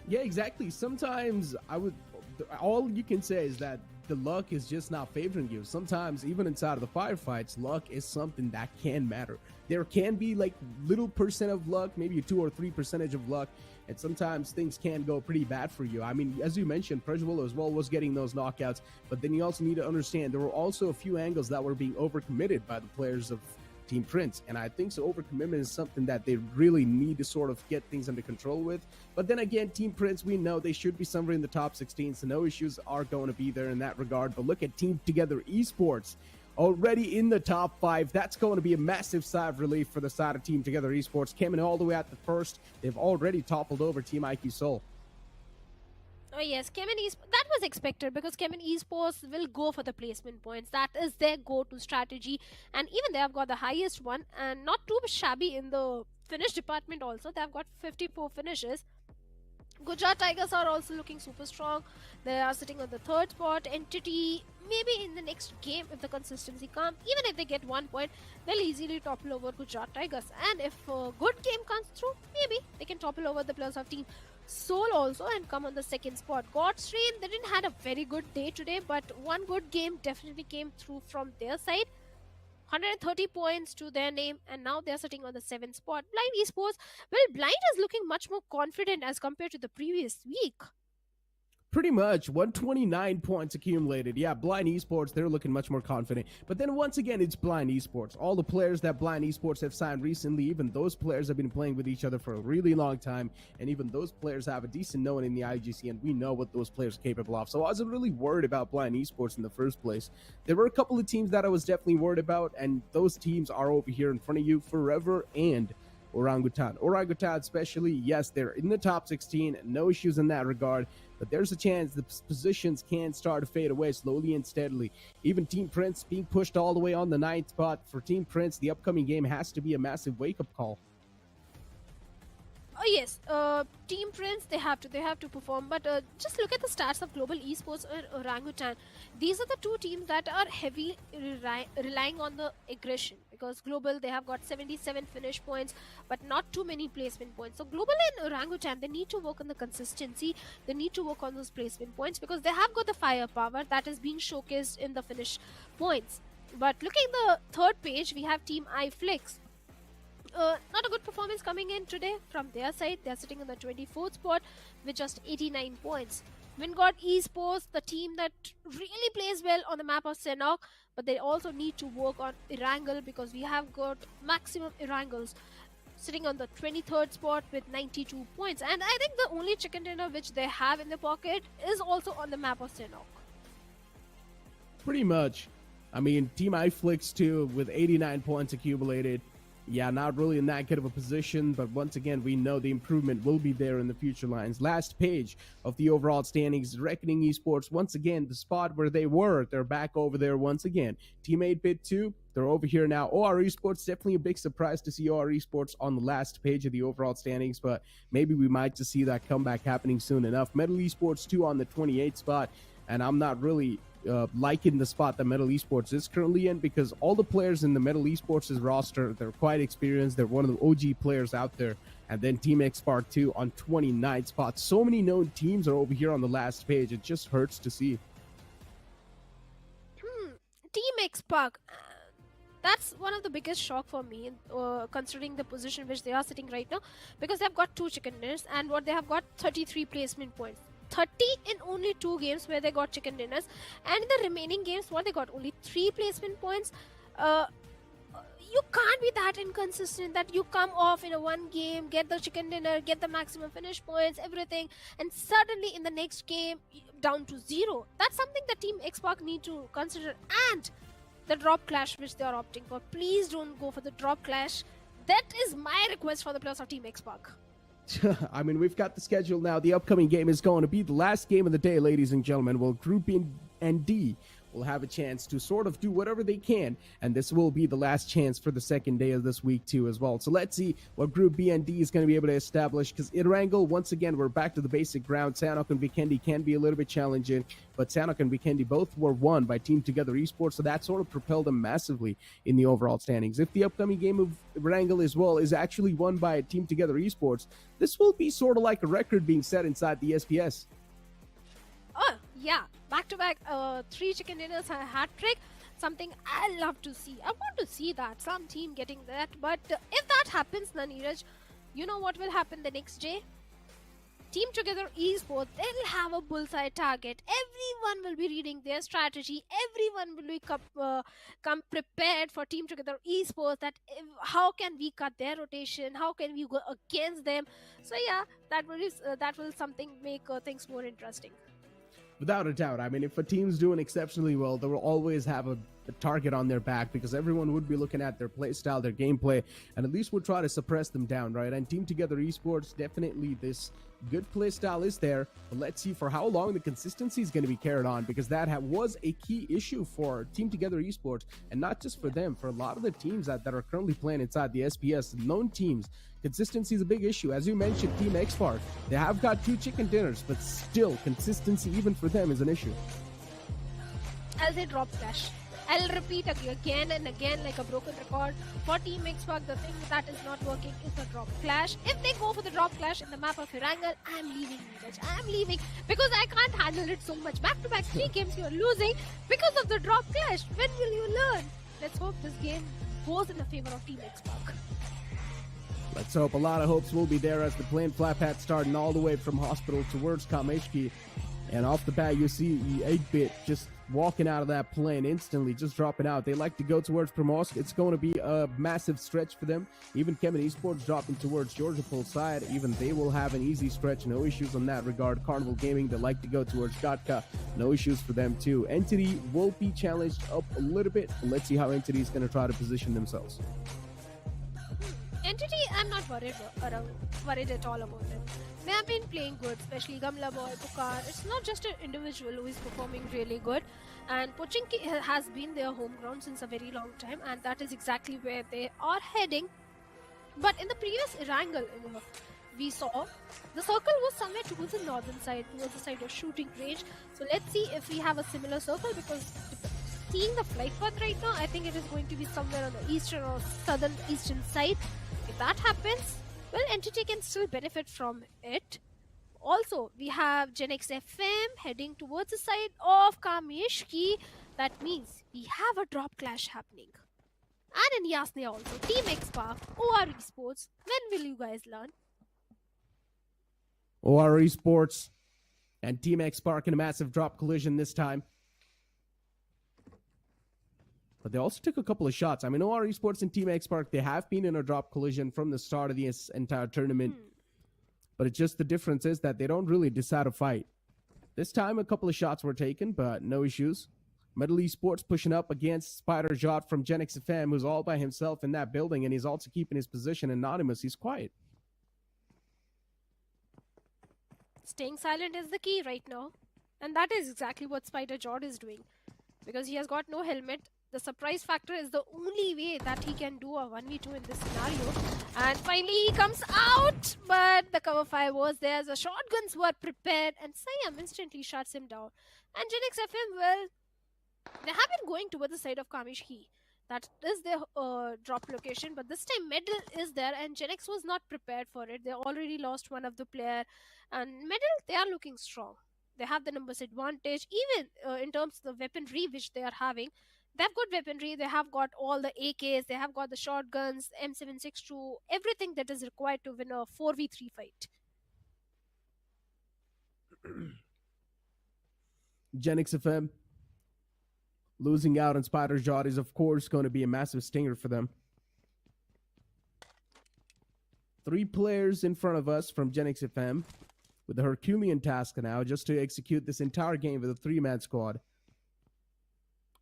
Yeah, exactly. Sometimes all you can say is that the luck is just not favoring you. Sometimes, even inside of the firefights, luck is something that can matter. There can be like little percent of luck, maybe a 2 or 3% of luck, and sometimes things can go pretty bad for you. I mean, as you mentioned, Prajwal as well was getting those knockouts, but then you also need to understand there were also a few angles that were being overcommitted by the players of Team Prince, and I think so overcommitment is something that they really need to sort of get things under control with. But then again, Team Prince, we know they should be somewhere in the top 16, so no issues are going to be there in that regard. But look at Team Together Esports already in the top 5. That's going to be a massive sigh of relief for the side of Team Together Esports. Came in all the way at the first. They've already toppled over Team IQ Seoul. Oh yes, Chemin Esports, that was expected because Chemin Esports will go for the placement points. That is their go-to strategy, and even they have got the highest one, and not too shabby in the finish department also. They have got 54 finishes. Gujarat Tigers are also looking super strong. They are sitting on the 3rd spot. Entity, maybe in the next game, if the consistency comes, even if they get 1 point, they'll easily topple over Gujarat Tigers. And if a good game comes through, maybe they can topple over the players of Team Seoul also and come on the 2nd spot. Godstrain, they didn't had a very good day today, but one good game definitely came through from their side. 130 points to their name, and now they're sitting on the 7th spot. Blind Esports, well, Blind is looking much more confident as compared to the previous week. Pretty much 129 points accumulated. Yeah, Blind Esports, they're looking much more confident. But then once again, it's Blind Esports. All the players that Blind Esports have signed recently, even those players have been playing with each other for a really long time. And even those players have a decent knowing in the IGC, and we know what those players are capable of. So I wasn't really worried about Blind Esports in the first place. There were a couple of teams that I was definitely worried about, and those teams are over here in front of you, Forever and Orangutan. Orangutan especially, yes, they're in the top 16, no issues in that regard, but there's a chance the positions can start to fade away slowly and steadily. Even Team Prince being pushed all the way on the 9th spot. For Team Prince, the upcoming game has to be a massive wake-up call. Oh yes, Team Prince, they have to perform, but just look at the stats of Global Esports and Orangutan. These are the two teams that are heavily relying on the aggression, because Global, they have got 77 finish points, but not too many placement points. So Global and Orangutan, they need to work on the consistency, they need to work on those placement points, because they have got the firepower that is being showcased in the finish points. But looking at the 3rd page, we have Team iFlix. Not a good performance coming in today from their side. They're sitting in the 24th spot with just 89 points. Vikendi Esports, the team that really plays well on the map of Sanhok, but they also need to work on Erangel, because we have got maximum Erangels sitting on the 23rd spot with 92 points. And I think the only chicken dinner which they have in their pocket is also on the map of Sanhok. Pretty much. I mean, Team iFlix too, with 89 points accumulated. Yeah, not really in that good of a position, but once again, we know the improvement will be there in the future lines. Last page of the overall standings, Reckoning Esports, once again, the spot where they were, they're back over there once again. Team 8-Bit 2, they're over here now. OR Esports, definitely a big surprise to see OR Esports on the last page of the overall standings, but maybe we might just see that comeback happening soon enough. Metal Esports 2 on the 28th spot, and I'm not really liking the spot that Metal Esports is currently in, because all the players in the Metal Esports' roster, they're quite experienced. They're one of the OG players out there. And then Team X Spark 2 on 29th spot. So many known teams are over here on the last page. It just hurts to see. Team X Spark. That's one of the biggest shock for me, considering the position which they are sitting right now, because they've got 2 chicken dinners and what they have got 33 placement points. 30 in only 2 games where they got chicken dinners, and in the remaining games what they got only 3 placement points. You can't be that inconsistent that you come off in a one game, get the chicken dinner, get the maximum finish points, everything, and suddenly in the next game down to 0. That's something that Team Xbox need to consider. And the drop clash which they are opting for, please don't go for the drop clash. That is my request for the players of Team Xbox. I mean, we've got the schedule now. The upcoming game is going to be the last game of the day, ladies and gentlemen. Well, Group B and D will have a chance to sort of do whatever they can, and this will be the last chance for the second day of this week too as well. So let's see what Group B and D is going to be able to establish, because Erangel, once again, we're back to the basic ground. Sanhok and Vikendi can be a little bit challenging, but Sanhok and Vikendi both were won by Team Together Esports, so that sort of propelled them massively in the overall standings. If the upcoming game of Erangel as well is actually won by Team Together Esports, this will be sort of like a record being set inside the SPS. Oh, yeah. Back-to-back 3 chicken dinners and a hat trick. Something I love to see. I want to see that. Some team getting that. But if that happens, Naniraj, you know what will happen the next day? Team Together Esports, they'll have a bullseye target. Everyone will be reading their strategy. Everyone will be come prepared for Team Together Esports, that how can we cut their rotation? How can we go against them? So yeah, that will something make things more interesting. Without a doubt. I mean, if a team's doing exceptionally well, they will always have a target on their back, because everyone would be looking at their play style, their gameplay, and at least would try to suppress them down, right? And Team Together Esports, definitely this good play style is there, but let's see for how long the consistency is going to be carried on, because that was a key issue for Team Together Esports, and not just for them, for a lot of the teams that are currently playing inside the SPS, known teams. Consistency is a big issue. As you mentioned, Team X-Spark, they have got 2 chicken dinners, but still, consistency even for them is an issue. I'll say drop clash. I'll repeat again and again like a broken record. For Team Xbox, the thing that is not working is the drop clash. If they go for the drop clash in the map of Erangel, I'm leaving, Neeraj. I'm leaving, because I can't handle it so much. Back-to-back 3 games you're losing because of the drop clash. When will you learn? Let's hope this game goes in the favor of Team Xbox. Let's hope. A lot of hopes will be there as the plane flat path starting all the way from hospital towards Kameshki. And off the bat, you see 8-Bit just walking out of that plane instantly, just dropping out. They like to go towards Primorsk. It's going to be a massive stretch for them. Even Chemin Esports dropping towards Georgia Pool's side. Even they will have an easy stretch. No issues on that regard. Carnival Gaming, they like to go towards Gatka. No issues for them too. Entity will be challenged up a little bit. Let's see how Entity is going to try to position themselves. Entity, I'm not worried at all about them. They have been playing good, especially Gamla Boy, Pukar. It's not just an individual who is performing really good. And Pochinki has been their home ground since a very long time, and that is exactly where they are heading. But in the previous Erangel, we saw the circle was somewhere towards the northern side, towards the side of shooting range. So let's see if we have a similar circle, because seeing the flight path right now, I think it is going to be somewhere on the eastern or southern eastern side. If that happens, well, Entity can still benefit from it. Also, we have GenX FM heading towards the side of Kameshki. That means we have a drop clash happening. And in Yasne also, Team X-Spark, OR Esports. When will you guys learn? OR Esports and Team X-Spark in a massive drop collision this time. But they also took a couple of shots. I mean, OR Esports and Team X-Spark, they have been in a drop collision from the start of this entire tournament. But it's just the difference is that they don't really decide to fight. This time, a couple of shots were taken, but no issues. Metal Esports pushing up against Spider Jot from Gen XFM, who's all by himself in that building, and he's also keeping his position anonymous. He's quiet. Staying silent is the key right now. And that is exactly what Spider Jot is doing. Because he has got no helmet. The surprise factor is the only way that he can do a 1v2 in this scenario. And finally he comes out, but the cover fire was there. The shotguns were prepared and Siam instantly shuts him down. And Gen XFM, well, they have been going towards the side of Kamishki. That is their drop location, but this time Medal is there and Gen X was not prepared for it. They already lost one of the player, and Medal, they are looking strong. They have the numbers advantage, even in terms of the weaponry which they are having. They've got weaponry, they have got all the AKs, they have got the shotguns, M762, everything that is required to win a 4v3 fight. Gen XFM losing out on Spider Jot is, of course, going to be a massive stinger for them. 3 players in front of us from Gen XFM with the Herculean task now just to execute this entire game with a 3-man squad.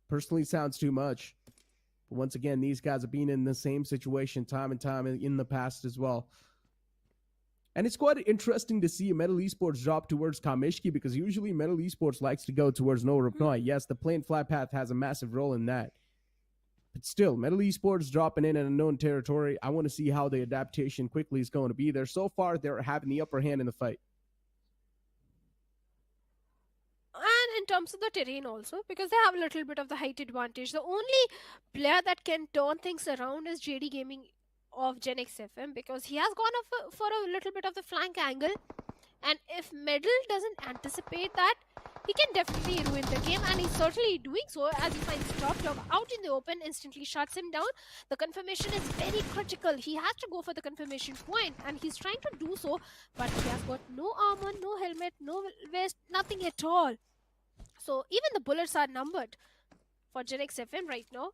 Personally, sounds too much. But once again, these guys have been in the same situation time and time in the past as well. And it's quite interesting to see Metal Esports drop towards Kamishki, because usually Metal Esports likes to go towards No Reply. Yes, the plane fly path has a massive role in that. But still, Metal Esports dropping in unknown territory. I want to see how the adaptation quickly is going to be there. So far, they're having the upper hand in the fight. And in terms of the terrain also, because they have a little bit of the height advantage. The only player that can turn things around is JD Gaming of Gen XFM, because he has gone for a little bit of the flank angle, and if Medal doesn't anticipate that, he can definitely ruin the game, and he's certainly doing so as he finds Top Dog out in the open, instantly shuts him down. The confirmation is very critical. He has to go for the confirmation point, and he's trying to do so, but he has got no armor, no helmet, no vest, nothing at all. So even the bullets are numbered for Gen XFM right now.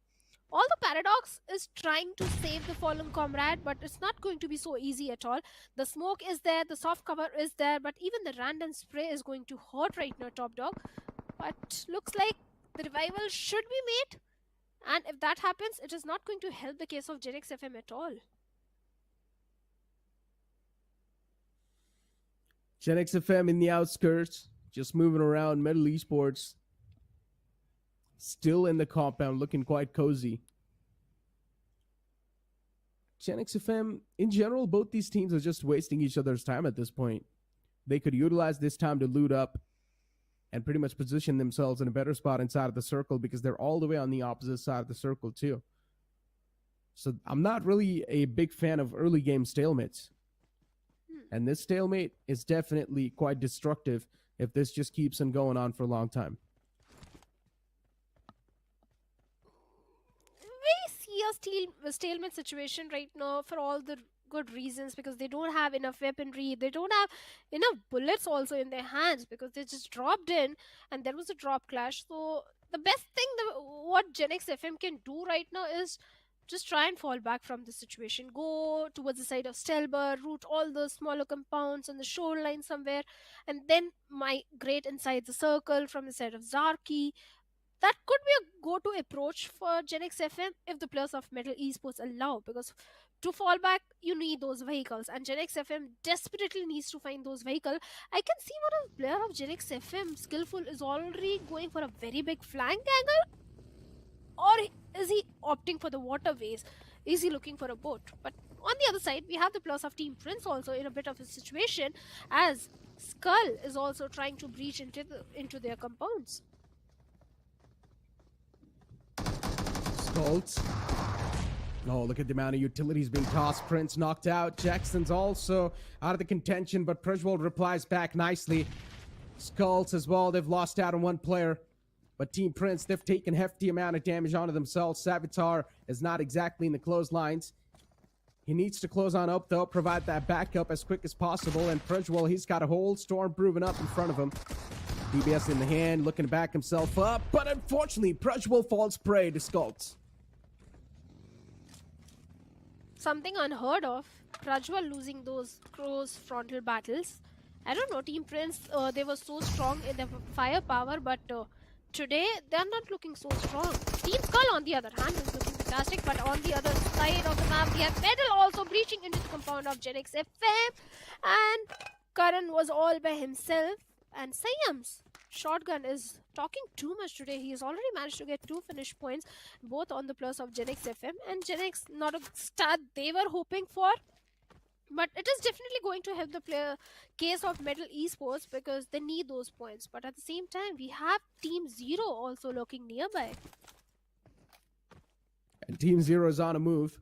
Although Paradox is trying to save the fallen comrade, but it's not going to be so easy at all. The smoke is there, the soft cover is there, but even the random spray is going to hurt right now, Top Dog. But looks like the revival should be made, and if that happens, it is not going to help the case of Gen XFM at all. Gen XFM in the outskirts, just moving around. Metal Esports still in the compound, looking quite cozy. Gen XFM, in general, both these teams are just wasting each other's time at this point. They could utilize this time to loot up and pretty much position themselves in a better spot inside of the circle, because they're all the way on the opposite side of the circle too. So I'm not really a big fan of early game stalemates. And this stalemate is definitely quite destructive if this just keeps on going on for a long time. A stalemate situation right now for all the good reasons, because they don't have enough weaponry, they don't have enough bullets also in their hands, because they just dropped in and there was a drop clash. So the best thing what Gen XFM can do right now is just try and fall back from the situation, go towards the side of Stelber, route all the smaller compounds on the shoreline somewhere, and then migrate inside the circle from the side of Zarki. That could be a go-to approach for Gen XFM if the players of Metal Esports allow, because to fall back, you need those vehicles, and Gen XFM desperately needs to find those vehicles. I can see one of the player of Gen XFM, Skillful, is already going for a very big flank angle, or is he opting for the waterways? Is he looking for a boat? But on the other side, we have the players of Team Prince also in a bit of a situation, as Skull is also trying to breach into their compounds. Skulls. Oh, look at the amount of utilities being tossed. Prince knocked out. Jackson's also out of the contention, but Prejwald replies back nicely. Skulls as well. They've lost out on one player. But Team Prince, they've taken hefty amount of damage onto themselves. Savitar is not exactly in the clotheslines. He needs to close on up, though, provide that backup as quick as possible. And Prejwald, he's got a whole storm brewing up in front of him. DBS in the hand, looking to back himself up. But unfortunately, Prejwald falls prey to Skulls. Something unheard of. Prajwal losing those close frontal battles. I don't know, Team Prince, they were so strong in their firepower, but today they're not looking so strong. Team Skull, on the other hand, is looking fantastic, but on the other side of the map, we have Medal also breaching into the compound of Gen X FM, and Karan was all by himself, and Sayam's shotgun is talking too much today. He has already managed to get 2 finish points, both on the plus of Gen X FM, and Gen X not a start they were hoping for. But it is definitely going to help the player case of Metal Esports because they need those points. But at the same time, we have Team Zero also looking nearby. And Team Zero is on a move.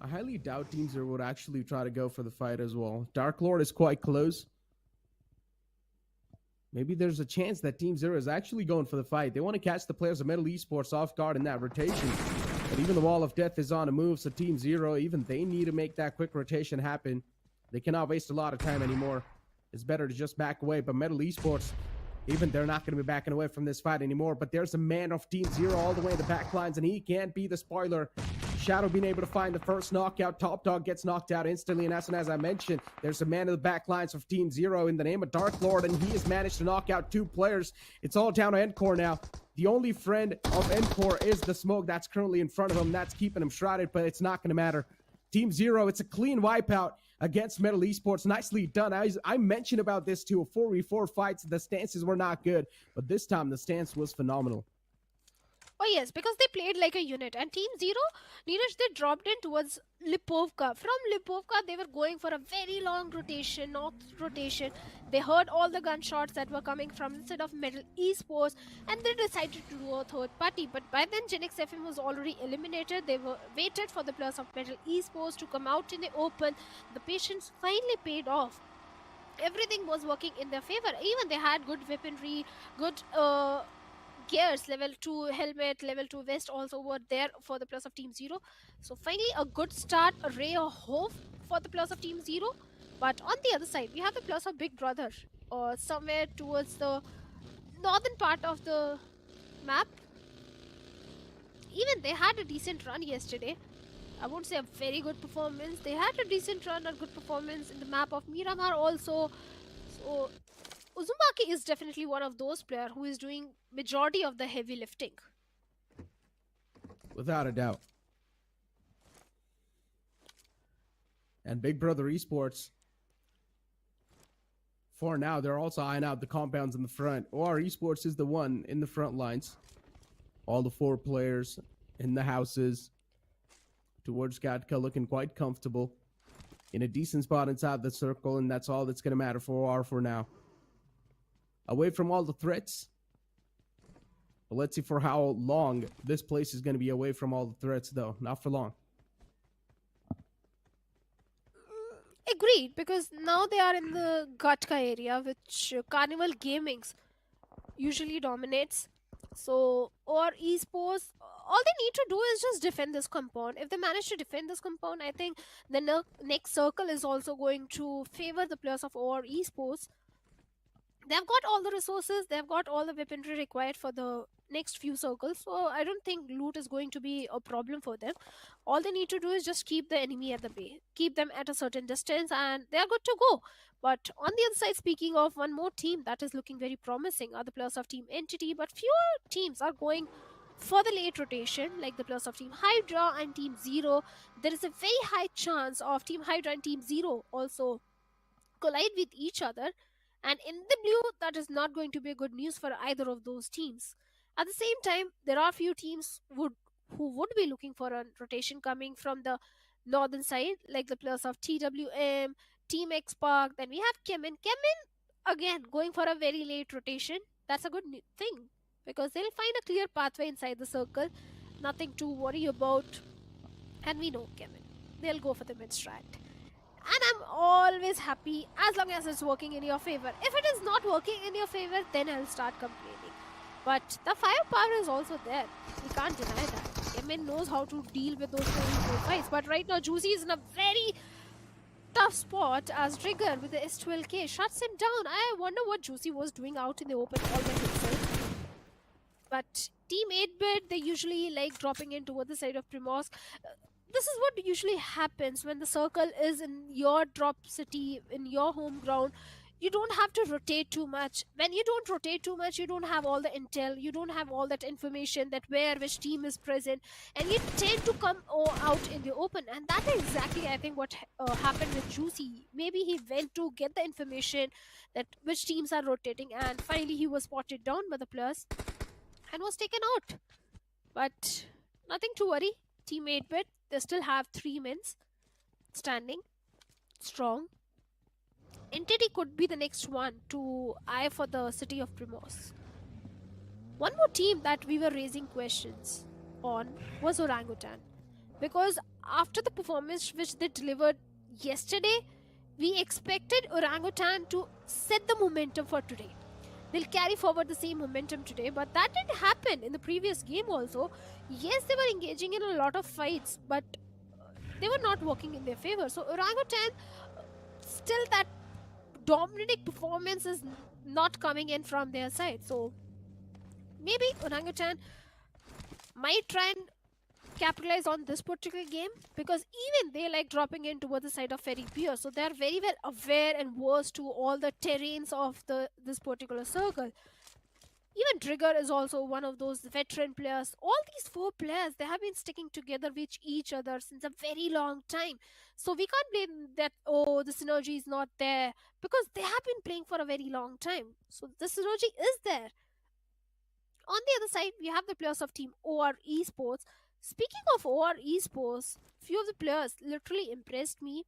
I highly doubt Team Zero would actually try to go for the fight as well. Dark Lord is quite close. Maybe there's a chance that Team Zero is actually going for the fight. They want to catch the players of Metal Esports off guard in that rotation. But even the Wall of Death is on a move, so Team Zero, even they need to make that quick rotation happen. They cannot waste a lot of time anymore. It's better to just back away, but Metal Esports, even they're not going to be backing away from this fight anymore. But there's a man of Team Zero all the way in the back lines, and he can't be the spoiler. Shadow being able to find the first knockout. Top Dog gets knocked out instantly, and as soon as I mentioned, there's a man in the back lines of Team Zero in the name of Dark Lord, and he has managed to knock out 2 players. It's all down to Encore now. The only friend of Encore is the smoke that's currently in front of him. That's keeping him shrouded, but it's not going to matter. Team Zero, it's a clean wipeout against Metal Esports. Nicely done. I mentioned about this too. 4v4 fights, the stances were not good, but this time the stance was phenomenal. Oh yes, because they played like a unit. And Team Zero, Neeraj, they dropped in towards Lipovka. From Lipovka, they were going for a very long rotation, north rotation. They heard all the gunshots that were coming from instead of Metal Esports, and they decided to do a third party. But by then, Gen X FM was already eliminated. They were waited for the players of Metal Esports to come out in the open. The patience finally paid off. Everything was working in their favor. Even they had good weaponry, good gears, level 2 helmet, level 2 vest also were there for the plus of Team Zero. So finally a good start, a ray of hope for the plus of Team Zero. But on the other side, we have the plus of Big Brother, somewhere towards the northern part of the map. Even they had a decent run yesterday. I won't say a very good performance. They had a decent run, a good performance in the map of Miramar also. So Uzumaki is definitely one of those players who is doing majority of the heavy lifting. Without a doubt. And Big Brother Esports, for now, they're also eyeing out the compounds in the front. OR Esports is the one in the front lines. All the 4 players in the houses towards Gatka looking quite comfortable. In a decent spot inside the circle, and that's all that's going to matter for OR for now. Away from all the threats. But let's see for how long this place is going to be away from all the threats, though. Not for long. Agreed, because now they are in the Gatka area, which Carnival Gaming usually dominates. So, or Esports, all they need to do is just defend this compound. If they manage to defend this compound, I think the next circle is also going to favor the players of OR Esports. They've got all the resources, they've got all the weaponry required for the next few circles, so I don't think loot is going to be a problem for them. All they need to do is just keep the enemy at the bay, keep them at a certain distance, and they're good to go. But on the other side, speaking of one more team that is looking very promising are the players of Team Entity, but fewer teams are going for the late rotation, like the players of Team Hydra and Team Zero. There is a very high chance of Team Hydra and Team Zero also collide with each other. And in the blue, that is not going to be good news for either of those teams. At the same time, there are few teams who would be looking for a rotation coming from the northern side, like the players of TWM, Team X Park. Then we have Chemin. Chemin, again, going for a very late rotation. That's a good thing, because they'll find a clear pathway inside the circle. Nothing to worry about. And we know Chemin. They'll go for the mid-strat. And I'm always happy as long as it's working in your favor. If it is not working in your favor, then I'll start complaining. But the firepower is also there. We can't deny that. Chemin knows how to deal with those fights. But right now, Juicy is in a very tough spot as Trigger with the S12K shuts him down. I wonder what Juicy was doing out in the open all by himself. But Team 8-bit, they usually like dropping in toward the side of Primorsk. This is what usually happens when the circle is in your drop city, in your home ground. you don't have to rotate too much. When you don't rotate too much, you don't have all the intel, you don't have all that information that where which team is present, and you tend to come out in the open. And that is exactly, I think, what happened with Juicy. Maybe he went to get the information that which teams are rotating, and finally he was spotted down by the players and was taken out. But nothing to worry. Team 8-bit, they still have 3 men standing strong. Entity could be the next one to eye for the city of Primos. One more team that we were raising questions on was Orangutan. Because after the performance which they delivered yesterday, we expected Orangutan to set the momentum for today. They'll carry forward the same momentum today, but that didn't happen in the previous game also. Yes, they were engaging in a lot of fights, but they were not working in their favor. So Orangutan, still that dominating performance is not coming in from their side. So maybe Orangutan might try and capitalize on this particular game, because even they like dropping in towards the side of Ferry Pier, so they are very well aware and versed to all the terrains of this particular circle. Even Trigger is also one of those veteran players. All these 4 players, they have been sticking together with each other since a very long time. So we can't blame that, oh, the synergy is not there, because they have been playing for a very long time. So the synergy is there. On the other side, we have the players of Team OR Esports. Speaking of OR Esports, few of the players literally impressed me.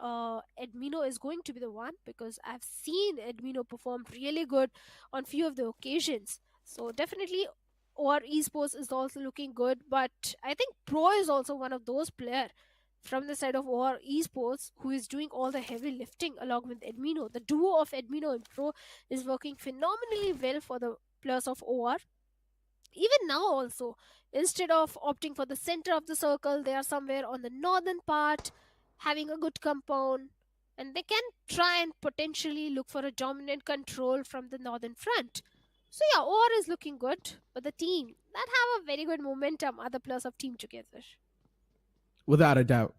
Admino is going to be the one, because I've seen Admino perform really good on few of the occasions. So definitely OR Esports is also looking good, but I think Pro is also one of those players from the side of OR Esports who is doing all the heavy lifting along with Admino. The duo of Admino and Pro is working phenomenally well for the players of OR. Even now also, instead of opting for the center of the circle, they are somewhere on the northern part, having a good compound, and they can try and potentially look for a dominant control from the northern front. So yeah, OR is looking good, but the team that have a very good momentum are the players of Team Together. Without a doubt.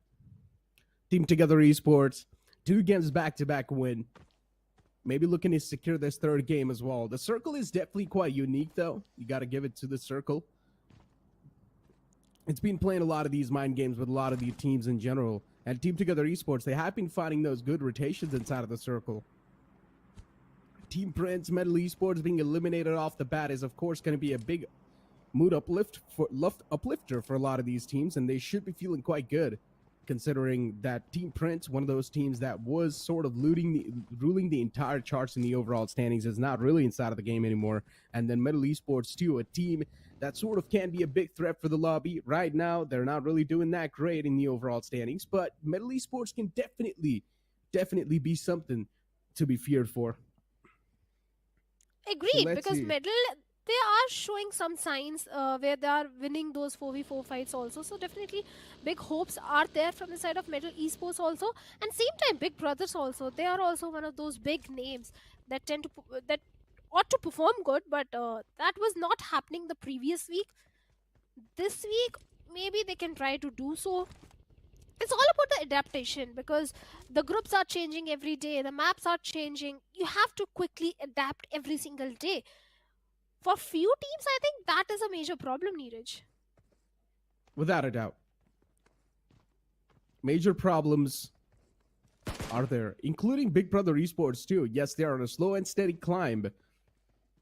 Team Together Esports, 2 games back-to-back win. Maybe looking to secure this 3rd game as well. The circle is definitely quite unique, though. You got to give it to the circle. It's been playing a lot of these mind games with a lot of the teams in general. And Team Together Esports, they have been finding those good rotations inside of the circle. Team Prince, Metal Esports being eliminated off the bat is, of course, going to be a big mood uplifter for a lot of these teams, and they should be feeling quite good, considering that Team Prince, one of those teams that was sort of ruling the entire charts in the overall standings, is not really inside of the game anymore. And then Metal Esports, too, a team that sort of can be a big threat for the lobby. Right now, they're not really doing that great in the overall standings, but Metal Esports can definitely be something to be feared for. Agreed, so because Metal, they are showing some signs where they are winning those 4v4 fights also. So definitely big hopes are there from the side of Metal Esports also. And same time, Big Brothers also. They are also one of those big names that that ought to perform good, but that was not happening the previous week. This week, maybe they can try to do so. It's all about the adaptation, because the groups are changing every day, the maps are changing. You have to quickly adapt every single day. For few teams, I think that is a major problem, Neeraj. Without a doubt. Major problems are there, including Big Brother Esports too. Yes, they are on a slow and steady climb,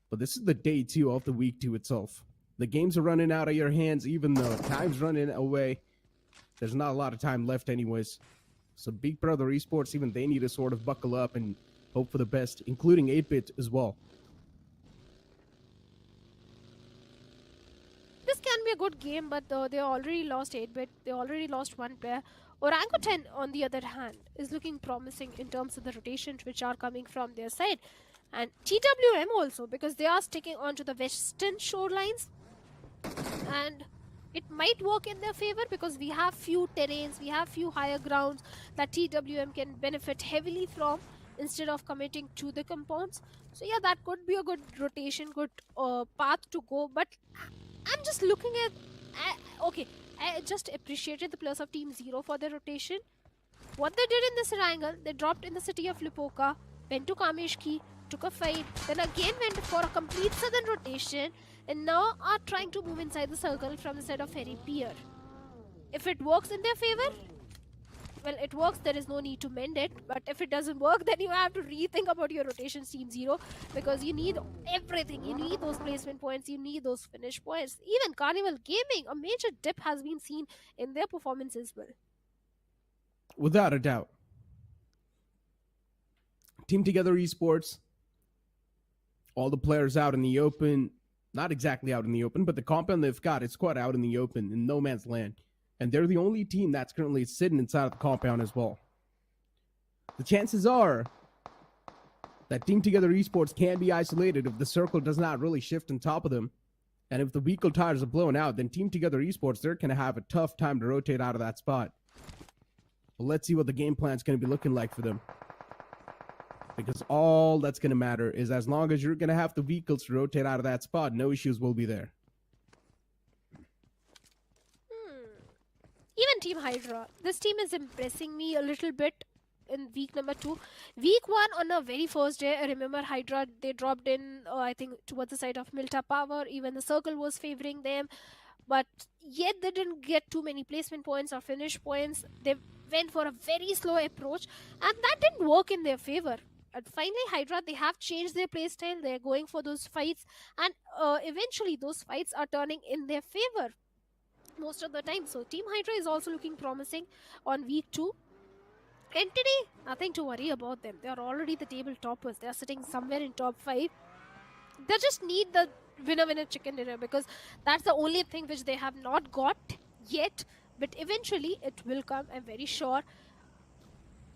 but this is the day 2 of the week 2 itself. The games are running out of your hands, even though time's running away. There's not a lot of time left anyways. So Big Brother Esports, even they need to sort of buckle up and hope for the best, including 8-bit as well. This can be a good game, but they already lost 8-bit. They already lost 1 player. Orangutan, on the other hand, is looking promising in terms of the rotations which are coming from their side. And TWM also, because they are sticking onto the western shorelines. And it might work in their favor, because we have few terrains, we have few higher grounds that TWM can benefit heavily from instead of committing to the compounds. So yeah, that could be a good rotation, good path to go. But I'm just looking at... okay, I just appreciated the players of Team 0 for their rotation. What they did in this Erangel, they dropped in the city of Lipoka. went to Kameshki, took a fight, then again went for a complete southern rotation, and now are trying to move inside the circle from the side of Ferry Pier. If it works in their favor, well, it works, there is no need to mend it. But if it doesn't work, then you have to rethink about your rotations, Team Zero, because you need everything. You need those placement points, you need those finish points. Even Carnival Gaming, a major dip has been seen in their performance as well. Without a doubt. Team Together Esports, all the players out in the open, not exactly out in the open, but the compound they've got, it's quite out in the open, in no man's land. And they're the only team that's currently sitting inside of the compound as well. The chances are that Team Together Esports can be isolated if the circle does not really shift on top of them. And if the vehicle tires are blown out, then Team Together Esports, they're going to have a tough time to rotate out of that spot. But let's see what the game plan is going to be looking like for them. Because all that's going to matter is as long as you're going to have the vehicles to rotate out of that spot, no issues will be there. Even Team Hydra, this team is impressing me a little bit in week number 2. Week 1, on the very first day, I remember Hydra, they dropped in, I think, towards the side of Milta Power. Even the circle was favoring them. But yet they didn't get too many placement points or finish points. They went for a very slow approach. And that didn't work in their favor. And finally, Hydra, they have changed their playstyle. They're going for those fights. And eventually, those fights are turning in their favor most of the time. So Team Hydra is also looking promising on week 2. Entity, nothing to worry about them. They are already the table toppers. They are sitting somewhere in top 5. They just need the winner chicken dinner, because that's the only thing which they have not got yet. But eventually it will come, I'm very sure.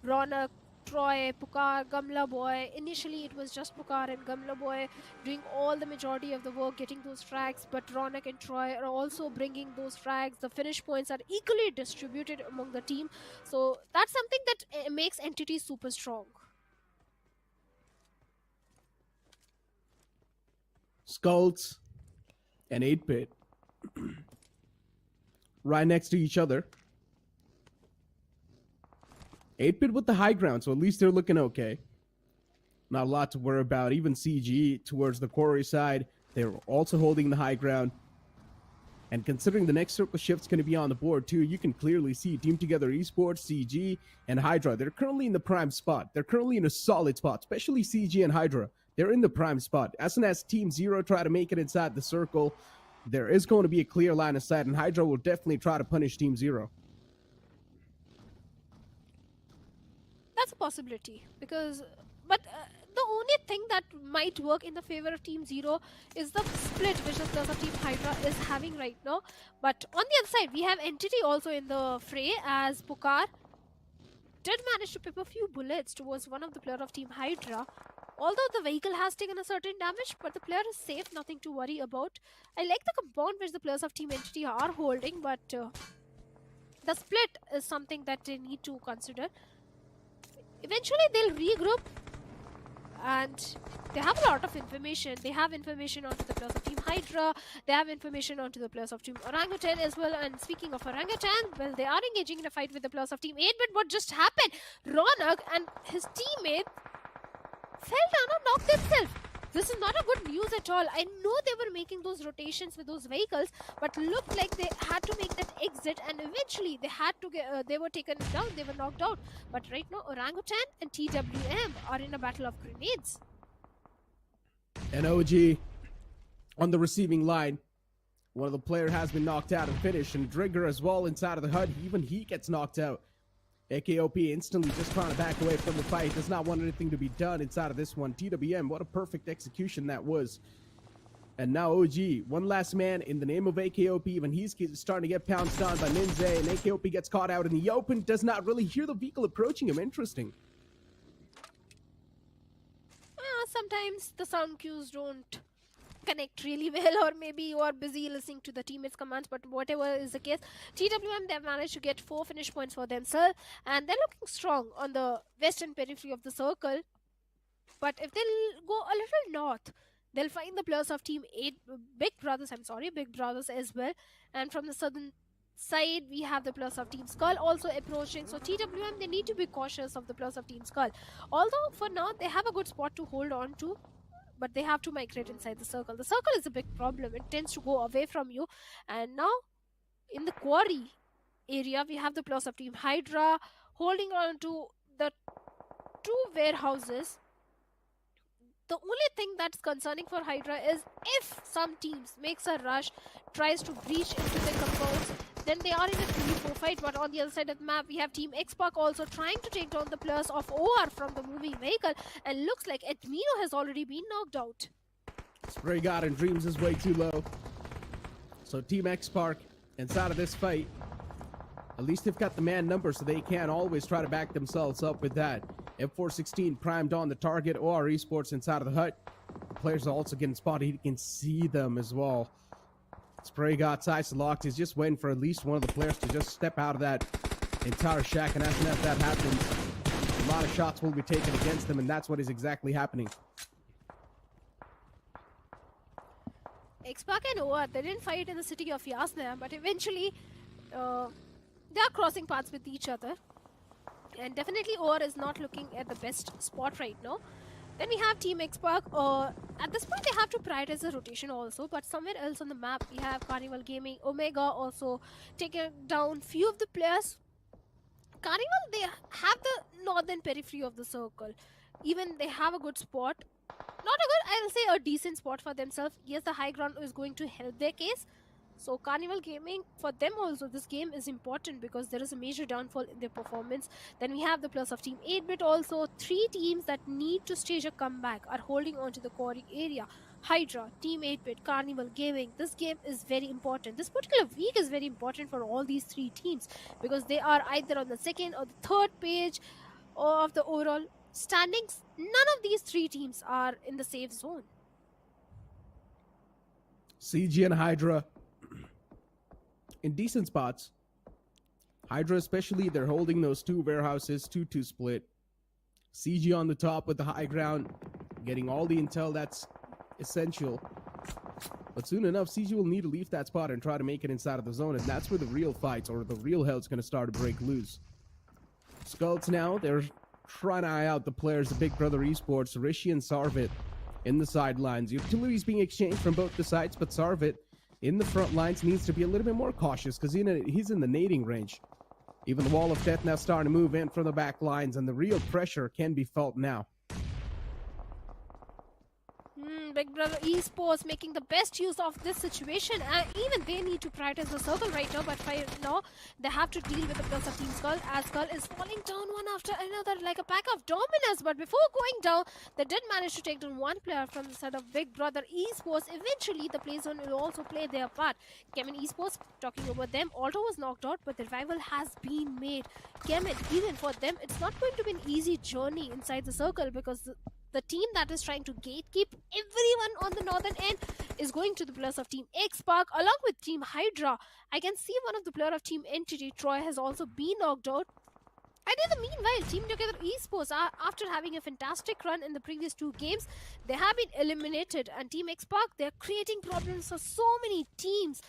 Ronak, Troy, Pukar, Gamla Boy. Initially it was just Pukar and Gamla Boy doing all the majority of the work, getting those frags, but Ronak and Troy are also bringing those frags. The finish points are equally distributed among the team. So that's something that makes Entity super strong. Skulls and 8-Bit right next to each other. 8-Bit with the high ground, so at least they're looking okay. Not a lot to worry about. Even CG towards the quarry side, they're also holding the high ground. And considering the next circle shift's going to be on the board too, you can clearly see Team Together Esports, CG, and Hydra. They're currently in the prime spot. They're currently in a solid spot, especially CG and Hydra. They're in the prime spot. As soon as Team Zero try to make it inside the circle, there is going to be a clear line of sight, and Hydra will definitely try to punish Team Zero. That's a possibility, because but the only thing that might work in the favor of Team Zero is the split which the Team Hydra is having right now. But on the other side, we have Entity also in the fray, as Pukar did manage to pip a few bullets towards one of the player of Team Hydra. Although the vehicle has taken a certain damage, but the player is safe, nothing to worry about. I like the compound which the players of Team Entity are holding, but the split is something that they need to consider. Eventually they'll regroup, and they have a lot of information. They have information onto the players of Team Hydra, they have information onto the players of Team Orangutan as well. And speaking of Orangutan, well, they are engaging in a fight with the players of Team 8-Bit. What just happened? Ronak and his teammate fell down and knocked themselves. This is not a good news at all. I know they were making those rotations with those vehicles, but looked like they had to make that exit, and eventually they had to get, they were taken down, they were knocked out. But right now, Orangutan and TWM are in a battle of grenades. And OG on the receiving line. One of the players has been knocked out and finished, and Drigger as well inside of the HUD. Even he gets knocked out. AKOP instantly just trying to back away from the fight. Does not want anything to be done inside of this one. TWM, what a perfect execution that was. And now OG, one last man in the name of AKOP. Even he's starting to get pounced on by Ninze, and AKOP gets caught out in the open. Does not really hear the vehicle approaching him. Interesting. Sometimes the sound cues don't connect really well, or maybe you are busy listening to the teammates' commands, but whatever is the case, TWM, they've managed to get 4 finish points for themselves, and they're looking strong on the western periphery of the circle. But if they'll go a little north, they'll find the players of Team 8, Big Brothers as well, and from the southern side, we have the plus of Team Skull also approaching. So TWM, they need to be cautious of the plus of Team Skull. Although for now, they have a good spot to hold on to, but they have to migrate inside the circle. The circle is a big problem. It tends to go away from you. And now, in the quarry area, we have the plus of Team Hydra holding on to the two warehouses. The only thing that's concerning for Hydra is if some teams makes a rush, tries to breach into the compounds, then they are in a 3-4 fight. But on the other side of the map, we have Team Xpark also trying to take down the plus of OR from the moving vehicle. And looks like Admino has already been knocked out. Spray God and Dreams is way too low. So Team Xpark, inside of this fight, at least they've got the man number, so they can always try to back themselves up with that. M416 primed on the target. OR Esports inside of the hut. The players are also getting spotted. He can see them as well. Spray got sights locked. He's just waiting for at least one of the players to just step out of that entire shack. And as soon as that happens, a lot of shots will be taken against them, and that's what is exactly happening. Xpark and OR, they didn't fight in the city of Yasna, but eventually they are crossing paths with each other. And definitely OR is not looking at the best spot right now. Then we have Team Xpark. At this point, they have to prioritize the rotation also. But somewhere else on the map, we have Carnival Gaming, Omega also taking down few of the players. Carnival, they have the northern periphery of the circle. Even they have a good spot. Not a good, I'll say a decent spot for themselves. Yes, the high ground is going to help their case. So Carnival Gaming, for them also, this game is important because there is a major downfall in their performance. Then we have the plus of Team 8-Bit also. 3 teams that need to stage a comeback are holding on to the quarry area. Hydra, Team 8-Bit, Carnival Gaming. This game is very important. This particular week is very important for all these 3 teams because they are either on the second or the third page of the overall standings. None of these 3 teams are in the safe zone. CG and Hydra in decent spots. Hydra especially, they're holding those 2 warehouses, 2-2 split. CG on the top with the high ground, getting all the intel that's essential. But soon enough, CG will need to leave that spot and try to make it inside of the zone, and that's where the real fights or the real hell's going to start to break loose. Skulls now, they're trying to eye out the players, the Big Brother Esports, Rishi and Sarvit in the sidelines. Utilities being exchanged from both the sides, but Sarvit in the front lines needs to be a little bit more cautious because he's in the nading range. Even the wall of death now starting to move in from the back lines, and the real pressure can be felt now. Big Brother Esports making the best use of this situation, and even they need to prioritize the circle right now, but right now they have to deal with the plus of Team Skull, as Skull is falling down one after another like a pack of dominoes. But before going down, they did manage to take down one player from the side of Big Brother Esports. Eventually the play zone will also play their part. Chemin Esports, talking about them, Alto was knocked out, but the revival has been made. Chemin, even for them, it's not going to be an easy journey inside the circle because the team that is trying to gatekeep everyone on the northern end is going to the plus of Team Xpark along with Team Hydra. I can see one of the player of Team Entity, Troy, has also been knocked out. And in the meanwhile, Team Together Esports, after having a fantastic run in the previous 2 games, they have been eliminated. And Team Xpark, they're creating problems for so many teams.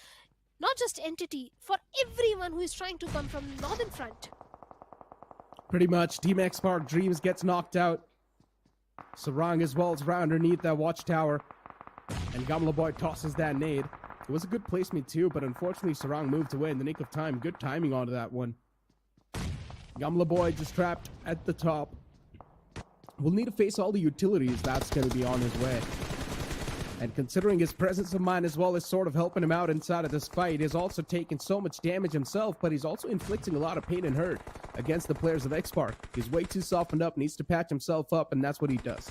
Not just Entity, for everyone who is trying to come from the northern front. Pretty much, Team Xpark Dreams gets knocked out. Sarang as well is right underneath that watchtower. And Gamla Boy tosses that nade. It was a good placement too, but unfortunately Sarang moved away in the nick of time. Good timing onto that one. Gamla Boy just trapped at the top. Will need to face all the utilities. That's going to be on his way. And considering his presence of mind as well as sort of helping him out inside of this fight, he's also taking so much damage himself, but he's also inflicting a lot of pain and hurt against the players of Xpark. He's way too softened up, needs to patch himself up, and that's what he does.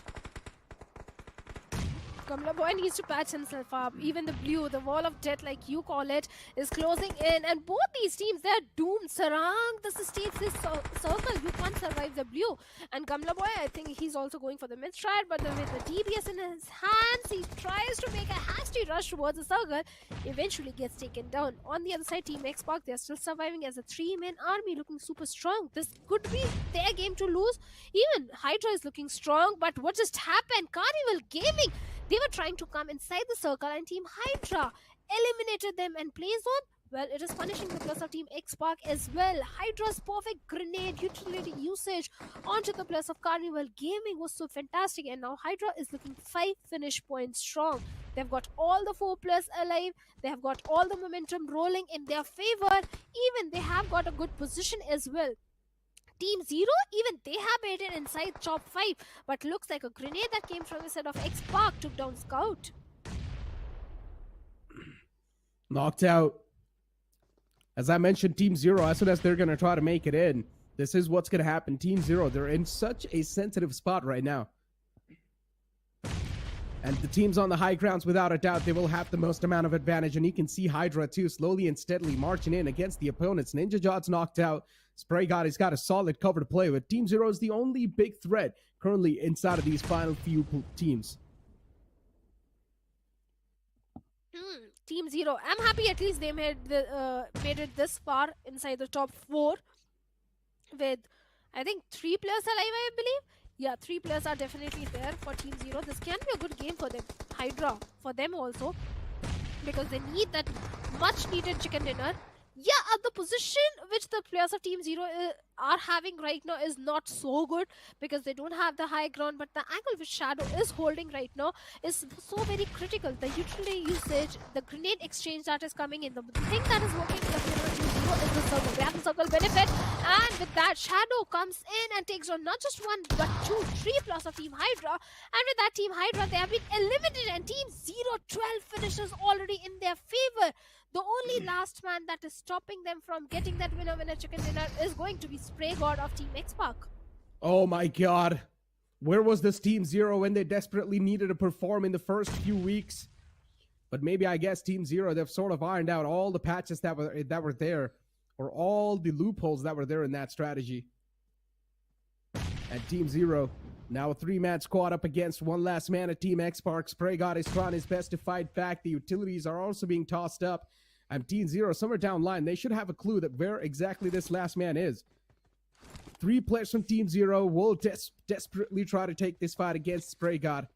Gamla Boy needs to patch himself up. Even the blue, the wall of death like you call it, is closing in. And both these teams, they're doomed. Sarang, this states this circle. You can't survive the blue. And Gamla Boy, I think he's also going for the mid-stride. But with the DBS in his hands, he tries to make a hasty rush towards the circle. Eventually gets taken down. On the other side, Team Xpark, they're still surviving as a 3-man army, looking super strong. This could be their game to lose. Even Hydra is looking strong. But what just happened? Carnival Gaming, they were trying to come inside the circle and Team Hydra eliminated them and plays on Well, it is punishing the plus of Team X-Park as well. Hydra's perfect grenade utility usage onto the plus of Carnival Gaming was so fantastic, and now Hydra is looking 5 finish points strong. They've got all the 4 plus alive, they have got all the momentum rolling in their favor, even they have got a good position as well. Team Zero, even they have made it inside top 5, but looks like a grenade that came from the side of X-Park took down Scout. Knocked out. As I mentioned, Team Zero, as soon as they're going to try to make it in, this is what's going to happen. Team Zero, they're in such a sensitive spot right now. And the teams on the high grounds, without a doubt, they will have the most amount of advantage. And you can see Hydra, too, slowly and steadily marching in against the opponents. Ninja Jot's knocked out. Spray God has got a solid cover to play with. Team Zero is the only big threat currently inside of these final few teams. Team Zero, I'm happy at least they made it this far inside the top 4 with, I think, 3 players alive, I believe. Yeah, 3 players are definitely there for Team Zero. This can be a good game for them. Hydra, for them also, because they need that much needed chicken dinner. Yeah, the position which the players of Team Zero are having right now is not so good because they don't have the high ground, but the angle which Shadow is holding right now is so very critical. The utility usage, the grenade exchange that is coming in, the thing that is working in the favor of Team Zero is the circle. They have the circle benefit, and with that, Shadow comes in and takes on not just 1 but 2, 3 plus of Team Hydra, and with that Team Hydra, they have been eliminated, and Team Zero 12 finishes already in their favor. The only last man that is stopping them from getting that winner chicken dinner is going to be Spray God of Team X-Park. Oh my god. Where was this Team Zero when they desperately needed to perform in the first few weeks? But maybe, I guess, Team Zero, they've sort of ironed out all the patches that were there, or all the loopholes that were there in that strategy. And Team Zero, now a 3-man squad up against one last man at Team X-Park. Spray God is trying his best to fight back. The utilities are also being tossed up. And Team Zero, somewhere down line, they should have a clue that where exactly this last man is. 3 players from Team Zero will desperately try to take this fight against Spray God.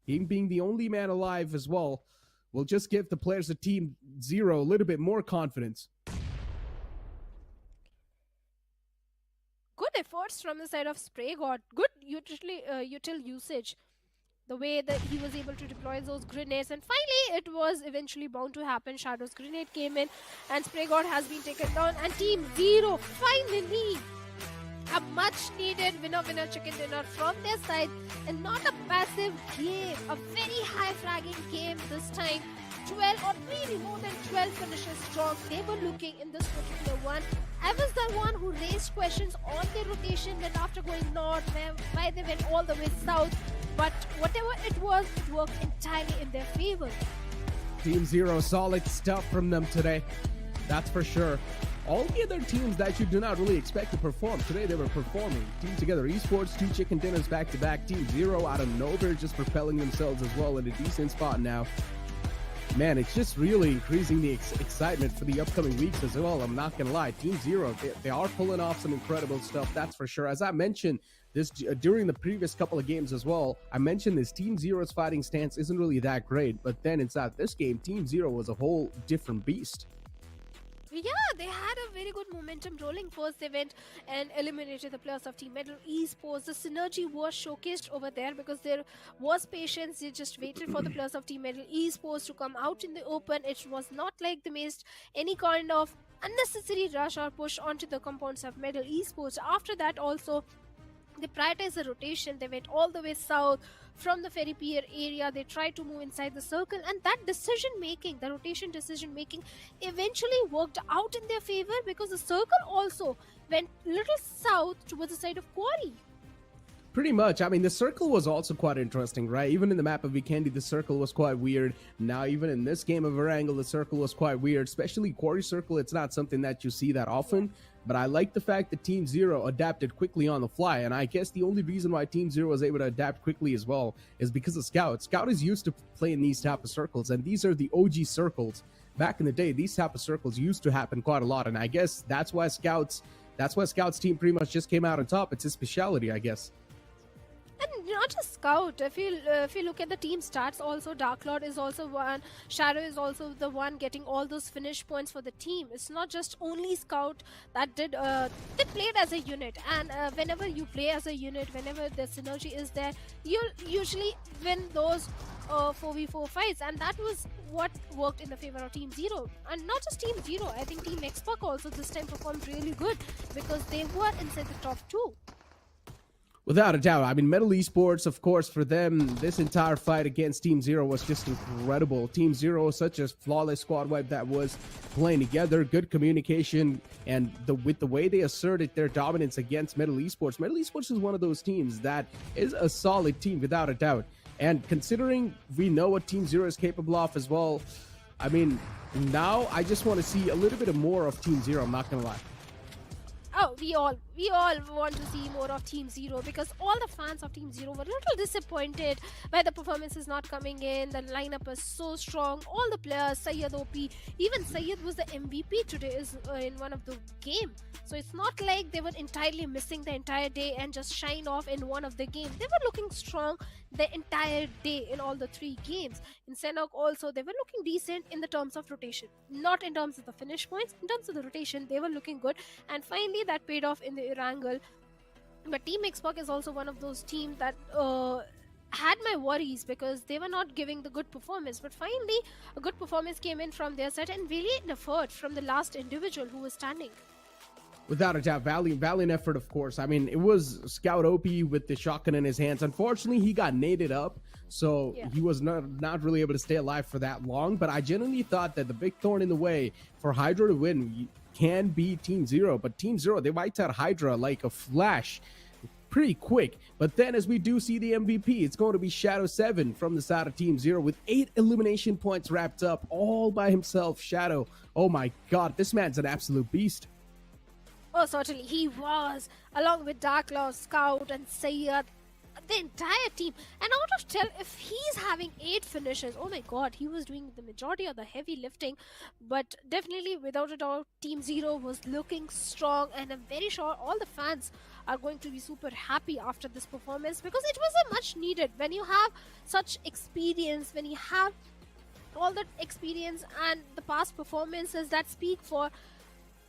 Him being the only man alive as well will just give the players of Team Zero a little bit more confidence. Good efforts from the side of Spray God. Good util usage. The way that he was able to deploy those grenades, and finally it was eventually bound to happen. Shadow's grenade came in and Spray God has been taken down, and Team Zero finally a much needed winner chicken dinner from their side, and not a passive game, a very high fragging game this time. 12 or maybe more than 12 finishes strong they were looking in this particular one. I was the one who raised questions on their rotation that after going north, why they went all the way south, but whatever it was, it worked entirely in their favor. Team Zero, solid stuff from them today, that's for sure. All the other teams that you do not really expect to perform, today they were performing. Team Together Esports, 2 chicken dinners back to back. Team Zero out of nowhere just propelling themselves as well in a decent spot now. Man, it's just really increasing the excitement for the upcoming weeks as well. I'm not gonna lie, Team Zero, they are pulling off some incredible stuff, that's for sure. As I mentioned this during the previous couple of games as well, I mentioned this Team Zero's fighting stance isn't really that great, but then inside this game, Team Zero was a whole different beast. Yeah, they had a very good momentum rolling. First, they went and eliminated the players of Team Metal Esports. The synergy was showcased over there because there was patience. They just waited for the players of Team Metal Esports to come out in the open. It was not like they missed any kind of unnecessary rush or push onto the compounds of Metal Esports. After that, also, they prioritized the rotation. They went all the way south from the ferry pier area. They tried to move inside the circle, and that decision making, the rotation decision making, eventually worked out in their favor because the circle also went little south towards the side of Quarry. Pretty much. I mean, the circle was also quite interesting, right? Even in the map of Vikendi, the circle was quite weird. Now, even in this game of Erangel, the circle was quite weird, especially Quarry Circle. It's not something that you see that often. But I like the fact that Team Zero adapted quickly on the fly, and I guess the only reason why Team Zero was able to adapt quickly as well is because of Scout. Scout is used to playing these type of circles, and these are the OG circles. Back in the day, these type of circles used to happen quite a lot, and I guess that's why Scout's team pretty much just came out on top. It's his specialty, I guess. And not just Scout. If you look at the team stats, also Dark Lord is also one. Shadow is also the one getting all those finish points for the team. It's not just only Scout that did. They played as a unit, and whenever you play as a unit, whenever the synergy is there, you'll usually win those 4v4 fights, and that was what worked in the favor of Team Zero. And not just Team Zero. I think Team Xbox also this time performed really good because they were inside the top 2. Without a doubt. I mean, Metal Esports, of course, for them, this entire fight against Team Zero was just incredible. Team Zero, such a flawless squad wipe that was playing together, good communication, and with the way they asserted their dominance against Metal Esports is one of those teams that is a solid team, without a doubt. And considering we know what Team Zero is capable of as well, I mean, now I just want to see a little bit more of Team Zero, I'm not going to lie. Oh, we all want to see more of Team Zero because all the fans of Team Zero were a little disappointed by the performances not coming in. The lineup is so strong. All the players, Syed OP, even Syed was the MVP today in one of the game. So it's not like they were entirely missing the entire day and just shine off in one of the games. They were looking strong the entire day in all the 3 games. In Sanhok also, they were looking decent in the terms of rotation. Not in terms of the finish points. In terms of the rotation, they were looking good. And finally, that paid off in the Erangel. But Team Xbox is also one of those teams that had my worries because they were not giving the good performance. But finally, a good performance came in from their side and really an effort from the last individual who was standing. Without a doubt, valiant effort, of course. I mean, it was Scout OP with the shotgun in his hands. Unfortunately, he got naded up, so he was not really able to stay alive for that long. But I genuinely thought that the big thorn in the way for Hydra to win can be Team Zero. But Team Zero, they wiped out Hydra like a flash pretty quick. But then as we do see the MVP, it's going to be Shadow 7 from the side of Team Zero with 8 elimination points wrapped up all by himself. Shadow, oh my god, this man's an absolute beast. Oh, certainly he was, along with Dark Lord, Scout, and Syed, the entire team. And out of 10, if he's having 8 finishes, oh my god, he was doing the majority of the heavy lifting. But definitely, without a doubt, Team Zero was looking strong, and I'm very sure all the fans are going to be super happy after this performance because it was a much needed. When you have such experience, when you have all that experience and the past performances that speak for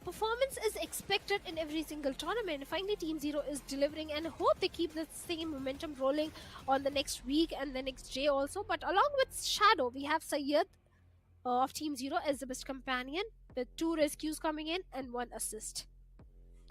performance is expected in every single tournament. Finally, Team Zero is delivering, and I hope they keep the same momentum rolling on the next week and the next day also. But along with Shadow, we have Syed of Team Zero as the best companion with 2 rescues coming in and 1 assist.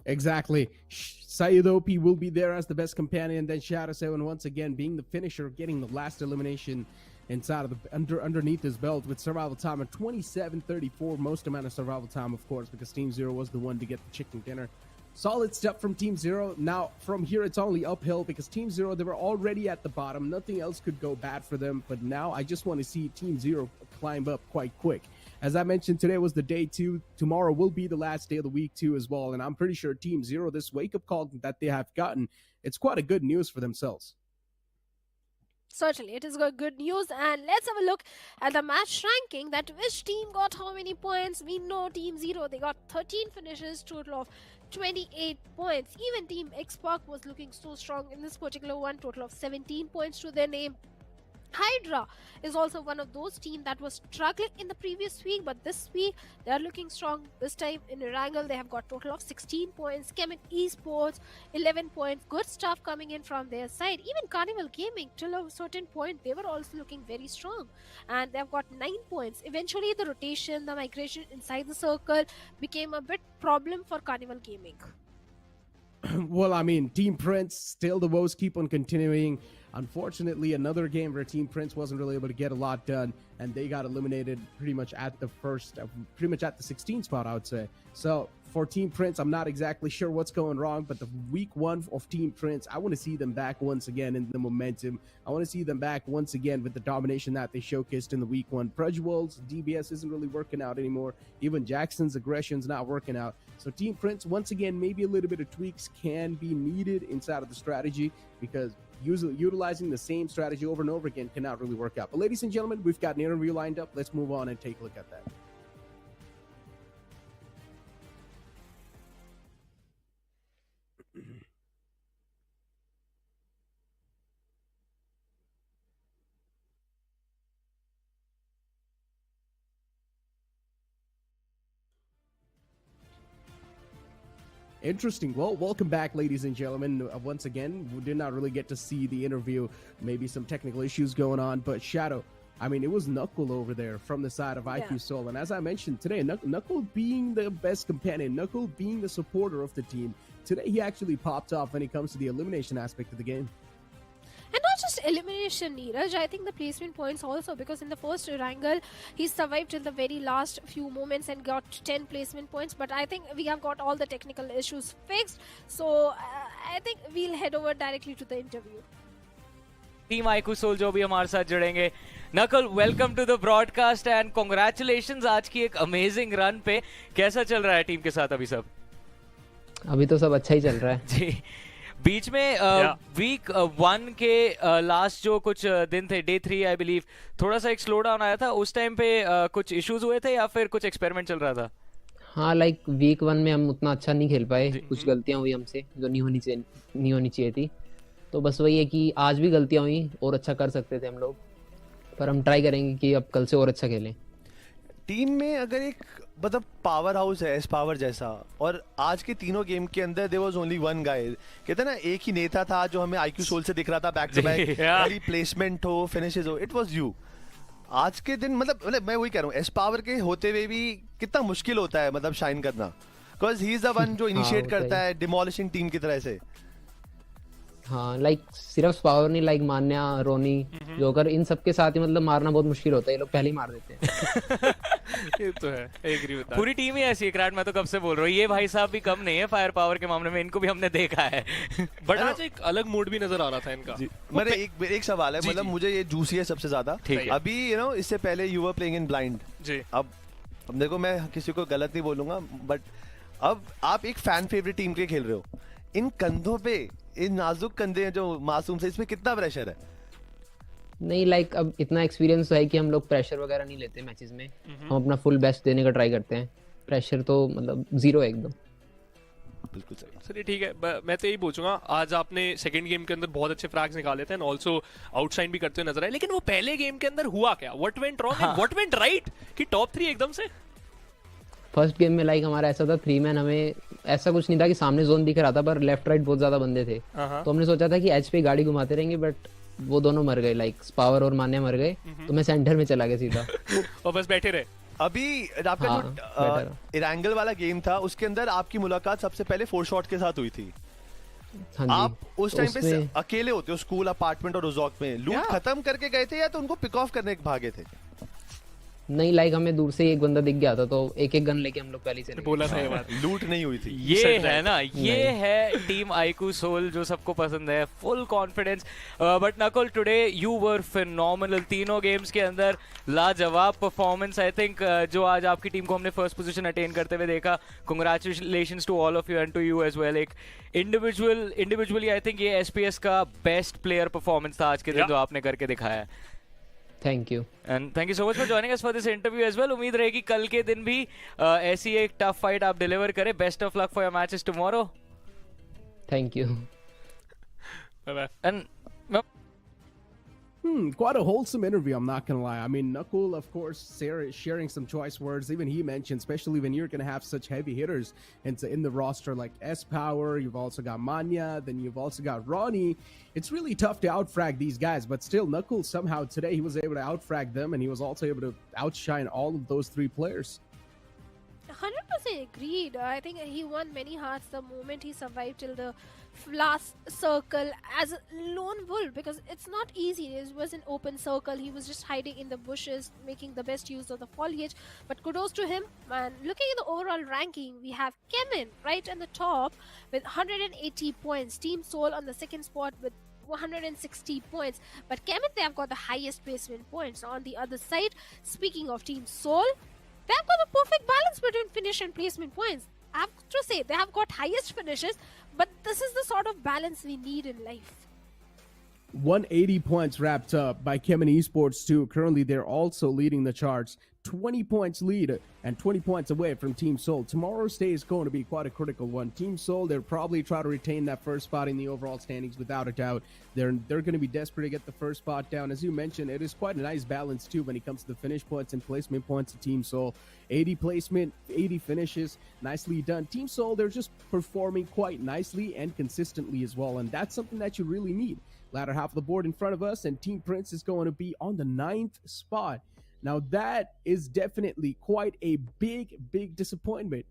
Exactly. Syed OP will be there as the best companion, then Shadow 7 once again being the finisher, getting the last elimination inside of the underneath his belt with survival time of 27:34, most amount of survival time, of course, because Team Zero was the one to get the chicken dinner. Solid step from Team Zero. Now from here it's only uphill because Team Zero, they were already at the bottom. Nothing else could go bad for them, but now I just want to see Team Zero climb up quite quick. As I mentioned, today was the day 2. Tomorrow will be the last day of the week 2 as well, and I'm pretty sure Team Zero, this wake-up call that they have gotten, it's quite a good news for themselves. Certainly, it is good news. And let's have a look at the match ranking, that which team got how many points. We know Team Zero, they got 13 finishes, total of 28 points. Even Team Xbox was looking so strong in this particular one, total of 17 points to their name. Hydra is also one of those teams that was struggling in the previous week, but this week they are looking strong. This time in Erangel, they have got total of 16 points. Chemin Esports, 11 points. Good stuff coming in from their side. Even Carnival Gaming, till a certain point, they were also looking very strong, and they've got 9 points. Eventually, the rotation, the migration inside the circle became a bit problem for Carnival Gaming. Well, I mean, Team Prince, still the woes keep on continuing. Unfortunately, another game where Team Prince wasn't really able to get a lot done, and they got eliminated pretty much at the 16th spot, I would say. So for Team Prince, I'm not exactly sure what's going wrong, but the week 1 of Team Prince, I want to see them back once again in the momentum. I want to see them back once again with the domination that they showcased in the week 1. Prejwell's DBS isn't really working out anymore. Even Jackson's aggression's not working out. So Team Prince, once again, maybe a little bit of tweaks can be needed inside of the strategy, because utilizing the same strategy over and over again cannot really work out. But ladies and gentlemen, we've got an interview lined up. Let's move on and take a look at that. Interesting. Well, welcome back, ladies and gentlemen. Once again, we did not really get to see the interview. Maybe some technical issues going on, but Shadow, I mean, it was Knuckle over there from the side of IQ Soul. And as I mentioned today, Knuckle being the best companion, Knuckle being the supporter of the team, today he actually popped off when it comes to the elimination aspect of the game. And not just elimination, Neeraj, I think the placement points also, because in the first Erangel, he survived till the very last few moments and got 10 placement points. But I think we have got all the technical issues fixed. So I think we'll head over directly to the interview. Team IQ सोल जो भी हमारे साथ जुड़ेंगे. नकल, welcome to the broadcast and congratulations आज की एक अमेजिंग रन पे. कैसा चल रहा है टीम के साथ अभी सब? अभी तो सब अच्छा ही चल रहा है जी. बीच में वीक 1 के लास्ट जो कुछ दिन थे, डे 3 आई बिलीव, थोड़ा सा एक स्लो डाउन आया था. उस टाइम पे कुछ इश्यूज हुए थे या फिर कुछ एक्सपेरिमेंट चल रहा था? हाँ, लाइक वीक 1 में हम उतना अच्छा नहीं खेल पाए. कुछ गलतियां हुई हमसे जो नहीं होनी चाहिए थी. तो बस वही है कि आज भी गलतियां हुई और अच्छा कर सकते थे हम लोग, पर हम ट्राई करेंगे कि अब कल से और अच्छा खेलें. टीम में अगर एक मतलब पावर हाउस है, एस पावर जैसा, और आज के तीनों गेम के अंदर there was only one guy, कहते हैं ना एक ही नेता था जो हमें आईक्यू सोल से दिख रहा था बैक टू बैक, बड़ी प्लेसमेंट हो, फिनिशेस हो, इट वाज यू. आज के दिन मतलब मैं वही कह रहा हूँ, एस पावर के होते हुए भी कितना मुश्किल होता है मतलब शाइन करना, because he is the one जो इनिशिएट करता है डिमोलिशिंग टीम की तरह से. हाँ, लाइक सिर्फ पावर नहीं, लाइक मान्या, रोनी, जोकर, इन सबके साथ ही मतलब मारना बहुत मुश्किल होता है. ये लोग पहले ही मार देते हैं. ये तो है, एग्री विद दैट. पूरी टीम ही ऐसी है क्रैट. मैं तो कब से बोल रहा हूँ, ये भाई साहब भी कम नहीं है फायर पावर के मामले में, इनको भी हमने देखा है. बट आज एक अलग मूड भी नजर आ रहा था इनका. मेरे एक सवाल है, मतलब मुझे ये जूसी है सबसे ज्यादा. अभी यू नो इससे पहले you were playing in blind. अब देखो, मैं किसी को गलत नहीं बोलूंगा, बट अब आप एक फैन फेवरेट टीम के खेल रहे हो. इन कंधों पे, इन नाजुक कंधे जो मासूम से, इसमें कितना प्रेशर है? नहीं, लाइक अब इतना एक्सपीरियंस है कि हम लोग प्रेशर वगैरह नहीं लेते मैचेस में. हम अपना फुल बेस्ट देने का ट्राई करते हैं. प्रेशर तो मतलब जीरो है एकदम. बिल्कुल सही. चलिए ठीक है. मैं तो यही पूछूंगा, आज आपने सेकंड गेम के अंदर बहुत अच्छे फ्रैग्स निकाले थे एंड आल्सो आउटशाइन भी करते हुए नजर आए, लेकिन वो पहले गेम के अंदर हुआ क्या? What went wrong and what went right कि टॉप 3 एकदम से? फर्स्ट गेम में लाइक हमारा ऐसा था 3 मैन, हमें ऐसा कुछ नहीं था कि सामने जोन दिख रहा था, पर लेफ्ट राइट बहुत ज्यादा बंदे थे. तो हमने सोचा था कि एच पे गाड़ी घुमाते रहेंगे, बट वो दोनों मर गए, लाइक पावर और मान्या मर गए. तो मैं सेंटर में चला गया सीधा और बस बैठे रहे. अभी आपका जो एरांगल वाला गेम था, उसके अंदर आपकी मुलाकात सबसे पहले 4 शॉट के साथ हुई थी. आप उस टाइम पे अकेले होते हो स्कूल, अपार्टमेंट और रिजॉर्ट में. लूट खत्म करके गए थे या तो उनको पिक ऑफ करने भागे थे? नहीं, लाइक हमें दूर से एक बंदा दिख गया था, तो एक एक गन लेके हम लोग पहले चले. बोला था ये बात. लूट नहीं हुई थी. ये है ना, ये है टीम आईक्यू सोल जो सबको पसंद है. Full confidence. But Nakul, today you were phenomenal. तीनों गेम्स के अंदर लाजवाब परफॉर्मेंस. आई थिंक जो आज आपकी टीम को हमने फर्स्ट पोजीशन अटेन करते हुए देखा, congratulations to all of you and to you as well. एक इंडिविजुअली आई थिंक ये एसपीएस का बेस्ट प्लेयर परफॉर्मेंस था आज के दिन जो आपने करके दिखाया है. Thank you and thank you so much for joining us for this interview as well. उम्मीद रहेगी कल के दिन भी ऐसी एक टफ फाइट आप डिलीवर करें. Best of luck for your matches tomorrow. Thank you. Bye bye. And Quite a wholesome interview, I'm not gonna lie. I mean, Knuckle, of course, sharing some choice words. Even he mentioned, especially when you're gonna have such heavy hitters in the roster like S Power, you've also got Manya, then you've also got Ronnie. It's really tough to outfrag these guys, but still, Knuckle somehow today he was able to outfrag them, and he was also able to outshine all of those 3 players. 100% agreed. I think he won many hearts the moment he survived till the last circle as a lone wolf, because it's not easy. It was an open circle. He was just hiding in the bushes, making the best use of the foliage. But kudos to him. And looking at the overall ranking, we have Chemin right in the top with 180 points. Team Soul on the second spot with 160 points. But Chemin, they have got the highest placement points. On the other side, speaking of Team Soul, they have got the perfect balance between finish and placement points. I have to say, they have got highest finishes, but this is the sort of balance we need in life. 180 points wrapped up by Chemin Esports too. Currently, they're also leading the charts. 20 points lead and 20 points away from Team Seoul. Tomorrow's day is going to be quite a critical one. Team Seoul, they'll probably try to retain that first spot in the overall standings without a doubt. They're going to be desperate to get the first spot down. As you mentioned, it is quite a nice balance too when it comes to the finish points and placement points of Team Seoul. 80 placement, 80 finishes, nicely done. Team Seoul, they're just performing quite nicely and consistently as well, and that's something that you really need. Latter half of the board in front of us, and Team Prince is going to be on the 9th spot. Now that is definitely quite a big disappointment.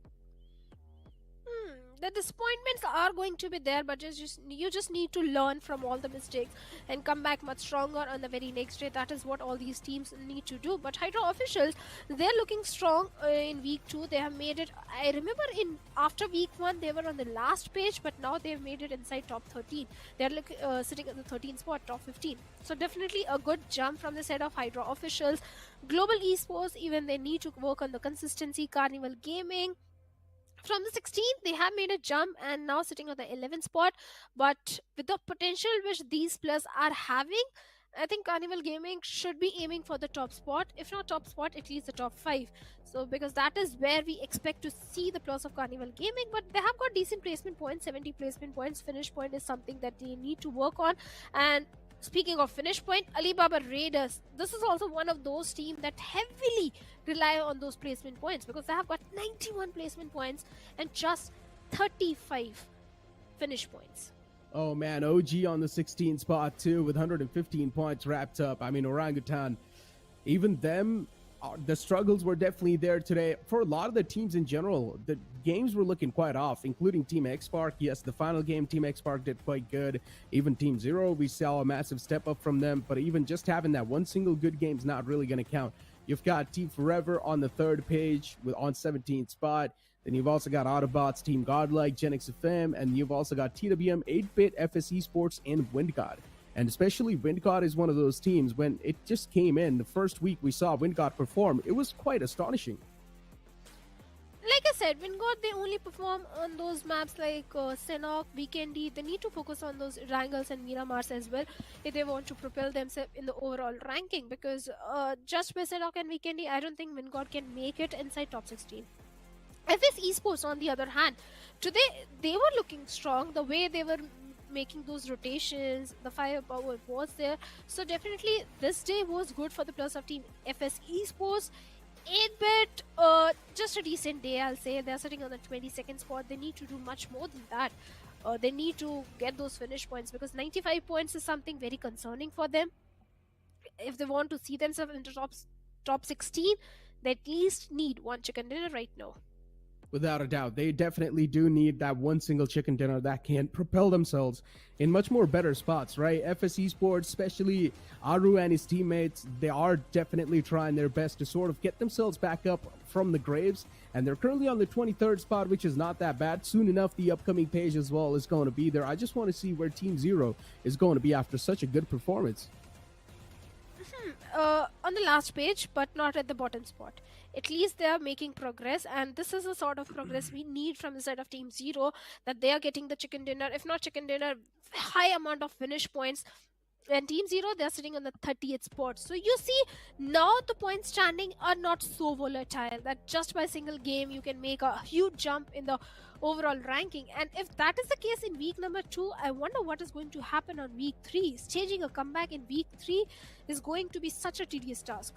The disappointments are going to be there, but you just need to learn from all the mistakes and come back much stronger on the very next day. That is what all these teams need to do. But Hydra officials, they're looking strong in week 2. They have made it. I remember after week 1 they were on the last page, but now they've made it inside top 13. They're sitting at the 13th spot, top 15. So definitely a good jump from the side of Hydra officials. Global Esports, even they need to work on the consistency. Carnival Gaming, from the 16th, they have made a jump and now sitting on the 11th spot. But with the potential which these players are having, I think Carnival Gaming should be aiming for the top spot. If not top spot, at least the top 5. So because that is where we expect to see the players of Carnival Gaming. But they have got decent placement points, 70 placement points. Finish point is something that they need to work on. And speaking of finish point, Alibaba Raiders, this is also one of those teams that heavily rely on those placement points because they have got 91 placement points and just 35 finish points. Oh man, OG on the 16th spot too with 115 points wrapped up. I mean, Orangutan, even them, the struggles were definitely there today. For a lot of the teams in general, the games were looking quite off, including Team X-Spark. Yes, the final game, Team X-Spark did quite good. Even Team Zero, we saw a massive step up from them. But even just having that one single good game is not really going to count. You've got Team Forever on the 3rd page on 17th spot. Then you've also got AUTOBOTZ, Team Godlike, Genix FM, and you've also got TWM, 8-Bit, FS Esports, and WindGod. And especially WindGod is one of those teams, when it just came in, the first week we saw WindGod perform, it was quite astonishing. Like I said, WindGod, they only perform on those maps like Sanhok, Vikendi. They need to focus on those Erangels and Miramars as well if they want to propel themselves in the overall ranking. Because just with Sanhok and Vikendi, I don't think WindGod can make it inside top 16. FS Esports, on the other hand, today they were looking strong. The way they were making those rotations, the firepower was there. So definitely this day was good for the players of Team FS Esports. 8-Bit, just a decent day, I'll say. They're sitting on the 22nd spot. They need to do much more than that. They need to get those finish points because 95 points is something very concerning for them. If they want to see themselves into top 16, they at least need one chicken dinner right now. Without a doubt, they definitely do need that one single chicken dinner that can propel themselves in much more better spots, right? FS Esports, especially Aru and his teammates, they are definitely trying their best to sort of get themselves back up from the graves, and they're currently on the 23rd spot, which is not that bad. Soon enough, the upcoming page as well is going to be there. I just want to see where Team Zero is going to be after such a good performance. On the last page, but not at the bottom spot. At least they are making progress, and this is the sort of progress we need from the side of Team Zero, that they are getting the chicken dinner, if not chicken dinner, high amount of finish points. And Team Zero, they're sitting on the 30th spot. So you see, now the points standing are not so volatile that just by single game you can make a huge jump in the overall ranking. And if that is the case in week number 2, I wonder what is going to happen on week 3. Staging a comeback in week 3 is going to be such a tedious task.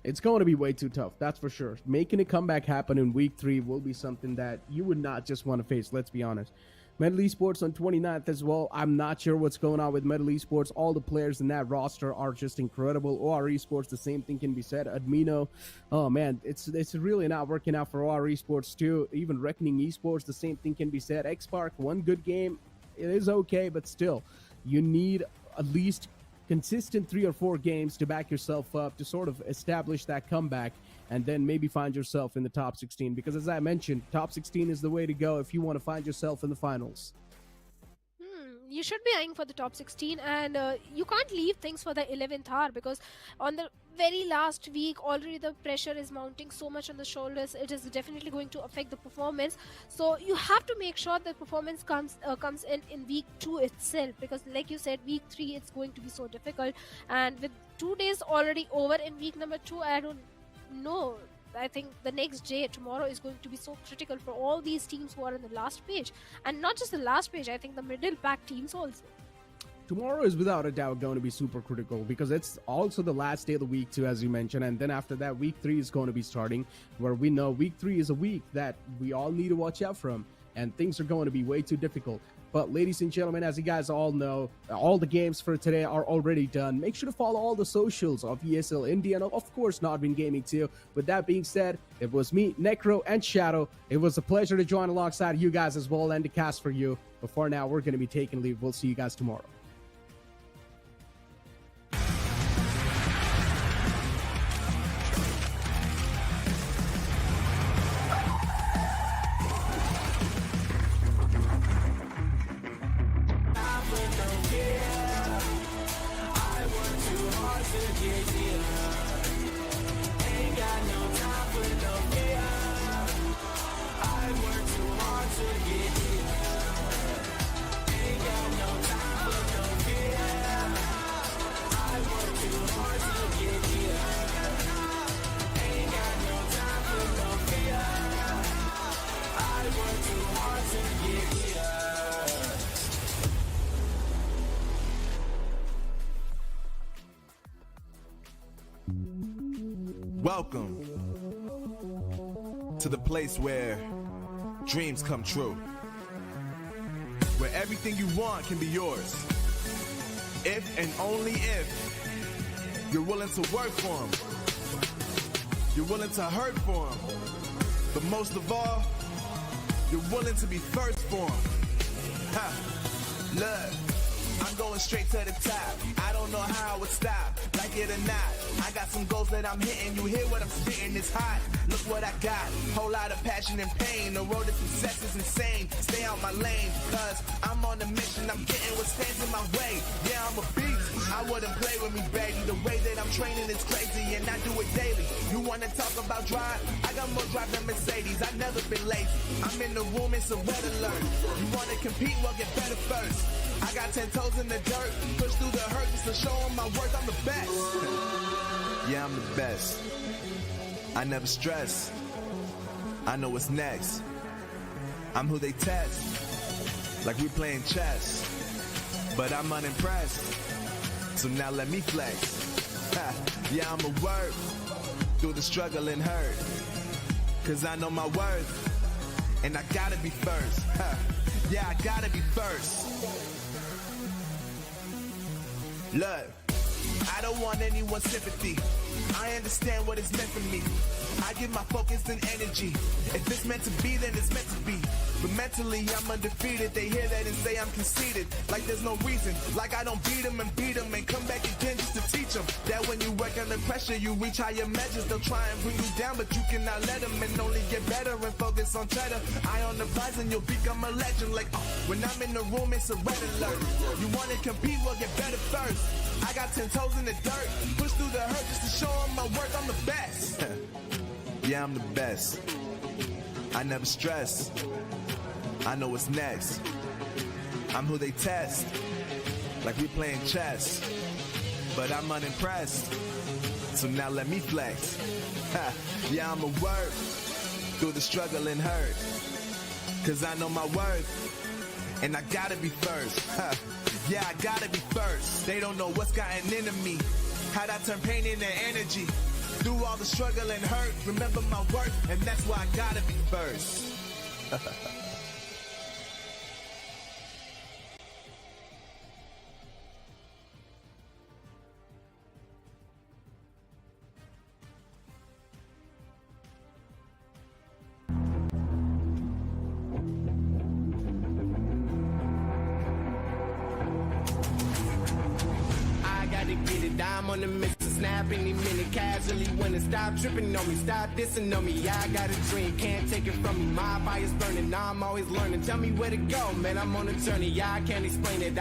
It's going to be way too tough, that's for sure. Making a comeback happen in week 3 will be something that you would not just want to face, let's be honest. Metal Esports on 29th as well. I'm not sure what's going on with Metal Esports. All the players in that roster are just incredible. OR Esports, the same thing can be said. Admino, oh man, it's really not working out for OR Esports too. Even Reckoning Esports, the same thing can be said. X-Spark, one good game, it is okay, but still, you need at least consistent 3 or 4 games to back yourself up to sort of establish that comeback, and then maybe find yourself in the top 16, because as I mentioned, top 16 is the way to go if you want to find yourself in the finals. you should be eyeing for the top 16, and you can't leave things for the 11th hour, because on the very last week already the pressure is mounting so much on the shoulders. It is definitely going to affect the performance, so you have to make sure the performance comes in week 2 itself, because like you said, week 3 it's going to be so difficult, and with 2 days already over in week number 2, I don't know. I think the next day, tomorrow, is going to be so critical for all these teams who are in the last page. And not just the last page, I think the middle pack teams also. Tomorrow is without a doubt going to be super critical, because it's also the last day of the week too, as you mentioned. And then after that, week 3 is going to be starting, where we know week 3 is a week that we all need to watch out from. And things are going to be way too difficult. But ladies and gentlemen, as you guys all know, all the games for today are already done. Make sure to follow all the socials of ESL India and of course Nodwin Gaming too. With that being said, it was me, Necro, and Shadow. It was a pleasure to join alongside you guys as well and to cast for you. But for now, we're going to be taking leave. We'll see you guys tomorrow. Welcome to the place where dreams come true, where everything you want can be yours, if and only if you're willing to work for them, you're willing to hurt for them, but most of all, you're willing to be first for them. Look, I'm going straight to the top. I don't know how I would stop, like it or not. I got some goals that I'm hitting. You hear what I'm spitting? It's hot. Look what I got. Whole lot of passion and pain. The road to success is insane. Stay out my lane, cause I'm on a mission. I'm getting what stands in my way. Yeah, I'm a beast. I wouldn't play with me, baby. The way that I'm training is crazy, and I do it daily. You wanna talk about drive? I got more drive than Mercedes. I've never been lazy. I'm in the room, it's a red alert. You wanna compete? Well, get better first. I got 10 toes in the dirt. Push through the hurt just to show them my worth. I'm the best. Yeah, I'm the best. I never stress. I know what's next. I'm who they test. Like we playing chess. But I'm unimpressed. So now let me flex. Yeah, I'ma work through the struggle and hurt. Cause I know my worth. And I gotta be first. Yeah, I gotta be first. Look, I don't want anyone's sympathy. I understand what it's meant for me. I give my focus and energy. If it's meant to be, then it's meant to be. But mentally, I'm undefeated. They hear that and say I'm conceited. Like there's no reason. Like I don't beat them and come back again just to teach them that when you work under pressure, you reach higher measures. They'll try and bring you down, but you cannot let them, and only get better and focus on cheddar. Eye on the prize and you'll become a legend. Like, when I'm in the room, it's a red alert. You want to compete? Well, get better first. I got 10 toes in the dirt. Push through the hurt just to show them my worth. I'm the best. Yeah, I'm the best. I never stress. I know what's next. I'm who they test. Like we playing chess. But I'm unimpressed. So now let me flex. Yeah, I'ma work through the struggle and hurt. Cause I know my worth. And I gotta be first. Yeah, I gotta be first. They don't know what's gotten into me. How'd I turn pain into energy? Through all the struggle and hurt, remember my worth, and that's why I gotta be first. I gotta get it, I'm on the mission. snap any minute. Casually winning, stop tripping on me, stop dissing on me. Yeah, I got a dream, can't take it from me. My fire's burning, I'm always learning. Tell me where to go, man, I'm on a journey. Yeah, I can't explain it.